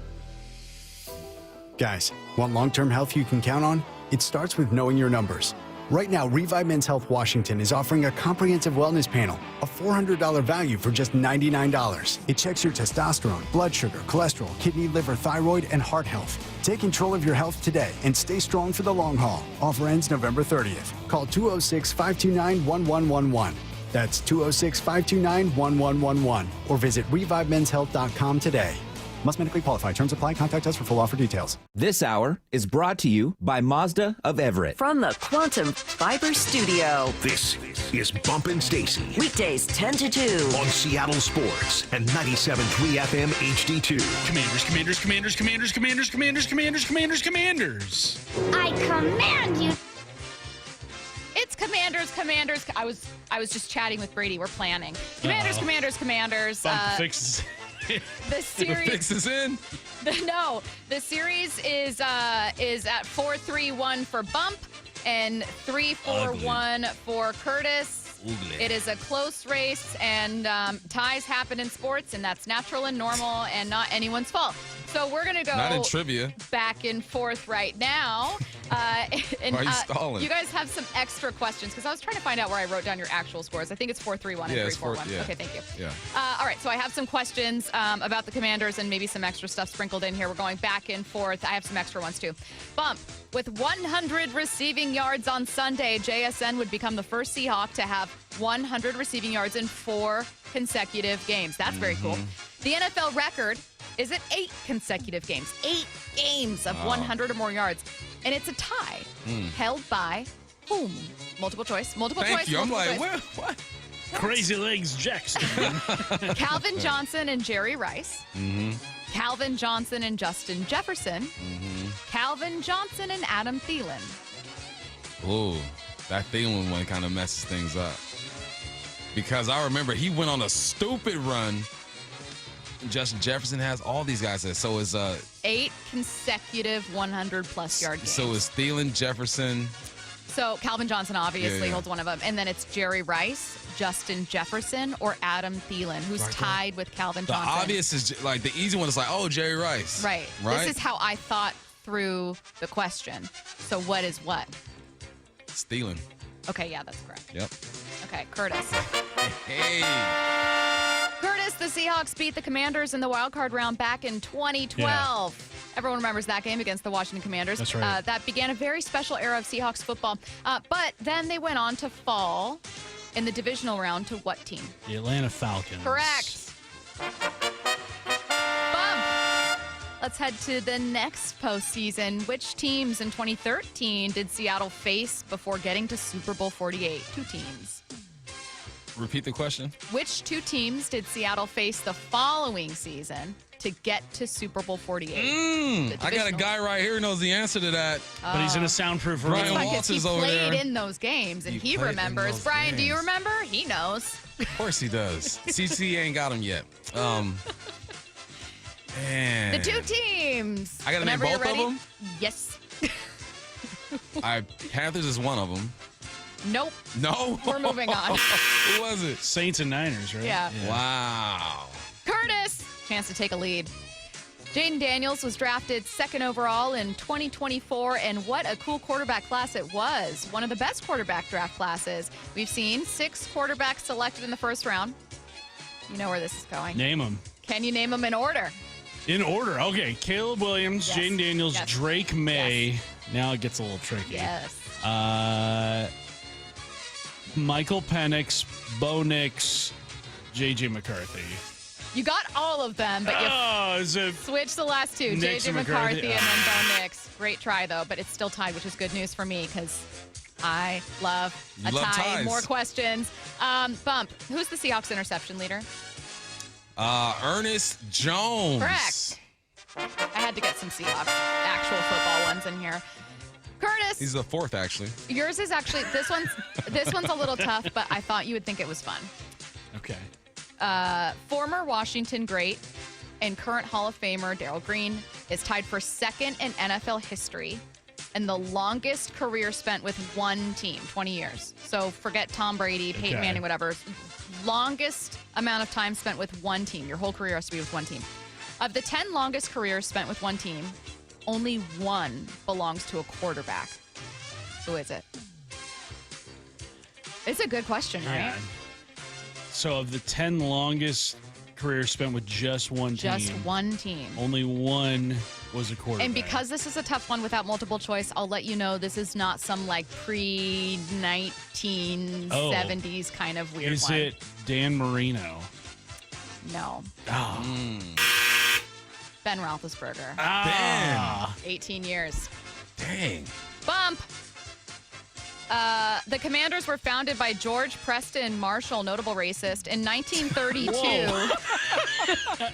Guys, want long-term health you can count on? It starts with knowing your numbers. Right now, Revive Men's Health Washington is offering a comprehensive wellness panel, a $400 value for just $99. It checks your testosterone, blood sugar, cholesterol, kidney, liver, thyroid, and heart health. Take control of your health today and stay strong for the long haul. Offer ends November 30th. Call 206-529-1111. That's 206-529-1111. Or visit ReviveMen'sHealth.com today. Must medically qualify. Terms apply. Contact us for full offer details. This hour is brought to you by Mazda of Everett. From the Quantum Fiber Studio. This is Bumpin' Stacy. Weekdays 10 to 2. On Seattle Sports and 97.3 FM HD2. Commanders, Commanders, Commanders, Commanders, Commanders, Commanders, Commanders, Commanders, Commanders. I command you. It's Commanders. I was just chatting with Brady. We're planning. Commanders. Bump fixes. The series fixes in. The series is at 4-3-1 for Bump and 3-4-1 for Curtis. Ugly. It is a close race, and ties happen in sports, and that's natural and normal and not anyone's fault. So we're going to go Not in trivia. back and forth right now. And, Why are you stalling? You guys have some extra questions, because I was trying to find out where I wrote down your actual scores. I think it's 4-3-1 and 3-4-1. Yeah. Okay, thank you. Yeah. All right, so I have some questions about the Commanders and maybe some extra stuff sprinkled in here. We're going back and forth. I have some extra ones, too. Bump, with 100 receiving yards on Sunday, JSN would become the first Seahawk to have 100 receiving yards in 4 consecutive games. That's very cool. The NFL record is at 8 consecutive games. 8 games of 100 or more yards. And it's a tie held by whom? Multiple choice. Thank you. I'm like, what? Crazy Legs Jackson. Calvin Johnson and Jerry Rice. Calvin Johnson and Justin Jefferson. Calvin Johnson and Adam Thielen. Ooh, that Thielen one kind of messes things up. Because I remember he went on a stupid run. Justin Jefferson has all these guys. So is 8 consecutive 100-plus yard games. So is Thielen, Jefferson. So Calvin Johnson obviously holds one of them. And then it's Jerry Rice, Justin Jefferson, or Adam Thielen, who's tied with Calvin Johnson. The obvious is like the easy one is like, oh, Jerry Rice. Right. This is how I thought through the question. So what is what? It's Thielen. Okay, yeah, that's correct. Yep. Okay, Curtis. Hey. Curtis, the Seahawks beat the Commanders in the wild card round back in 2012. Everyone remembers that game against the Washington Commanders. That's right. That began a very special era of Seahawks football. But then they went on to fall in the divisional round to what team? The Atlanta Falcons. Correct. Let's head to the next postseason. Which teams in 2013 did Seattle face before getting to Super Bowl 48? 2 teams. Repeat the question. Which 2 teams did Seattle face the following season to get to Super Bowl 48? I got a guy right here who knows the answer to that. But he's in a soundproof room. Brian Waltz He is over played there. in those games, and he played in remembers. those Brian, do you games. remember? He knows. Of course he does. CC ain't got him yet. Man. The 2 teams. I gotta name Whenever you're both of ready. them? Yes. Panthers is one of them. Nope. No? We're moving on. Who was it? Saints and Niners, right? Yeah. Wow. Curtis, chance to take a lead. Jaden Daniels was drafted 2nd overall in 2024, and what a cool quarterback class it was. One of the best quarterback draft classes. We've seen 6 quarterbacks selected in the first round. You know where this is going. Name them. Can you name them in order? In order. Okay. Caleb Williams, Yes. Jaden Daniels, Yes. Drake May. Yes. Now it gets a little tricky. Yes. Michael Penix, Bo Nix, J.J. McCarthy. You got all of them, but you is it switched the last 2. Nix J.J. and McCarthy McCarthy? and then Bo Nix. Great try, though, but it's still tied, which is good news for me because I love You a love tie. ties. More questions. Bump, who's the Seahawks interception leader? Ernest Jones. Correct. I had to get some Seahawks actual football ones in here. Curtis, He's the 4th, actually. yours is actually this one's a little tough, but I thought you would think it was fun. Okay. Former Washington great and current Hall of Famer Darryl Green is tied for 2nd in NFL history and the longest career spent with one team, 20 years. So forget Tom Brady, Peyton Okay. Manning, whatever. Longest amount of time spent with one team. Your whole career has to be with one team. Of the 10 longest careers spent with one team, only 1 belongs to a quarterback. Who is it? It's a good question, right? Yeah. So of the 10 longest careers spent with just one team, Just one team. only 1 was a quarterback. And because this is a tough one without multiple choice, I'll let you know this is not some like pre-1970s kind of weird is one. it Dan Marino? No. Oh. Ben Roethlisberger. Ah. 18 years. Dang. Bump. The Commanders were founded by George Preston Marshall, notable racist, in 1932.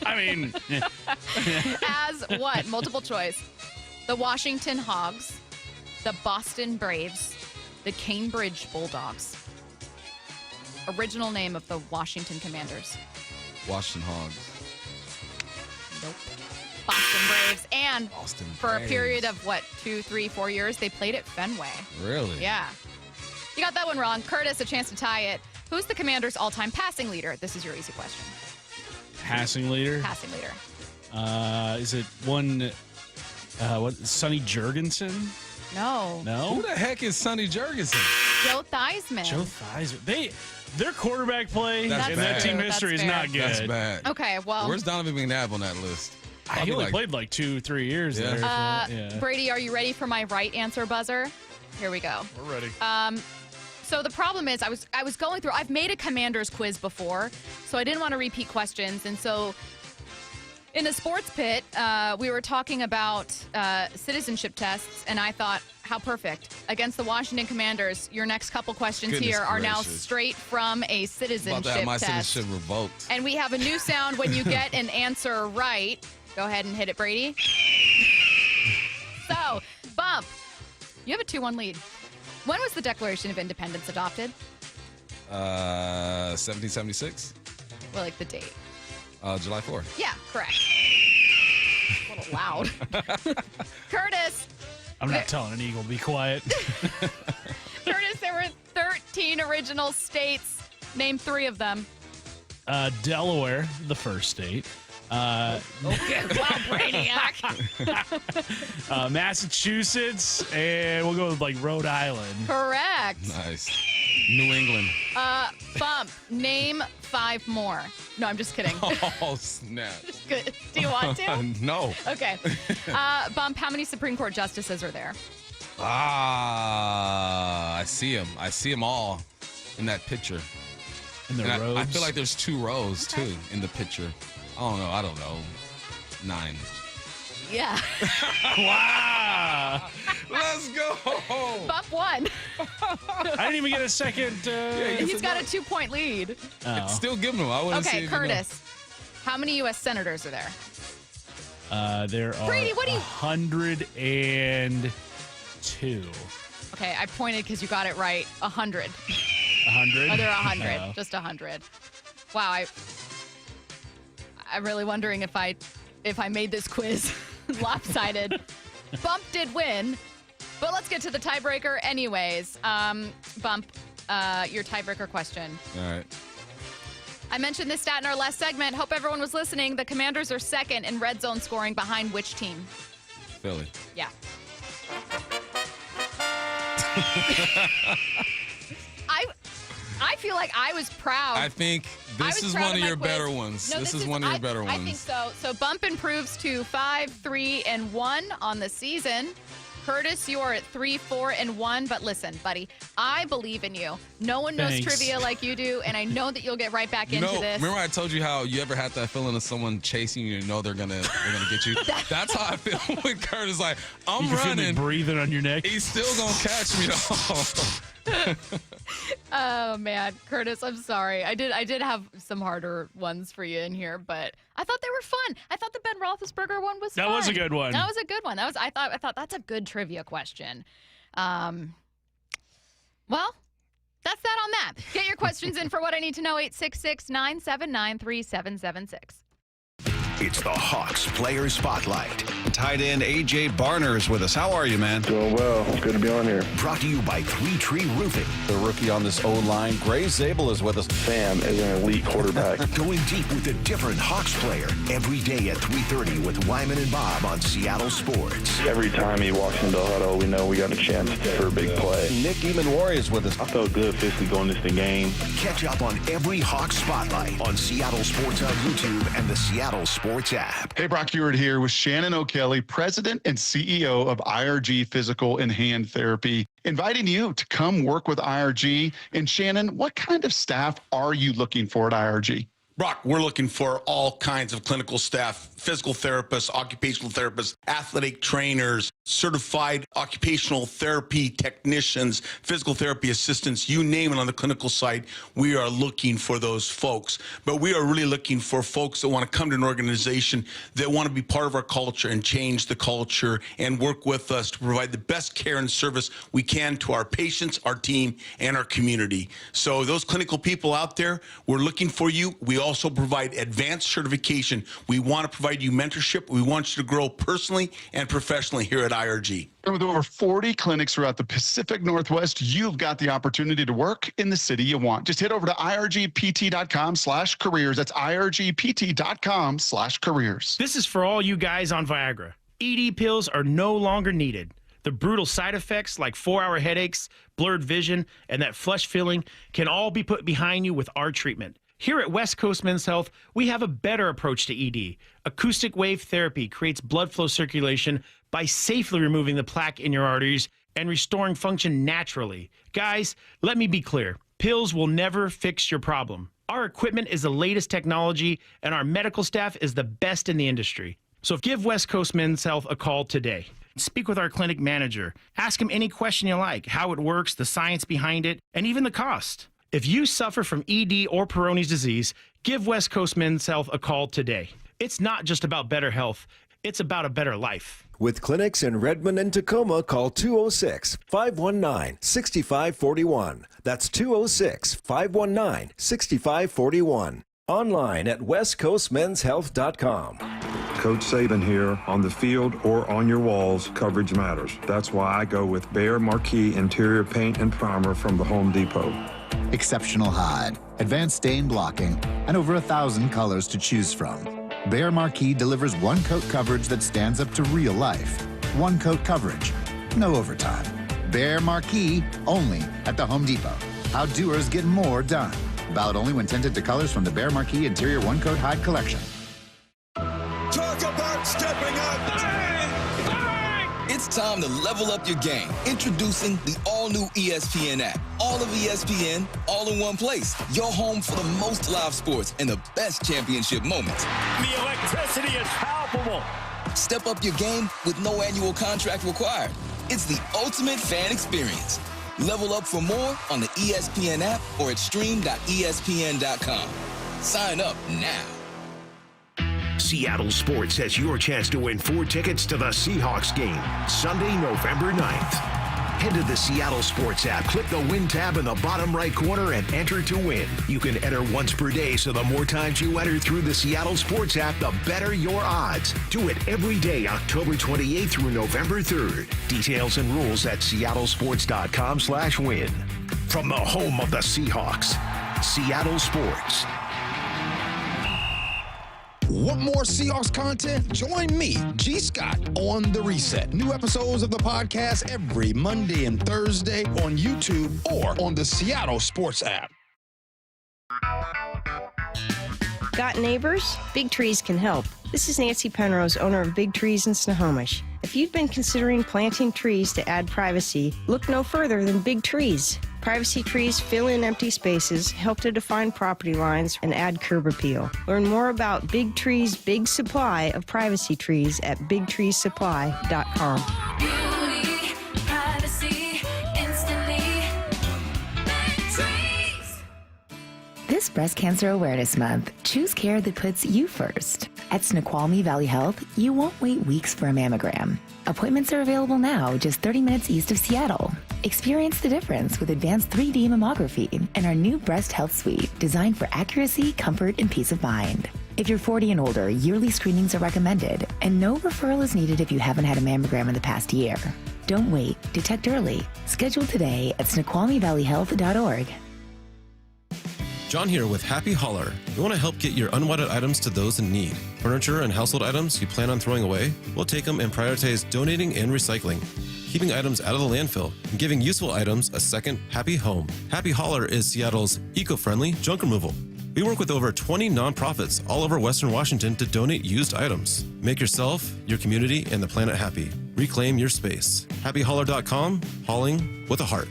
I mean, As what? Multiple choice. The Washington Hogs, the Boston Braves, the Cambridge Bulldogs. Original name of the Washington Commanders. Washington Hogs. Nope. Boston Braves. And Boston for a Braves. period of, 2, 3, 4 years, they played at Fenway. Really? Yeah. You got that one wrong. Curtis, a chance to tie it. Who's the Commanders' all-time passing leader? This is your easy question. passing leader. Passing leader. Is it one? What? Sonny Jurgensen? No. No. Who the heck is Sonny Jurgensen? Joe Theismann. Joe Theismann. Their quarterback play That's in bad. that team That's history is fair. not good. That's bad. Okay, well. Where's Donovan McNabb on that list? He Probably only like- played like 2-3 years Yeah. there. Yeah. Brady, are you ready for my right answer buzzer? Here we go. We're ready. So the problem is I was going through, I've made a Commanders quiz before, so I didn't want to repeat questions. And so in the sports pit, we were talking about citizenship tests, and I thought, how perfect. Against the Washington Commanders, your next couple questions Goodness here are now gracious. straight from a About citizenship to have my test. citizenship revoked. And we have a new sound when you get an answer right. Go ahead and hit it, Brady. So, Bump, you have a 2-1 lead. When was the Declaration of Independence adopted? 1776? Well, like the date. July 4th. Yeah, correct. A little loud. Curtis. I'm not telling an eagle. Be quiet. Curtis, there were 13 original states. Name 3 of them. Delaware, the first state. Okay, wow, Brainiac. Massachusetts, and we'll go with like Rhode Island. Correct. Nice. New England. Bump, name 5 more. No, I'm just kidding. Oh, snap. Good. Do you want to? No. Okay. Bump, how many Supreme Court justices are there? I see them. I see them all in that picture. In the And robes. I feel like there's 2 rows, too, in the picture. I don't know. 9. Yeah. Wow. Let's go. Bump won. I didn't even get a second. He's got a 2-point lead. Oh. Still give him. I want to see. Okay, Curtis. How many U.S. senators are there? There are Brady, what do you- 102. Okay, I pointed because you got it right. 100. 100? Oh, there are 100. No. Just 100. Wow, I'm really wondering if I made this quiz lopsided. Bump did win, but let's get to the tiebreaker anyways. Bump, your tiebreaker question. All right. I mentioned this stat in our last segment. Hope everyone was listening. The Commanders are second in red zone scoring behind which team? Philly. Yeah. I feel like I was proud. I think this is one of your better ones. No, this is one of your better ones. I think so. So Bump improves to 5-3-1 on the season. Curtis, you're at 3-4-1. But listen, buddy, I believe in you. No one knows trivia like you do, and I know that you'll get right back into this. Remember I told you how you ever had that feeling of someone chasing you and know they're gonna get you? That's how I feel with Curtis. Like, I'm you running. Feel me breathing on your neck. He's still gonna catch me though. Oh man, Curtis, I'm sorry. I did have some harder ones for you in here, but I thought they were fun. I thought the Ben Roethlisberger one was fun. That was a good one. That was a good one. I thought that's a good trivia question. Well, that's that on that. Get your questions in for What I Need to Know, 866-979-3776. It's the Hawks Player Spotlight. Tight end A.J. Barner is with us. How are you, man? Doing well. It's good to be on here. Brought to you by Three Tree Roofing. The rookie on this O-line, Gray Zabel, is with us. Sam is an elite quarterback. Going deep with a different Hawks player every day at 3:30 with Wyman and Bob on Seattle Sports. Every time he walks into the huddle, we know we got a chance for a big play. Nick Eamon-Wari is with us. I felt good physically going into the game. Catch up on every Hawks Spotlight on Seattle Sports on YouTube and the Seattle Sports app. Hey, Brock Ewart here with Shannon O'Kelly, President and CEO of IRG Physical and Hand Therapy, inviting you to come work with IRG. And Shannon, what kind of staff are you looking for at IRG? Brock, we're looking for all kinds of clinical staff, physical therapists, occupational therapists, athletic trainers, certified occupational therapy technicians, physical therapy assistants, you name it on the clinical side. We are looking for those folks. But we are really looking for folks that want to come to an organization that want to be part of our culture and change the culture and work with us to provide the best care and service we can to our patients, our team, and our community. So those clinical people out there, we're looking for you. We also provide advanced certification. We want to provide you mentorship. We want you to grow personally and professionally here at IRG. With over 40 clinics throughout the Pacific Northwest, you've got the opportunity to work in the city you want. Just head over to irgpt.com/careers. That's irgpt.com/careers. This is for all you guys on Viagra. ED pills are no longer needed. The brutal side effects like 4-hour headaches, blurred vision, and that flush feeling can all be put behind you with our treatment. Here at West Coast Men's Health, we have a better approach to ED. Acoustic wave therapy creates blood flow circulation by safely removing the plaque in your arteries and restoring function naturally. Guys, let me be clear. Pills will never fix your problem. Our equipment is the latest technology, and our medical staff is the best in the industry. So give West Coast Men's Health a call today. Speak with our clinic manager. Ask him any question you like, how it works, the science behind it, and even the cost. If you suffer from ED or Peyronie's disease, give West Coast Men's Health a call today. It's not just about better health, it's about a better life. With clinics in Redmond and Tacoma, call 206-519-6541. That's 206-519-6541. Online at westcoastmenshealth.com. Coach Saban here. On the field or on your walls, coverage matters. That's why I go with Behr Marquee Interior Paint and Primer from the Home Depot. Exceptional hide, advanced stain blocking, and over 1,000 colors to choose from. Behr Marquee delivers one-coat coverage that stands up to real life. One-coat coverage, no overtime. Behr Marquee, only at the Home Depot. How doers get more done. Valid only when tinted to colors from the Behr Marquee Interior One-Coat Hide Collection. Talk about stepping up. It's time to level up your game. Introducing the all-new ESPN app. All of ESPN, all in one place. Your home for the most live sports and the best championship moments. The electricity is palpable. Step up your game with no annual contract required. It's the ultimate fan experience. Level up for more on the ESPN app or at stream.espn.com. Sign up now. Seattle Sports has your chance to win 4 tickets to the Seahawks game, Sunday, November 9th. Head to the Seattle Sports app, click the Win tab in the bottom right corner, and enter to win. You can enter once per day, so the more times you enter through the Seattle Sports app, the better your odds. Do it every day, October 28th through November 3rd. Details and rules at seattlesports.com/win. From the home of the Seahawks, Seattle Sports. Want more Seahawks content? Join me, G. Scott, on The Reset. New episodes of the podcast every Monday and Thursday on YouTube or on the Seattle Sports app. Got neighbors? Big Trees can help. This is Nancy Penrose, owner of Big Trees in Snohomish. If you've been considering planting trees to add privacy, look no further than Big Trees. Privacy trees fill in empty spaces, help to define property lines, and add curb appeal. Learn more about Big Trees' big supply of privacy trees at bigtreesupply.com. Beauty, privacy, instantly. Big Trees. This Breast Cancer Awareness Month, choose care that puts you first. At Snoqualmie Valley Health, you won't wait weeks for a mammogram. Appointments are available now, just 30 minutes east of Seattle. Experience the difference with advanced 3D mammography and our new Breast Health Suite, designed for accuracy, comfort, and peace of mind. If you're 40 and older, yearly screenings are recommended, and no referral is needed if you haven't had a mammogram in the past year. Don't wait. Detect early. Schedule today at SnoqualmieValleyHealth.org. John here with Happy Hauler. We want to help get your unwanted items to those in need. Furniture and household items you plan on throwing away? We'll take them and prioritize donating and recycling, keeping items out of the landfill, and giving useful items a second happy home. Happy Hauler is Seattle's eco-friendly junk removal. We work with over 20 nonprofits all over Western Washington to donate used items. Make yourself, your community, and the planet happy. Reclaim your space. HappyHauler.com, hauling with a heart.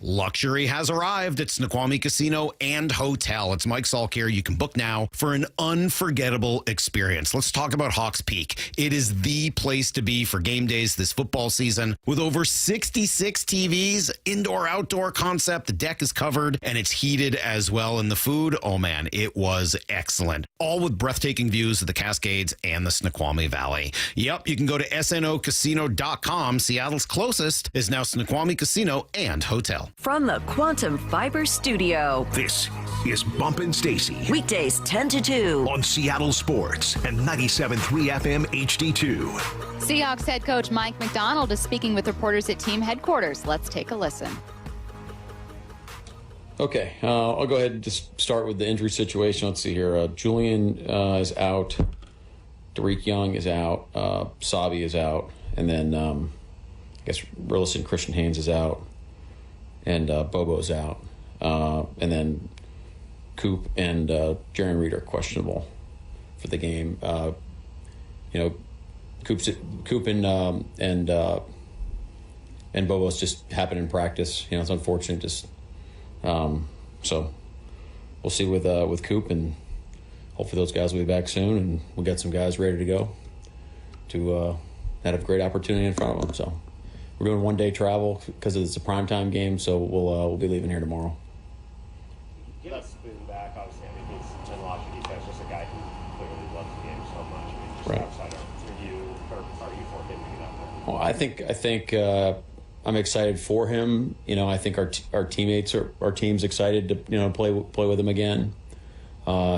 Luxury has arrived at Snoqualmie Casino and Hotel. It's Mike Salk here. You can book now for an unforgettable experience. Let's talk about Hawks Peak. It is the place to be for game days this football season. With over 66 TVs, indoor-outdoor concept, the deck is covered and it's heated as well. And the food, oh man, it was excellent. All with breathtaking views of the Cascades and the Snoqualmie Valley. Yep, you can go to snocasino.com. Seattle's closest is now Snoqualmie Casino and Hotel. From the Quantum Fiber Studio, this is Bumpin' Stacy. Weekdays 10 to 2 on Seattle Sports and 97.3 FM HD2. Seahawks head coach Mike Macdonald is speaking with reporters at team headquarters. Let's take a listen. Okay, I'll go ahead and just start with the injury situation. Let's see here. Julian is out. Riq Young is out. Sabi is out. And then I guess Rillis Christian Haynes is out. And Bobo's out. And then Coop and Jeremy Reed are questionable for the game. Coop and Bobo's just happened in practice. It's unfortunate. Just so we'll see with Coop, and hopefully those guys will be back soon, and we'll get some guys ready to go to have a great opportunity in front of them. So. We're doing one-day travel because it's a primetime game, so we'll be leaving here tomorrow. Give us Spoon back, obviously. I mean, he's unlocked your defense, just a guy who clearly loves the game so much. I mean, just right. Outside of you, or are you for him to get out there? Well, I think I'm excited for him. I think our teammates our team's excited to play with him again.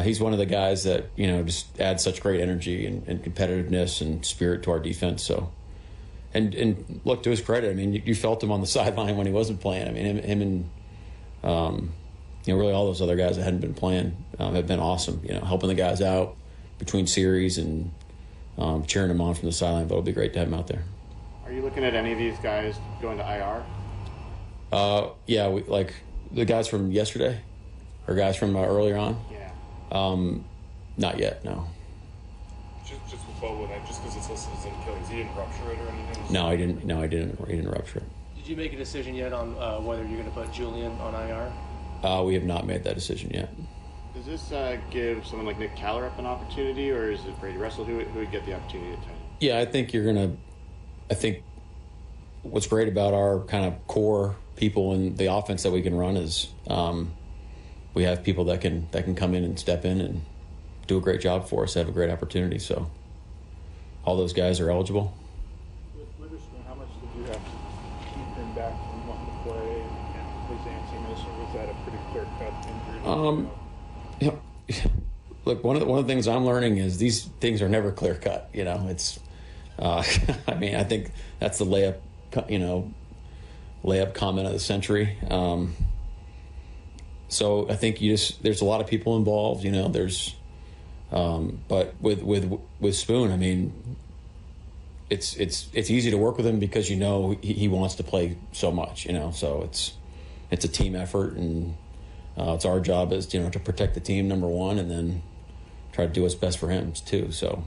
He's one of the guys that just adds such great energy and competitiveness and spirit to our defense. So. And look, to his credit, I mean, you felt him on the sideline when he wasn't playing. I mean, him and really all those other guys that hadn't been playing have been awesome. Helping the guys out between series and cheering them on from the sideline. But it'll be great to have him out there. Are you looking at any of these guys going to IR? Yeah, like the guys from yesterday, or guys from earlier on. Yeah. Not yet, no. Just with Bobo, just because it's listed as an Achilles, he didn't rupture it or anything? No, I didn't. No, I didn't. He didn't rupture it. Did you make a decision yet on whether you're going to put Julian on IR? We have not made that decision yet. Does this give someone like Nick Callerup an opportunity, or is it Brady Russell who would get the opportunity at tight end? Yeah, I think what's great about our kind of core people and the offense that we can run is we have people that can come in and step in and do a great job for us, have a great opportunity. So all those guys are eligible. With Witherspoon, how much did you have to keep him back from wanting to play and his anti-mission? Was that a pretty clear-cut injury? Look, one of the things I'm learning is these things are never clear-cut. You know, it's I mean, I think that's the layup comment of the century. So I think there's a lot of people involved. You know, but with Spoon, I mean, it's easy to work with him because he wants to play so much. You know, so it's a team effort, and it's our job as to protect the team, number one, and then try to do what's best for him too. So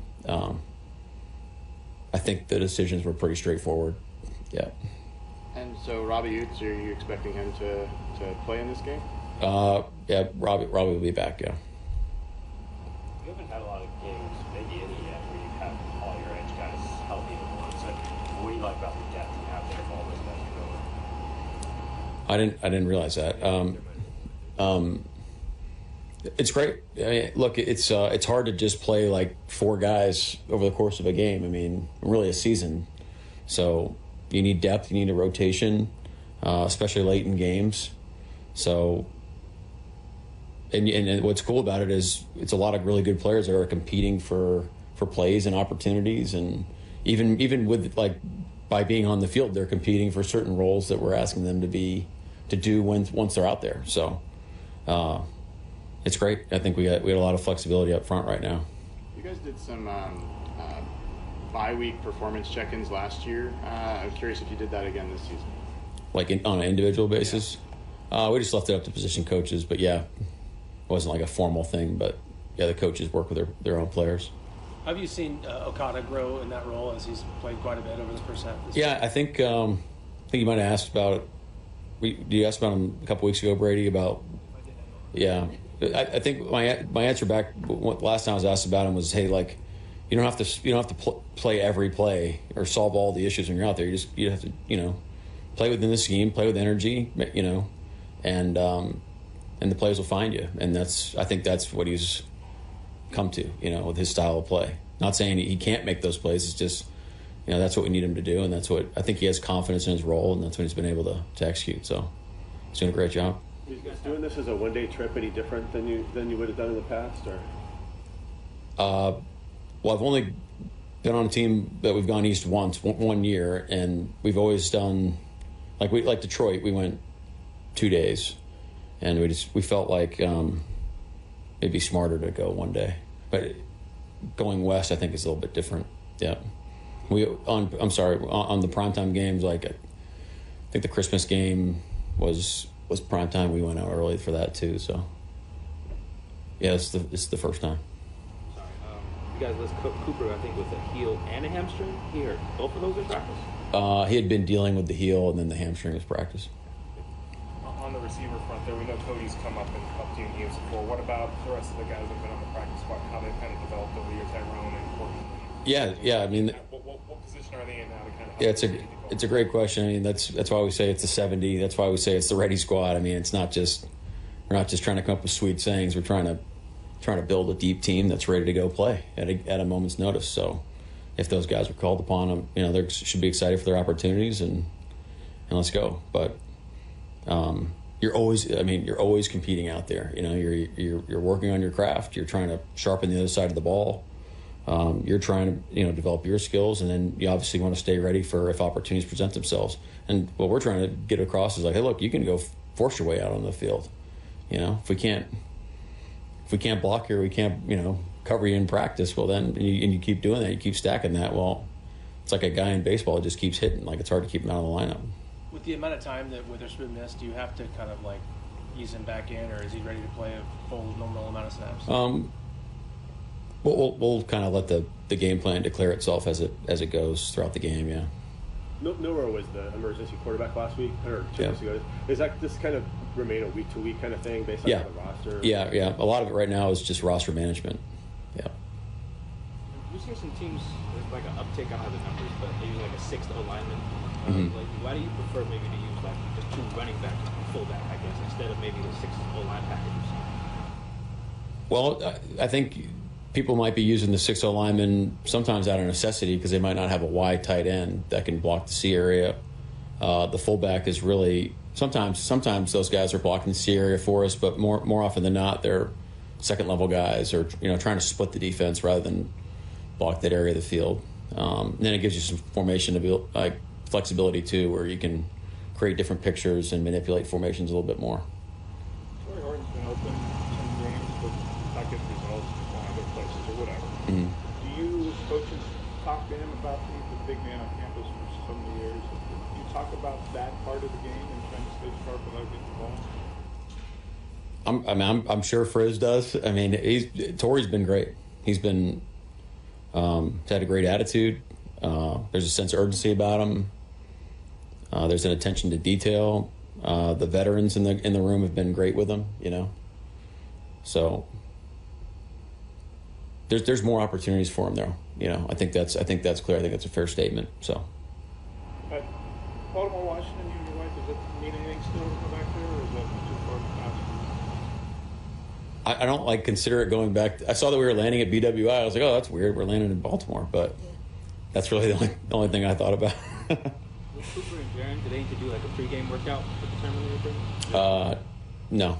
I think the decisions were pretty straightforward. Yeah. And so Robbie Utes, are you expecting him to play in this game? Yeah, Robbie will be back. Yeah. You haven't had a lot of games, maybe any yet, where you've had all your edge guys healthy at once. What do you like about the depth you have there if all those guys are over? I didn't realize that. It's great. I mean, look, it's hard to just play like four guys over the course of a game. I mean, really a season. So you need depth, you need a rotation, especially late in games. So, and what's cool about it is it's a lot of really good players that are competing for plays and opportunities, and even with by being on the field, they're competing for certain roles that we're asking them to do once they're out there. So. It's great. I think we had a lot of flexibility up front right now. You guys did some bye-week performance check-ins last year. I'm curious if you did that again this season. Like on an individual basis? Yeah. We just left it up to position coaches, but yeah, it wasn't like a formal thing, but yeah, the coaches work with their own players. Have you seen Okada grow in that role as he's played quite a bit over the first half of this year? I think you might have asked about it. You asked about him a couple weeks ago, Brady, about yeah. I think my answer back last time I was asked about him was, hey, like you don't have to play every play or solve all the issues when you're out there. You have to play within the scheme, play with energy, and the players will find you. And I think that's what he's come to, with his style of play. Not saying he can't make those plays. It's just that's what we need him to do, and that's what I think he has confidence in his role, and that's what he's been able to execute. So he's doing a great job. Are you guys doing this as a one-day trip any different than you would have done in the past, or? Well, I've only been on a team that we've gone east once, one year, and we've always done like Detroit. We went 2 days, and we felt like it'd be smarter to go one day. But going west, I think is a little bit different. Yeah, on the primetime games, I think the Christmas game was prime time. We went out early for that too. So yeah, it's the first time. Sorry, you guys list Cooper, I think, with a heel and a hamstring. He hurt both of those in practice. He had been dealing with the heel, and then the hamstring was practice. On the receiver front, there we know Cody's come up and helped you in games before. What about the rest of the guys that've been on the practice squad? How they've kind of developed over the years, Tyrone and Courtney? Yeah. I mean, what position are they in now to kind of? Yeah, it's a great question. I mean, that's why we say it's a 70. That's why we say it's the ready squad. I mean, we're not just trying to come up with sweet sayings. We're trying to build a deep team that's ready to go play at a moment's notice. So, if those guys are called upon, they should be excited for their opportunities and let's go. But you're always competing out there. You're working on your craft. You're trying to sharpen the other side of the ball. You're trying to develop your skills, and then you obviously want to stay ready for if opportunities present themselves. And what we're trying to get across is like, hey, look, you can go force your way out on the field. If we can't block you, or we can't cover you in practice, well then you keep doing that, you keep stacking that. Well, it's like a guy in baseball that just keeps hitting. Like, it's hard to keep him out of the lineup. With the amount of time that Witherspoon missed, do you have to kind of like ease him back in, or is he ready to play a full normal amount of snaps? We'll kind of let the game plan declare itself as it goes throughout the game. Yeah. Milroe was the emergency quarterback last week, or 2 weeks ago. Is that just kind of remain a week-to-week kind of thing based on the roster? Yeah. A lot of it right now is just roster management. Yeah. We see some teams, there's like an uptick on the numbers, but maybe like a sixth O-lineman. Like, why do you prefer maybe to use like just 2 running backs and fullback, I guess, instead of maybe the 6 O-line packages? Well, I think people might be using the 6 O-lineman sometimes out of necessity because they might not have a wide tight end that can block the C area. The fullback is really sometimes those guys are blocking the C area for us, but more often than not, they're second level guys or trying to split the defense rather than block that area of the field. And then it gives you some formation flexibility too, where you can create different pictures and manipulate formations a little bit more. Troy Horton's been open some games, but not getting results in other places or whatever. Do you, as coaches, talk to him about the big man on campus for so many years? Do you talk about that part of the game and trying to stay sharp without getting the ball? I'm sure Frizz does. I mean, Torrey's been great. He's been he's had a great attitude. There's a sense of urgency about him. There's an attention to detail. The veterans in the room have been great with him. So there's more opportunities for him there. I think that's clear. I think that's a fair statement. So. Baltimore, Washington, you and your wife, does it mean anything still to go back there, or is that too far to pass? I don't consider it going back. I saw that we were landing at BWI. I was like, oh, that's weird. We're landing in Baltimore, but that's really the only thing I thought about. Was Cooper and Jaron, did they need to do a pregame workout to determine anything? No.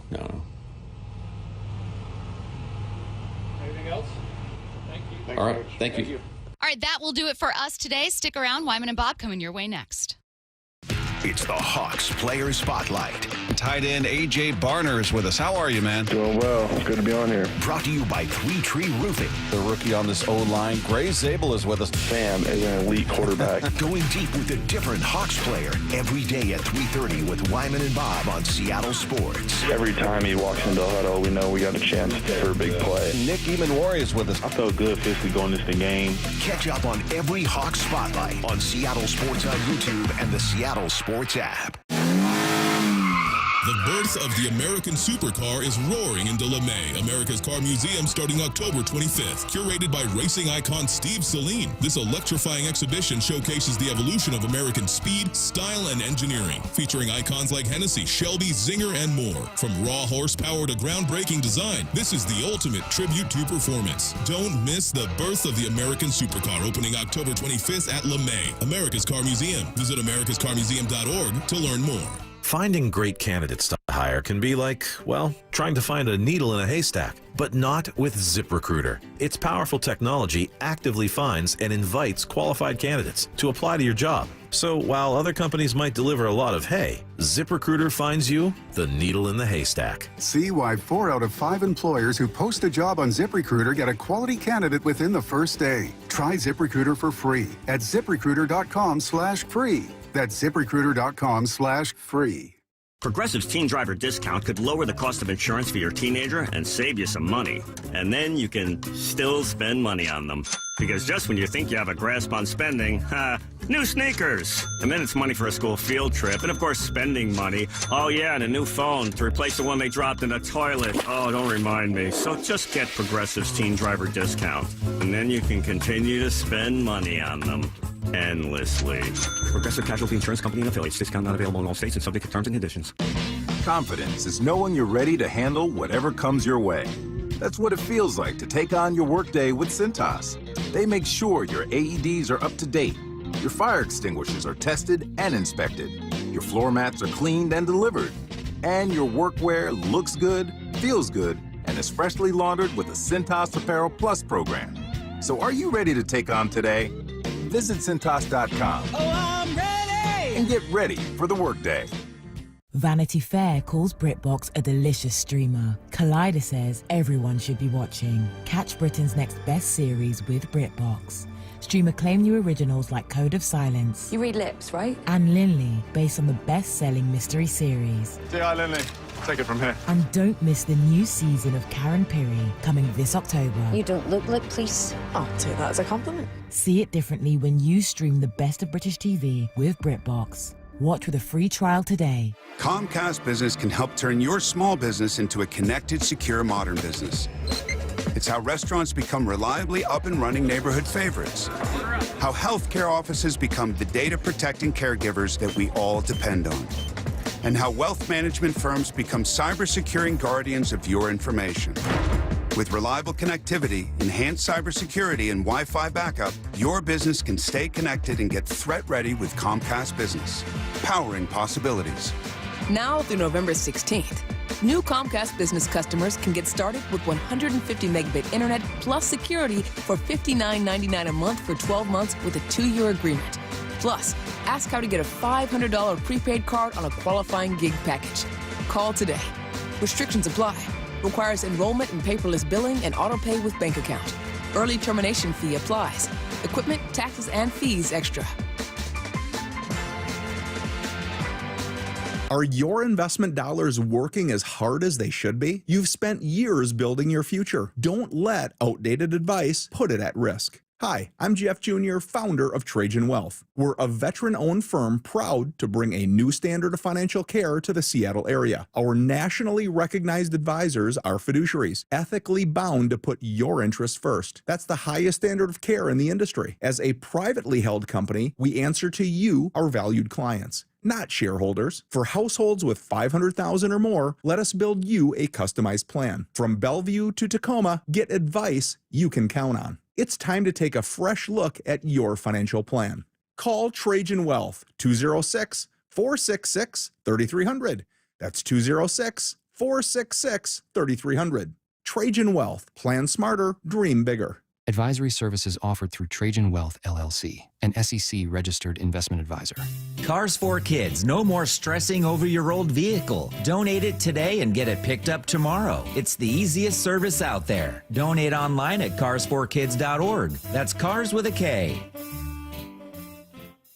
Anything else? Thank you. All right. Thank you. All right, that will do it for us today. Stick around. Wyman and Bob coming your way next. It's the Hawks Player Spotlight. Tight end A.J. Barner is with us. How are you, man? Doing well. It's good to be on here. Brought to you by Three Tree Roofing. The rookie on this O-line, Gray Zabel, is with us. Sam is an elite quarterback. Going deep with a different Hawks player every day at 3:30 with Wyman and Bob on Seattle Sports. Every time he walks into the huddle, we know we got a chance for a big play. Nick Emanwari is with us. I felt good physically going into the game. Catch up on every Hawks Spotlight on Seattle Sports on YouTube and the Seattle Sports app. The birth of the American supercar is roaring into LeMay, America's Car Museum, starting October 25th. Curated by racing icon Steve Saleen, this electrifying exhibition showcases the evolution of American speed, style, and engineering, featuring icons like Hennessy, Shelby, Zinger, and more. From raw horsepower to groundbreaking design, this is the ultimate tribute to performance. Don't miss the birth of the American supercar, opening October 25th at LeMay, America's Car Museum. Visit americascarmuseum.org to learn more. Finding great candidates to hire can be like, well, trying to find a needle in a haystack, but not with ZipRecruiter. Its powerful technology actively finds and invites qualified candidates to apply to your job. So while other companies might deliver a lot of hay, ZipRecruiter finds you the needle in the haystack. See why 4 out of 5 employers who post a job on ZipRecruiter get a quality candidate within the first day. Try ZipRecruiter for free at ZipRecruiter.com/free. That's ZipRecruiter.com/free. Progressive's Teen Driver discount could lower the cost of insurance for your teenager and save you some money. And then you can still spend money on them. Because just when you think you have a grasp on spending, new sneakers. And then it's money for a school field trip. And of course, spending money. Oh yeah, and a new phone to replace the one they dropped in the toilet. Oh, don't remind me. So just get Progressive's Teen Driver discount. And then you can continue to spend money on them. Endlessly. Progressive Casualty Insurance Company and affiliates. Discount not available in all states and subject to terms and conditions. Confidence is knowing you're ready to handle whatever comes your way. That's what it feels like to take on your workday with Cintas. They make sure your AEDs are up to date, your fire extinguishers are tested and inspected, your floor mats are cleaned and delivered, and your workwear looks good, feels good, and is freshly laundered with the Cintas Apparel Plus program. So are you ready to take on today? Visit Cintas.com. Oh, I'm ready! And get ready for the workday. Vanity Fair calls BritBox a delicious streamer. Collider says everyone should be watching. Catch Britain's next best series with BritBox. Stream acclaimed new originals like Code of Silence. You read lips, right? And Linley, based on the best-selling mystery series. Say hi, Linley. take it from here. And don't miss the new season of Karen Piri coming this October. You don't look like police. I'll take that as a compliment. See it differently when you stream the best of British TV with BritBox. Watch with a free trial today. Comcast Business can help turn your small business into a connected, secure, modern business. It's how restaurants become reliably up and running neighborhood favorites. How healthcare offices become the data-protecting caregivers that we all depend on. And how wealth management firms become cyber-securing guardians of your information. With reliable connectivity, enhanced cybersecurity, and Wi-Fi backup, your business can stay connected and get threat-ready with Comcast Business. Powering possibilities. Now through November 16th, new Comcast Business customers can get started with 150 megabit internet plus security for $59.99 a month for 12 months with a 2-year agreement. Plus, ask how to get a $500 prepaid card on a qualifying gig package. Call today. Restrictions apply. Requires enrollment in paperless billing and auto pay with bank account. Early termination fee applies. Equipment, taxes, and fees extra. Are your investment dollars working as hard as they should be? You've spent years building your future. Don't let outdated advice put it at risk. Hi, I'm Jeff Jr., founder of Trajan Wealth. We're a veteran-owned firm proud to bring a new standard of financial care to the Seattle area. Our nationally recognized advisors are fiduciaries, ethically bound to put your interests first. That's the highest standard of care in the industry. As a privately held company, we answer to you, our valued clients, not shareholders. For households with $500,000 or more, let us build you a customized plan. From Bellevue to Tacoma, get advice you can count on. It's time to take a fresh look at your financial plan. Call Trajan Wealth, 206-466-3300. That's 206-466-3300. Trajan Wealth. Plan smarter, dream bigger. Advisory services offered through Trajan Wealth, LLC, an SEC-registered investment advisor. Cars for Kids. No more stressing over your old vehicle. Donate it today and get it picked up tomorrow. It's the easiest service out there. Donate online at carsforkids.org. That's cars with a K.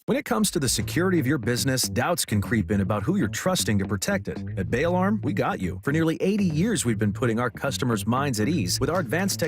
When it comes to the security of your business, doubts can creep in about who you're trusting to protect it. At Bay Alarm, we got you. For nearly 80 years, we've been putting our customers' minds at ease with our advanced technology.